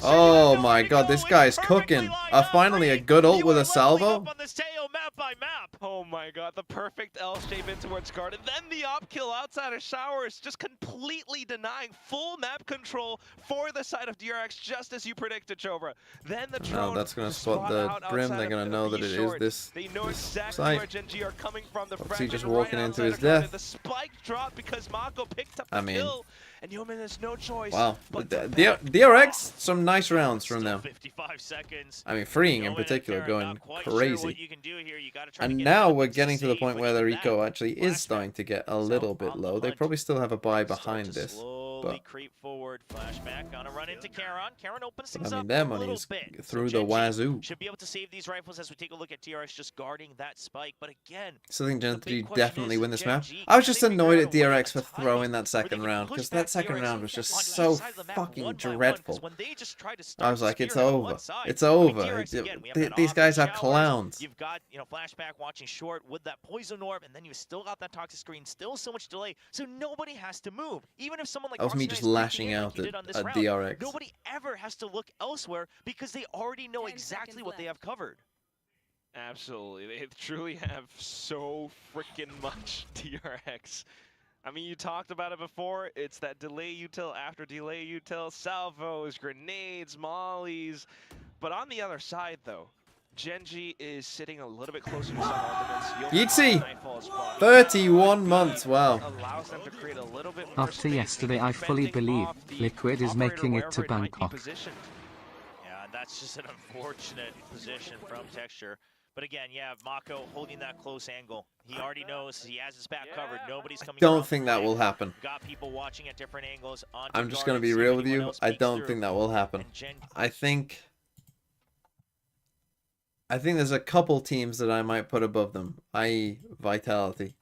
Oh my god, this guy's cooking. Finally a good ult with a salvo. Oh my god, the perfect L shape in towards guard, and then the op kill outside of showers, just completely denying full map control for the side of DRX, just as you predicted, Chobra. Then the drone. No, that's gonna spot the Brim. They're gonna know that it is this. They know exactly site. where GENG are coming from. The What's he just fragment walking right into outside his of guard, death? and the spike dropped because Mako picked up the I mean, kill, and Yeoman has no choice. Wow, but DRX, some nice rounds from them. 55 seconds. I mean, Freeing in particular going crazy. And now we're getting to the point where their eco actually is starting to get a little bit low. They probably still have a buy behind this. But Creep forward, flashback, gonna run into Karon. Karon opens I things mean, up their a little money's bit. through So the GENG wazoo. should be able to save these rifles as we take a look at DRX just guarding that spike. But again, So I think the big GENG question definitely is, win this map. GENG, I was can just they figure annoyed out at a way DRX to for time throwing it, that where they second can round, push because back that second DRX round was just on the so side of the map fucking one by one, 'cause dreadful. when they just try to I start was like, it's spearing on over. one side, It's I mean, over. DRX again, we have that These off guys are showers, clowns. You've got, flashback watching short with that poison orb, and then you still got that toxic screen, still so much delay, so nobody has to move. Even if someone like That was me Arsenal just is creeping lashing in like out he did on this at round, DRX. nobody ever has to look elsewhere because they already know exactly what they have covered. Absolutely, they truly have so freaking much DRX. I mean, you talked about it before. It's that delay util after delay util, salvos, grenades, mollies. But on the other side, though, GENG is sitting a little bit closer to some ultimates. Yeetsy! 31 months, wow. Allows them to create a little bit more After space, yesterday, I maybe fully fending believe off the Liquid is operator making it to wherever might be Bangkok. positioned. Yeah, that's just an unfortunate position from Texture. But again, yeah, Mako holding that close angle. He already knows he has his back covered. Nobody's coming. Don't think that will happen. Got people watching at different angles. I'm just gonna be real with you. I don't think that will happen. I think there's a couple teams that I might put above them, i.e. Vitality,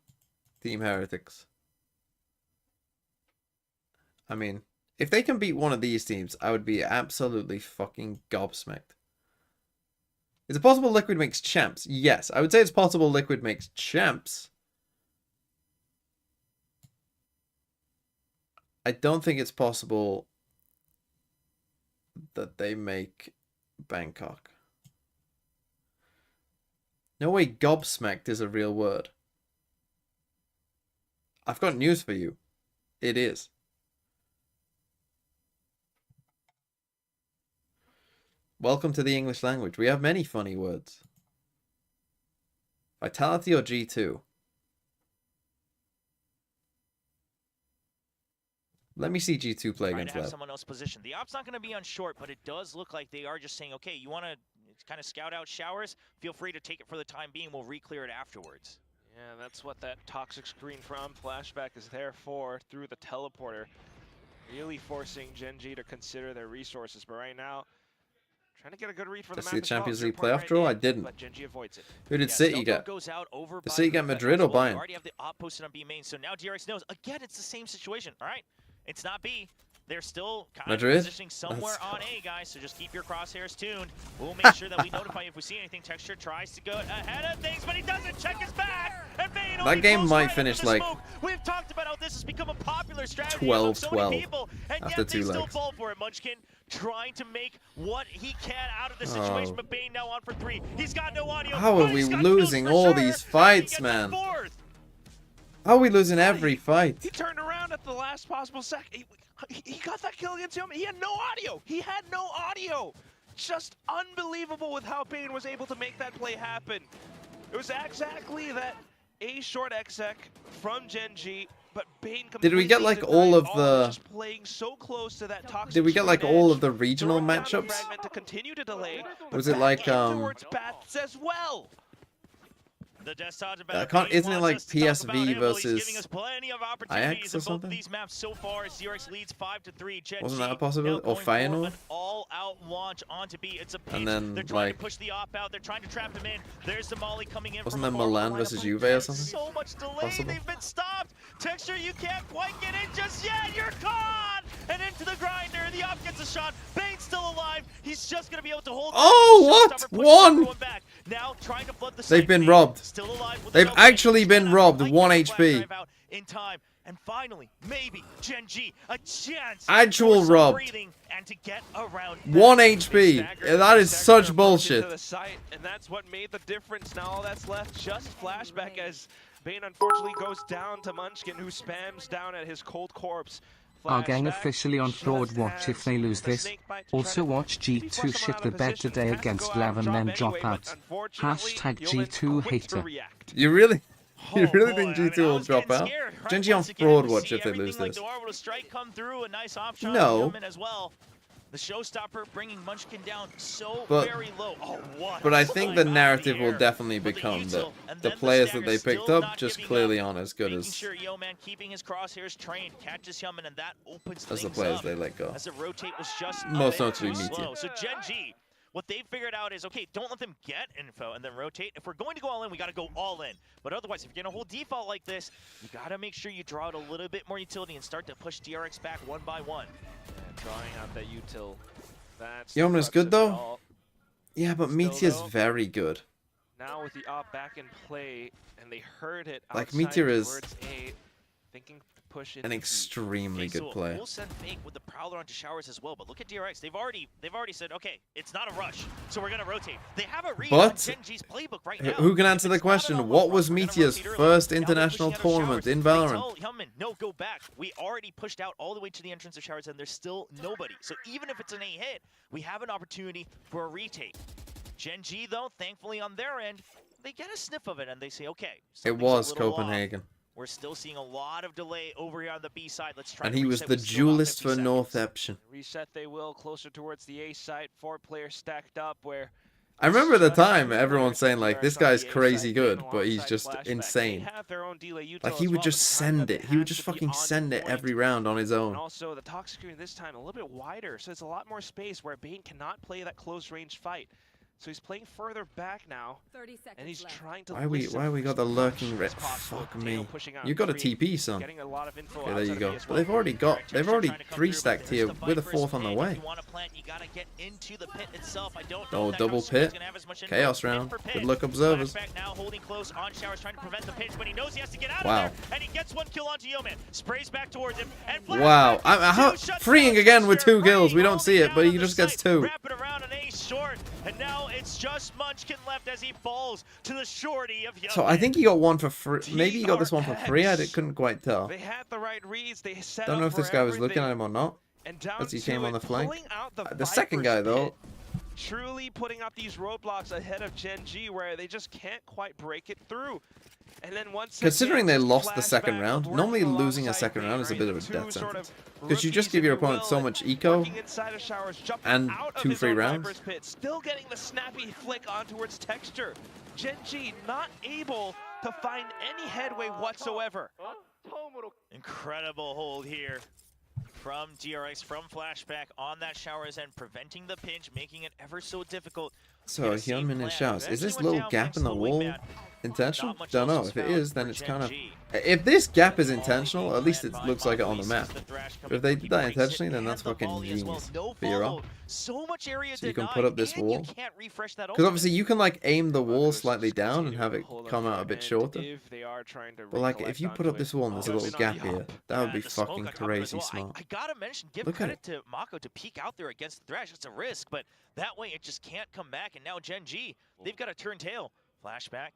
Team Heretics. I mean, if they can beat one of these teams, I would be absolutely fucking gobsmacked. Is it possible Liquid makes champs? Yes, I would say it's possible Liquid makes champs. I don't think it's possible that they make Bangkok. No way gobsmacked is a real word. I've got news for you. It is. Welcome to the English language. We have many funny words. Vitality or G2? Let me see G2 play against have Lab. someone else positioned. The op's not going to be on short, but it does look like they are just saying, okay, you want to kind of scout out showers? Feel free to take it for the time being. We'll re-clear it afterwards. Yeah, that's what that toxic screen from Flashback is there for, through the teleporter. Really forcing GENG to consider their resources, but right now, trying to get a good read for the Let's map see the as well. Champions Zero League point playoff right draw? in, I didn't. but GENG avoids it. Who did Yeah, City Stelco get? goes out over Did by City the get Vet Madrid as or well. Bayern? They already have the op posted on B main, so now DRX knows. Again, it's the same situation, all right? It's not B. They're still kind Madrid? of positioning somewhere Let's on go. A, guys, so just keep your crosshairs tuned. We'll make sure that we notify you if we see anything. Texture tries to go ahead of things, but he doesn't check his back. And Bane only That game goes might right finish into the like smoke. We've talked about how this has become a popular strategy 12-12 among so many people, and after yet they 2 still legs. fall for it. Munchkin trying to make what he can out of the situation, Oh. but Bane now on for 3. He's got no audio. How but are we he's got losing kills for all sure, these and he fights, gets man? the 4th. How are we losing every fight? He turned around at the last possible second. He got that kill against him. He had no audio. He had no audio. Just unbelievable with how Bane was able to make that play happen. It was exactly that A short exec from GENG, but Bane Did we get like all of the? just playing so close to that toxic Did we get like all of the regional matchups? to continue to delay, Was it like towards Bats as well? The isn't it like PSV versus Ajax or something? These maps so far, DRX leads 5-3. GENG Wasn't that a possibility? Or Feyenoord? an all-out launch onto B. It's a pinch. And then, they're trying like, to push the op out. They're trying to trap him in. There's the molly coming in. Wasn't from that a far Milan lineup. versus Juve or something? So much delay. Possible. They've been stopped. Texture, you can't quite get in just yet. You're gone. And into the grinder. The op gets a shot. Bane's still alive. He's just gonna be able to hold. Oh, what? One. Now trying to flood the They've site. been robbed. Still alive with They've the actually been robbed. 1 HP. in time, and finally, maybe GENG a chance. Actual for some robbed. breathing and to get around 1 HP. Yeah, that is such bullshit. To the site, and that's what made the difference. Now all that's left just flashback as Bane unfortunately goes down to Munchkin, who spams down at his cold corpse. Our gang officially on fraud watch if they lose this. Also watch G2 shit the bed today against Lav and then drop out. Hashtag G2 hater. You really think G2 will drop out? GENG on fraud watch if they lose this. No. The showstopper bringing Munchkin down so But- very low. Oh, what? But I think the narrative will definitely become that the players that they picked up just clearly aren't as good as Sure, Yeoman keeping his crosshairs trained, catches him, and that opens the things players up, they let go. as the rotate was just Most a bit notably too Meteor. slow. So GENG, what they've figured out is, okay, don't let them get info and then rotate. If we're going to go all in, we got to go all in. But otherwise, if you're going to hold default like this, you got to make sure you draw out a little bit more utility and start to push DRX back one by one. Drawing out that util. That's Yeoman's the good crux of it though. all. Yeah, but Still Meteor's though, very good. Now with the op back in play, and they heard it Like, outside Meteor is towards A, thinking to push it An extremely Okay, good so player. we'll send Fake with the Prowler onto Showers as well, but look at DRX. They've already said, okay, it's not a rush, so we're gonna rotate. They have a read But on GENG's playbook right now. Who can answer the If it's not an question? almost What rush, was we're gonna Meteor's rotate early. first Now they're international pushing out of tournament Showers. in They Valorant? tell Hellman, no, go back. We already pushed out all the way to the entrance of Showers, and there's still nobody. So even if it's an A hit, we have an opportunity for a retake. GENG, though, thankfully on their end, they get a sniff of it, and they say, okay. It something's a was little off. Copenhagen. We're still seeing a lot of delay over here on the B side. Let's try And to he was reset. the We still got duelist 50 for seconds. Northeption. Reset they will, closer towards the A site. 4 players stacked up where... I remember at the time Just everyone saying like, this guy's on the A crazy side, good, Bane but he's alongside just Flashback. insane. They have their own delay util Like he as would well, just but the time send that it. they He would have just to be fucking on send it point. every round on his own. And also the toxic screen this time a little bit wider, so it's a lot more space where Bane cannot play that close range fight. So he's playing further back now, and he's trying to Why we listen got the as lurking much red? as possible. Fuck Dano me. pushing out You got a three, TP, son. getting a lot of info Okay, there you outside go. of B as But well. they've already 3-stacked here with a 4th on the way. You want to plant, you gotta get into the pit itself. I don't know Oh, if that double Counter Strike's pit. gonna have as much info. Chaos Pit round. for pit. Good luck, observers. Flashback now holding close on Showers, trying to prevent the pinch, but he knows he has to get out Wow. of there. And he gets 1 kill onto Yeoman. Sprays back towards him. And Wow. Freeing again with 2 kills. We don't see it, but he just gets 2. Wrap it around an ace short, and now it's just Munchkin left as he falls to the shorty of Yeoman. So I think he got 1 for free. Maybe he got this one for free. Couldn't quite tell. They had the right reads. They set Don't know up if this for guy was looking everything. at him or not. And down As he to came on it, the flank. pulling out The second guy, Viper's though. pit, truly putting up these roadblocks ahead of GENG where they just can't quite break it through. And then once Considering they again, lost the second Flashback round, working normally losing a alongside second round is a Bane, bit of a two death sort of sentence. Because you just rookies, give your if you opponent will, so much eco, working inside of Showers, jumping and out of 2 his free own rounds. Viper's pit, still getting the snappy flick on towards Texture. GENG not able to find any headway whatsoever. Incredible hold here from DRX, from Flashback on that Showers end, preventing the pinch, making it ever so difficult. So Hyunmin and Showers. Is this little gap in the wall intentional? Don't know. If it is, then it's kind of... If this gap is intentional, at least it looks like it on the map. But if they did that intentionally, then that's fucking genius. For your own. So much area So you can put up this wall. Because Because obviously you can like aim the wall slightly down and have it come out a bit shorter. But like if you put up this wall and there's a little gap here, that would be fucking crazy smart. I gotta mention, give Look at credit to Mako to peek out there against the Thresh. It's a risk, but that way it just can't come back. And now GENG, they've got to turn tail. Flashback.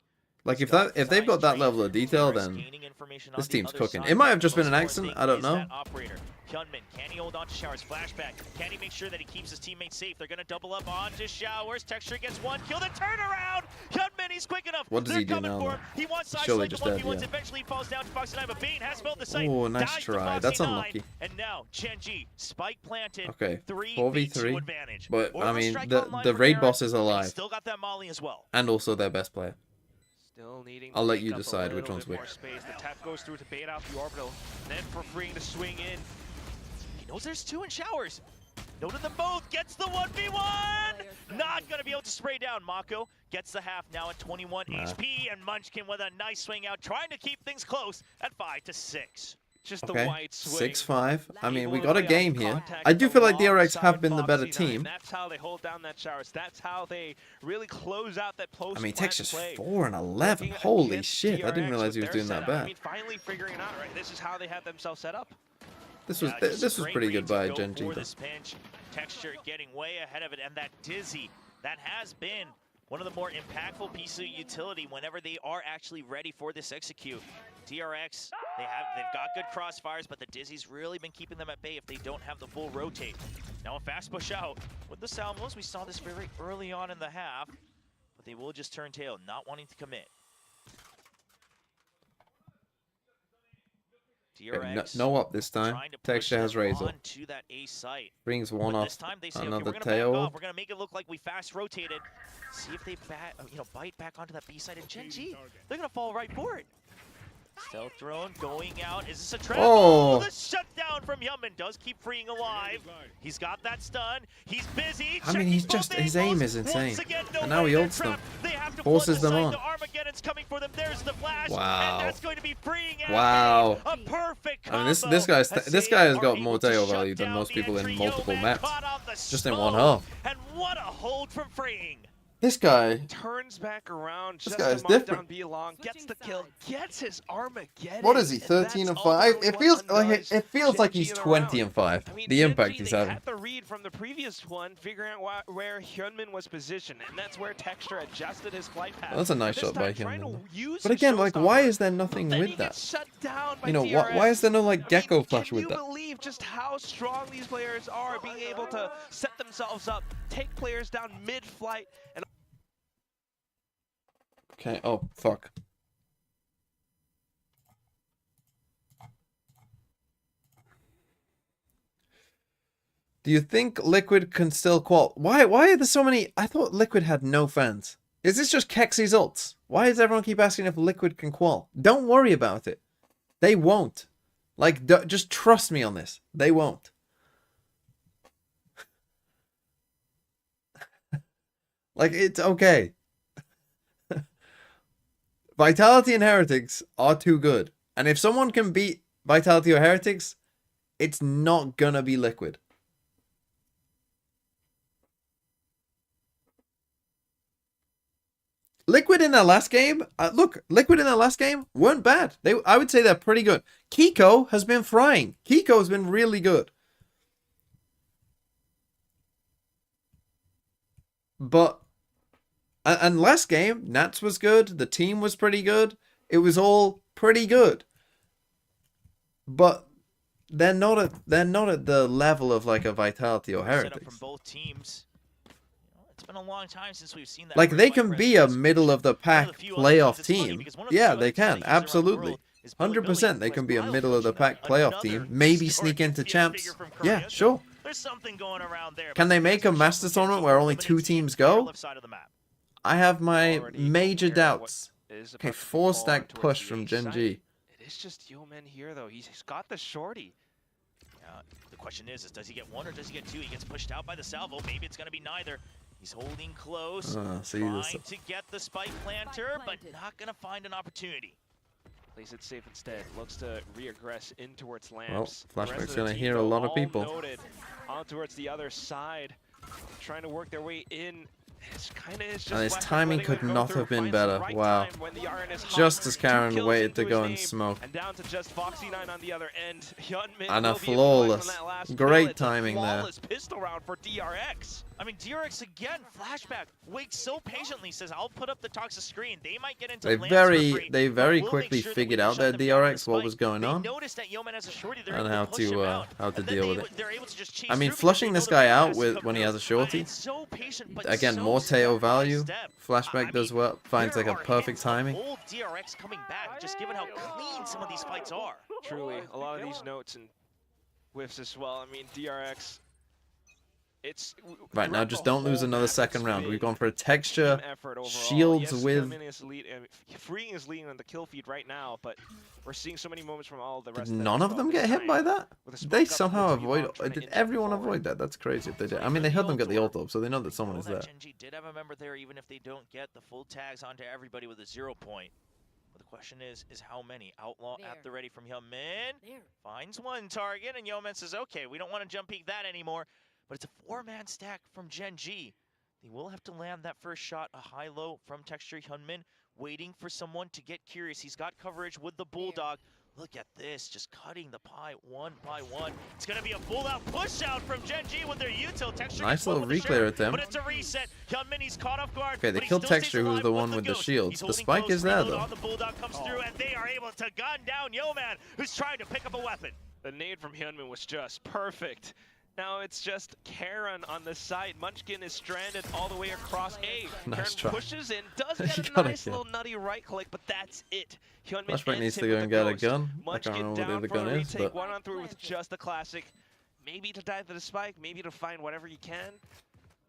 Like if they've got that level of detail, then this team's cooking. It might have just been an accident. I don't know. Hyunmin, can he hold on to Showers? Flashback. Can he make sure that he keeps his teammates safe? They're going to double up onto Showers. Texture gets one kill. The turnaround! Hyunmin, he's quick enough. What does he do now? He wants side Surely select just the dead, 1v1s. yeah. Eventually he falls down to Foxy9, but Bane has filled the site. Oh, nice try. That's unlucky. And now, GENG, spike planted. Okay, 3v2 4v3. advantage. But, I mean, Overstrike the online raid for boss Aaron, is and he's alive. Still got that Molly as well. And also their best player. Still needing I'll to let make you up a decide which little one's bit which. more space. The tap goes through to bait out the orbital. And then for freeing to swing in. He knows there's two in Showers. Noted them both. Gets the 1v1. Not going to be able to spray down. Mako gets the half now at 21 HP. And Munchkin with a nice swing out, trying to keep things close at 5-6. Just Okay, the white swing. 6-5. I mean, we Able to got a play game off here. contact I do feel like DRX have alongside been the better Foxy9. team. That's how they hold down that Showers. That's how they really close out that post. I mean, plant Texture's play. 4 and 11. Working Holy against shit! I didn't DRX realize he with was their doing that setup. I bad. mean, finally figuring it out, right? This is how they had themselves set up. This was pretty good by GENG. This pinch. Texture getting way ahead of it, and that Dizzy, that has been one of the more impactful pieces of utility whenever they are actually ready for this execute. DRX, they've got good crossfires, but the Dizzy's really been keeping them at bay if they don't have the full rotate. Now a fast push out with the Salmos. We saw this very early on in the half, but they will just turn tail, not wanting to commit. DRX no up this time. Texture has Razor. That A site. Brings one But off this time they say, another okay, tail. we're gonna make it look like we fast rotated. See if they bite back onto that B side. And GENG, they're gonna fall right for it. Stealth drone going out. Is this a trap? Oh. The shutdown from Hyunmin does keep freeing alive. He's got that stun. He's busy. I mean, he's just his aim is insane. And now he ults them. Forces them on. The Armageddon's coming for them. There's the flash. Wow. And that's going to be freeing out. Wow. A perfect combo. I mean, this guy has got more tail value than most people in multiple maps. Just in one half. And what a hold from freeing. This guy Turns back around just guy is to mark different. down B-Long, gets the kill, gets his Armageddon. What is he? 13 and 5? It feels like GENG he's in a 20 round. and 5. I mean, The impact GENG, he's they having. had the read from the previous one, figuring out where Hyunmin was positioned, and that's where Texture adjusted his flight path. That's a nice This shot by time trying to him. use But his again, like, why showstopper. is there nothing Then he with gets that? shut down by You know, DRX. why is there no like Gecko flash Can with you that? believe just how strong these players are, being able to set themselves up, take players down mid-flight, and Okay, oh, fuck. Do you think Liquid can still qual? Why are there so many? I thought Liquid had no fans. Is this just Kexy's ults? Why does everyone keep asking if Liquid can qual? Don't worry about it. They won't. Like, just trust me on this. They won't. Like, it's okay. Vitality and Heretics are too good. And if someone can beat Vitality or Heretics, it's not gonna be Liquid. Liquid in their last game, Liquid in their last game weren't bad. I would say they're pretty good. Kiko has been frying. Kiko has been really good. But and last game, Nats was good. The team was pretty good. It was all pretty good. But they're not at the level of like a Vitality or Heretics. From both teams. It's been a long time since we've seen that. Like they can be a middle of the pack playoff team. Yeah, they can. Absolutely. 100% they can be a middle of the pack playoff team. Maybe sneak into champs. Yeah, sure. There's something going around there. Can they make a Master Tournament where only 2 teams go? I have my major doubts. Okay, 4-stack push from GENG. it is just Yeoman here, though. He's got the shorty. The question is does he get 1 or does he get 2? He gets pushed out by the salvo. Maybe it's going to be neither. He's holding close, trying to get the spike planter, but not going to find an opportunity. Plays it safe instead. Looks to reaggress in towards Lamps. Well, Flashback's going to hear a lot of people. Noted on towards the other side, trying to work their way in. And his timing could not have been better. Wow. Just as Karen waited to go and smoke. And down to just Foxy9 on the other end. And a flawless Great timing there. Flawless pistol round for DRX. I mean, DRX again, flashback, waits so patiently, says, I'll put up the toxic screen. They might get into They very quickly figured out their DRX what was going on and how to deal with it. I mean, flushing this guy out with when he has a shorty, again, more tail value. Flashback does well, finds like a perfect timing. Old DRX coming back, just given how clean some of these fights are. Truly, a lot of these notes and whiffs as well. I mean, DRX. Right now, just don't lose another second round. We've gone for a texture, shields with. Freeing is leading on the kill feed right now, but we're seeing so many moments from all the rest. Did none of them get hit by that? They somehow avoid. Did everyone avoid that? That's crazy if they did. I mean, they heard them get the ult up, so they know that someone is there. GENG did have a member there, even if they don't get the full tags onto everybody with a 0 point. But the question is how many? Outlaw at the ready from Yeoman. Finds one target, and Yeoman says, okay, we don't want to jump peek that anymore. But it's a 4-man stack from GENG. They will have to land that first shot, a high-low from Texture Hyunmin, waiting for someone to get curious. He's got coverage with the Bulldog. Look at this, just cutting the pie one by one. It's going to be a full-out push-out from GENG with their util. Texture nice little reclear attempt. But it's a reset. Hyunmin, he's caught off guard. Okay, they killed Texture, who's the one with the shields. The spike is there, though. The Bulldog comes through, and they are able to gun down Yeoman, who's trying to pick up a weapon. The nade from Hyunmin was just perfect. Now it's just Karen on the side. Munchkin is stranded all the way across A. Nice Karen try. pushes in, does get a nice little nutty right click, but that's it. Flashback needs to go and get a gun. I can't remember what the other gun is, but 1-on-3 with just the classic. Maybe to dive to the spike, maybe to find whatever you can.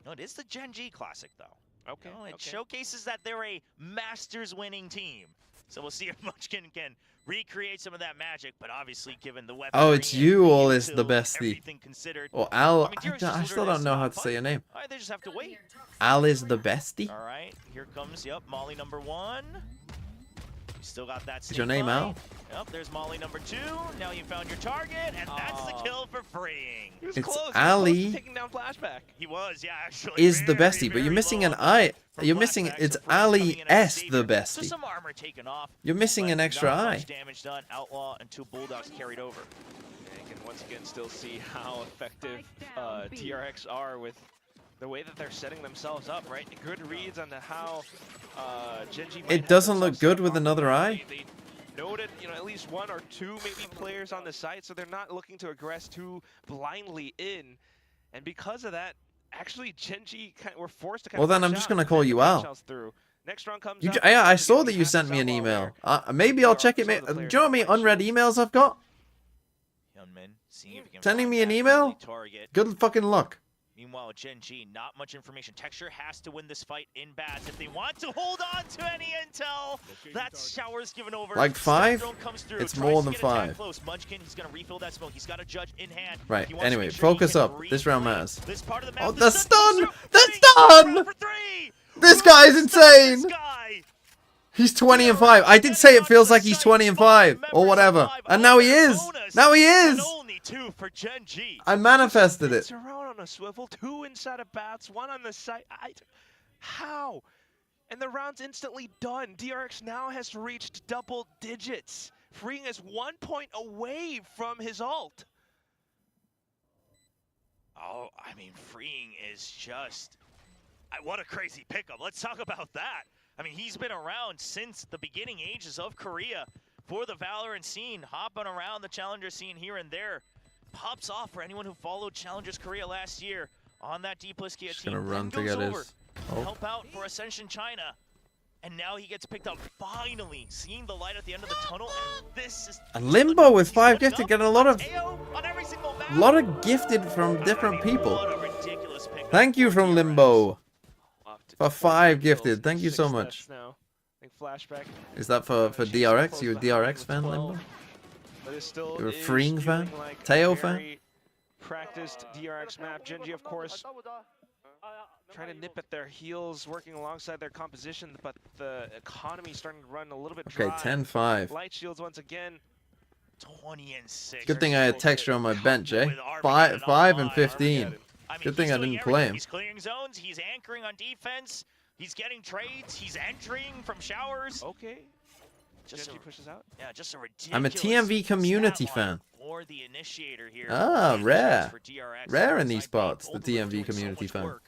No, it is the GENG classic, though. Okay. No, it showcases that they're a Masters-winning team. So we'll see if Munchkin can recreate some of that magic, but obviously given the weapon. oh, it's you, all is the bestie. Or Al, I still don't know how to say your name. All right, they just have to wait. Al is the bestie? All right, here comes, Molly number 1. You still got that. Is your name Al? Yep, there's Molly number 2. Now you found your target, and that's the kill for freeing. It's Ali. Taking down Flashback. He was, yeah, actually. Is the bestie, but you're missing an I. You're missing, it's Ali S the bestie. Some armor taken off. You're missing an extra not I. much damage done. Outlaw and 2 Bulldogs carried over. You can once again still see how effective DRX are with the way that they're setting themselves up, right? Good reads on how GENG. It doesn't look good with another eye. They noted, at least 1 or 2 maybe players on the site, so they're not looking to aggress too blindly in, and because of that, actually GENG were forced to. Well, then I'm just gonna call you Al. Next round comes. Yeah, I saw that you sent me an email. Maybe I'll check it. Do you know how many unread emails I've got? Sending me an email? Good fucking luck. Meanwhile, GENG, not much information. Texture has to win this fight in bats if they want to hold on to any intel. That shower's given over. Like 5? Through, it's more than 5. Close. Munchkin, he's gonna refill that smoke. He's got a judge in hand. Right, anyway, focus up. This round matters. This part of the map, oh, the stun! The stun! This guy's insane! He's 20 and 5. I did say it feels like he's 20 and 5 or whatever. And now he is. Now he is. For GENG. I manifested it. It's around on a swivel, 2 inside of bats, 1 on the site. How? And the round's instantly done. DRX now has reached double digits. Freeing is 1 point away from his ult. Oh, I mean, Freeing is just... what a crazy pickup. Let's talk about that. I mean, he's been around since the beginning ages of Korea for the Valorant scene, hopping around the Challenger scene here and there. Pops off for anyone who followed Challengers Korea last year on that D+Kia team. Gonna run to get his help out for Ascension China. And now he gets picked up, finally seeing the light at the end of the tunnel. And this is Limbo with 5 gifted, getting a lot of gifted from different people. Thank you from Limbo for 5 gifted. Thank you so much. Is that for DRX? You a DRX fan, Limbo? You're a Freeing fan? Teo fan? Practiced DRX map. GENG, of course, trying to nip at their heels, working alongside their composition, but the economy starting to run a little bit dry. Okay, 10-5. Light shields once again. 20 and 6. Good thing I had Texture on my bench, eh? 5 and 15. Good thing I didn't play him. He's clearing zones. He's anchoring on defense. He's getting trades. He's entering from showers. Okay. Genji pushes out. Yeah, just a ridiculous. I'm a TMV community fan. For the initiator here. Ah, rare. For DRX. Rare in these parts, the Both of them TMV doing so community much fan. work.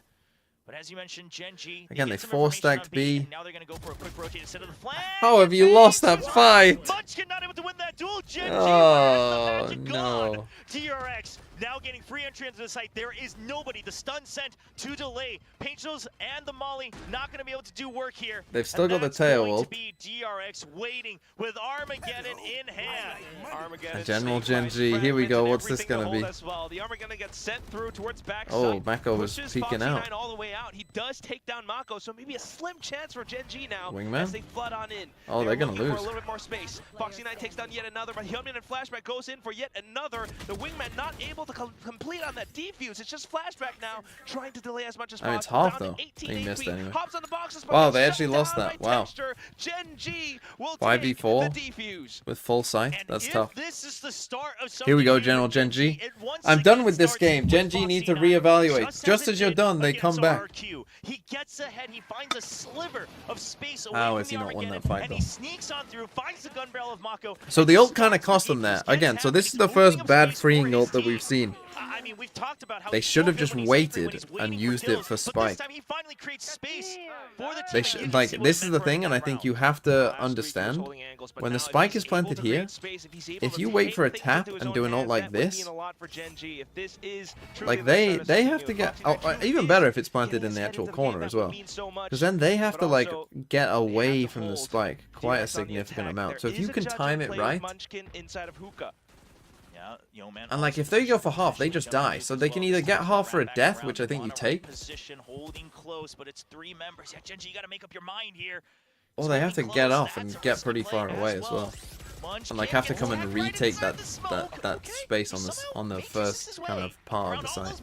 But as you mentioned, GENG, Again, they get some information 4-stacked on B. and now they're going to go for a quick rotate instead of the flag. How have you lost that fight? Munchkin not able to win that duel. GENG, Oh, where's the magic no. gone? DRX now getting free entry into the site. There is nobody. The stun sent to delay. Painchos and the Molly not going to be able to do work here. They've still And got the that's tail going ult. to be DRX waiting with Armageddon in hand. Armageddon General saved by GENG, here we go. fragments What's and this gonna everything be? to hold as well. The Armageddon gets sent through towards backside. Oh, Mako was Pushes peeking Foxy out. 9 all the way out. He does take down Mako, so maybe a slim chance for GENG now Wingman? as they flood on in. Oh, they're gonna looking for lose. a little bit more space. Foxy 9 takes down yet another, but Hyunmin and Flashback goes in for yet another. The Wingman not able to complete on that defuse. It's just Flashback now, trying to delay as much as I mean, it's possible. half, Down to though. 18 They missed HP. anyway. Hops on the boxes, but Wow, gets they actually shut lost down that. by Wow. Texture. GENG will 5v4 take the defuse. with full sight. And That's if tough. this is the start of Here we go, something General new, GENG. it once I'm done again with this starts game. with GENG need to Foxy 9. reevaluate. Just as you're it done, they against come back. RQ. He gets ahead. He finds a sliver of space away How from has the he not won that Armageddon, fight, and though? he sneaks on through, finds the gun barrel of Mako. So the ult kind of cost them there. Again, so this is the first bad freeing ult that we've seen. I mean, we've talked about how They he's should have so good just when he's safe, when waited he's and waiting used it kills, for but Spike. this time he finally creates space for the They team. should, You like, can see what this is the meant for thing, and I that think round. you have to Last week he was understand, holding angles, but when now the if spike he's is planted able to here, create space, if he's able if to you take wait for a things tap into his and own do an ult hands, like that would this, mean a lot for GENG. If this is truly like, the they start of have to something get, new, Foxy 9 even truly better is if it's planted getting in the his head actual into the corner game, as that would well. mean so much, Because then they have but to, like, also get they have away to from the hold spike quite a DRX on the significant attack. amount. So There if you is a can judgment time it play with right, Munchkin inside of Hookah. Yeah, yo, man, and like if they go for half, they just die. So they can either get half for a death, which I think you take, position, holding close, but it's 3 members. Yeah, GENG, you got to make up your mind here. or they have to get off and get pretty far away as well. And like have to come and retake that space on the first kind of part of the site.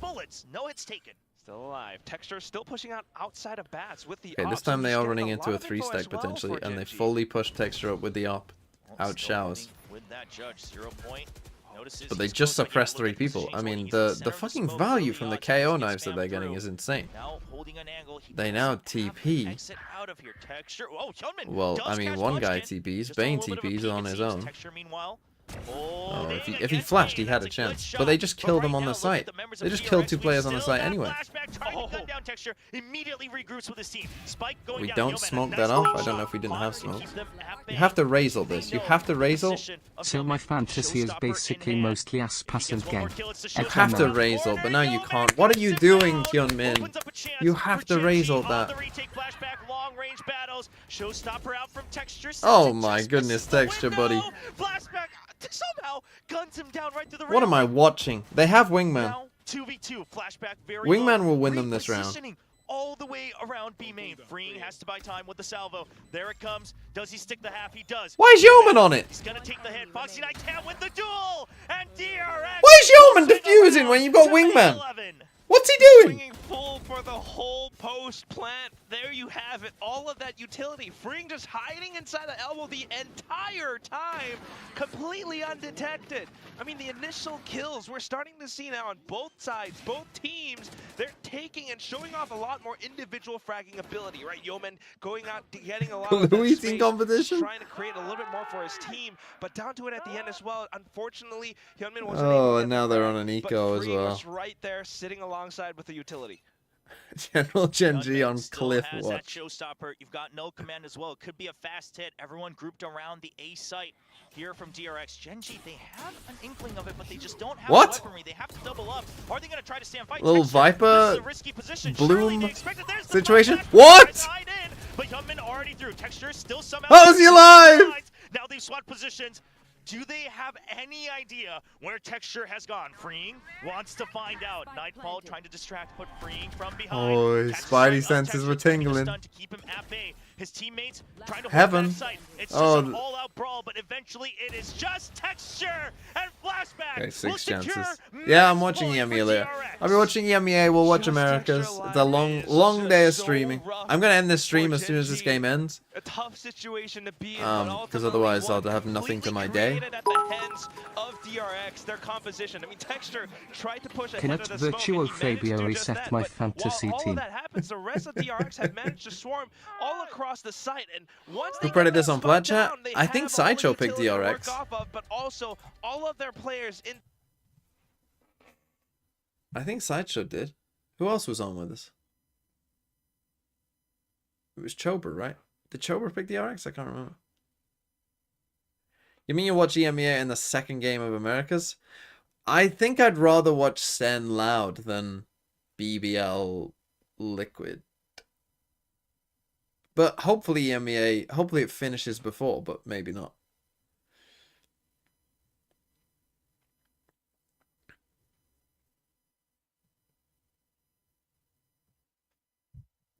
No hits taken. Still alive. Texture still pushing out outside of bats with the Okay, this op, so time they he's are getting running a into lot a of info 3-stack as well potentially, for and they GENG. fully push Texture up with the op. Well, Out still showers. holding with that judge, 0 point. Notices But they he's just close, but suppressed you look 3 at people. positioning, I he's mean, holding in the the center of fucking smoke, value really from the odd. KO Just knives that spam they're getting through. is insane. Now holding an angle. He They does now have TP. an exit out of here. Texture. Oh, Hyunmin Well, does I mean, catch one guy Munchkin. TPs, Just on a Bane little bit of a TPs peek, on it his seems. own. Texture, meanwhile. Oh, if Bane he against flashed, he Bane, had a that's good chance. shot. But they just killed right him on now, the look at site. the members They of just DRX. killed 2 We players on the still site have anyway. Flashback trying to gun down Texture. Immediately regroups with his team. Spike going We down. don't Yo, man, smoke nice that off. lead I don't know shot. if we didn't have Finally smoke. keeps them at You bay. have to raise all They this. You know have to the raise all. position of So my Hyunmin. fantasy is Showstopper basically in hand. mostly ass pass and Gets one more gang. kill, it's the You showstopper have to around the raise all, corner. but now you Yo, man can't. What are you cuts him doing, down. Hyunmin? Opens up a chance You have for to GENG raise all on that. the retake flashback, long range battles. Showstopper out from Texture. Oh sends it my just goodness, misses the Texture, buddy. window. Flashback somehow guns him down right to the What am I railing. watching? They have Wingman. Now 2v2 flashback very Wingman low. will win them this round. Repositioning all the way around B main. Freeing has to buy time with the salvo. There it comes. Does he stick the half? He does. Why is Yeoman on it? He's gonna take the hit. Foxy Knight can't win the duel. And DRX. Why is Yeoman pushing defusing around when you've got to Wingman? 11. What's he doing? Swinging full for the whole post plant. There you have it. All of that utility. Freeing just hiding inside the elbow the entire time, completely undetected. I mean, the initial kills we're starting to see now on both sides, both teams. They're taking and showing off a lot more individual fragging ability, right? Yeoman going out, getting a lot of that Blue eating space, competition? trying to create a little bit more for his team, but down to it at the end as well. Unfortunately, Hyunmin wasn't able Oh, to and get now the they're frag, on an but eco as Freeing well. was right there, sitting alongside with the utility. General GENG Hyunmin on still cliff has that watch. showstopper. You've got no command as well. It could be a fast hit. Everyone grouped around the A site here from DRX. GENG, they have an inkling of it, but they just don't have What? the weaponry. They have to double up. Are they going to try to stand fight? Little Texture, Viper this is a risky position. Bloom Surely they expected. There's the situation. flash. What? Tied in, but Hyunmin already through. Texture still somehow. How is he alive? Now they've swapped positions. Do they have any idea where Texture has gone? Freeing wants to find out. Nightfall trying to distract, put Freeing from behind. Oh, his Catches spidey sight of senses were Texture, trying to tingling. stun to keep him at bay. His teammates trying to Heaven. hold that sight. It's Oh, just an all-out brawl, but eventually it is just Texture and Flashback. Okay, will 6 secure chances. Yeah, I'm match watching point EMEA for later. DRX. I'll be watching EMEA, we'll watch Just Americas. Texture It's a Live long is day of just so streaming. rough I'm gonna end this stream for as soon as this GENG. game ends. A tough situation to be in, Because otherwise I'll have nothing to my day. dominated at the hands of DRX, their composition. I mean, Texture tried to push ahead Cannot of the smoke, Virtual and he managed to Fabio do just reset that, my but fantasy while all team? of that happens, the rest of DRX have managed to swarm all across the site, and once Who they printed get this that on smoke Plat Chat? down, they I think have all the Sideshow picked utility to work DRX. off of, but also all of their players in. I think Sideshow did. Who else was on with us? It was Chober, right? Did Chober pick DRX? I can't remember. You mean you watch EMEA in the second game of Americas? I think I'd rather watch Sen Loud than BBL Liquid. But hopefully EMEA, hopefully it finishes before, but maybe not.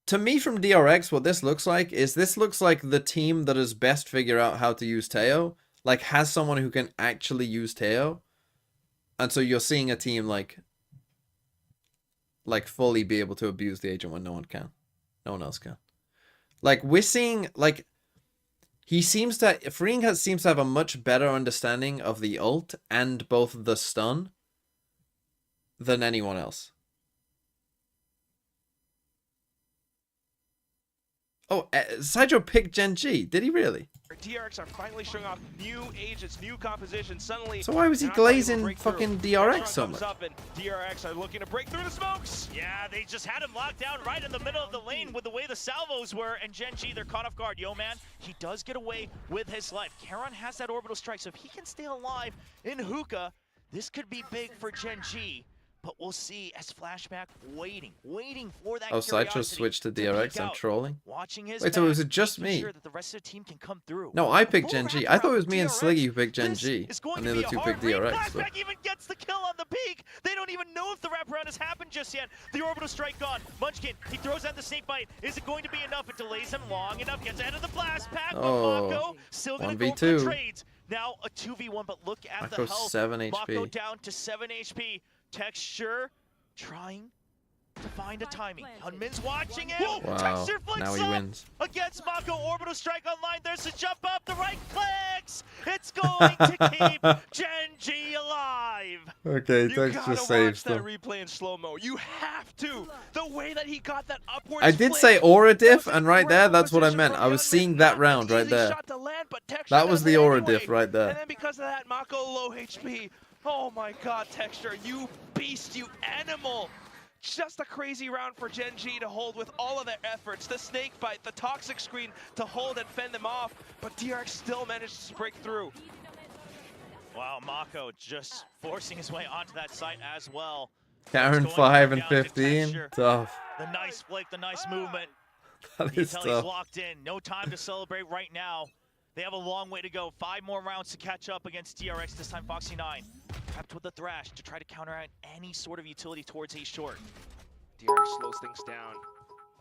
To me, from DRX, what this looks like is this looks like the team that has best figured out how to use Teo. Like, has someone who can actually use Teo. And so you're seeing a team, like fully be able to abuse the agent when no one can. No one else can. Like, we're seeing, like, seems to have a much better understanding of the ult and both the stun than anyone else. Oh, Sideshow picked GENG. Did he really? DRX are finally showing off new agents, new composition. Suddenly, so why was he glazing fucking DRX so much? Up and DRX are looking to break through the smokes. Yeah, they just had him locked down right in the middle of the lane with the way the salvos were, and GENG, they're caught off guard. Yo, man, he does get away with his life. Karon has that orbital strike, so if he can stay alive in Hookah, this could be big for GENG. But we'll see as Flashback waiting for that. Oh, Sideshow switched to DRX. I'm trolling. Wait, so was it just me? Sure that the rest of the team can come through. No, I picked GENG. I thought it was me and Sliggy who picked GENG, and the other two picked DRX. Flashback even gets the kill on the peak. They don't even know if the wraparound has happened just yet. The orbital strike gone. Munchkin, he throws out the snake bite. Is it going to be enough? It delays him long enough. Gets ahead of the blast pack. Oh, Mako still gonna 1v2. go for the trades. Now a 2v1, but look at the health. 7 HP. Mako down to 7 HP. Texture trying to find a timing. Hunmin's watching it. Wow, Texture flicks now he up wins. against Mako. Orbital strike online. There's the jump up. The right clicks. It's going to keep GENG alive. Okay, You Tex gotta just saves watch that them. replay in slow-mo. You have to. The way that he got that upwards I did flick, say Aura that Diff, was a and right there, great that's what I position meant. from I was Youngman. seeing that Not round an right easy there. shot to land, but Texture That was does the it Aura anyway. Diff right And there. then because of that, Mako low HP. Oh my god, Texture, you beast, you animal. Just a crazy round for GENG to hold with all of their efforts. The snake bite, the toxic screen to hold and fend them off, but DRX still manages to break through. Wow, Mako just forcing his way onto that site as well. Karen Going 5 and down to 15. Texture. Tough. The nice flick, the nice movement. That You is tell he's tough. locked in. No time to celebrate right now. They have a long way to go. 5 more rounds to catch up against DRX. This time Foxy9 trapped with the Thrash to try to counteract any sort of utility towards A short. DRX slows things down.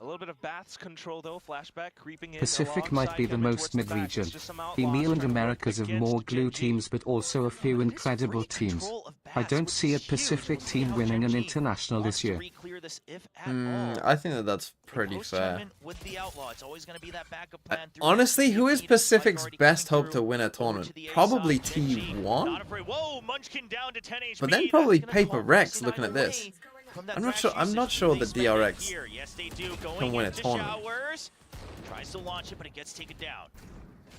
A little bit of Bath's control though, Flashback creeping in. Pacific might be the most mid-region. EMEA and Americas have more glue teams but also a few incredible teams. I don't see a Pacific team winning an international this year. I think that that's pretty fair. With the Outlaw, it's always going to be that backup plan through Honestly, who is T Pacific's best hope to through win a over to tournament? the A Probably side. GENG, T1? not afraid. Whoa, Munchkin down to 10 HP. But then That's probably gonna Paper pull Rex Foxy9 looking at this. away from that I'm not Thrash sure. I'm usage not sure they that spent DRX here. Yes, they do. Going can win a into tournament. Showers. Tries to launch it, but it gets taken down.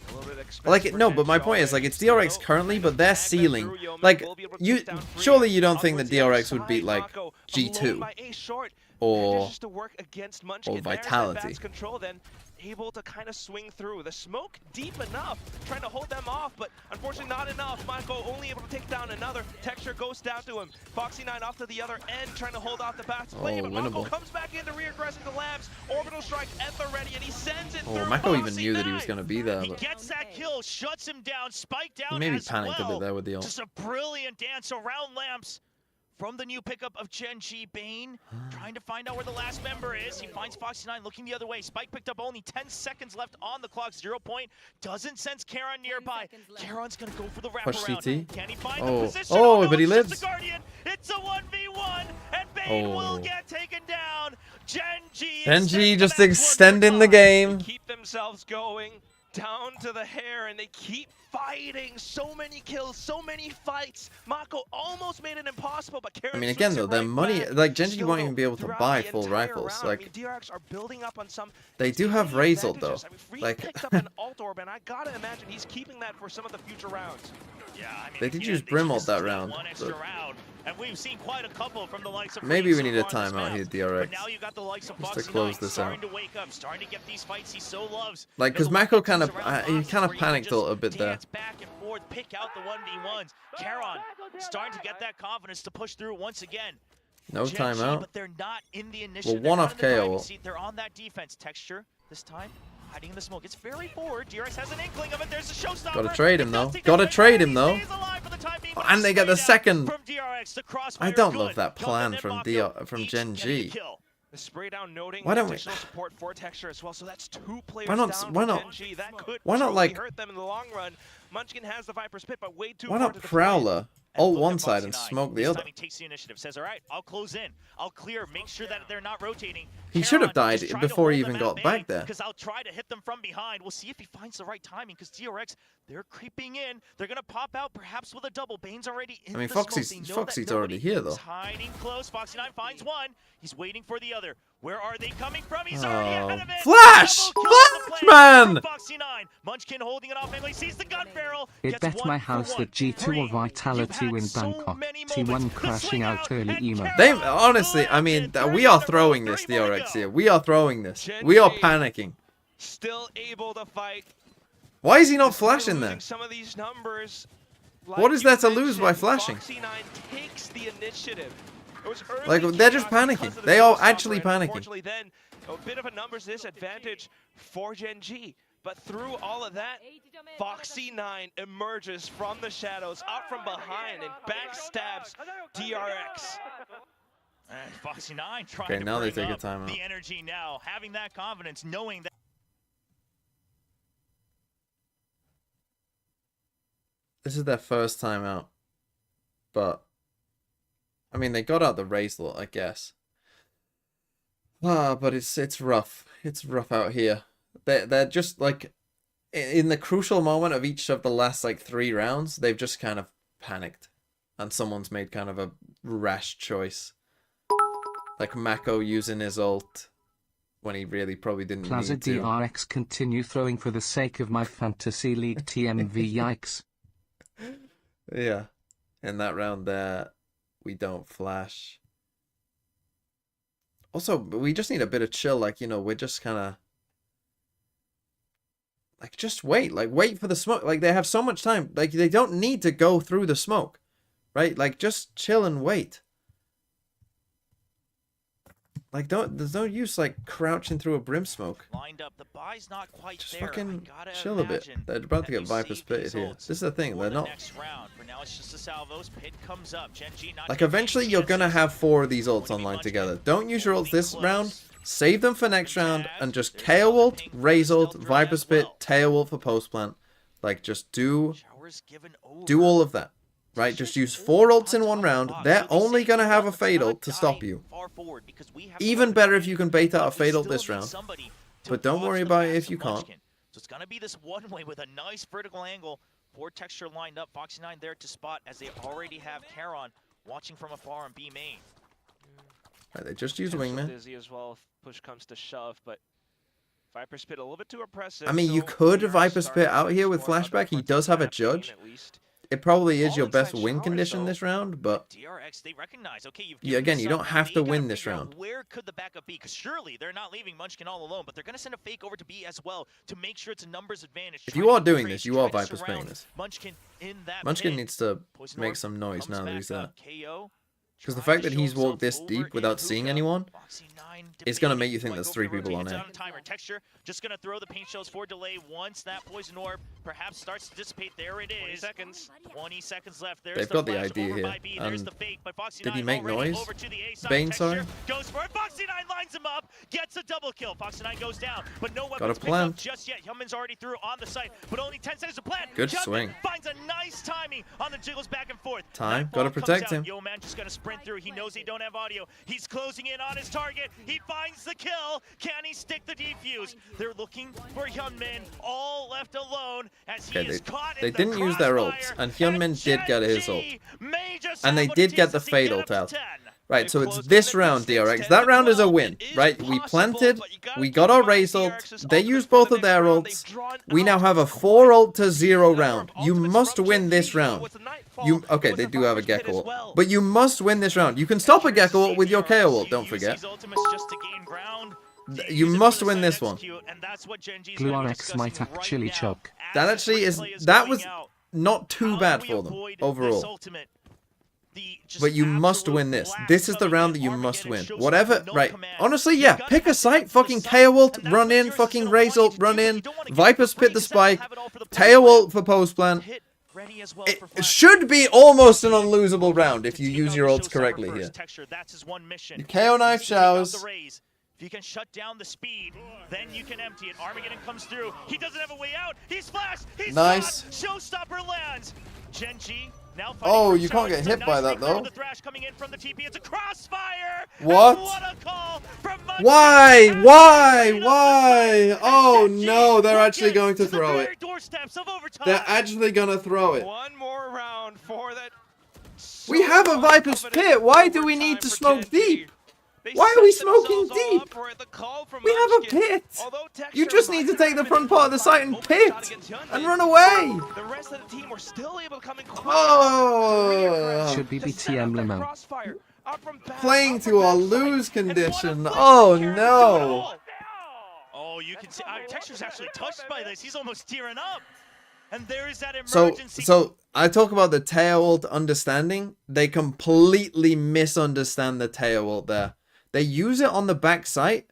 A little bit expensive Like, for no, but my GENG point is, like, it's DRX already. currently, but their Tag them ceiling, through, Yeoman like, will be able to you, take down free. surely you don't think that Onwards the other DRX would beat, side, like, Mako alone G2 by A short. or Manages to work against Munchkin. There's that Vitality. Bath's control then, able to kind of swing through. The smoke deep enough, trying to hold them off, but unfortunately not enough. Mako only able to take down another. Texture goes down to him. Foxy9 off to the other end, trying to hold off the Bath's play, but Mako winnable. comes back into re-aggressing the labs. Orbital strike at the ready, and he sends it through. Mako even knew that he Foxy9. was going to be there, He but gets that kill, shuts him down, spike down he maybe as panicked a well. bit there with the ult. Just a brilliant dance around lamps from the new pickup of GENG. Bane trying to find out where the last member is. He finds Foxy9 looking the other way. Spike picked up, only 10 seconds left on the clock. 0 point. Doesn't sense Karon nearby. Karon's gonna go for the Push wraparound. CT. Can he find Oh. the position? Oh, no, but he it's just lives. a Guardian. It's a 1v1, and Bane will Oh. get taken down. GENG GENG just extending the game. Keep themselves going down to the hair, and they keep fighting, so many kills, so many fights. Mako almost made it impossible, but Karen I mean, again though, their money, like Genji Still, won't even be able to throughout buy the full entire rifles. round, Like, DRX are building up on some they do have tiny Razor though. advantages. I mean, Free Like, picked up an alt orb, and I gotta imagine he's keeping that for some of the future rounds. Yeah, I mean, they did again, use they Brim just ult that did round. one extra But round, and we've seen quite a couple from the likes of maybe we Freeze need a so far on this timeout map. here, DRX. But now you got the likes of Just to Foxy close Knight this starting out. to wake up, starting to get these fights he so loves. Like, because Mako kind of, he kind of panicked a little bit there. Dance back and forth, pick out the 1v1s. Karon starting to get that confidence to push through once again. No Gen G, timeout. but they're not in the initiative. Well, one They're off not in the driving KO. seat. They're on that defense. Texture this time. Hiding in the smoke. It's very forward. DRX has an inkling of it. There's a showstopper. Gotta trade him It though. does take Gotta out trade him He though. stays alive for the time being, but And they get the spray down second. from DRX. The I crossfire don't good. love that plan Talon from and Mako from each Gen getting a G. kill. The spray down noting Why don't we- additional support for Texture as well, so that's 2 players Why not- down why for not- Gen G. That could why not, truly like- hurt them in the long run. Munchkin has the Viper's Pit, but way too Why far not to the Prowler And ult look one at side Foxy and Nine. smoke the This other? time he takes the initiative. Says, all right, I'll close in. I'll clear. Make sure that they're not rotating. He should have Karon, died just try to before he hold even them at got bay, back there. Because I'll try to hit them from behind. We'll see if he finds the right timing. Because DRX, they're creeping in. They're gonna pop out, perhaps with a double. Bane's already in I mean, the smoke. Foxy's They know that Foxy's already here though. He's hiding close. Foxy 9 finds one. He's waiting for the other. Where are they coming from? He's already ahead of it. Flash! Double kill on the Flash, play man! from Foxy 9. Munchkin holding it off angle. He sees the gun barrel. It Gets bet 1 my for house 1. that G2 Free. or Vitality You've win had so Bangkok. many T1 moments. The crashing swing out early and emo. Karon They honestly, I mean, we are throwing this DRX here. We are throwing this. We are panicking. Still able to fight. Why is he not flashing there? Losing some of these numbers. What is you there to lose by mentioned, flashing? Foxy 9 takes the initiative. It was early Like, they're just chaos panicking. because of the They are showstopper, actually and panicking. Unfortunately, then a bit of a numbers disadvantage for Gen G. But through all of that, Foxy 9 emerges from the shadows, up from behind, and backstabs DRX. And Foxy 9 trying Okay, to now they bring take a up timeout. the energy now, having that confidence, knowing that. This is their first time out. But, I mean, they got out the Razor, I guess. But it's rough. It's rough out here. They're just, like, in the crucial moment of each of the last, like, 3 rounds, they've just kind of panicked. And someone's made kind of a rash choice. Like Mako using his ult when he really probably didn't Plaza need to. DRX continue throwing for the sake of my fantasy league TMV yikes. Yeah. In that round there, we don't flash. Also, we just need a bit of chill. Like, you know, we're just kind of... Like, just wait. Like, wait for the smoke. Like, they have so much time. Like, they don't need to go through the smoke. Right? Like, just chill and wait. Like, there's no use, like, crouching through a brim smoke. Lined up, the buy's not quite Just there. fucking I gotta chill a bit. imagine They're about to that get they Viper's save Pit these here. ults This is the thing. for They're the not... next round. For now, it's just a salvos. Pit comes up. Gen G not Like, getting eventually any you're gonna chances. have 4 of these ults online together. Don't use your ults this round. Save them for next round and just KO ult, Raze ult, Viper's Pit, tail ult for post plant. Like, just do all of that. Right? Just use 4 ults in one round. They're only gonna have a Fade ult to stop you. Even better if you can bait out a Fade ult this round. But don't worry about it if you can't. So it's gonna be this one way with a nice vertical angle. 4 Texture lined up. Foxy 9 there to spot as they already have Karon watching from afar on B main. Right, they just use Potential Wingman. Dizzy as well if push comes to shove, but Viper's Pit a little bit too oppressive. I mean, you so could DRX Viper's starting Pit out to here with explore other flashback. He fronts does of have the a map, Kane judge. at least. It probably is All your best inside win showers, condition though. this round, but DRX, they recognize, okay, you've yeah, given again, us you don't something. have They to gotta win this figure out round. Where could the backup be? Because surely they're not leaving Munchkin all alone, but they're going to send a fake over to B as well to make sure it's a numbers advantage. If Try you to are doing trade, this, you try are to Viper's surround paying this. Munchkin in that Munchkin pit. needs to Poison make Orb some noise comes now that back he's there. up. KO. Because the Trying fact to that show he's walked himself this deep over without in seeing hookah. anyone Foxy 9 is going to debating, make you think do I there's go 3 for the people on rotate? A. It's on timer. Texture just going to throw the paint shells for delay once that poison orb perhaps starts to dissipate. There it is. 20 seconds left. There's They've the got the flash idea over by here, B. There's and the fake, but Foxy did he 9 make already noise? over to the A side. Bane, Texture sorry? goes for it. Foxy 9 lines him up, gets a double kill. Fox 9 goes down, but no Got a weapons picked plan. up just yet. Hyunmin's already through on the site, but only 10 seconds to plan. Good Hyunmin swing. finds a nice timing on the jiggles back and forth. Time. Nightfall Gotta comes protect out. him. Yo man just gonna sprint through. He knows he don't have audio. He's closing in on his target. He finds the kill. Can he stick the defuse? They're looking for Hyunmin, all left alone as he is caught They in the didn't use their crossfire, ults, and Hyunmin did get his ult. GENG may just And they have what it did get takes the to see fade get ult up out. to 10. Right, so it's this round, DRX. That round is a win, right? We planted, we got our raise ult, they used both of their ults. We now have a 4 ult to 0 round. You must win this round. Okay, they do have a Gecko ult, but you must win this round. You can stop a Gecko ult with your KO ult, don't forget. You must win this one. Blue RX might actually choke. That actually is, that was not too bad for them overall. But you must win this. This is the round that you must win. Whatever, right. Honestly, yeah, pick a site, fucking KO ult, run in, fucking raise ult, run in, Viper's pit the spike, tail ult for post plan. It should be almost an unlosable round if you use your ults correctly here. The KO knife showers. If you can shut down the speed, then you can empty it. Armageddon comes through. He doesn't have a way out. He's flashed. He's nice. Showstopper lands. GENG now oh, you can't get hit by that though. The thrash coming in from the TP. It's a crossfire. What? What a call from Why? Why? Oh no, they're actually going to throw it. They're actually going to throw it. One more round for that. We have a Viper's pit. Why do we need to smoke deep? Why are we smoking deep? We have a pit. You just need to take the front part of the site and pit and run away. The rest of the team were still able to come in. Oh, should be BTM limo. Playing to our lose condition. Oh no. Oh, you can see Texture's actually touched by this. He's almost tearing up. And there is that emergency. So I talk about the tail ult understanding. They completely misunderstand the tail ult there. They use it on the back site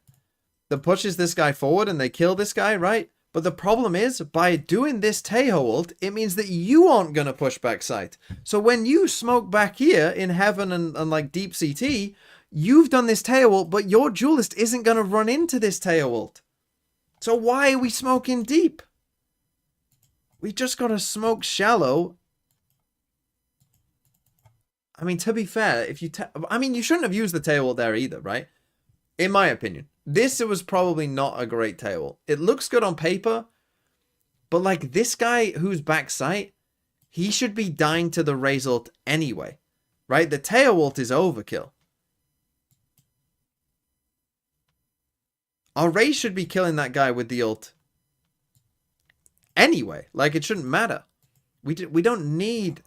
that pushes this guy forward and they kill this guy, right? But the problem is, by doing this Taeho ult, it means that you aren't going to push back site. So when you smoke back here in Heaven and like Deep CT, you've done this Taeho ult, but your duelist isn't going to run into this Taeho ult. So why are we smoking deep? We just got to smoke shallow. I mean, to be fair, if you... I mean, you shouldn't have used the tail ult there either, right? In my opinion. This was probably not a great tail ult. It looks good on paper, but like this guy who's back sight, he should be dying to the raise ult anyway, right? The tail ult is overkill. Our raise should be killing that guy with the ult anyway. Like, it shouldn't matter. We don't need...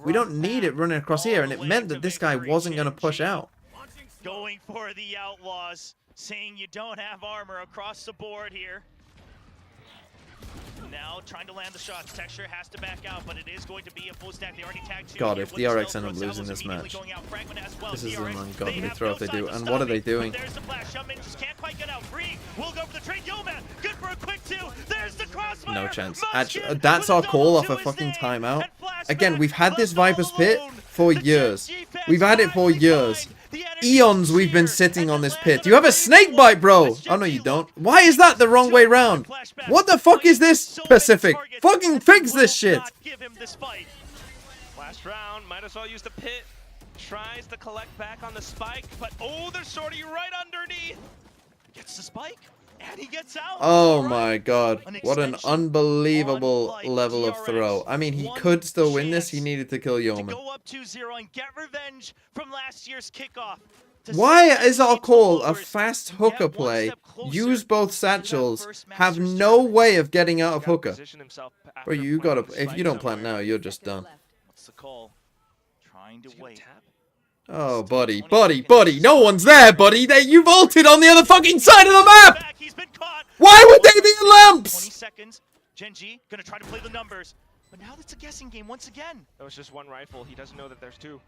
We don't need it running across here, and it meant that this guy wasn't going to push out. Going for the Outlaws, saying you don't have armor across the board here. Now trying to land the shots. Texture has to back out, but it is going to be a full stack. They already tagged two. God, if DRX end up losing this match, this is an ungodly throw if they do. And what are they doing? There's the flash. Hyunmin just can't quite get out. Free. We'll go for the trade. Yo man, good for a quick two. There's the crossfire. No chance. Actually, that's our call off a fucking timeout. Again, we've had this Viper's Pit for years. We've had it for years. Eons we've been sitting on this pit. You have a snake bite, bro. Oh, no, you don't. Why is that the wrong way round? What the fuck is this, Pacific? Fucking fix this shit. Last round, might as well use the pit. Tries to collect back on the spike, but oh, there's Shorty right underneath. Gets the spike. And he gets out. Oh my god. What an unbelievable level of throw. I mean, he could still win this. He needed to kill Yeoman. Go up 2-0 and get revenge from last year's kickoff. Why is our call a fast hooker play? Use both satchels. Have no way of getting out of hooker. Bro, you gotta... If you don't plant now, you're just done. What's the call? Trying to wait. Oh, buddy. No one's there, buddy. You've ulted on the other fucking side of the map. Why would they be in lamps? 20 seconds. GENG gonna try to play the numbers, but now it's a guessing game once again. That was just one rifle. He doesn't know that there's two.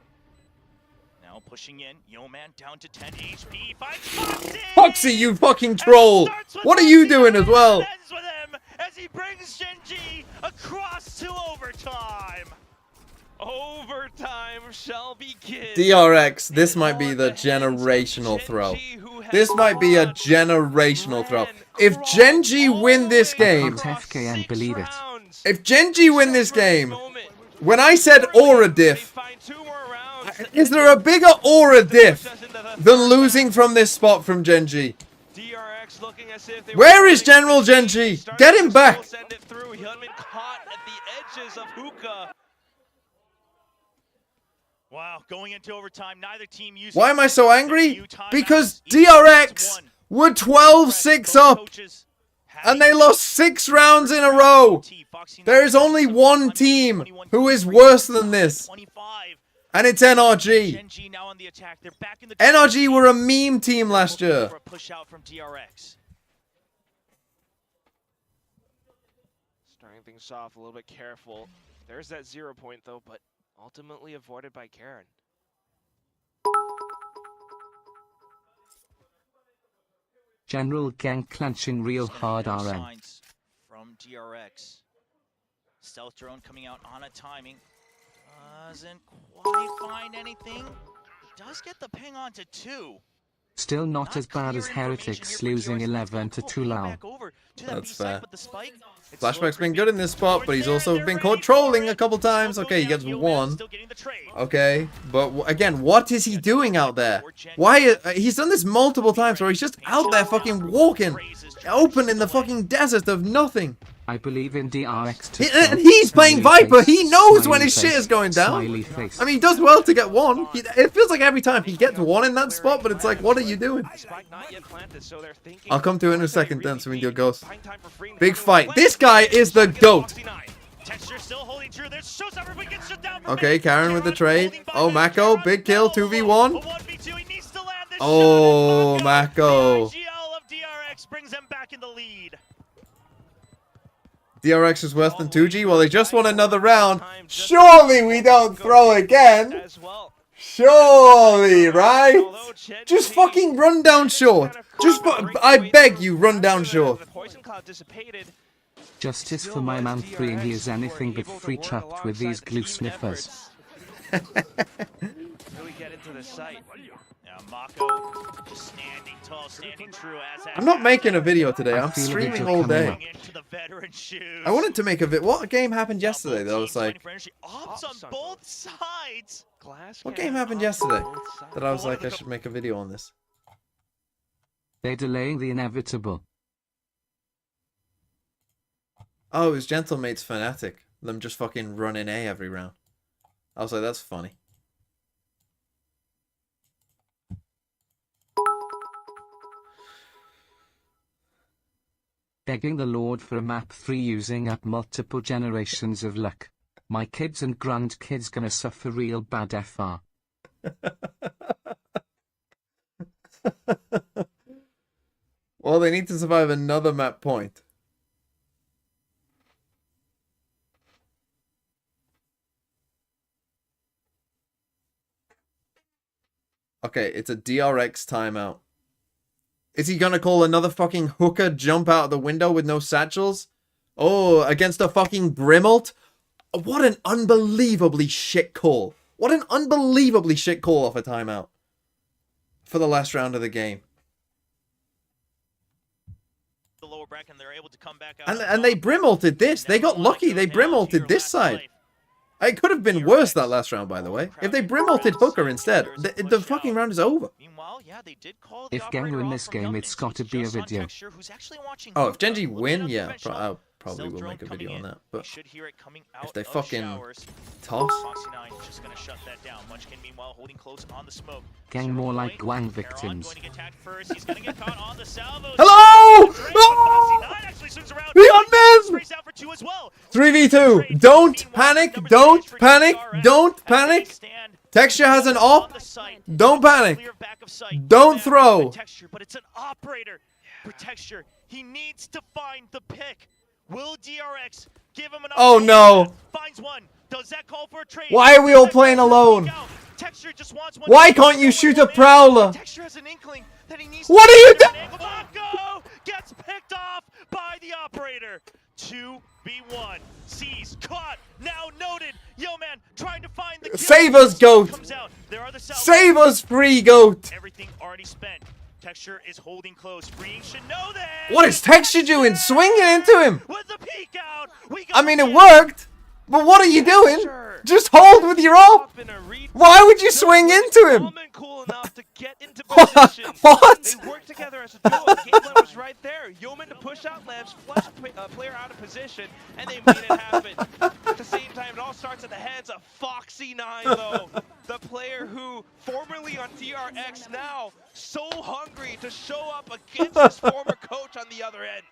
Now pushing in. Yeoman down to 10 HP. Finds Foxy! Foxy, you fucking troll. What are you doing as well? Ends with him as he brings GENG across to overtime. Overtime shall begin. DRX, this might be the generational throw. This might be a generational throw. If GENG win this game, FKN believe it. if GENG win this game, when I said aura diff, is there a bigger aura diff than losing from this spot from GENG? Where is General GENG? Get him back! Wow, going into overtime, neither team used. Why am I so angry? Because DRX were 12-6 up, and they lost 6 rounds in a row. There is only one team who is worse than this, and it's NRG. NRG were a meme team last year. Starting things off a little bit careful. There's that 0 point though, but ultimately avoided by Karen. General Gang clenching real hard RM. Signs from DRX. Stealth drone coming out on a timing. Doesn't quite find anything. Does get the ping onto 2. Still not as bad as Heretics losing 11 to Talon. That's fair. Flashback's been good in this spot, but he's also been caught trolling a couple times. Okay, he gets 1. Okay, but again, what is he doing out there? Why? He's done this multiple times where he's just out there fucking walking, open in the fucking desert of nothing. I believe in DRX too. And he's playing Viper. He knows when his shit is going down. I mean, he does well to get 1. It feels like every time he gets 1 in that spot, but it's like, what are you doing? I'll come to it in a second then, so we can do a ghost. Big fight. This guy is the GOAT. Okay, Karen with the trade. Oh, Mako, big kill, 2v1. Oh, Mako. DRX is worse than 2G? Well, they just won another round. Surely we don't throw again. Surely, right? Just fucking run down short. I beg you, run down short. Justice for my man 3, and he is anything but free trapped with these glue sniffers. Really get into the site. I'm not making a video today. I'm streaming all day. I wanted to make a video. What game happened yesterday that I was like... What game happened yesterday that I was like, I should make a video on this? They're delaying the inevitable. Oh, it was Gentlemate's Fnatic. Them just fucking running A every round. I was like, that's funny. Begging the Lord for a map 3 using up multiple generations of luck. My kids and grandkids gonna suffer real bad FR. Well, they need to survive another map point. Okay, it's a DRX timeout. Is he gonna call another fucking hooker jump out of the window with no satchels? Oh, against a fucking Brimalt? What an unbelievably shit call. What an unbelievably shit call off a timeout. For the last round of the game. And they Brimalted this. They got lucky. They Brimalted this side. It could have been worse that last round, by the way. If they Brimalted hooker instead, the fucking round is over. If Gang win this game, it's gotta be a video. Oh, if GENG win, yeah, I probably will make a video on that. But if they fucking toss... Gang more like Guang victims. Hello! Oh! We got them! 3v2. Don't panic. Don't panic. Don't panic. Texture has an op. Don't panic. Don't throw. But it's an operator for Texture. He needs to find the pick. Will DRX give him an Oh no. Finds one. Does that call for a trade? Why are we all playing alone? Why can't you shoot a Prowler? What are you doing? Mako gets picked off by the operator. 2v1. Sees, caught, now noted. Yo man, trying to find the kill. Save us, GOAT. Save us, free GOAT. Everything already spent. Texture is holding close. Freeing should know that. What is Texture doing? Swinging into him. With the peek out. I mean, it worked. But what are you doing? Just hold with your ult. Why would you swing into him? Cool enough to get into position. What? They worked together as a duo. The game plan was right there. Yeoman to push out Lamps, flush a player out of position, and they made it happen. At the same time, it all starts at the hands of Foxy9, though. The player who, formerly on DRX, now so hungry to show up against his former coach on the other end.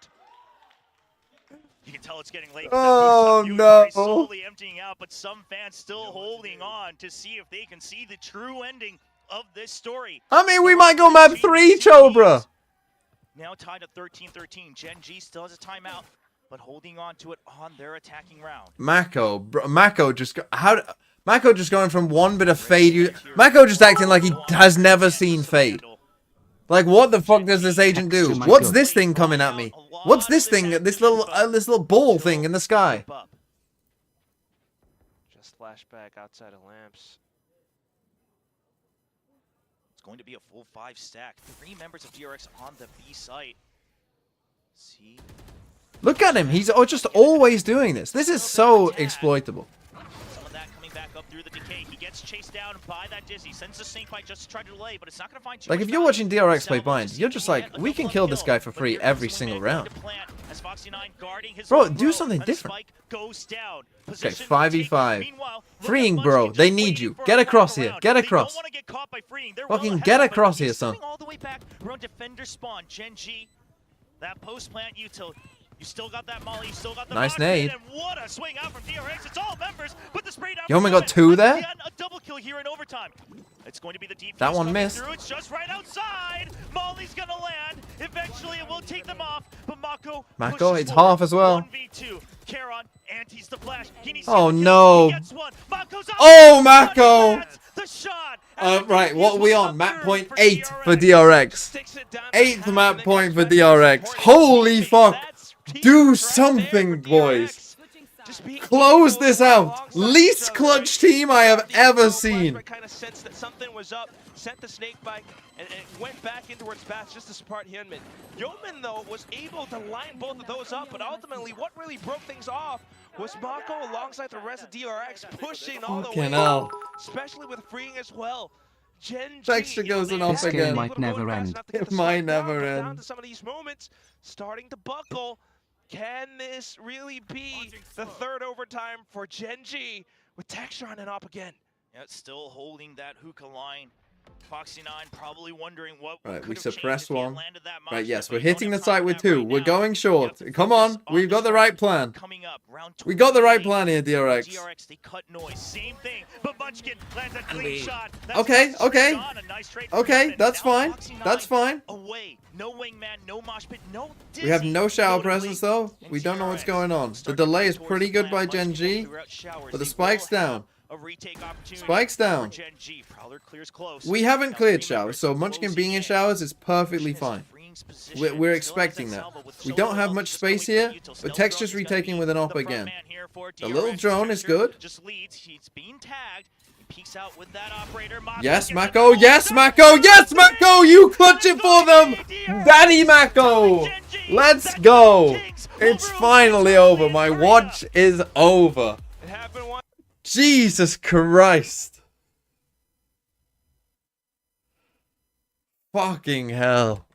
You can tell it's getting late. Oh, no. Slowly emptying out, but some fans still holding on to see if they can see the true ending of this story. I mean, we might go map 3, Chobra. Now tied at 13-13. GENG still has a timeout, but holding on to it on their attacking round. Mako just going from one bit of fade. Mako just acting like he has never seen fade. Like, what the fuck does this agent do? What's this thing coming at me? What's this thing? This little ball thing in the sky. Just flashback outside of Lamps. It's going to be a full 5 stack. 3 members of DRX on the B site. See. Look at him. He's just always doing this. This is so exploitable. Some of that coming back up through the decay. He gets chased down by that Dizzy. Sends the snake bite just to try to delay, but it's not going to find too Like, if you're watching DRX play blind, you're just like, we can kill this guy for free every single round. Bro, do something different. Okay, 5v5. Freeing, bro. They need you. Get across here. Get across. Fucking get across here, son. All the way back around defender spawn. GENG, that post plant util. You still got that molly, you still got the nice nade. And what a swing out from DRX. It's all members, but the spray down. You only got 2 there? A double kill here in overtime. It's going to be the deep. That one missed. Through. It's just right outside. Molly's gonna land. Eventually it will take them off, but Mako it's half as well. 1v2. Charon antes the flash. Oh no. Mako's oh, Mako! The shot. Right, what are we on? Map point 8 for DRX. 8th map point for DRX. Holy fuck. Do something, boys. Close this out. Least clutch team I have ever seen. Kind of sensed that something was up, sent the snake bite, and went back into its path just to support Hyunmin. Yeoman, though, was able to line both of those up, but ultimately what really broke things off was Mako alongside the rest of DRX pushing all the way up, especially with freeing as well. Texture goes in off again. This might never end. It might never end. Down to some of these moments, starting to buckle. Can this really be the 3rd overtime for GENG with Texture on and up again? Yeah, still holding that hookah line. Foxy9 probably wondering what right, could we have suppressed changed if he had one. landed that Right, monster, yes, but we're you don't hitting have the site with that 2. right We're now. going short. Yep, Come on, focus we've got the right plan. Coming up, round We got the right 28. plan here, DRX. DRX, they cut noise. Same thing, but Munchkin lands a clean shot. That's Okay, nice. okay. John, a nice trade for Okay, Hyunmin. that's Now fine. Foxy9 That's fine. Away. No wingman, no mosh pit, no We have Dizzy. no shower No presence delay. though. We don't know what's going on. The delay is pretty good by GENG, but the spike's down. A retake opportunity Spike's down. for GENG. Prowler clears close. We haven't Now cleared 3 showers, members so are Munchkin closing being in in. showers is perfectly fine. We're expecting that. We don't have much space here, but Texture's retaking with an op again. The little drone is good. Just leads. He's being tagged. He peeks out with that operator. Yes, Mako. Yes, Mako. Yes, Mako. You clutch it for them. Daddy Mako. Let's go. It's finally over. My watch is over. It happened one. Jesus Christ. Fucking hell.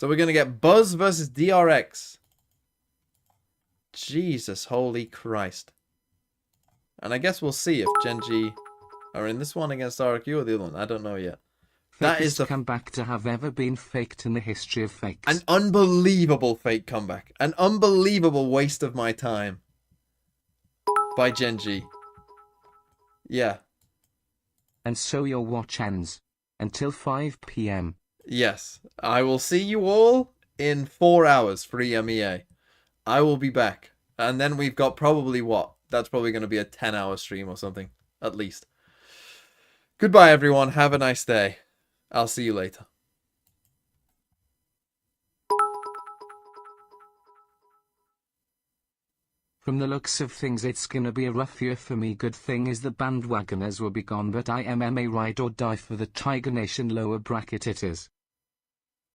So we're going to get Buzz versus DRX. Jesus, holy Christ. And I guess we'll see if GENG are in this one against RQ or the other one. I don't know yet. That is the comeback to have ever been faked in the history of fakes. An unbelievable fake comeback. An unbelievable waste of my time. By GENG. Yeah. And so your watch ends. Until 5 PM. Yes. I will see you all in 4 hours for EMEA. I will be back. And then we've got probably what? That's probably going to be a 10-hour stream or something. At least. Goodbye, everyone. Have a nice day. I'll see you later. From the looks of things it's gonna be a rough year for me. Good thing is the bandwagoners will be gone, but I am MMA ride or die for the Tiger Nation lower bracket hitters.